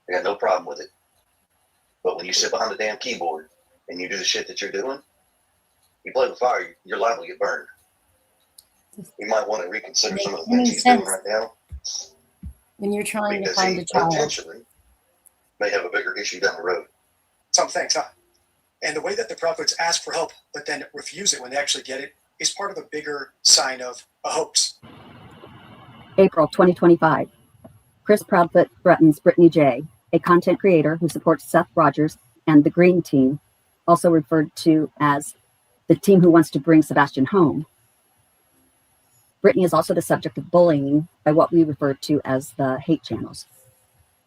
I got no problem with it. But when you sit behind the damn keyboard and you do the shit that you're doing, you play with fire, you're liable to get burned. You might want to reconsider some of the things he's doing right now. When you're trying to Because find he a child. potentially may have a bigger issue down the road. Some things, huh? And the way that the Proudfoots ask for help, but then refuse it when they actually get it, is part of a bigger sign of a hoax. April 2025. Chris Proudfoot threatens Brittany J., a content creator who supports Seth Rogers and the Green Team, also referred to as the team who wants to bring Sebastian home. Brittany is also the subject of bullying by what we refer to as the hate channels.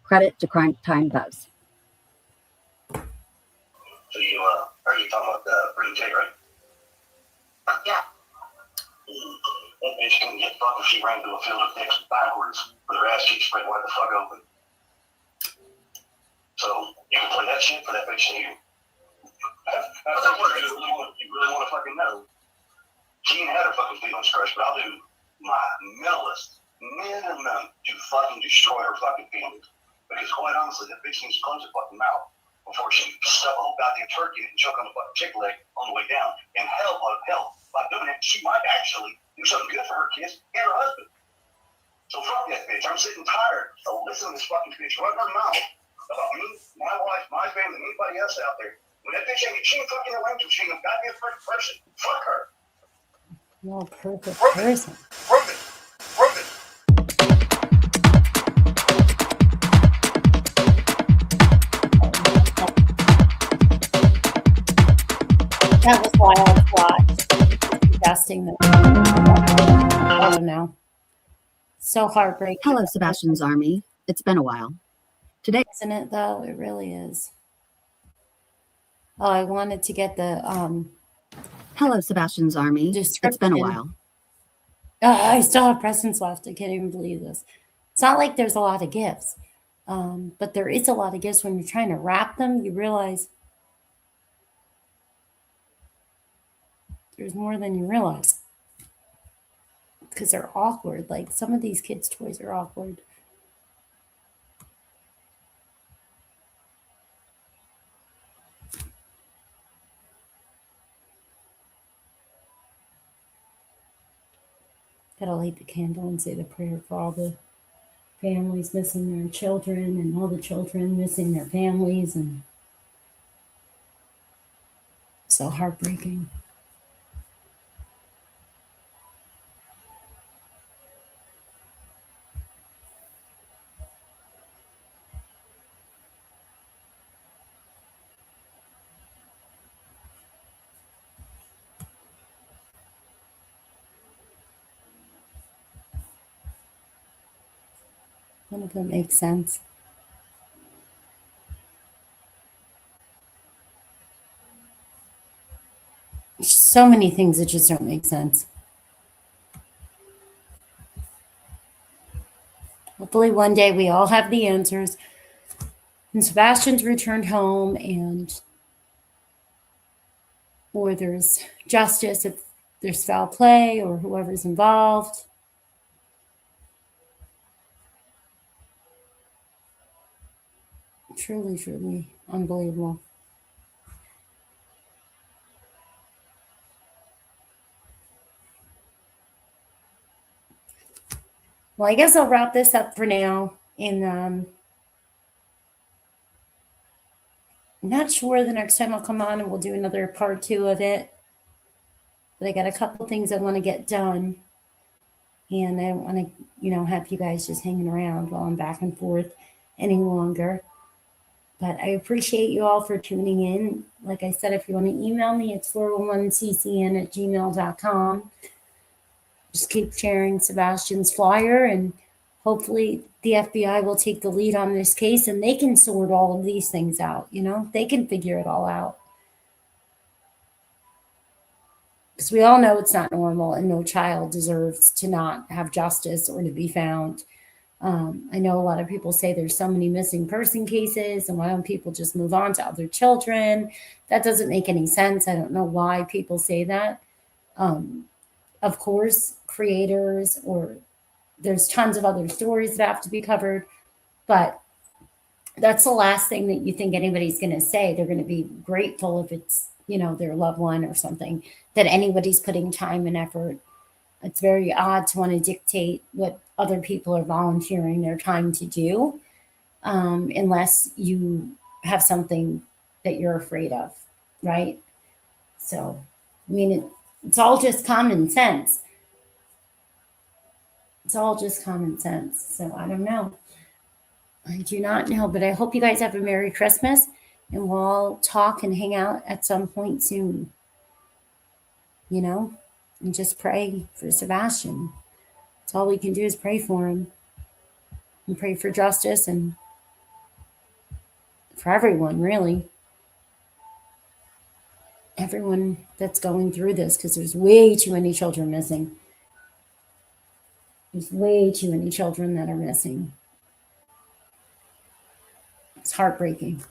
Credit to Crime Time Buzz. So you are you talking about Brittany J, right? Yeah. That bitch can get fucked if she ran through a field of dicks backwards with her ass cheeks spread wide the fuck open. So you can play that shit for that bitch to you. That's what you really want to fucking know. She ain't had her fucking feelings crushed, but I'll do my minimum to fucking destroy her fucking feelings. Because quite honestly, that bitch needs to close her fucking mouth before she stuff a whole goddamn turkey and choke on the fucking chick leg on the way down. And hell, by doing it, she might actually do something good for her kids and her husband. So fuck that bitch. I'm sitting tired of listening to this fucking bitch run her mouth about me, my wife, my family, anybody else out there. When that bitch she ain't fucking around to, she ain't a goddamn perfect person. Fuck her. No perfect person. Prove it. Prove it. That was wild plot. Suggesting that. I don't know. So heartbreaking. Hello, Sebastian's Army. It's been a while. Today, Isn't it though? It really is. Oh, I wanted to get the hello, Sebastian's Army. It's been a while. I still have presents left. I can't even believe this. It's not like there's a lot of gifts, but there is a lot of gifts. When you're trying to wrap them, you realize there's more than you realize because they're awkward. Like some of these kids' toys are awkward. Gotta light the candle and say the prayer for all the families missing their children and all the children missing their families, and so heartbreaking. None of them make sense. So many things that just don't make sense. Hopefully one day we all have the answers and Sebastian's returned home, and or there's justice if there's foul play or whoever's involved. Truly, truly unbelievable. Well, I guess I'll wrap this up for now. And I'm not sure the next time I'll come on and we'll do another part 2 of it. But I got a couple things I want to get done. And I don't want to, have you guys just hanging around while I'm back and forth any longer. But I appreciate you all for tuning in. Like I said, if you want to email me, it's 411ccn@gmail.com. Just keep sharing Sebastian's flyer, and hopefully the FBI will take the lead on this case and they can sort all of these things out. They can figure it all out. Because we all know it's not normal and no child deserves to not have justice or to be found. I know a lot of people say there's so many missing person cases, and why don't people just move on to other children? That doesn't make any sense. I don't know why people say that. of course, creators, or there's tons of other stories that have to be covered, but that's the last thing that you think anybody's going to say. They're going to be grateful if it's, you know, their loved one or something, that anybody's putting time and effort. It's very odd to want to dictate what other people are volunteering their time to do, unless you have something that you're afraid of, right? So, I mean, it's all just common sense. It's all just common sense. So I don't know. I do not know, but I hope you guys have a Merry Christmas, and we'll all talk and hang out at some point soon, you know, and just pray for Sebastian. That's all we can do is pray for him and pray for justice and for everyone, really. Everyone that's going through this, because there's way too many children missing. There's way too many children that are missing. It's heartbreaking.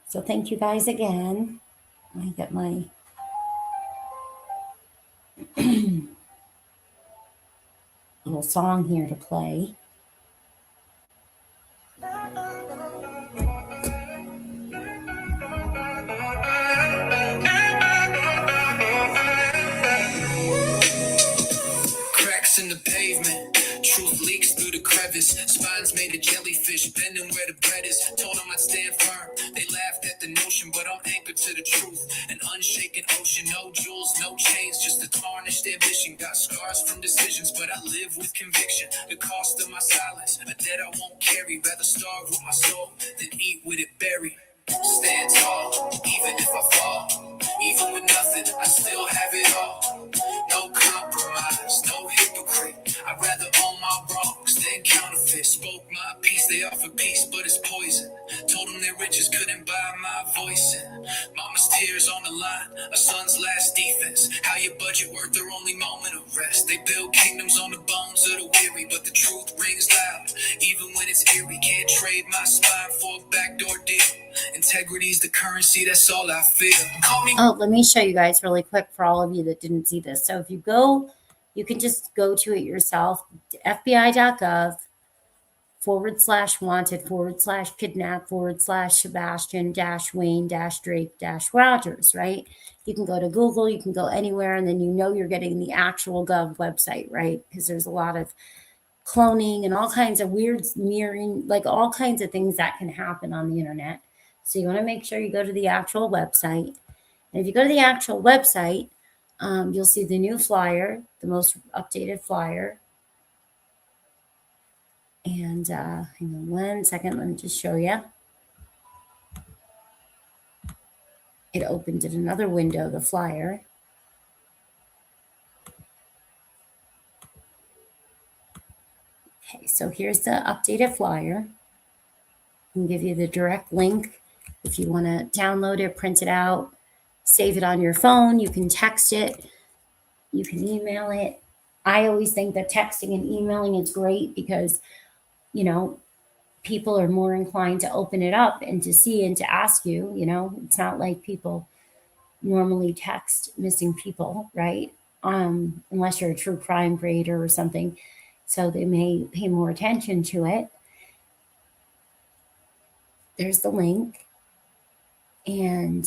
So thank you guys again. I get my little song here to play. Cracks in the pavement, truth leaks through the crevice. Spines made of jellyfish, bending where the bread is. Told them I'd stand firm. They laughed at the notion, but I'm anchored to the truth. An unshaken ocean, no jewels, no chains, just a tarnished ambition. Got scars from decisions, but I live with conviction. The cost of my silence, a debt I won't carry. Rather starve with my soul than eat with it buried. Stand tall, even if I fall. Even with nothing, I still have it all. No compromise, no hypocrite. I'd rather own my wrongs than counterfeit. Spoke my peace, they offer peace, but it's poison. Told them their riches couldn't buy my voice. And mama's tears on the line, a son's last defense. How your budget worth their only moment of rest. They build kingdoms on the bones of the weary, but the truth rings loud. Even when it's eerie, can't trade my spine for a backdoor deal. Integrity's the currency, that's all I feel. Oh, let me show you guys really quick for all of you that didn't see this. So if you go, you can just go to it yourself, FBI.gov/wanted/kidnap/Sebastian-Wayne-Drake-Rogers, right? You can go to Google, you can go anywhere, and then you know you're getting the actual Gov website, right? Because there's a lot of cloning and all kinds of weird smearing, like all kinds of things that can happen on the internet. So you want to make sure you go to the actual website. And if you go to the actual website, you'll see the new flyer, the most updated flyer. And hang on one second, let me just show you. It opened in another window, the flyer. Okay, so here's the updated flyer. I can give you the direct link if you want to download it, print it out, save it on your phone. You can text it, you can email it. I always think that texting and emailing is great because, you know, people are more inclined to open it up and to see and to ask you. You know, it's not like people normally text missing people, right? Unless you're a true crime creator or something. So they may pay more attention to it. There's the link. And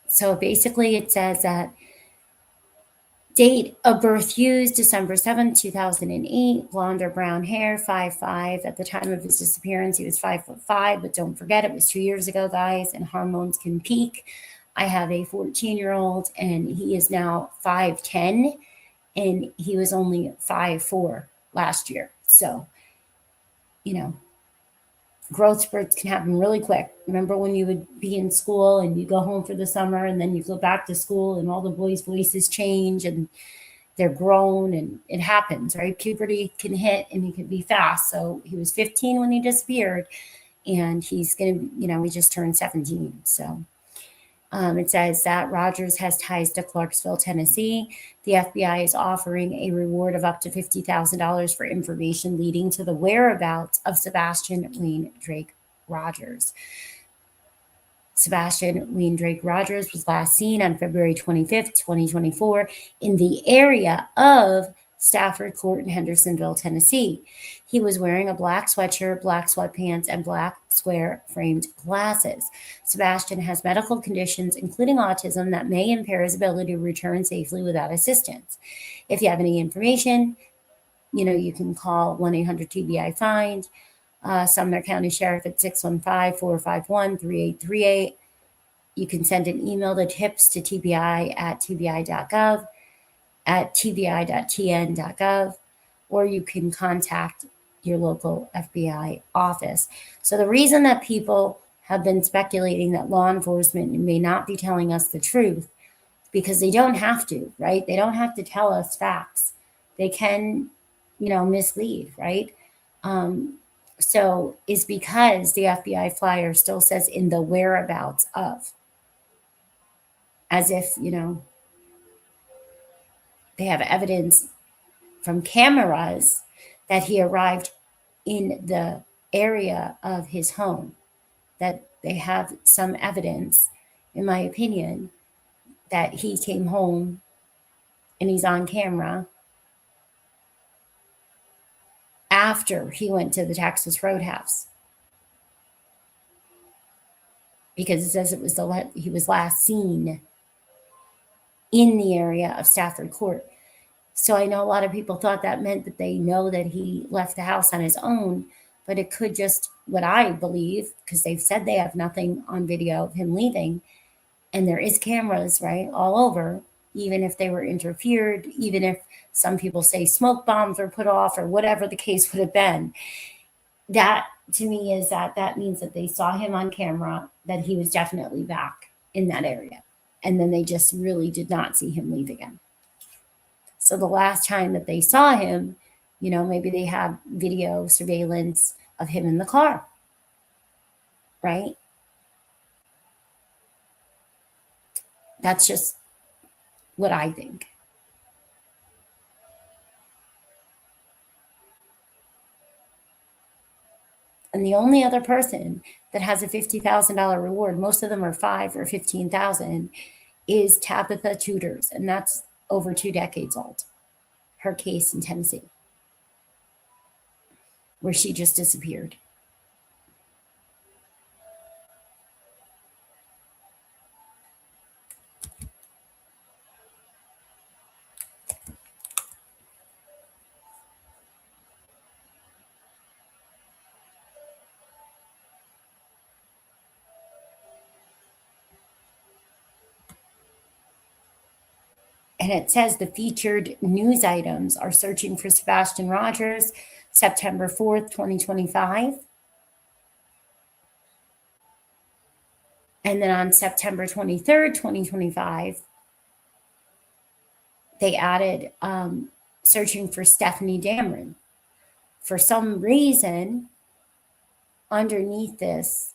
so basically it says that date of birth used, December 7th, 2008, blonde or brown hair, 5'5". At the time of his disappearance, he was 5'5", but don't forget it was 2 years ago, guys, and hormones can peak. I have a 14-year-old, and he is now 5'10", and he was only 5'4" last year. So, you know, growth spurts can happen really quick. Remember when you would be in school and you go home for the summer and then you go back to school and all the boys' voices change and they're grown and it happens, right? Puberty can hit and it can be fast. So he was 15 when he disappeared and he's going to, you know, he just turned 17. So It says that Rogers has ties to Clarksville, Tennessee. The FBI is offering a reward of up to $50,000 for information leading to the whereabouts of Sebastian Wayne Drake Rogers. Sebastian Wayne Drake Rogers was last seen on February 25th, 2024, in the area of Stafford Court in Hendersonville, Tennessee. He was wearing a black sweatshirt, black sweatpants, and black square framed glasses. Sebastian has medical conditions, including autism, that may impair his ability to return safely without assistance. If you have any information, you can call 1-800-TBI-FIND. Sumner County Sheriff at 615-451-3838. You can send an email to tips to tbi@tbi.gov, at tbi.tn.gov, or you can contact your local FBI office. So the reason that people have been speculating that law enforcement may not be telling us the truth, because they don't have to, right? They don't have to tell us facts. They can, mislead, right? So is because the FBI flyer still says in the whereabouts of, as if, they have evidence from cameras that he arrived in the area of his home, that they have some evidence, in my opinion, that he came home and he's on camera after he went to the Texas Roadhouse, because it says he was last seen in the area of Stafford Court. So I know a lot of people thought that meant that they know that he left the house on his own, but it could just, what I believe, because they've said they have nothing on video of him leaving, and there is cameras, right, all over, even if they were interfered, even if some people say smoke bombs were put off or whatever the case would have been. That, to me, is that means that they saw him on camera, that he was definitely back in that area. And then they just really did not see him leave again. So the last time that they saw him, maybe they have video surveillance of him in the car, right? That's just what I think. And the only other person that has a $50,000 reward, most of them are $5,000 or $15,000, is Tabitha Tudors, and that's over 2 decades old. Her case in Tennessee, where she just disappeared. And it says the featured news items are searching for Sebastian Rogers, September 4th, 2025. And then on September 23rd, 2025, they added searching for Stephanie Dameron. For some reason, underneath this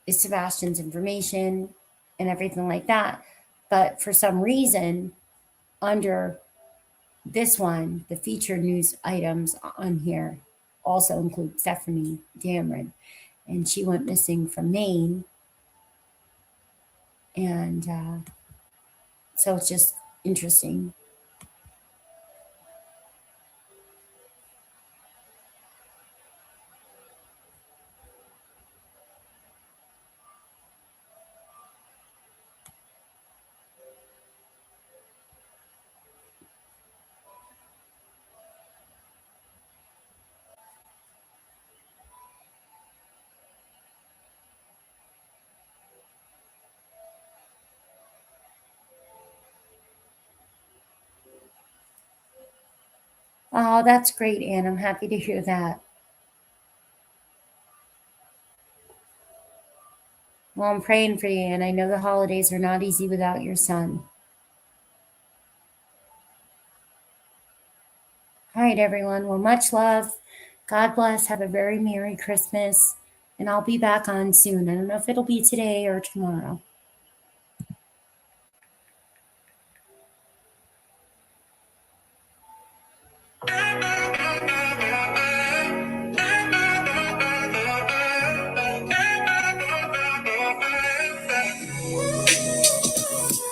is Sebastian's information and everything like that. But for some reason, under this one, the featured news items on here also include Stephanie Dameron. And she went missing from Maine. And so it's just interesting. Oh, that's great, Anne. I'm happy to hear that. Well, I'm praying for you, and I know the holidays are not easy without your son. All right, everyone. Well, much love. God bless. Have a very Merry Christmas. And I'll be back on soon. I don't know if it'll be today or tomorrow.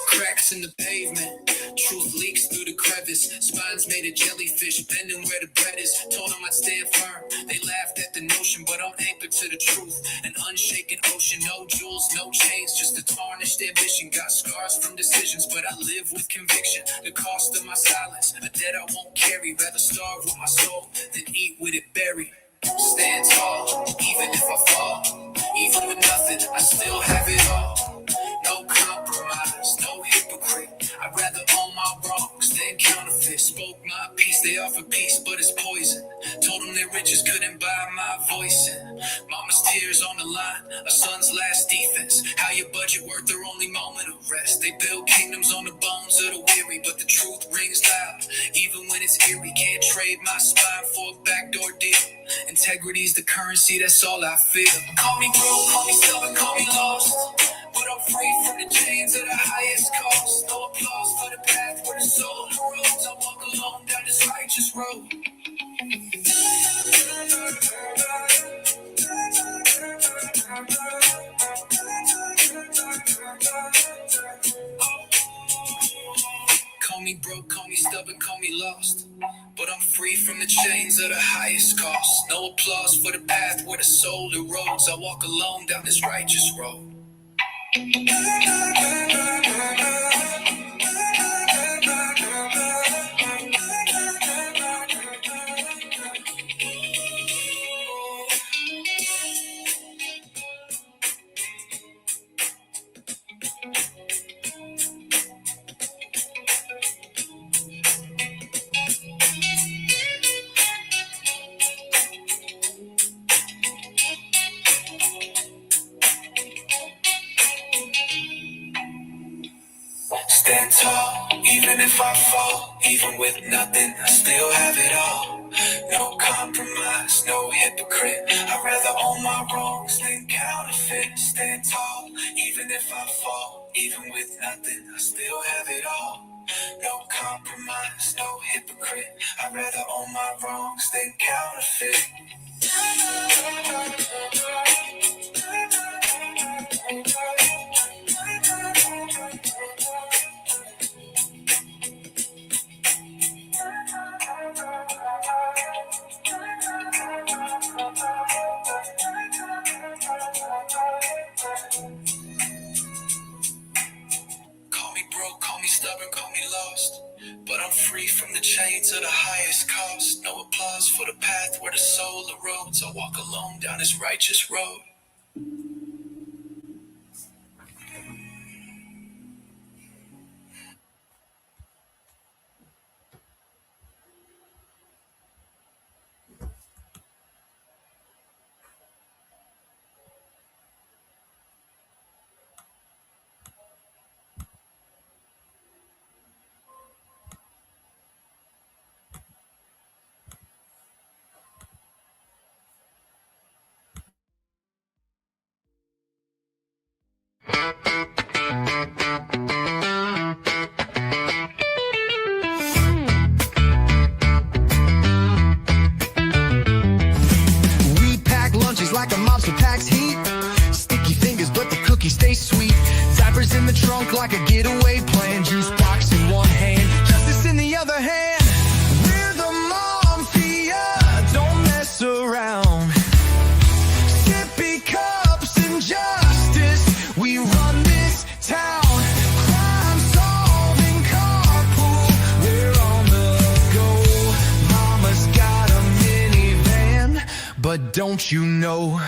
Cracks in the pavement, truth leaks through the crevice. Spines made of jellyfish, bending where the bread is. Told them I'd stand firm. They laughed at the notion, but I'm anchored to the truth. An unshaken ocean, no jewels, no chains, just a tarnished ambition. Got scars from decisions, but I live with conviction. The cost of my silence, a debt I won't carry. Rather starve with my soul than eat with it buried. Stand tall, even if I fall. Even with nothing, I still have it all. No compromise, no hypocrite. I'd rather own my wrongs than counterfeit. Spoke my peace, they offer peace, but it's poison. Told them their riches couldn't buy my voice. And mama's tears on the line, a son's last defense. How your budget worth their only moment of rest. They build kingdoms on the bones of the weary, but the truth rings loud, even when it's eerie. Can't trade my spine for a backdoor deal. Integrity's the currency, that's all I feel. Call me broke, call me stubborn, call me lost, but I'm free from the chains at the highest cost. No applause for the path where the soul erodes. I walk alone down this righteous road. Call me broke, call me stubborn, call me lost, but I'm free from the chains of the highest cost. No applause for the path where the soul erodes. I walk alone down this righteous road. Stand tall, even if I fall. Even with nothing, I still have it all. No compromise, no hypocrite. I'd rather own my wrongs than counterfeit. Stand tall, even if I fall. Even with nothing, I still have it all. No compromise, no hypocrite. I'd rather own my wrongs than counterfeit. Call me broke, call me stubborn, call me lost, but I'm free from the chains of the highest cost. No applause for the path where the soul erodes. I walk alone down this righteous road. We pack lunches like a mobster packs heat. Sticky fingers, but the cookies stay sweet. Diapers in the trunk like a getaway plan. Juice box in one hand, justice in the other hand. We're the mafia, don't mess around. Sippy cups and justice, we run this town. Crime solving carpool, we're on the go. Mama's got a minivan, but don't you know?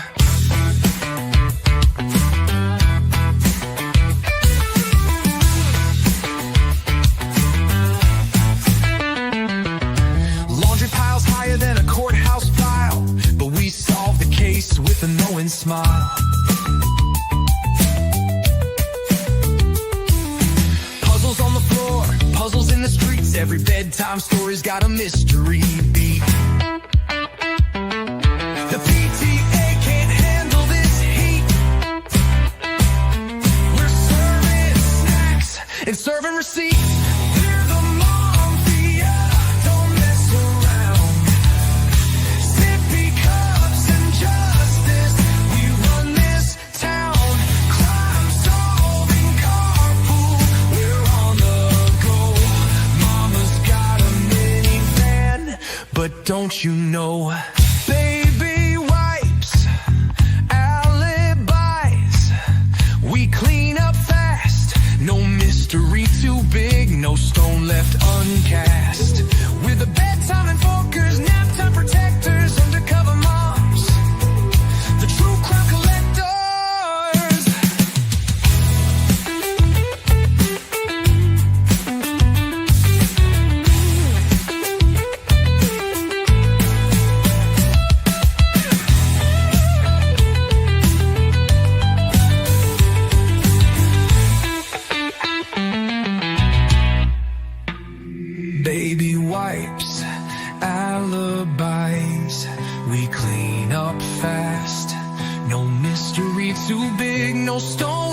Laundry piles higher than a courthouse file, but we solve the case with a knowing smile. Puzzles on the floor, puzzles in the streets. Every bedtime story's got a mystery beat. The PTA can't handle this. and serving receipts. We're the mafia, don't mess around. Sippy cups and justice, we run this town. Crime solving carpool, we're on the go. Mama's got a minivan, but don't you know? Baby wipes, alibis, we clean up fast. No mystery too big, no stone left uncast. We're the bedtime enforcers, nap time protectors, undercover moms, the true crime collectors. Baby wipes, alibis, we clean up fast. No mystery too big, no stone